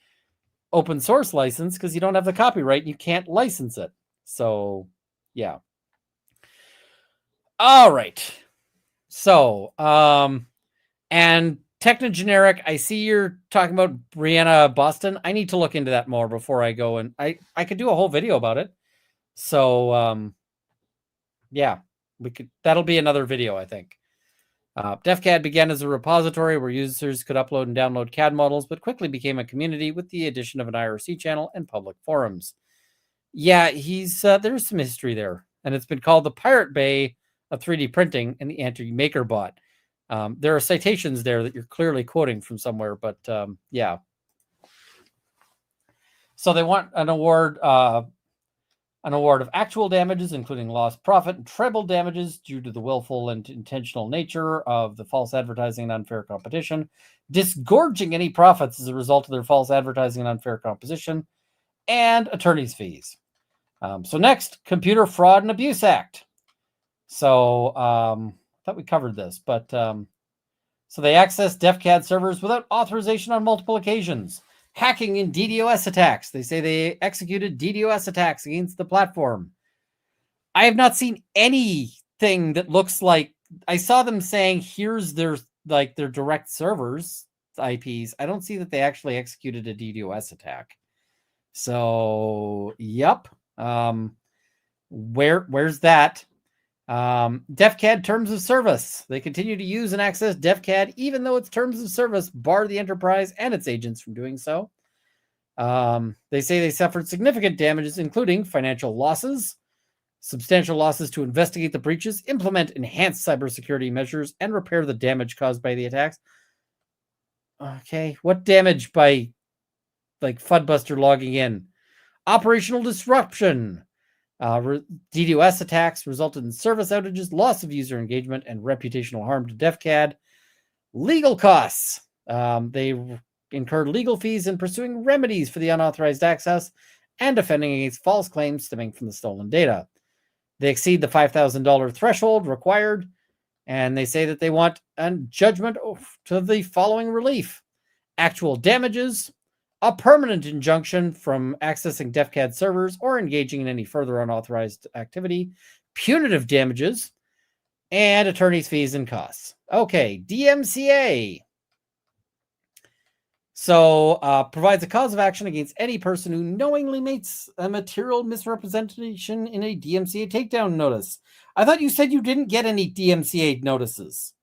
open source license, because you don't have the copyright and you can't license it. So, yeah. All right. So, and Technogeneric, I see you're talking about Brianna Boston. I need to look into that more before I go, and I could do a whole video about it. So, yeah, that'll be another video, I think. DefCAD began as a repository where users could upload and download CAD models, but quickly became a community with the addition of an IRC channel and public forums. Yeah, there's some history there, and it's been called the Pirate Bay of 3D printing and the anti-maker bot. There are citations there that you're clearly quoting from somewhere, but yeah. So they want an award of actual damages, including lost profit and treble damages due to the willful and intentional nature of the false advertising and unfair competition, disgorging any profits as a result of their false advertising and unfair competition, and attorney's fees. So next, Computer Fraud and Abuse Act. So I thought we covered this, but so they access DefCAD servers without authorization on multiple occasions. Hacking and DDoS attacks. They say they executed DDoS attacks against the platform. I have not seen anything that looks like, I saw them saying here's their direct servers IPs. I don't see that they actually executed a DDoS attack. So, yep. Where's that? DefCAD terms of service. They continue to use and access DefCAD even though its terms of service bar the enterprise and its agents from doing so. They say they suffered significant damages, including financial losses, substantial losses to investigate the breaches, implement enhanced cybersecurity measures, and repair the damage caused by the attacks. Okay, what damage by like Fuddbuster logging in? Operational disruption. DDoS attacks resulted in service outages, loss of user engagement, and reputational harm to DefCAD. Legal costs. They incurred legal fees in pursuing remedies for the unauthorized access and defending against false claims stemming from the stolen data. They exceed the $5,000 threshold required, and they say that they want a judgment to the following relief: actual damages, a permanent injunction from accessing DefCAD servers or engaging in any further unauthorized activity, punitive damages, and attorney's fees and costs. Okay, DMCA. So provides a cause of action against any person who knowingly makes a material misrepresentation in a DMCA takedown notice. I thought you said you didn't get any DMCA notices.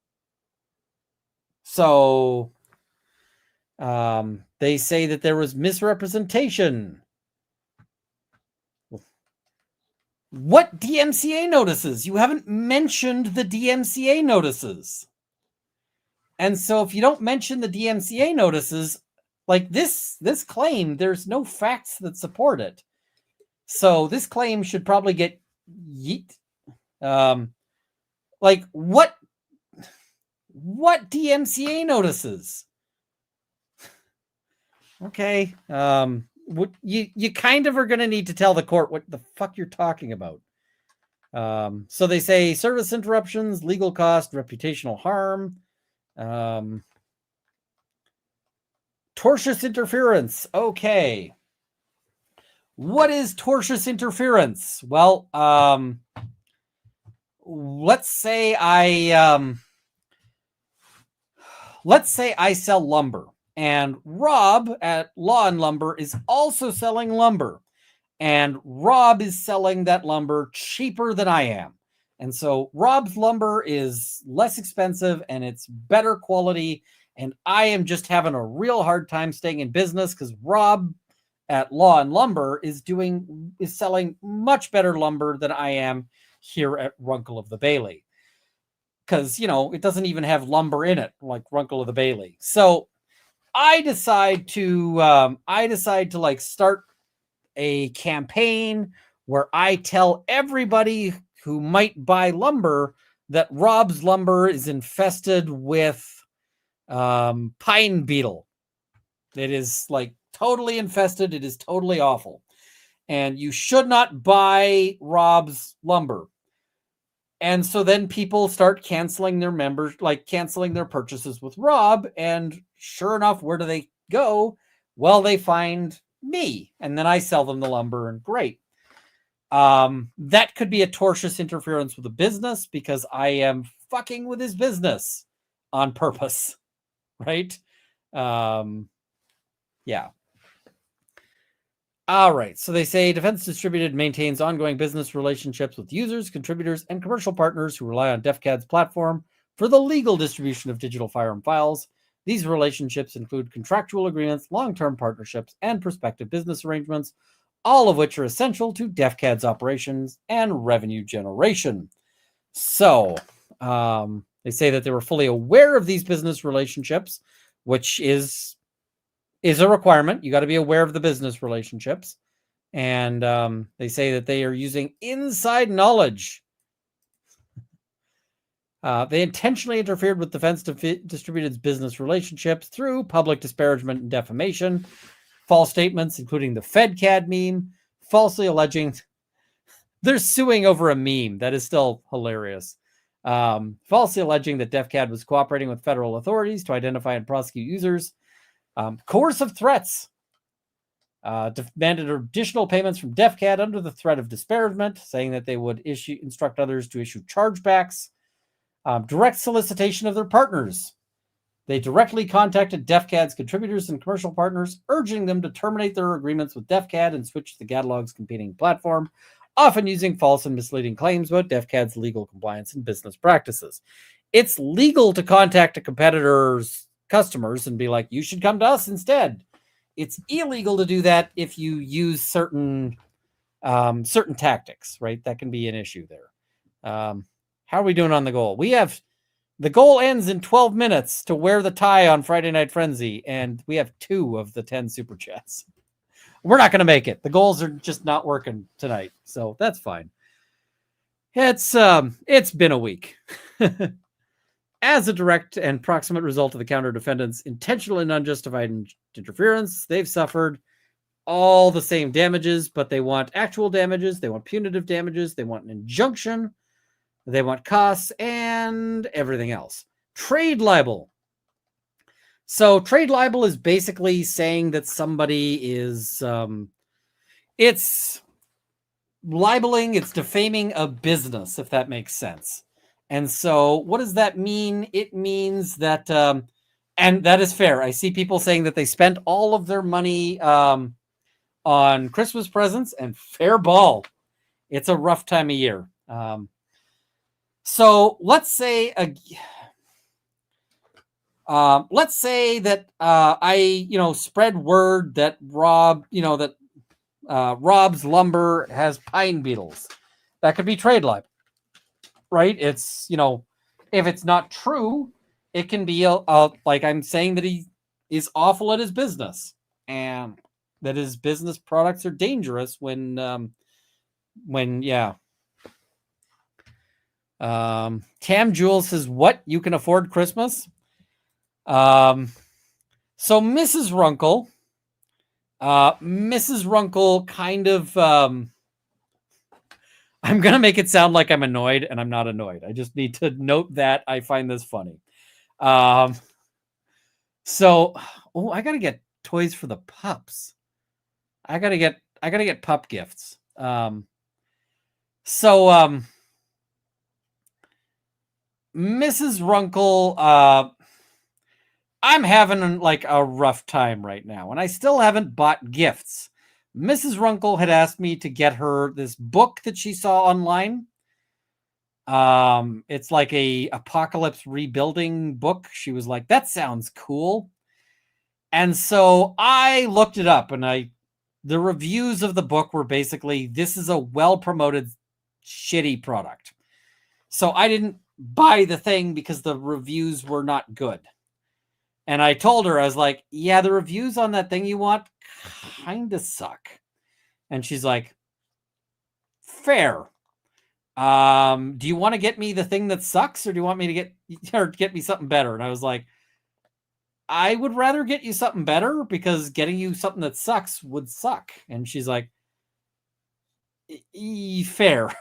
So they say that there was misrepresentation. What DMCA notices? You haven't mentioned the DMCA notices. And so if you don't mention the DMCA notices, like this claim, there's no facts that support it. So this claim should probably get yeet. Like what DMCA notices? Okay. What you kind of are going to need to tell the court what the fuck you're talking about. So they say service interruptions, legal cost, reputational harm, tortious interference. Okay. What is tortious interference? Well, let's say I sell lumber, and Rob at Law and Lumber is also selling lumber, and Rob is selling that lumber cheaper than I am. And so Rob's lumber is less expensive and it's better quality, and I am just having a real hard time staying in business because Rob at Law and Lumber is selling much better lumber than I am here at Runkle of the Bailey. Because, it doesn't even have lumber in it like Runkle of the Bailey. So I decide to start a campaign where I tell everybody who might buy lumber that Rob's lumber is infested with pine beetle. It is like totally infested. It is totally awful. And you should not buy Rob's lumber. And so then people start canceling their purchases with Rob. And sure enough, where do they go? Well, they find me, and then I sell them the lumber, and great. That could be a tortious interference with a business because I am fucking with his business on purpose, right? Yeah. All right. So they say Defense Distributed maintains ongoing business relationships with users, contributors, and commercial partners who rely on DefCAD's platform for the legal distribution of digital firearm files. These relationships include contractual agreements, long-term partnerships, and prospective business arrangements, all of which are essential to DefCAD's operations and revenue generation. So they say that they were fully aware of these business relationships, which is a requirement. You got to be aware of the business relationships. And they say that they are using inside knowledge. They intentionally interfered with Defense Distributed's business relationships through public disparagement and defamation, false statements, including the FedCAD meme, falsely alleging they're suing over a meme. That is still hilarious. Falsely alleging that DefCAD was cooperating with federal authorities to identify and prosecute users. Coercive threats. Demanded additional payments from DefCAD under the threat of disparagement, saying that they would instruct others to issue chargebacks. Direct solicitation of their partners. They directly contacted DefCAD's contributors and commercial partners, urging them to terminate their agreements with DefCAD and switch to the catalog's competing platform, often using false and misleading claims about DefCAD's legal compliance and business practices. It's legal to contact a competitor's customers and be like, you should come to us instead. It's illegal to do that if you use certain tactics, right? That can be an issue there. How are we doing on the goal? The goal ends in 12 minutes to wear the tie on Friday Night Frenzy, and we have 2 of the 10 super chats. We're not going to make it. The goals are just not working tonight, so that's fine. It's been a week. As a direct and proximate result of the counter defendant's intentional and unjustified interference, they've suffered all the same damages, but they want actual damages, they want punitive damages, they want an injunction, they want costs, and everything else. Trade libel. So trade libel is basically saying that somebody is, it's libeling, it's defaming a business, if that makes sense. And so what does that mean? It means that, and that is fair. I see people saying that they spent all of their money on Christmas presents, and fair ball. It's a rough time of year. So let's say that I spread word that Rob's lumber has pine beetles. That could be trade libel, right? It's if it's not true, it can be like I'm saying that he is awful at his business and that his business products are dangerous when yeah. Tam Jewel says, what? You can afford Christmas? So Mrs. Runkle kind of, I'm going to make it sound like I'm annoyed, and I'm not annoyed. I just need to note that I find this funny. So, I got to get toys for the pups. I got to get pup gifts. Mrs. Runkle, I'm having like a rough time right now, and I still haven't bought gifts. Mrs. Runkle had asked me to get her this book that she saw online. It's like a apocalypse rebuilding book. She was like, that sounds cool. And so I looked it up, and the reviews of the book were basically, this is a well-promoted shitty product. So I didn't buy the thing because the reviews were not good. And I told her, I was like, yeah, the reviews on that thing you want kind of suck. And she's like, fair. Do you want to get me the thing that sucks, or do you want me to get me something better? And I was like, I would rather get you something better, because getting you something that sucks would suck. And she's like, fair.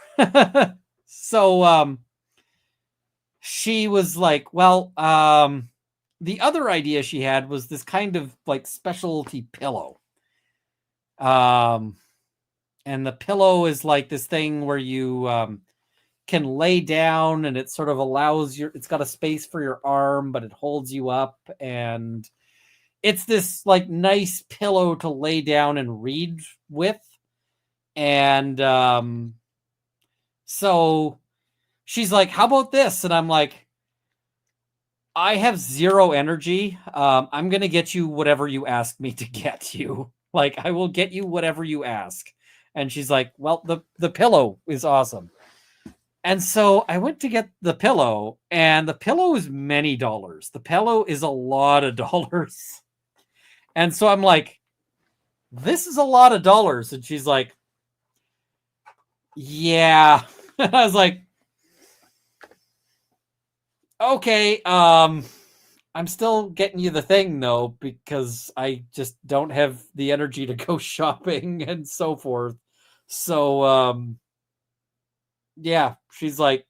So she was like, well, the other idea she had was this kind of like specialty pillow. And the pillow is like this thing where you can lay down, and it sort of allows it's got a space for your arm, but it holds you up, and it's this like nice pillow to lay down and read with. And so she's like, how about this? And I'm like, I have zero energy. I'm going to get you whatever you ask me to get you. Like, I will get you whatever you ask. And she's like, well, the pillow is awesome. And so I went to get the pillow, and the pillow is many dollars. The pillow is a lot of dollars. And so I'm like, this is a lot of dollars. And she's like, yeah. I was like, okay, I'm still getting you the thing, though, because I just don't have the energy to go shopping and so forth. So, yeah, she's like,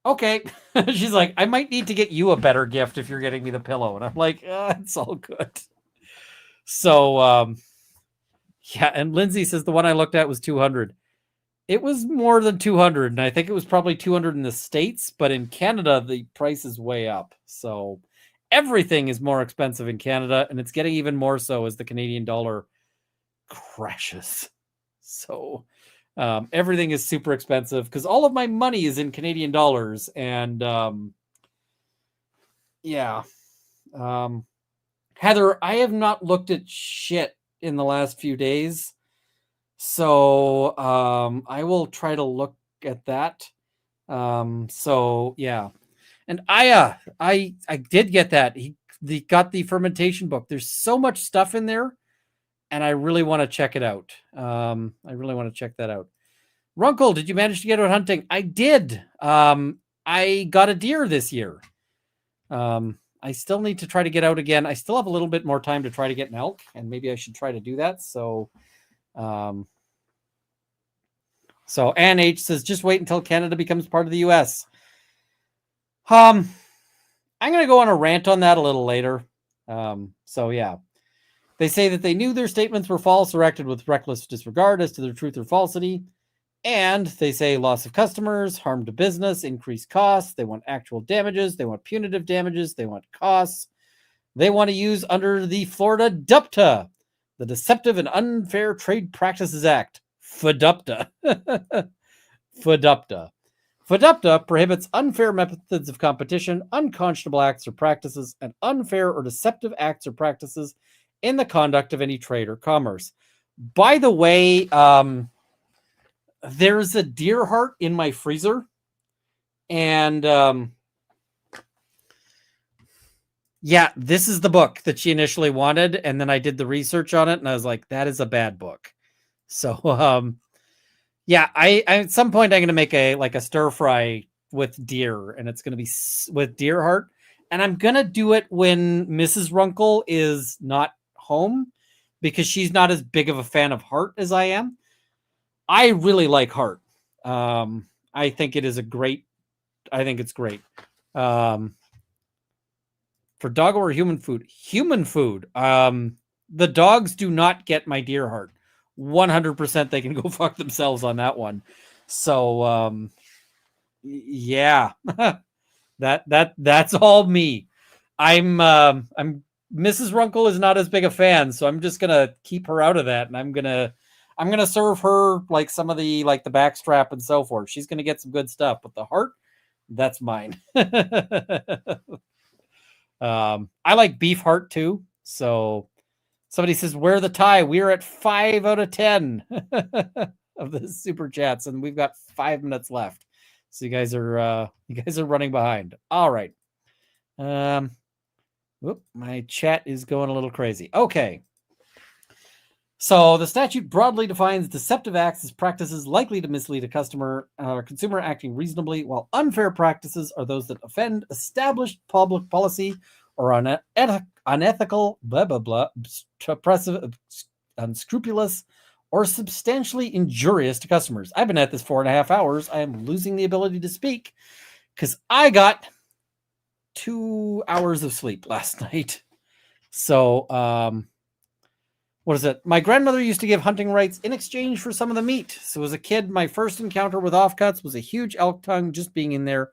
okay. She's like, I might need to get you a better gift if you're getting me the pillow. And I'm like, it's all good. So, yeah, and Lindsay says the one I looked at was $200. It was more than 200, and I think it was probably 200 in the States, but in Canada, the price is way up. So everything is more expensive in Canada, and it's getting even more so as the Canadian dollar crashes. So everything is super expensive because all of my money is in Canadian dollars. And yeah. Heather, I have not looked at shit in the last few days. So I will try to look at that. So yeah. And I did get that. He got the fermentation book. There's so much stuff in there, and I really want to check it out. I really want to check that out. Runkle, did you manage to get out hunting? I did. I got a deer this year. I still need to try to get out again. I still have a little bit more time to try to get an elk, and maybe I should try to do that. So Ann H says, just wait until Canada becomes part of the US. I'm going to go on a rant on that a little later. So yeah, they say that they knew their statements were false or acted with reckless disregard as to their truth or falsity. And they say loss of customers, harm to business, increased costs. They want actual damages. They want punitive damages. They want costs. They want to use under the Florida DUPTA, the Deceptive and Unfair Trade Practices Act, FDUPTA. FDUPTA. FDUPTA prohibits unfair methods of competition, unconscionable acts or practices, and unfair or deceptive acts or practices in the conduct of any trade or commerce. By the way, there's a deer heart in my freezer, and Yeah, this is the book that she initially wanted, and then I did the research on it, and I was like, that is a bad book. So, yeah, I at some point I'm going to make a stir fry with deer, and it's going to be with deer heart, and I'm going to do it when Mrs. Runkle is not home because she's not as big of a fan of heart as I am. I really like heart. I think it is I think it's great. For dog or human food? Human food. The dogs do not get my deer heart. 100% they can go fuck themselves on that one. So yeah. that's all me. I'm Mrs. Runkle is not as big a fan, so I'm just gonna keep her out of that, and I'm gonna serve her like some of the the backstrap and so forth. She's gonna get some good stuff, but the heart, that's mine. I like beef heart too. So somebody says, "Where the tie?" We're at 5 out of 10 of the super chats, and we've got 5 minutes left. So you guys are running behind. All right. Whoop, my chat is going a little crazy. Okay. So the statute broadly defines deceptive acts as practices likely to mislead a customer or consumer acting reasonably, while unfair practices are those that offend established public policy or unethical, blah, blah, blah, oppressive, unscrupulous, or substantially injurious to customers. I've been at this 4.5 hours. I am losing the ability to speak because I got 2 hours of sleep last night. So, what is it? My grandmother used to give hunting rights in exchange for some of the meat. So as a kid, my first encounter with offcuts was a huge elk tongue just being in there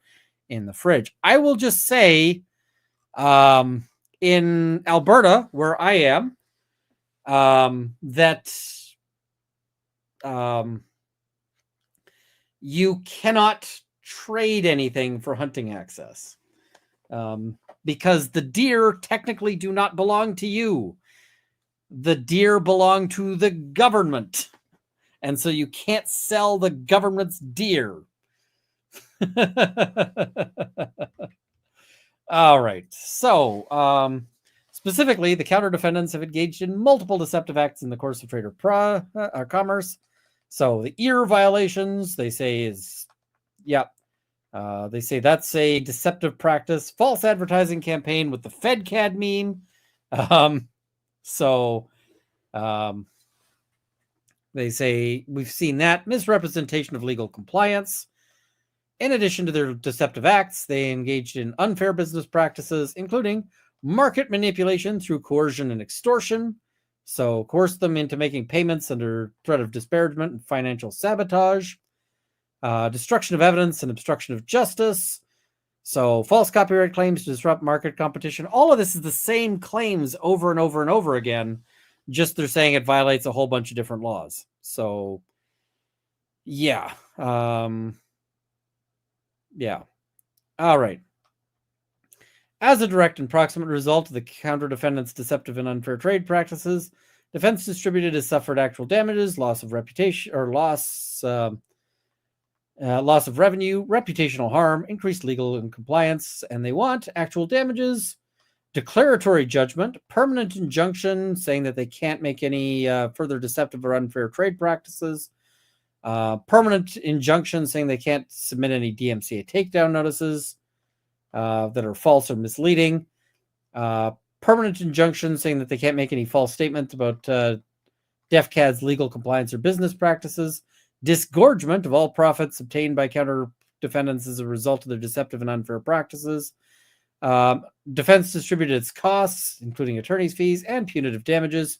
in the fridge. I will just say, in Alberta, where I am, that you cannot trade anything for hunting access, because the deer technically do not belong to you. The deer belong to the government, and so you can't sell the government's deer. All right. So, specifically, the counter defendants have engaged in multiple deceptive acts in the course of trade or commerce. So the ear violations, they say, is, yeah. They say that's a deceptive practice. False advertising campaign with the FedCAD meme. They say we've seen that. Misrepresentation of legal compliance. In addition to their deceptive acts, they engaged in unfair business practices, including market manipulation through coercion and extortion. So coerce them into making payments under threat of disparagement and financial sabotage. Destruction of evidence and obstruction of justice. So false copyright claims to disrupt market competition. All of this is the same claims over and over and over again. Just they're saying it violates a whole bunch of different laws. So, yeah. Yeah. All right. As a direct and proximate result of the counter defendant's deceptive and unfair trade practices, defense distributed has suffered actual damages, loss of reputation, or loss of revenue, reputational harm, increased legal incompliance, and they want actual damages, declaratory judgment, permanent injunction saying that they can't make any further deceptive or unfair trade practices, permanent injunction saying they can't submit any DMCA takedown notices that are false or misleading, permanent injunction saying that they can't make any false statements about DEFCAD's legal compliance or business practices, disgorgement of all profits obtained by counter defendants as a result of their deceptive and unfair practices. Defense distributed its costs, including attorney's fees and punitive damages.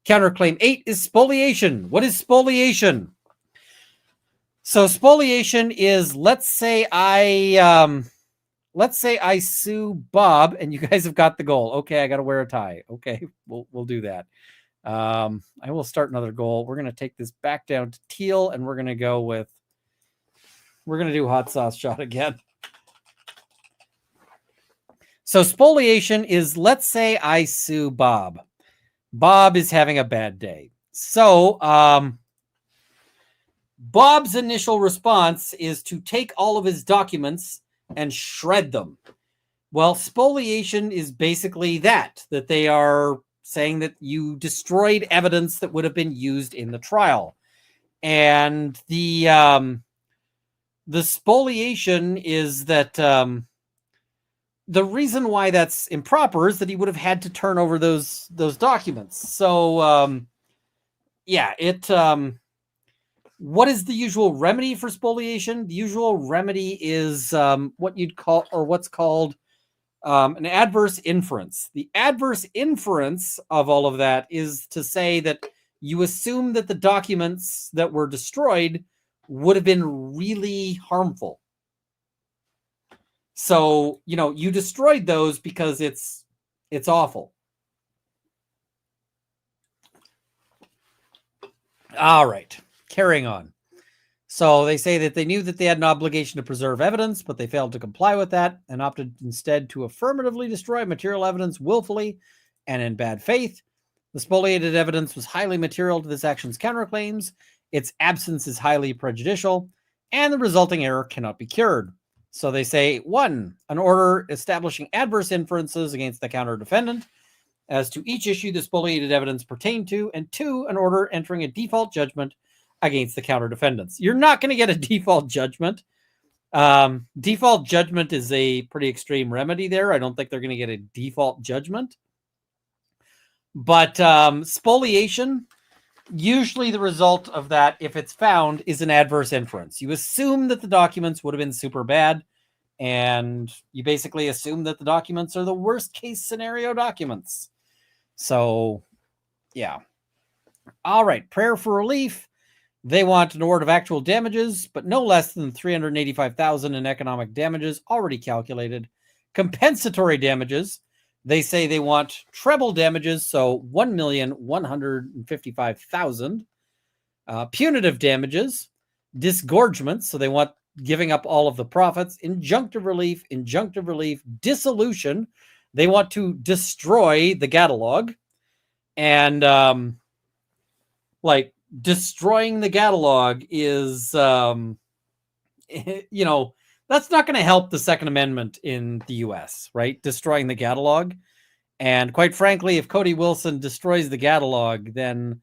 Counterclaim 8 is spoliation. What is spoliation? So spoliation is, let's say I sue Bob, and you guys have got the goal. Okay, I got to wear a tie. Okay, we'll do that. I will start another goal. We're going to take this back down to teal, and we're going to do hot sauce shot again. So spoliation is, let's say I sue Bob. Bob is having a bad day. So Bob's initial response is to take all of his documents and shred them. Well, spoliation is basically that they are saying that you destroyed evidence that would have been used in the trial. And the spoliation is that the reason why that's improper is that he would have had to turn over those documents. So yeah, what is the usual remedy for spoliation? The usual remedy is what you'd call, or what's called, an adverse inference. The adverse inference of all of that is to say that you assume that the documents that were destroyed would have been really harmful. So, you destroyed those because it's awful. All right, carrying on. So they say that they knew that they had an obligation to preserve evidence, but they failed to comply with that and opted instead to affirmatively destroy material evidence willfully and in bad faith. The spoliated evidence was highly material to this action's counterclaims. Its absence is highly prejudicial, and the resulting error cannot be cured. So they say, 1, an order establishing adverse inferences against the counter defendant as to each issue the spoliated evidence pertained to, and 2, an order entering a default judgment against the counter defendants. You're not going to get a default judgment. Default judgment is a pretty extreme remedy there. I don't think they're going to get a default judgment. But spoliation, usually the result of that, if it's found, is an adverse inference. You assume that the documents would have been super bad, and you basically assume that the documents are the worst case scenario documents. So, yeah. All right, prayer for relief. They want an award of actual damages, but no less than $385,000 in economic damages already calculated. Compensatory damages. They say they want treble damages, so $1,155,000. Punitive damages, disgorgement, so they want giving up all of the profits. Injunctive relief, dissolution. They want to destroy the catalog. And destroying the catalog is, that's not going to help the Second Amendment in the U.S., right? Destroying the catalog. And quite frankly, if Cody Wilson destroys the catalog, then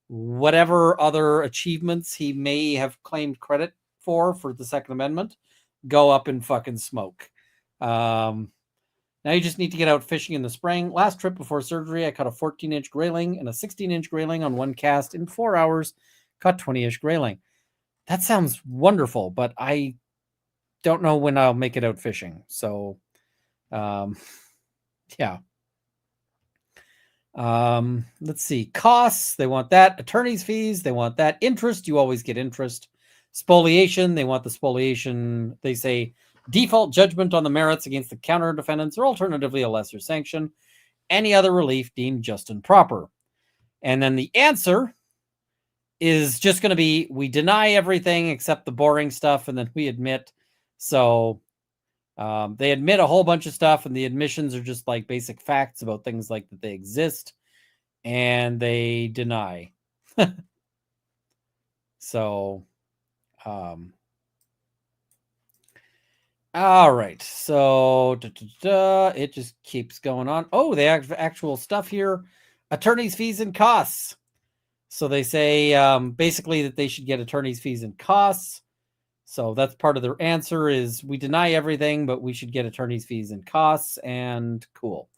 whatever other achievements he may have claimed credit for the Second Amendment go up in fucking smoke. Now you just need to get out fishing in the spring. Last trip before surgery, I caught a 14-inch grayling and a 16-inch grayling on one cast in 4 hours. Caught 20-inch grayling. That sounds wonderful, but I don't know when I'll make it out fishing. So, yeah. Let's see. Costs, they want that. Attorney's fees, they want that. Interest, you always get interest. Spoliation, they want the spoliation. They say default judgment on the merits against the counter defendants, or alternatively a lesser sanction. Any other relief deemed just and proper. And then the answer is just going to be, we deny everything except the boring stuff, and then we admit. So they admit a whole bunch of stuff, and the admissions are just like basic facts about things like that they exist, and they deny. So, all right. So it just keeps going on. Oh, they have actual stuff here. Attorney's fees and costs. So they say basically that they should get attorney's fees and costs. So that's part of their answer is we deny everything, but we should get attorney's fees and costs. And cool.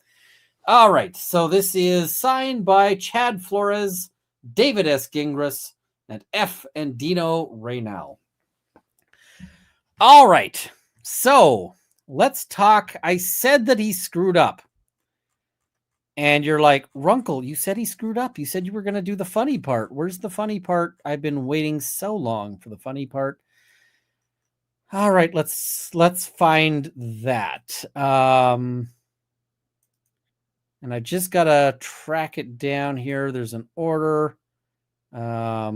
All right. So this is signed by Chad Flores, David S. Gingras, and F. and Dino Reynal. All right. So let's talk. I said that he screwed up. And you're like, Runkle, you said he screwed up. You said you were going to do the funny part. Where's the funny part? I've been waiting so long for the funny part. All right, let's find that. And I just got to track it down here. There's an order. I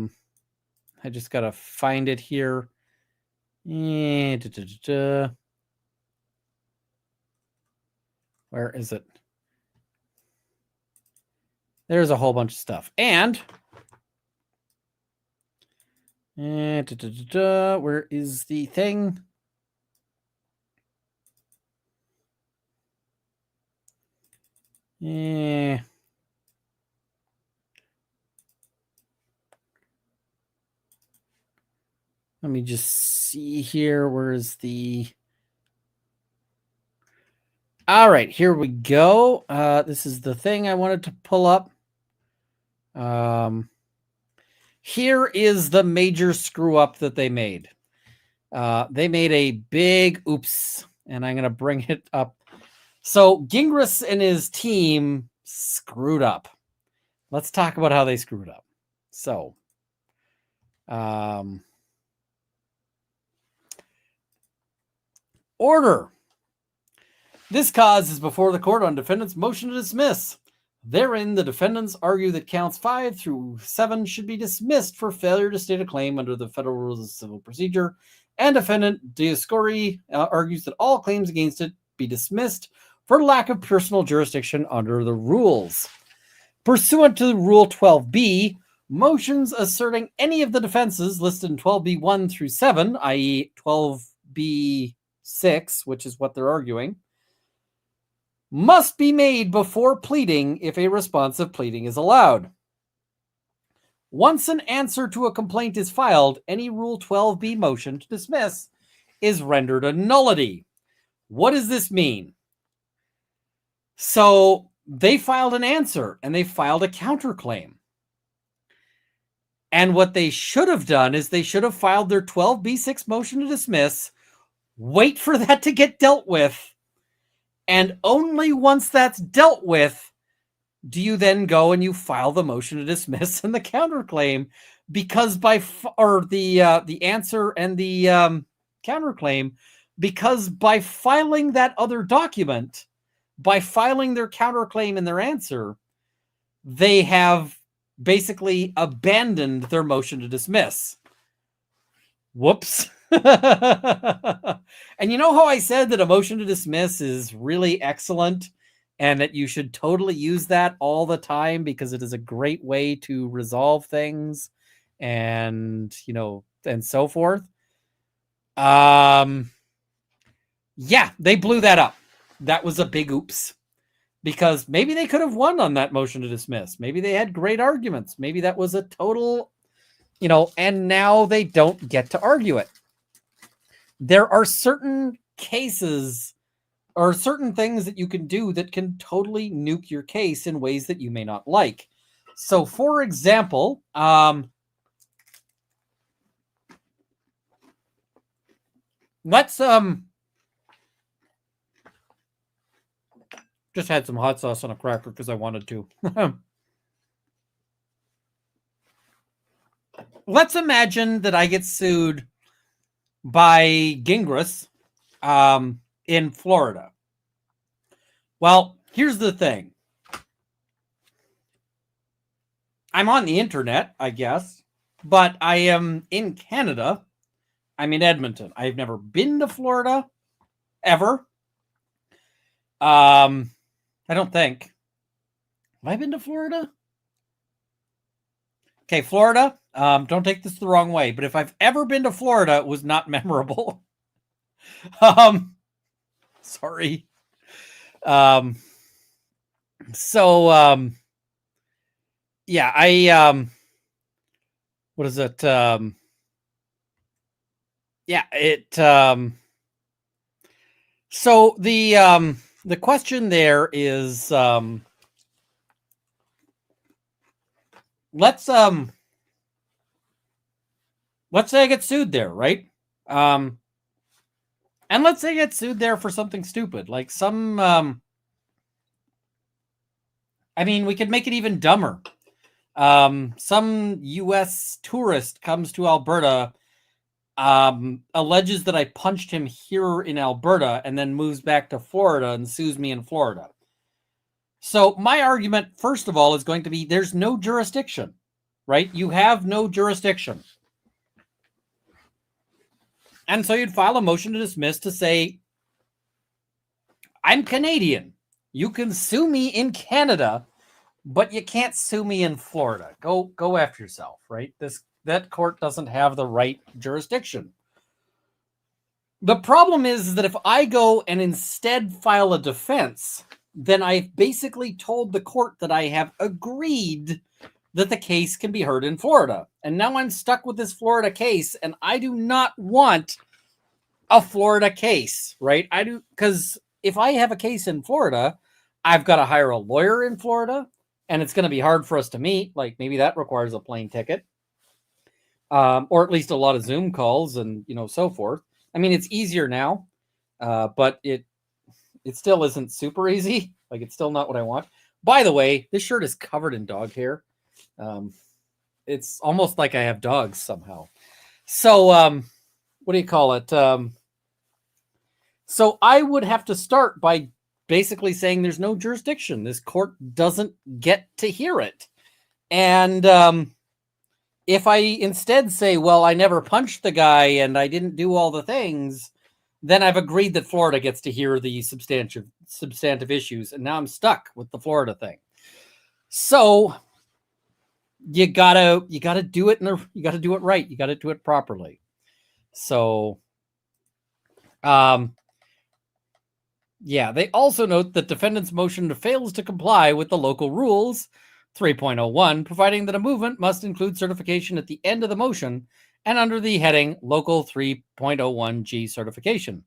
just got to find it here. Where is it? There's a whole bunch of stuff. And where is the thing? Let me just see here. Where is the... All right, here we go. This is the thing I wanted to pull up. Here is the major screw up that they made. They made a big oops, and I'm going to bring it up. So Gingras and his team screwed up. Let's talk about how they screwed up. So, order. This cause is before the court on defendant's motion to dismiss. Therein, the defendants argue that counts 5 through 7 should be dismissed for failure to state a claim under the Federal Rules of Civil Procedure, and defendant Dioscuri argues that all claims against it be dismissed for lack of personal jurisdiction under the rules. Pursuant to Rule 12b, motions asserting any of the defenses listed in 12b1 through 7, i.e. 12b6, which is what they're arguing, must be made before pleading if a responsive pleading is allowed. Once an answer to a complaint is filed, any Rule 12b motion to dismiss is rendered a nullity. What does this mean? So they filed an answer and they filed a counterclaim. And what they should have done is they should have filed their 12b6 motion to dismiss, wait for that to get dealt with, and only once that's dealt with do you then go and you file the motion to dismiss and the counterclaim, because the answer and the counterclaim, because by filing that other document, by filing their counterclaim and their answer, they have basically abandoned their motion to dismiss. Whoops. And you know how I said that a motion to dismiss is really excellent and that you should totally use that all the time because it is a great way to resolve things and, and so forth. Yeah, they blew that up. That was a big oops, because maybe they could have won on that motion to dismiss. Maybe they had great arguments. Maybe that was a total, and now they don't get to argue it. There are certain cases or certain things that you can do that can totally nuke your case in ways that you may not like. So, for example, let's just had some hot sauce on a cracker because I wanted to. Let's imagine that I get sued by Gingras in Florida. Well, here's the thing. I'm on the internet, I guess, but I am in Canada. I'm in Edmonton. I've never been to Florida, ever. I don't think. Have I been to Florida? Okay, Florida. Don't take this the wrong way, but if I've ever been to Florida, it was not memorable. Sorry. Yeah, what is it? Yeah, it, so the question there is, let's say I get sued there, right? And let's say I get sued there for something stupid, like some, we could make it even dumber. Some U.S. tourist comes to Alberta, alleges that I punched him here in Alberta and then moves back to Florida and sues me in Florida. So my argument, first of all, is going to be there's no jurisdiction, right? You have no jurisdiction. And so you'd file a motion to dismiss to say, I'm Canadian. You can sue me in Canada, but you can't sue me in Florida. Go after yourself, right? That court doesn't have the right jurisdiction. The problem is that if I go and instead file a defense then I've basically told the court that I have agreed that the case can be heard in Florida. And now I'm stuck with this Florida case, and I do not want a Florida case, right? I do, because if I have a case in Florida, I've got to hire a lawyer in Florida, and it's going to be hard for us to meet. Like, maybe that requires a plane ticket, or at least a lot of Zoom calls and, so forth. I mean, it's easier now, but it still isn't super easy. Like, it's still not what I want. By the way, this shirt is covered in dog hair. It's almost like I have dogs somehow. So, what do you call it? So I would have to start by basically saying there's no jurisdiction. This court doesn't get to hear it. And if I instead say, well, I never punched the guy and I didn't do all the things, then I've agreed that Florida gets to hear the substantive issues. And now I'm stuck with the Florida thing. So you gotta do it you gotta do it right. You gotta do it properly. So, yeah, they also note that defendant's motion fails to comply with the local rules 3.01, providing that a movement must include certification at the end of the motion and under the heading Local 3.01G certification.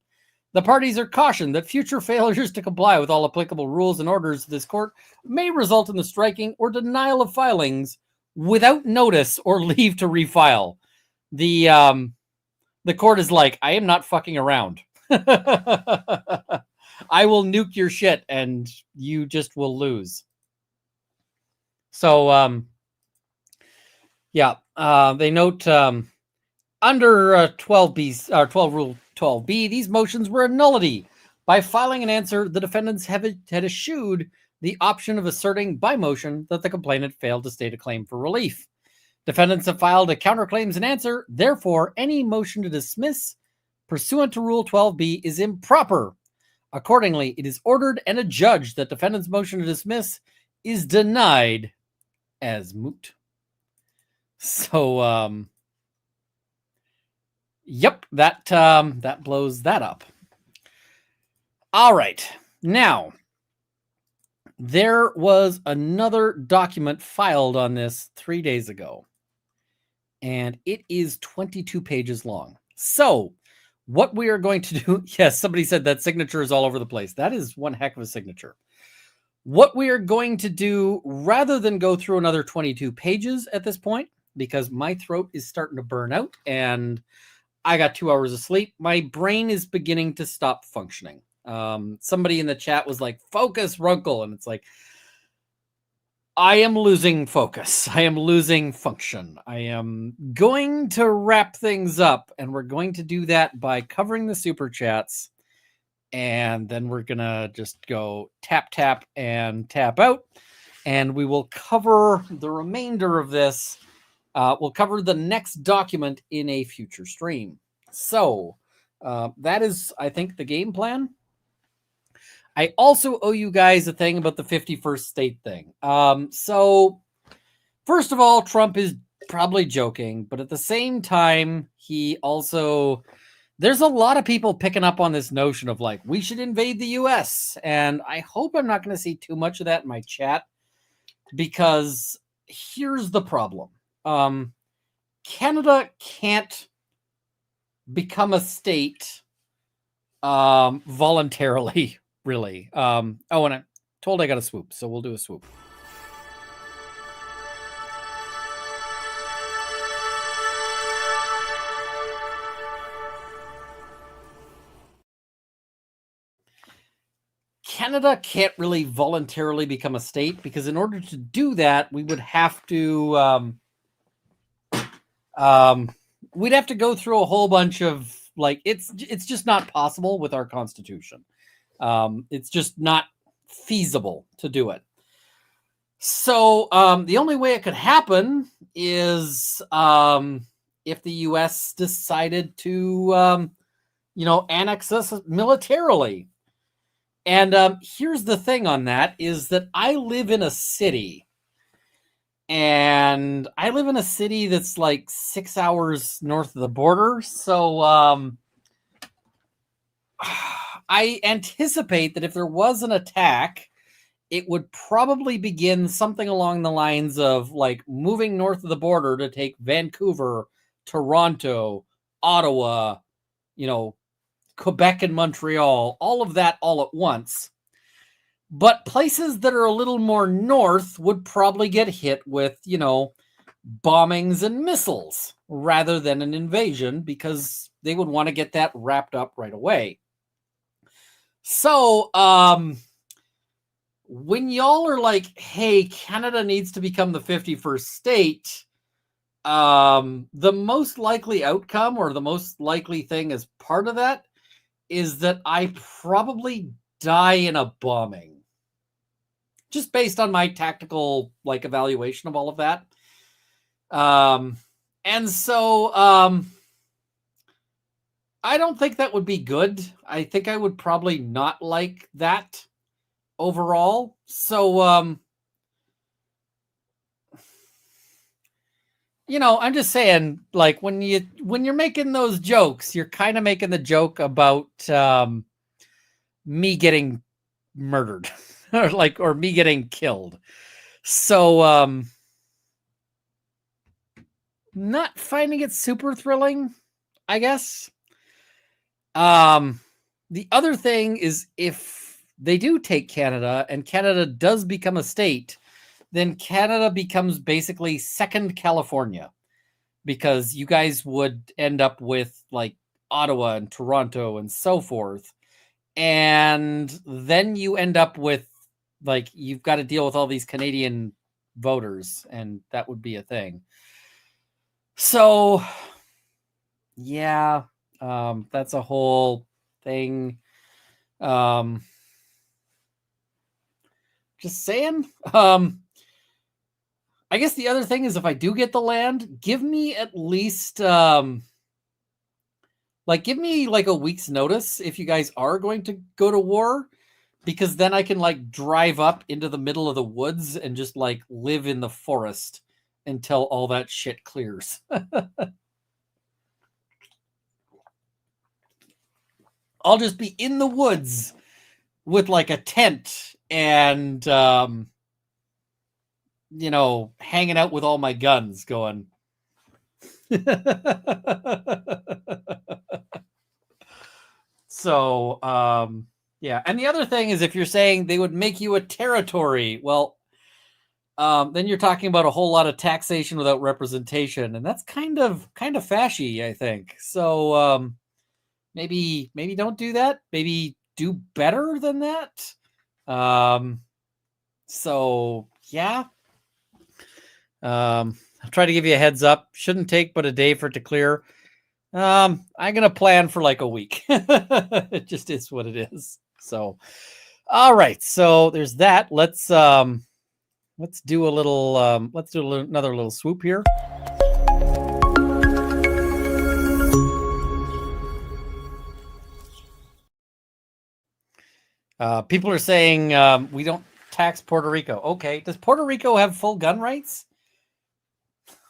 The parties are cautioned that future failures to comply with all applicable rules and orders of this court may result in the striking or denial of filings without notice or leave to refile. The court is like, I am not fucking around. I will nuke your shit and you just will lose. So, they note under 12B, or 12 Rule 12B, these motions were a nullity. By filing an answer, the defendants had eschewed the option of asserting by motion that the complainant failed to state a claim for relief. Defendants have filed a counterclaims and answer. Therefore, any motion to dismiss pursuant to Rule 12B is improper. Accordingly, it is ordered and adjudged that defendant's motion to dismiss is denied as moot. So, yep, that blows that up. All right. Now, there was another document filed on this 3 days ago, and it is 22 pages long. So, what we are going to do, yes, somebody said that signature is all over the place. That is one heck of a signature. What we are going to do, rather than go through another 22 pages at this point, because my throat is starting to burn out and I got 2 hours of sleep, my brain is beginning to stop functioning. Somebody in the chat was like, focus, Runkle. And it's like, I am losing focus. I am losing function. I am going to wrap things up, and we're going to do that by covering the super chats. And then we're going to just go tap, tap, and tap out. And we will cover the remainder of this. We'll cover the next document in a future stream. So that is, I think, the game plan. I also owe you guys a thing about the 51st state thing. So, first of all, Trump is probably joking, but at the same time, he also... There's a lot of people picking up on this notion of, like, we should invade the U.S., and I hope I'm not going to see too much of that in my chat, because here's the problem. Canada can't become a state voluntarily. Really. And I'm told I got a swoop, so we'll do a swoop. Canada can't really voluntarily become a state, because in order to do that, we would have to we'd have to go through a whole bunch of, like, it's just not possible with our Constitution. It's just not feasible to do it. So the only way it could happen is if the U.S. decided to, annex us militarily. And here's the thing on that, is that I live in a city. And I live in a city that's like 6 hours north of the border. So I anticipate that if there was an attack it would probably begin something along the lines of like moving north of the border to take Vancouver, Toronto, Ottawa, Quebec and Montreal, all of that all at once. But places that are a little more north would probably get hit with, bombings and missiles rather than an invasion, because they would want to get that wrapped up right away. So, when y'all are like, hey, Canada needs to become the 51st state, the most likely outcome, or the most likely thing as part of that, is that I probably die in a bombing. Just based on my tactical evaluation of all of that. And so I don't think that would be good. I think I would probably not like that overall. So I'm just saying, when you're making those jokes, you're kind of making the joke about me getting murdered or me getting killed. So not finding it super thrilling, I guess. The other thing is, if they do take Canada and Canada does become a state, then Canada becomes basically second California, because you guys would end up with Ottawa and Toronto and so forth. And then you end up with you've got to deal with all these Canadian voters, and that would be a thing. So yeah, that's a whole thing. Just saying. I guess the other thing is, if I do get the land, give me at least give me a week's notice if you guys are going to go to war, because then I can drive up into the middle of the woods and just live in the forest until all that shit clears. I'll just be in the woods with a tent and hanging out with all my guns going. So yeah. And the other thing is, if you're saying they would make you a territory, well, then you're talking about a whole lot of taxation without representation, and that's kind of fashy, I think. So maybe don't do that. Maybe do better than that. So yeah. I'll try to give you a heads up. Shouldn't take but a day for it to clear. I'm gonna plan for a week. It just is what it is. So all right, so there's that. Let's do a little another little swoop here. People are saying we don't tax Puerto Rico. Okay, does Puerto Rico have full gun rights?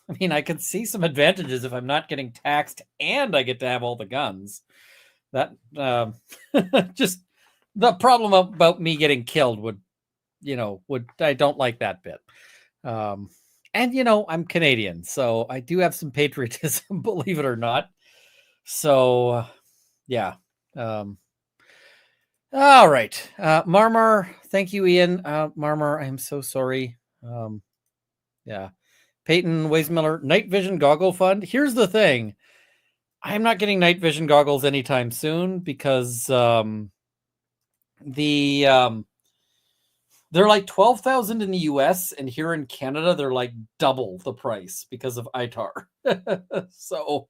I mean, I could see some advantages if I'm not getting taxed and I get to have all the guns. That just the problem about me getting killed would I don't like that bit. And I'm Canadian, so I do have some patriotism, believe it or not. So yeah. All right. Marmar, thank you, Ian. Marmar, I'm so sorry. Yeah. Peyton Weismiller, night vision goggle fund. Here's the thing. I'm not getting night vision goggles anytime soon, because they're like $12,000 in the US, and here in Canada they're double the price because of ITAR. So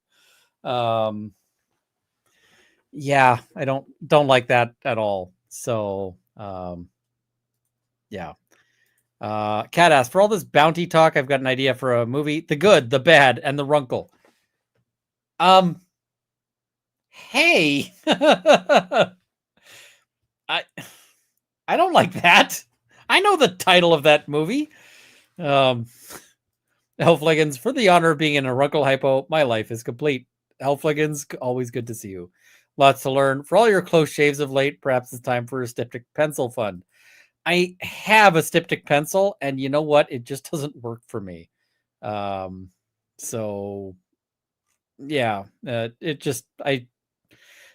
yeah, I don't like that at all. So yeah. Cat asked, for all this bounty talk, I've got an idea for a movie: The Good, the Bad, and the Runkle. Hey, I don't like that. I know the title of that movie. Hellfliggins, for the honor of being in a Runkle hypo, my life is complete. Hellfliggins, always good to see you. Lots to learn. For all your close shaves of late, perhaps it's time for a styptic pencil fund. I have a styptic pencil, and you know what? It just doesn't work for me. So yeah,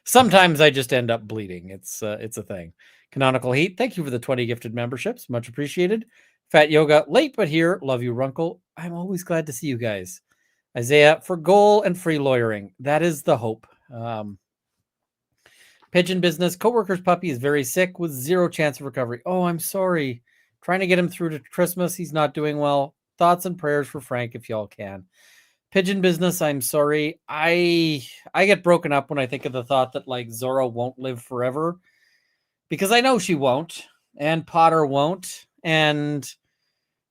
sometimes I just end up bleeding. It's a thing. Canonical Heat, thank you for the 20 gifted memberships. Much appreciated. Fat Yoga, late but here. Love you, Runkle. I'm always glad to see you guys. Isaiah, for goal and free lawyering. That is the hope. Pigeon Business, coworker's puppy is very sick with zero chance of recovery. Oh, I'm sorry. Trying to get him through to Christmas. He's not doing well. Thoughts and prayers for Frank if y'all can. Pigeon Business, I'm sorry. I get broken up when I think of the thought that like Zora won't live forever, because I know she won't, and Potter won't, and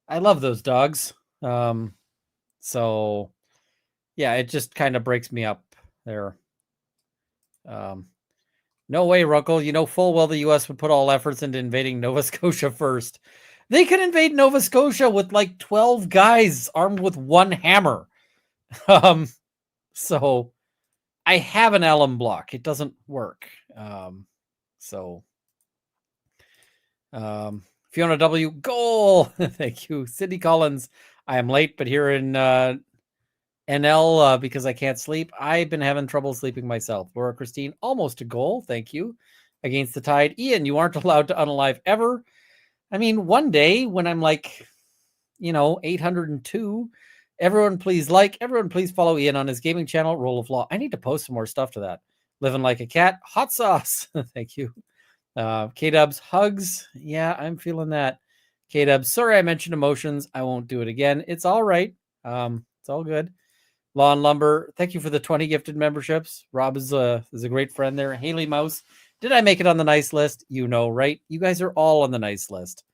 I love those dogs. So yeah, it just kind of breaks me up there. No way, Ruckle. You know full well the U.S. would put all efforts into invading Nova Scotia first. They could invade Nova Scotia with like 12 guys armed with one hammer. So I have an alum block. It doesn't work. Fiona W. Goal. Thank you. Sydney Collins. I am late, but here in NL because I can't sleep. I've been having trouble sleeping myself. Laura Christine, almost a goal. Thank you. Against the Tide. Ian, you aren't allowed to unalive ever. I mean, one day when I'm like, 802, everyone please follow Ian on his gaming channel, Roll of Law. I need to post some more stuff to that. Living like a cat. Hot sauce. Thank you. K-Dubs, hugs. Yeah, I'm feeling that. K-Dubs, sorry I mentioned emotions. I won't do it again. It's all right. It's all good. Law and Lumber, thank you for the 20 gifted memberships. Rob is a great friend there. Haley Mouse, did I make it on the nice list? You know, right? You guys are all on the nice list.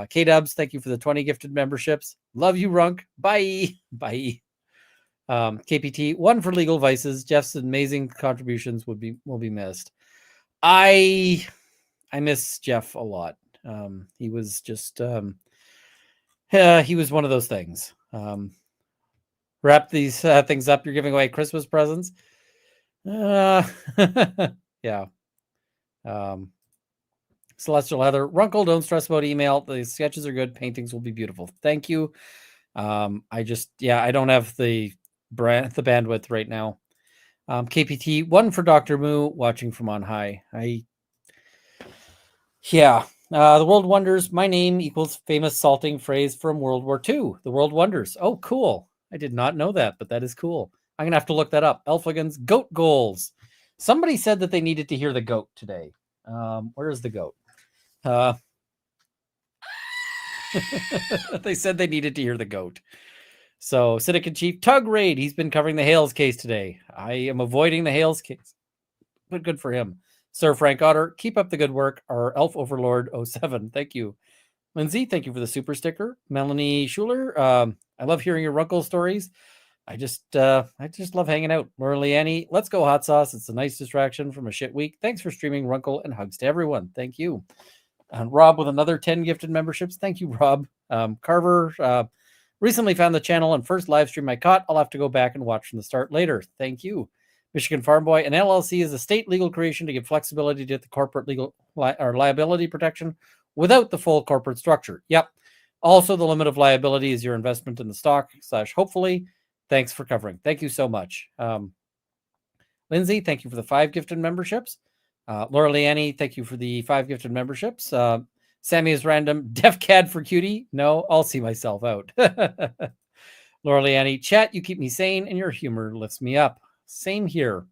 K-Dubs, thank you for the 20 gifted memberships. Love you, Runk. Bye. Bye. KPT, one for legal vices. Jeff's amazing contributions will be missed. I miss Jeff a lot. He was just he was one of those things. Wrap these things up. You're giving away Christmas presents. Yeah. Celestial Heather, Runkle, don't stress about email. The sketches are good. Paintings will be beautiful. Thank you. I don't have the bandwidth right now. KPT, one for Dr. Moo, watching from on high. The World Wonders, my name equals famous salting phrase from World War II. The World Wonders. Oh, cool. I did not know that, but that is cool. I'm going to have to look that up. Elfigans, goat goals. Somebody said that they needed to hear the goat today. Where is the goat? They said they needed to hear the goat. So, Syndicate Chief Tug Raid, he's been covering the Hales case today. I am avoiding the Hales case, but good for him. Sir Frank Otter, keep up the good work. Our Elf Overlord 07, thank you. Lindsay, thank you for the super sticker. Melanie Schuler, I love hearing your Runkle stories. I just love hanging out. Laura Leanne, let's go hot sauce. It's a nice distraction from a shit week. Thanks for streaming, Runkle, and hugs to everyone. Thank you. And Rob with another 10 gifted memberships. Thank you, Rob. Carver, recently found the channel and first live stream I caught. I'll have to go back and watch from the start later. Thank you. Michigan Farm Boy, an LLC is a state legal creation to give flexibility to the corporate legal or liability protection without the full corporate structure. Yep. Also, the limit of liability is your investment in the stock / hopefully. Thanks for covering. Thank you so much. Lindsay, thank you for the 5 gifted memberships. Laura Leanne, thank you for the 5 gifted memberships. Sammy is random. Def Cad for cutie. No, I'll see myself out. Laura Leanne, chat, you keep me sane and your humor lifts me up. Same here.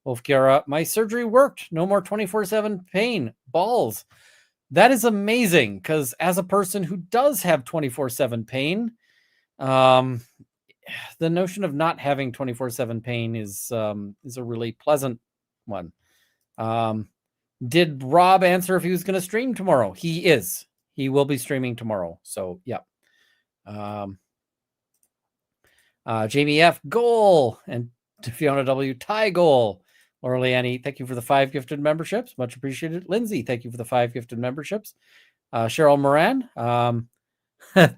Wolf Kiara, my surgery worked. No more 24/7 pain. Balls. That is amazing, because as a person who does have 24/7 pain, the notion of not having 24/7 pain is a really pleasant one. Did Rob answer if he was going to stream tomorrow? He is. He will be streaming tomorrow. So, yeah. Jamie F. Goal and Fiona W. Tie goal. Laura Leanne, thank you for the 5 gifted memberships. Much appreciated. Lindsay, thank you for the 5 gifted memberships. Cheryl Moran.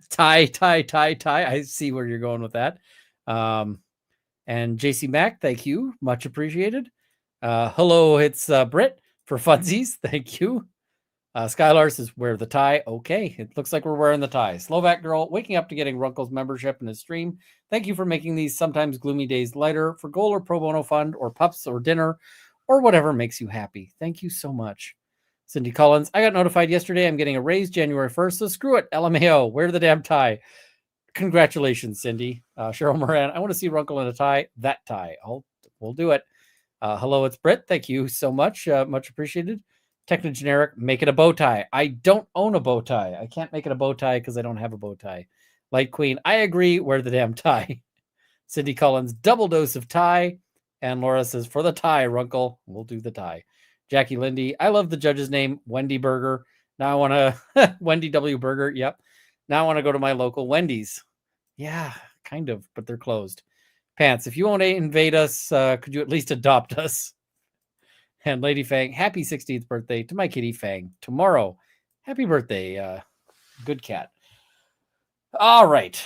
Tie. I see where you're going with that. And JC Mack, thank you. Much appreciated. Hello, it's Britt for funsies. Thank you. Skylar says, wear the tie. Okay, it looks like we're wearing the tie. Slovak girl, waking up to getting Runkle's membership in his stream. Thank you for making these sometimes gloomy days lighter for goal or pro bono fund or pups or dinner or whatever makes you happy. Thank you so much. Cindy Collins, I got notified yesterday I'm getting a raise January 1st, so screw it. LMAO, wear the damn tie. Congratulations, Cindy. Cheryl Moran, I want to see Runkle in a tie. That tie. We'll do it. Hello, it's Britt. Thank you so much. Much appreciated. Technogeneric, make it a bow tie. I don't own a bow tie. I can't make it a bow tie because I don't have a bow tie. Light Queen, I agree. Wear the damn tie. Cindy Collins, double dose of tie. And Laura says, for the tie, Runkle, we'll do the tie. Jackie Lindy, I love the judge's name, Wendy Burger. Now I want to, Wendy W. Burger, yep. Now I want to go to my local Wendy's. Yeah, kind of, but they're closed. Pants, if you won't invade us, could you at least adopt us? And Lady Fang, happy 16th birthday to my kitty Fang. Tomorrow, happy birthday, good cat. All right.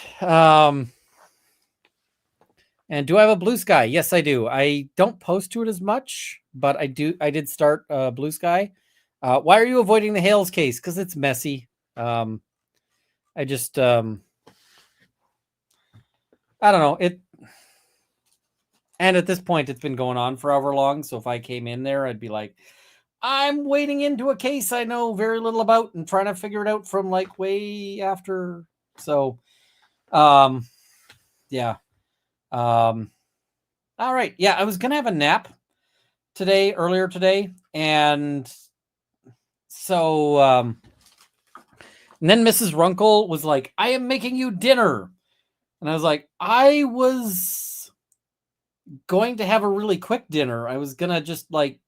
And do I have a Blue Sky? Yes, I do. I don't post to it as much, but I did start Blue Sky. Why are you avoiding the Hales case? Because it's messy. I just, I don't know. And at this point, it's been going on for however long. So if I came in there, I'd be like, I'm wading into a case I know very little about and trying to figure it out from like way after. So, yeah. All right. Yeah, I was going to have a nap earlier today. And so, and then Mrs. Runkle was like, I am making you dinner. And I was like, I was going to have a really quick dinner. I was going to just like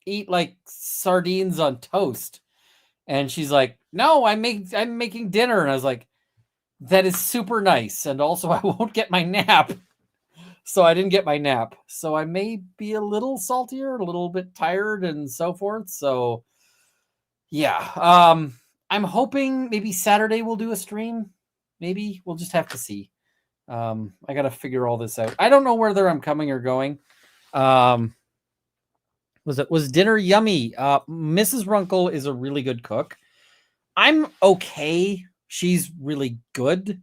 eat like sardines on toast. And she's like, no, I'm making dinner. And I was like, that is super nice. And also I won't get my nap. So I didn't get my nap. So I may be a little saltier, a little bit tired and so forth. So yeah. I'm hoping maybe Saturday we'll do a stream. Maybe we'll just have to see. I got to figure all this out. I don't know whether I'm coming or going. Was dinner yummy? Mrs. Runkle is a really good cook. I'm okay. She's really good.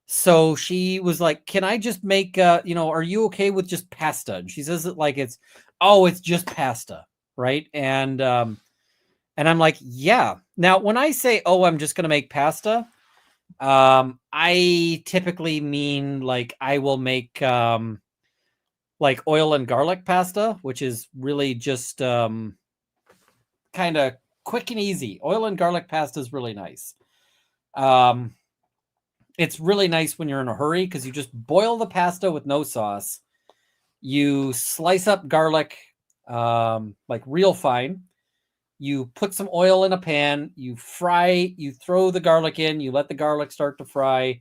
So she was like, can I just make, are you okay with just pasta? And she says it like it's just pasta. Right. And I'm like, yeah. Now, when I say, I'm just going to make pasta, I typically mean like I will make like oil and garlic pasta, which is really just kind of quick and easy. Oil and garlic pasta is really nice. It's really nice when you're in a hurry because you just boil the pasta with no sauce. You slice up garlic like real fine. You put some oil in a pan, you fry, you throw the garlic in, you let the garlic start to fry,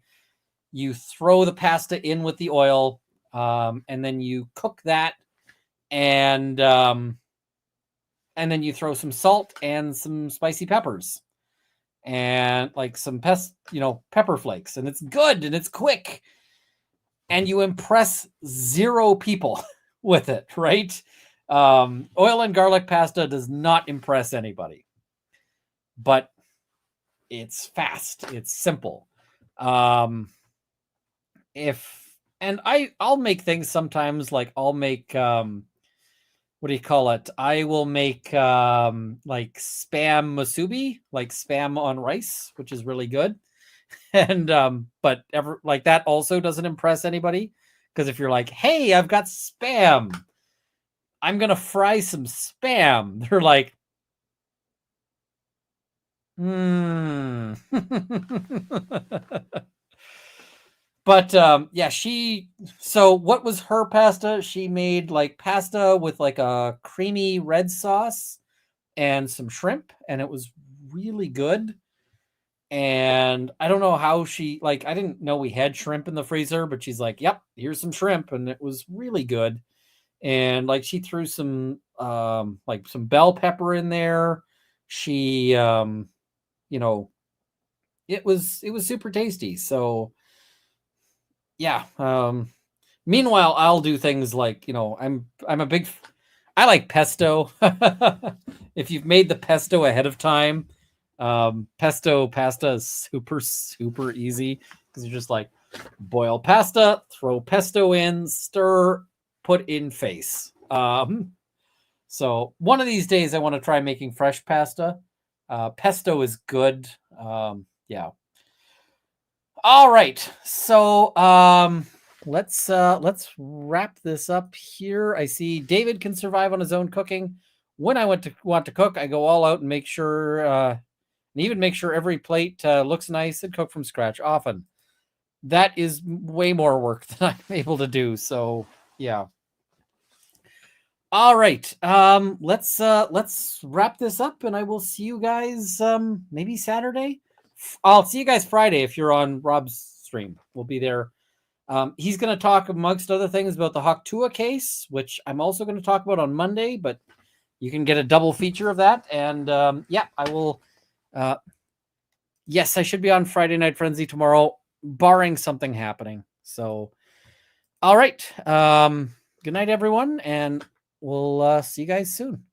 you throw the pasta in with the oil, and then you cook that, and then you throw some salt and some spicy peppers, and like some pepper flakes, and it's good and it's quick, and you impress 0 people with it, right? Oil and garlic pasta does not impress anybody, but it's fast. It's simple. I'll make things sometimes like I'll make, what do you call it? I will make, like spam musubi, like spam on rice, which is really good. And, but like that also doesn't impress anybody. Cause if you're like, hey, I've got spam, I'm going to fry some spam. They're like, But yeah, so what was her pasta? She made like pasta with like a creamy red sauce and some shrimp, and it was really good. And I don't know how I didn't know we had shrimp in the freezer, but she's like, yep, here's some shrimp. And it was really good. And like she threw some like some bell pepper in there. She it was super tasty. So yeah. Meanwhile, I'll do things like, I'm I like pesto. If you've made the pesto ahead of time, pesto pasta is super, super easy because you're just like boil pasta, throw pesto in, stir, put in face. So one of these days I want to try making fresh pasta. Pesto is good. Yeah. All right. So let's wrap this up here. I see David can survive on his own cooking. When I want to cook, I go all out and make sure and even make sure every plate looks nice and cook from scratch often. That is way more work than I'm able to do. So yeah. All right. Let's wrap this up, and I will see you guys maybe Saturday. I'll see you guys Friday if you're on Rob's stream. We'll be there. He's going to talk, amongst other things, about the Hawktua case, which I'm also going to talk about on Monday, but you can get a double feature of that. And yeah, I will. Yes, I should be on Friday Night Frenzy tomorrow, barring something happening. So, all right. Good night, everyone, and we'll see you guys soon.